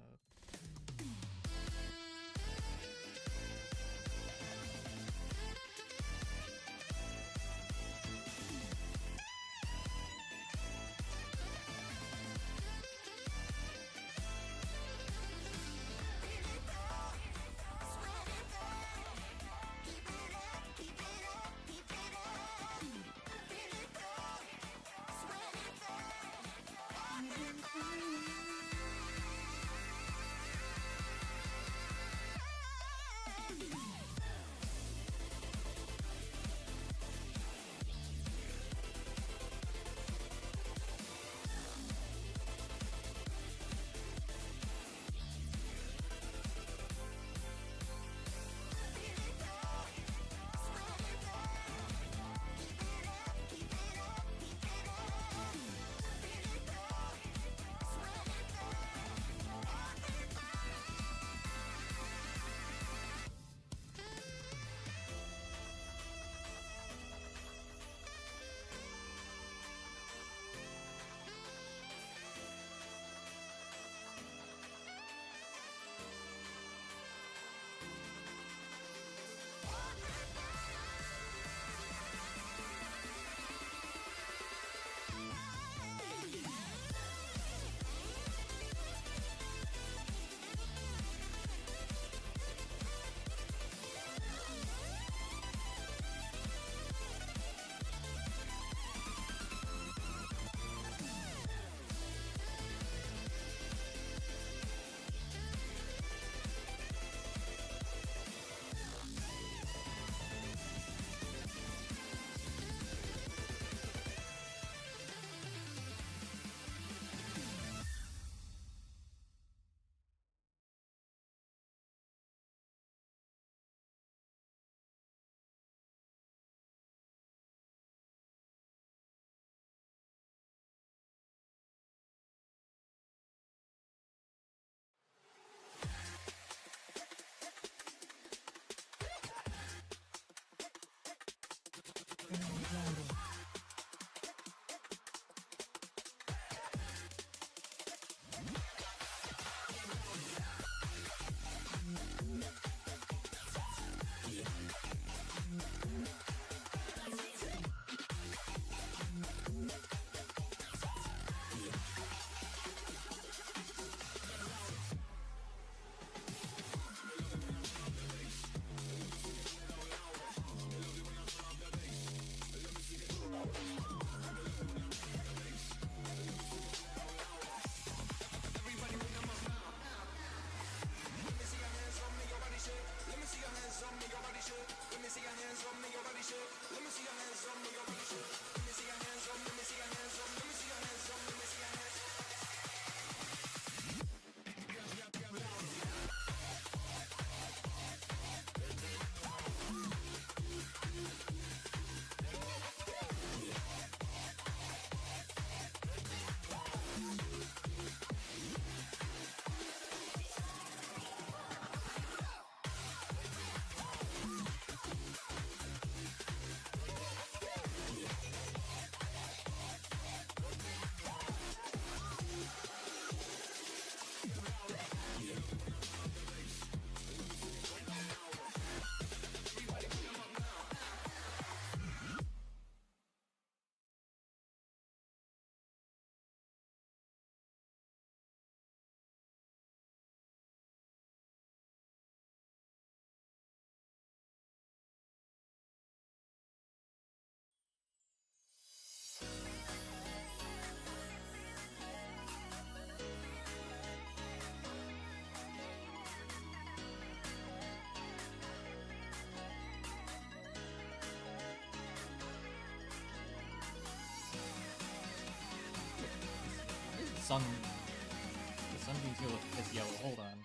Speaker 1: sunbeams here look piss yellow. Hold on.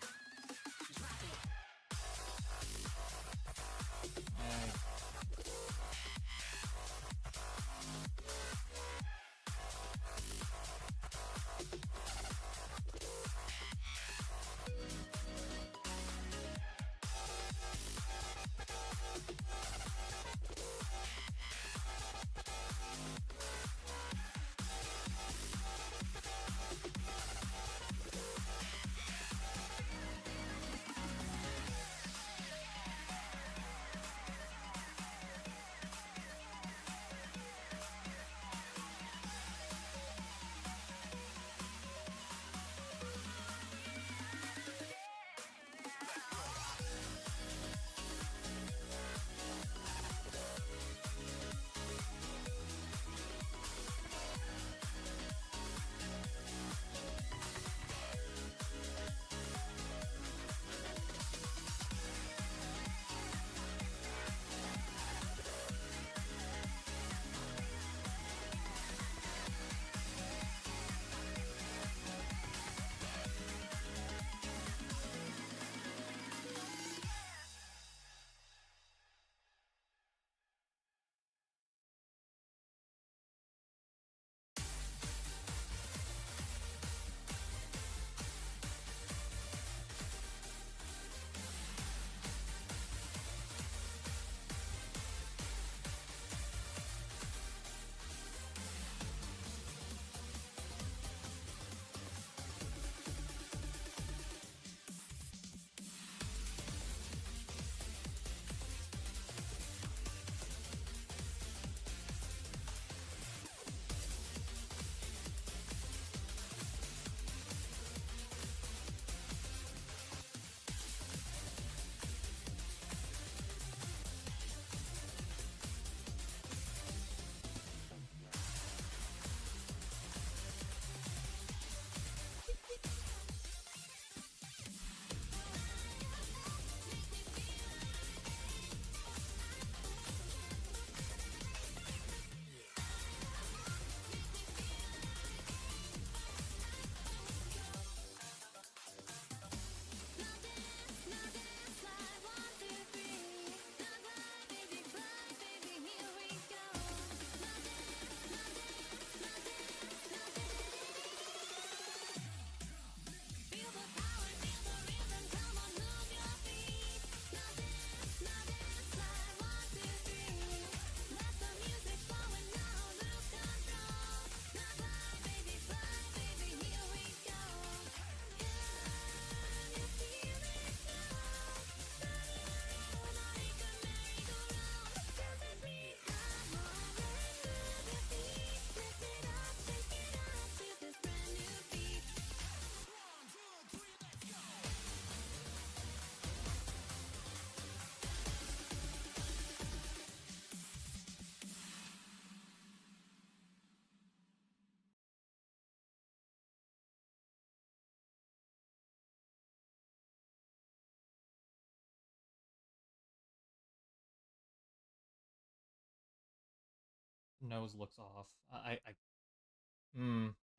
Speaker 1: Nose looks off. I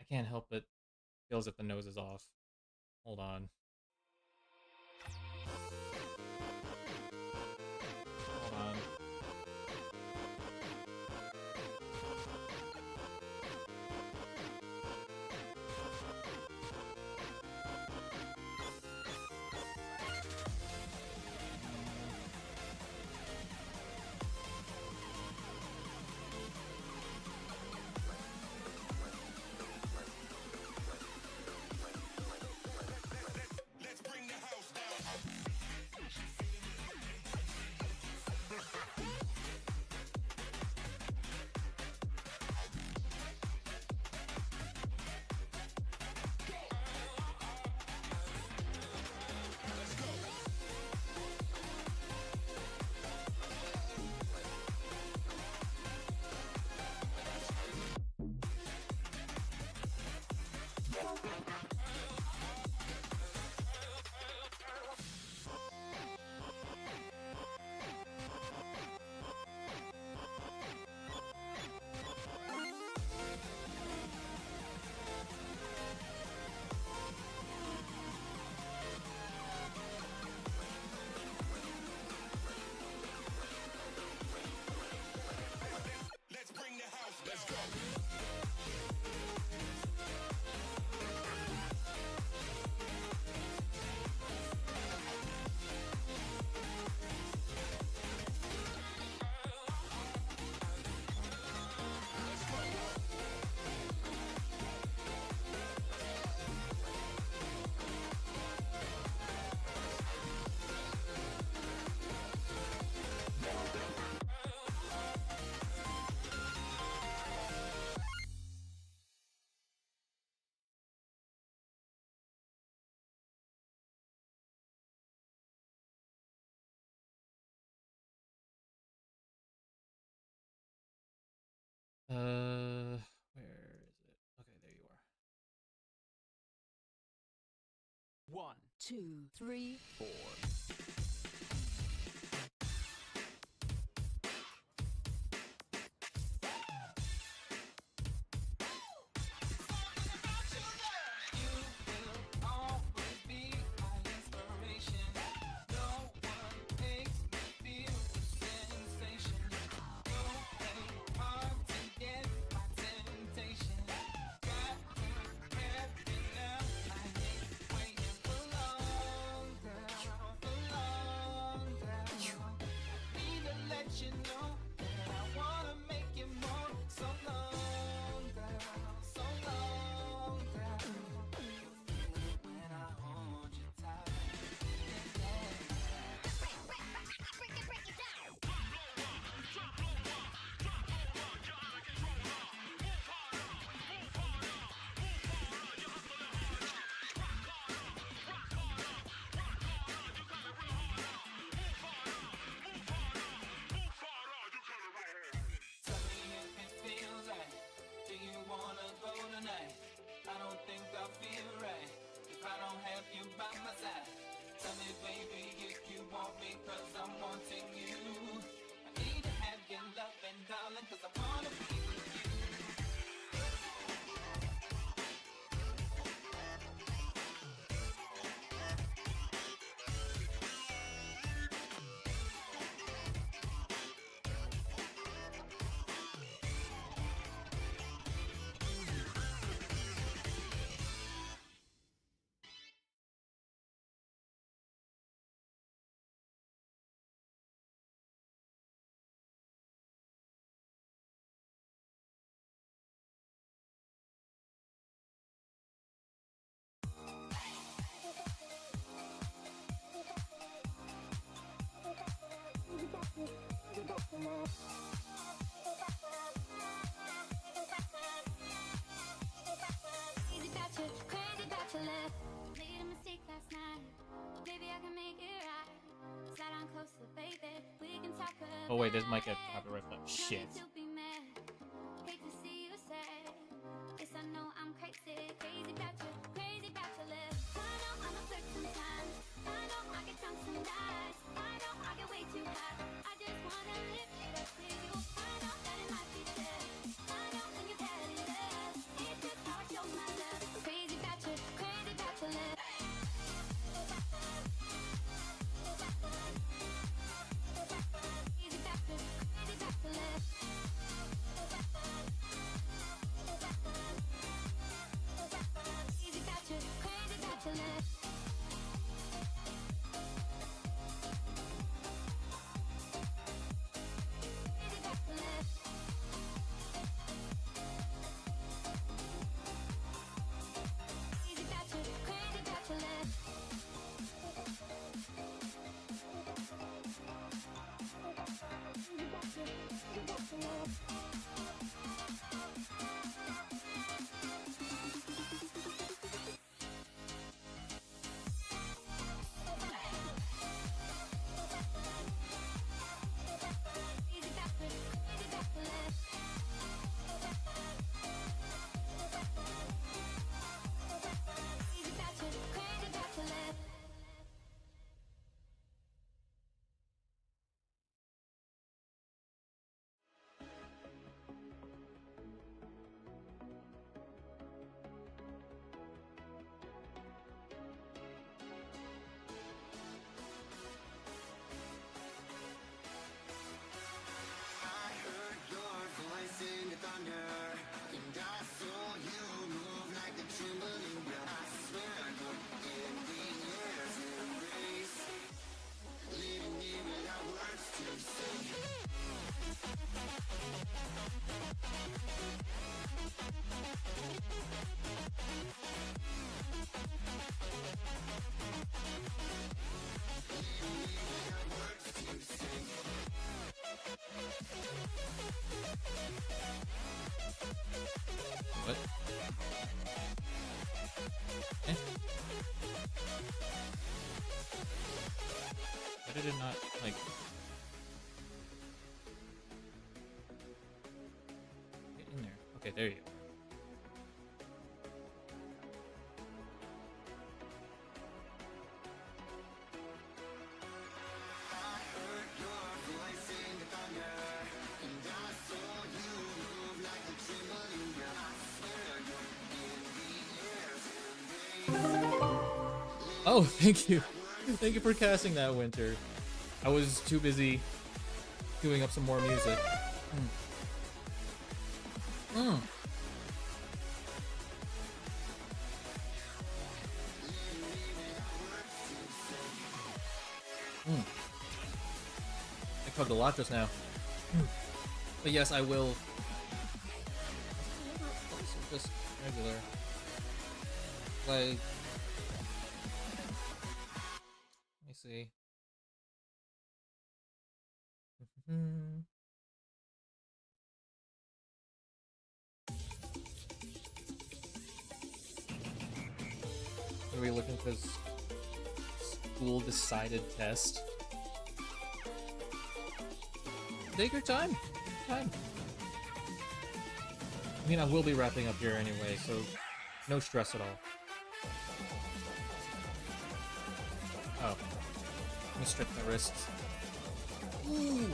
Speaker 1: can't help but feel as if the nose is off. Hold on. Hold on. Where is it? Okay, there you are.
Speaker 15: 1, 2, 3, 4.
Speaker 1: Oh wait, this might get copyright. Shit. What? Eh? Why did it not, like... there you go. Oh, thank you. Thank you for casting that, Winter. I was too busy queuing up some more music. I cooked a lot just now. But yes, I will. Just regular. Like, let me see. Are we looking for school decided test? Take your time. I mean, I will be wrapping up here anyway, so no stress at all. Oh. Let me strip my wrists. Ooh.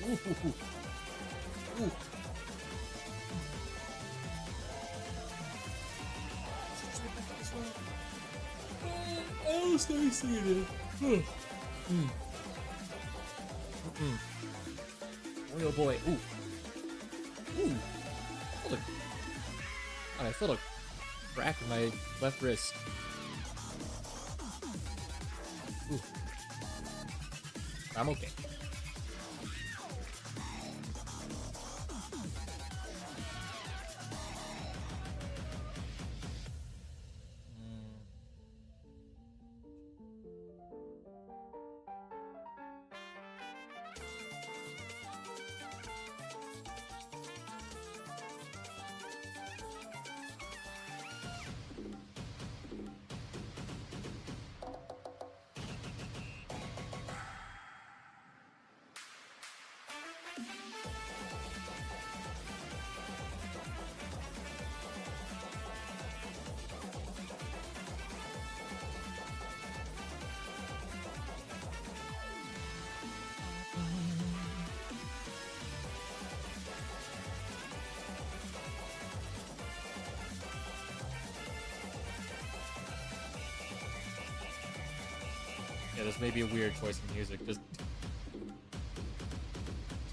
Speaker 1: Ooh. Ooh. Oh, stay seated. Oh boy. Ooh. Ooh. I feel a crack in my left wrist. Ooh. I'm okay. Yeah, this may be a weird choice of music. It's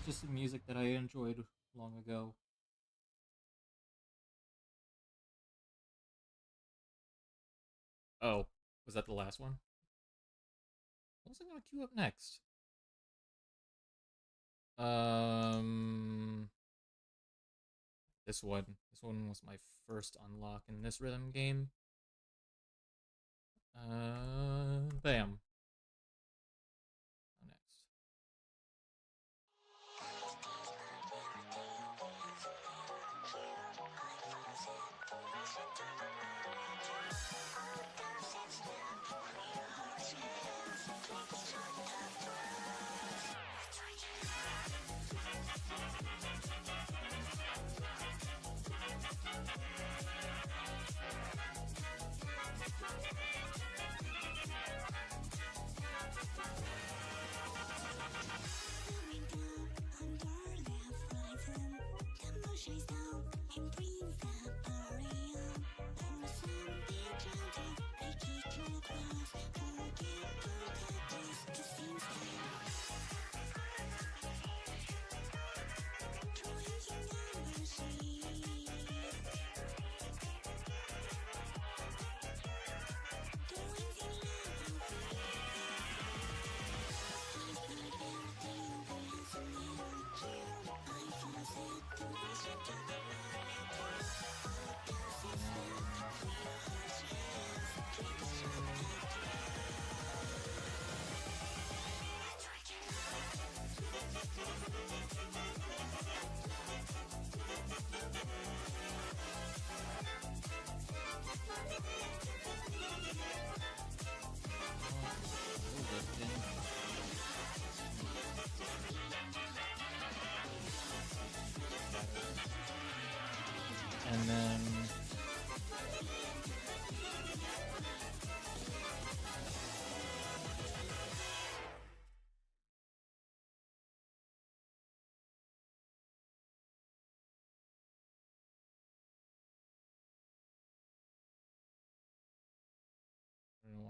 Speaker 1: just the music that I enjoyed long ago. Oh, was that the last one? What was I gonna queue up next? This one. This one was my first unlock in this rhythm game. Bam. Next.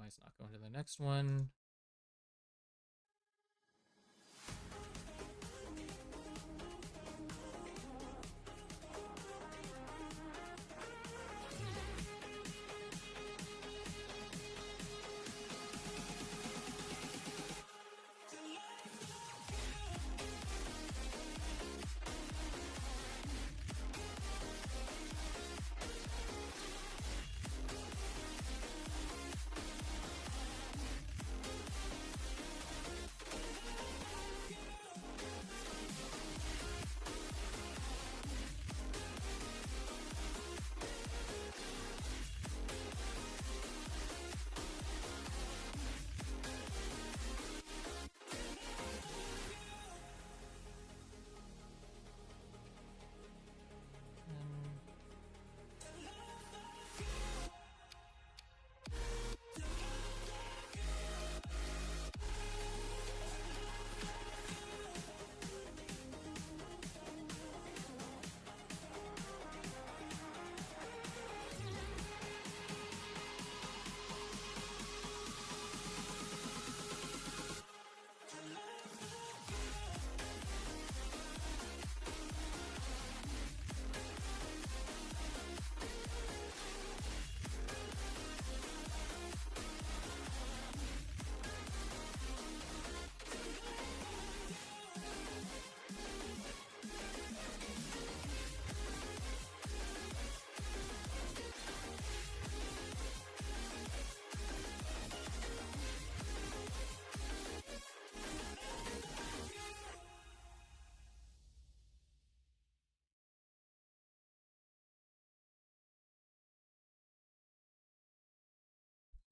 Speaker 1: why it's not going to the next one.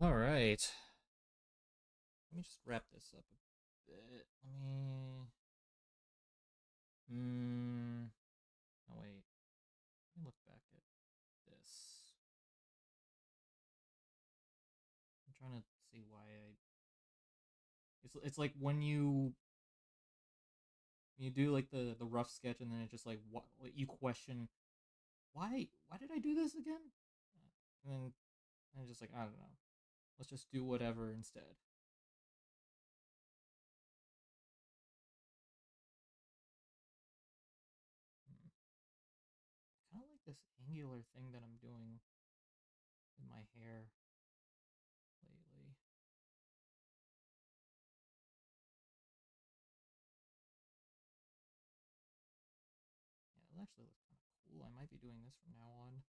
Speaker 1: All right. Let me just wrap this up a bit. Oh wait. Let me look back at this. I'm trying to see why it's like when you do like the rough sketch and then it's just like what you question why did I do this again? And then I'm just like, I don't know. Let's just do whatever instead. I kind of like this angular thing that I'm doing in my hair lately. Yeah, it actually looks kind of cool. I might be doing this from now on.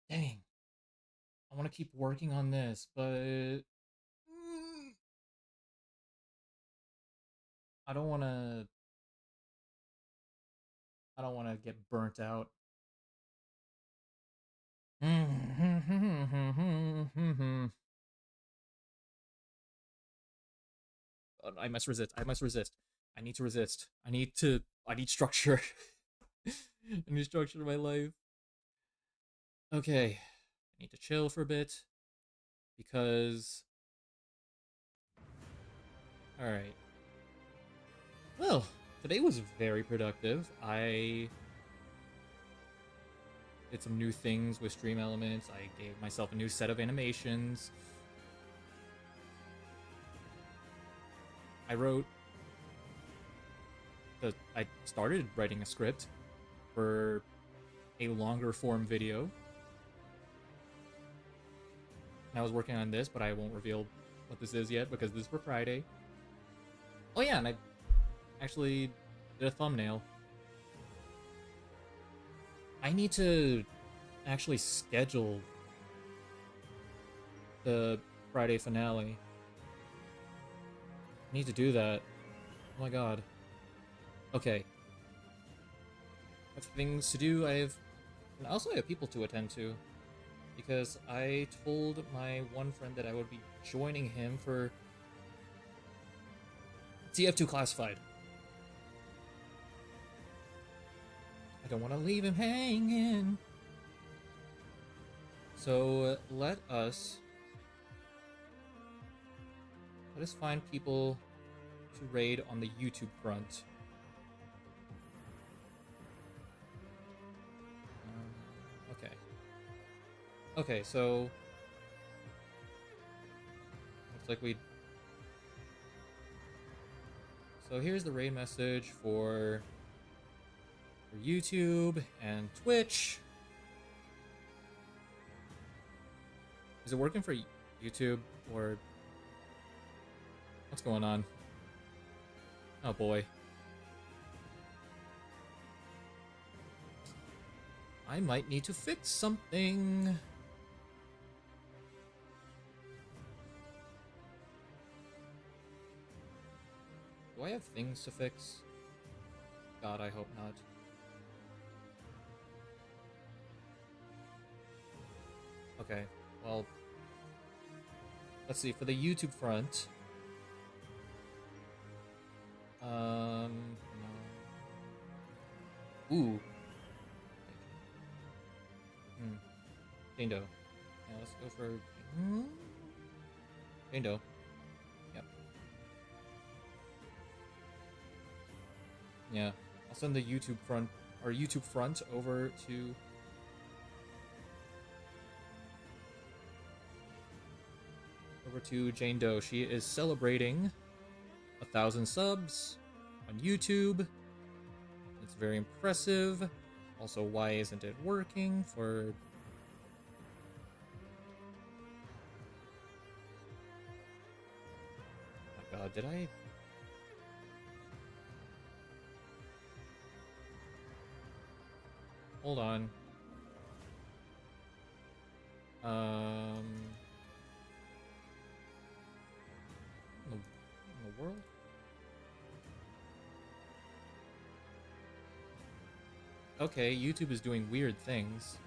Speaker 1: Dang. I want to keep working on this, but I don't want to get burnt out. I must resist. I must resist. I need to resist. I need structure. I need structure in my life. Okay. I need to chill for a bit. Because... Alright. Well, today was very productive. I did some new things with Stream Elements. I gave myself a new set of animations. I started writing a script for a longer form video. And I was working on this, but I won't reveal what this is yet because this is for Friday. Oh yeah, and I actually did a thumbnail. I need to actually schedule the Friday finale. I need to do that. Oh my god. Okay. I have things to do. And I also have people to attend to. Because I told my one friend that I would be joining him for TF2 Classified. I don't want to leave him hanging. So let us find people to raid on the YouTube front. Okay. Okay, so looks like we. So here's the raid message for YouTube and Twitch. Is it working for YouTube or what's going on? Oh boy. I might need to fix something. Do I have things to fix? God, I hope not. Okay, well, let's see, for the YouTube front. No. Ooh. Jane Doe. Yeah, let's go for Jane Doe. Yep. Yeah, I'll send the YouTube front, or YouTube front, over to Jane Doe. She is celebrating 1,000 subs on YouTube. It's very impressive. Also, why isn't it working for... Oh my god, did I... Hold on. In the world? Okay, YouTube is doing weird things.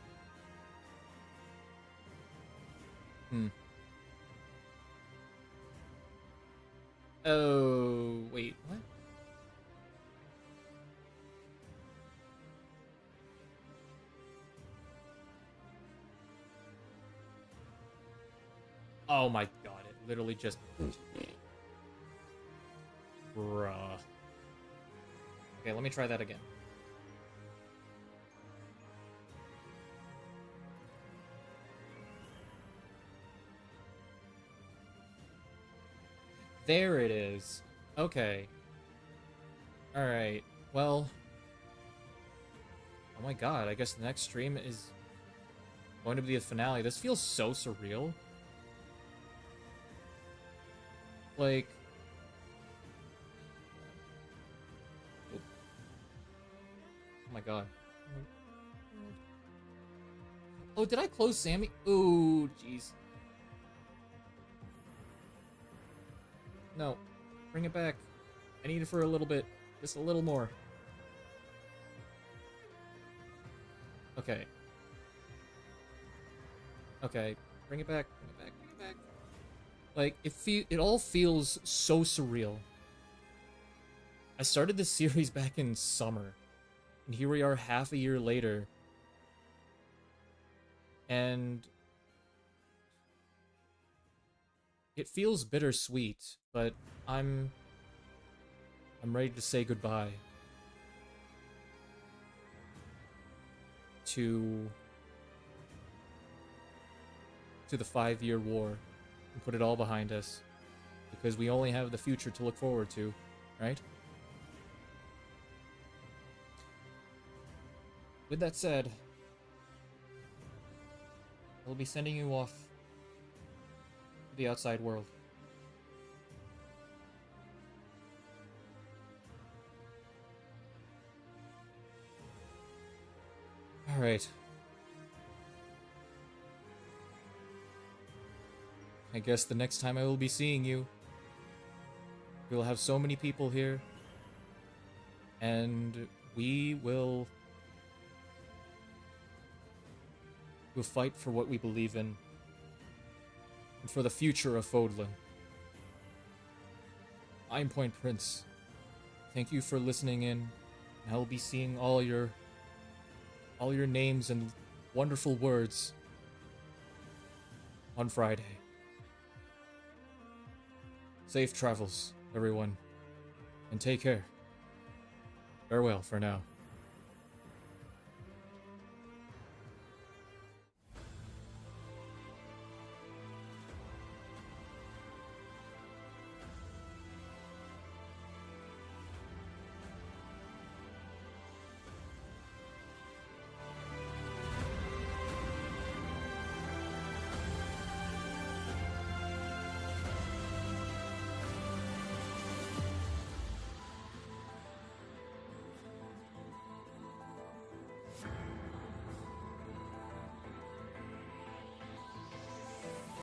Speaker 1: Oh, wait, what? Oh my god, it literally just... Bruh. Okay, let me try that again. There it is. Okay. Alright, well... Oh my god, I guess the next stream is going to be the finale. This feels so surreal. Like... Oh my god. Oh, did I close Sammy? Ooh, jeez. No. Bring it back. I need it for a little bit. Just a little more. Okay. Okay. Bring it back. Bring it back. Bring it back. Like, it all feels so surreal. I started this series back in summer. And here we are half a year later. And... it feels bittersweet, but I'm ready to say goodbye to the 5-year war and put it all behind us, because we only have the future to look forward to, right? With that said, I'll be sending you off to the outside world. Alright. I guess the next time I will be seeing you, we'll have so many people here, and we'll fight for what we believe in, and for the future of Fodlan. I'm Point Prince. Thank you for listening in. I will be seeing all your names and wonderful words on Friday. Safe travels, everyone. and take care. Farewell for now.